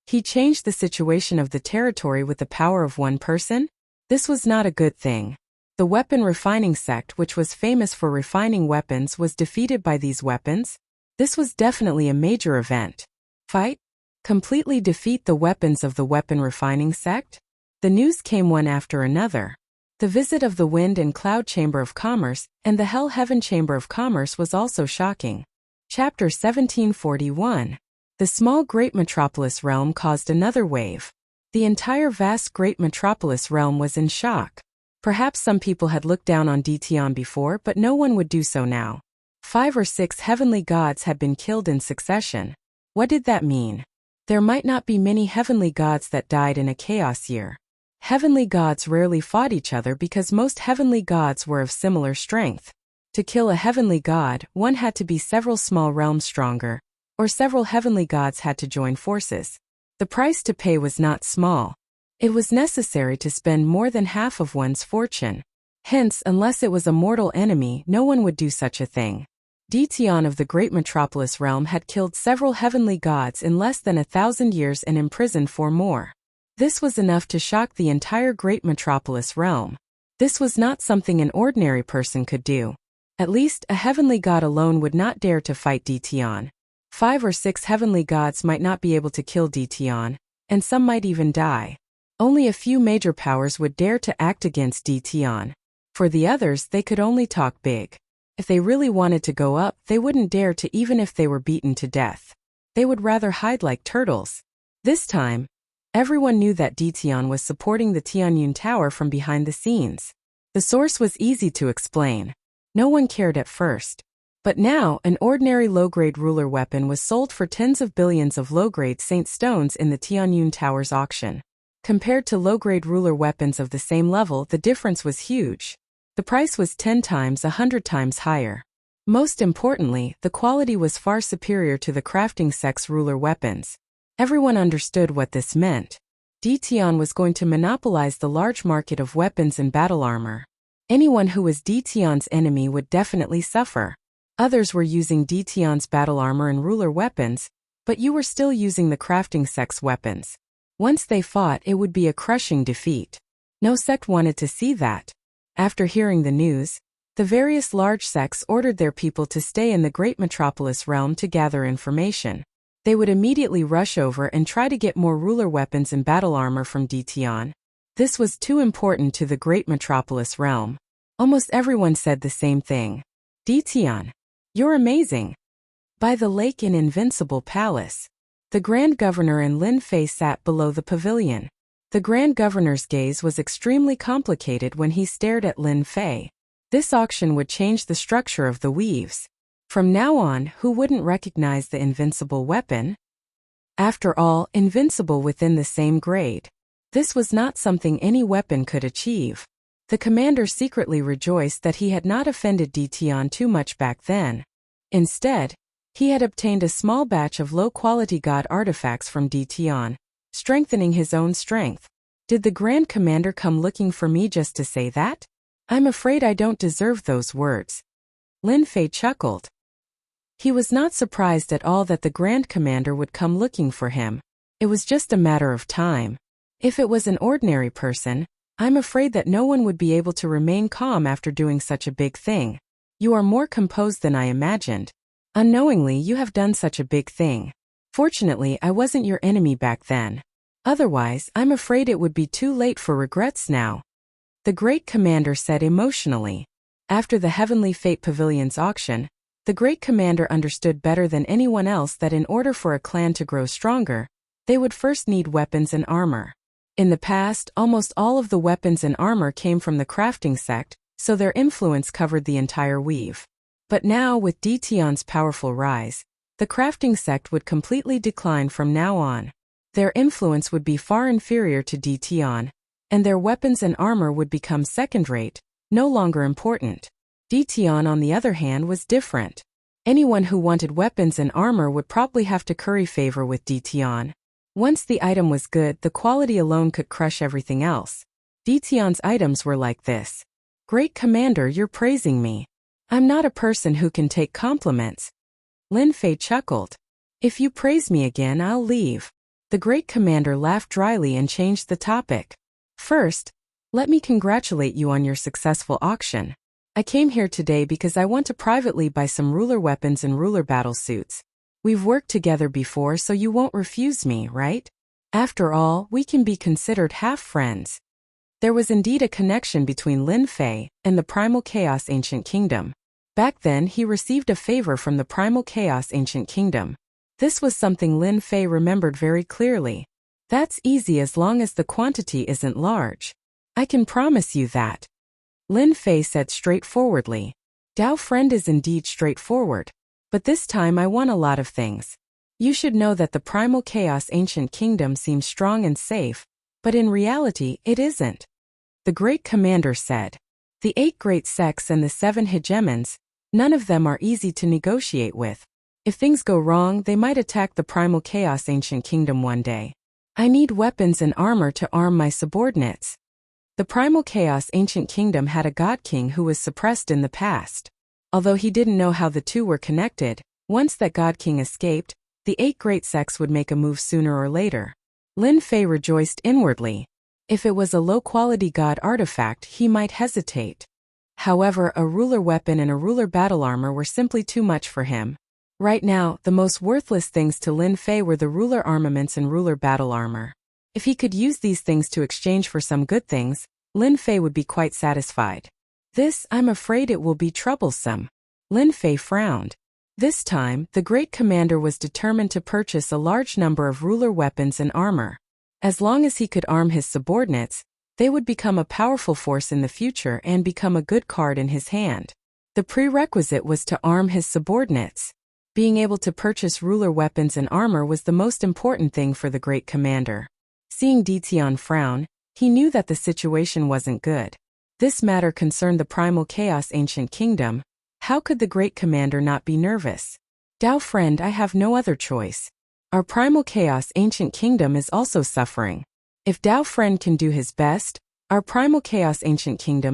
He changed the situation of the territory with the power of one person? This was not a good thing. The weapon refining sect, which was famous for refining weapons, was defeated by these weapons. This was definitely a major event. Fight? Completely defeat the weapons of the weapon refining sect? The news came one after another. The visit of the Wind and Cloud Chamber of Commerce and the Hell Heaven Chamber of Commerce was also shocking. Chapter 1741. The small Great Metropolis realm caused another wave. The entire vast Great Metropolis realm was in shock. Perhaps some people had looked down on Dtian before, but no one would do so now. 5 or 6 heavenly gods had been killed in succession. What did that mean? There might not be many heavenly gods that died in a chaos year. Heavenly gods rarely fought each other because most heavenly gods were of similar strength. To kill a heavenly god, one had to be several small realms stronger, or several heavenly gods had to join forces. The price to pay was not small. It was necessary to spend more than half of one's fortune. Hence, unless it was a mortal enemy, no one would do such a thing. Dtian of the Great Metropolis realm had killed several heavenly gods in less than 1,000 years and imprisoned 4 more. This was enough to shock the entire Great Metropolis realm. This was not something an ordinary person could do. At least, a heavenly god alone would not dare to fight Dtian. 5 or 6 heavenly gods might not be able to kill Dtian, and some might even die. Only a few major powers would dare to act against Dtian. For the others, they could only talk big. If they really wanted to go up, they wouldn't dare to even if they were beaten to death. They would rather hide like turtles. This time, everyone knew that Dtian was supporting the Tianyun Tower from behind the scenes. The source was easy to explain. No one cared at first. But now, an ordinary low-grade ruler weapon was sold for tens of billions of low-grade saint stones in the Tianyun Tower's auction. Compared to low-grade ruler weapons of the same level, the difference was huge. The price was 10 times, 100 times higher. Most importantly, the quality was far superior to the crafting sect's ruler weapons. Everyone understood what this meant. Dtian was going to monopolize the large market of weapons and battle armor. Anyone who was Dtian's enemy would definitely suffer. Others were using Dtian's battle armor and ruler weapons, but you were still using the crafting sect's weapons. Once they fought, it would be a crushing defeat. No sect wanted to see that. After hearing the news, the various large sects ordered their people to stay in the great metropolis realm to gather information. They would immediately rush over and try to get more ruler weapons and battle armor from Dtion. This was too important to the great metropolis realm. Almost everyone said the same thing. Dtion, you're amazing. By the lake in Invincible Palace, the Grand Governor and Lin Fei sat below the pavilion. The Grand Governor's gaze was extremely complicated when he stared at Lin Fei. This auction would change the structure of the weaves. From now on, who wouldn't recognize the invincible weapon? After all, invincible within the same grade. This was not something any weapon could achieve. The commander secretly rejoiced that he had not offended Dtion too much back then. Instead, he had obtained a small batch of low-quality god artifacts from Dtion, strengthening his own strength. Did the Grand Commander come looking for me just to say that? I'm afraid I don't deserve those words. Lin Fei chuckled. He was not surprised at all that the Grand Commander would come looking for him. It was just a matter of time. If it was an ordinary person, I'm afraid that no one would be able to remain calm after doing such a big thing. You are more composed than I imagined. Unknowingly, you have done such a big thing. Fortunately, I wasn't your enemy back then. Otherwise, I'm afraid it would be too late for regrets now. The Great Commander said emotionally. After the Heavenly Fate Pavilion's auction, the Great Commander understood better than anyone else that in order for a clan to grow stronger, they would first need weapons and armor. In the past, almost all of the weapons and armor came from the crafting sect, so their influence covered the entire weave. But now, with Dtion's powerful rise, the crafting sect would completely decline from now on. Their influence would be far inferior to Dtion, and their weapons and armor would become second-rate, no longer important. Dtion, on the other hand, was different. Anyone who wanted weapons and armor would probably have to curry favor with Dtion. Once the item was good, the quality alone could crush everything else. Dtion's items were like this. Great Commander, you're praising me. I'm not a person who can take compliments. Lin Fei chuckled. If you praise me again, I'll leave. The Great Commander laughed dryly and changed the topic. First, let me congratulate you on your successful auction. I came here today because I want to privately buy some ruler weapons and ruler battle suits. We've worked together before, so you won't refuse me, right? After all, we can be considered half-friends. There was indeed a connection between Lin Fei and the Primal Chaos Ancient Kingdom. Back then, he received a favor from the Primal Chaos Ancient Kingdom. This was something Lin Fei remembered very clearly. That's easy as long as the quantity isn't large. I can promise you that. Lin Fei said straightforwardly. Dao friend is indeed straightforward. But this time I want a lot of things. You should know that the Primal Chaos Ancient Kingdom seems strong and safe, but in reality it isn't. The Great Commander said. The 8 great sects and the 7 hegemons, none of them are easy to negotiate with. If things go wrong, they might attack the Primal Chaos Ancient Kingdom one day. I need weapons and armor to arm my subordinates. The Primal Chaos Ancient Kingdom had a God King who was suppressed in the past. Although he didn't know how the two were connected, once that God King escaped, the 8 great sects would make a move sooner or later. Lin Fei rejoiced inwardly. If it was a low-quality god artifact, he might hesitate. However, a ruler weapon and a ruler battle armor were simply too much for him. Right now, the most worthless things to Lin Fei were the ruler armaments and ruler battle armor. If he could use these things to exchange for some good things, Lin Fei would be quite satisfied. This, I'm afraid it will be troublesome. Lin Fei frowned. This time, the Great Commander was determined to purchase a large number of ruler weapons and armor. As long as he could arm his subordinates, they would become a powerful force in the future and become a good card in his hand. The prerequisite was to arm his subordinates. Being able to purchase ruler weapons and armor was the most important thing for the Great Commander. Seeing Dtion frown, he knew that the situation wasn't good. This matter concerned the Primal Chaos Ancient Kingdom. How could the Great Commander not be nervous? Dao friend, I have no other choice. Our Primal Chaos Ancient Kingdom is also suffering. If Dao friend can do his best, our Primal Chaos Ancient Kingdom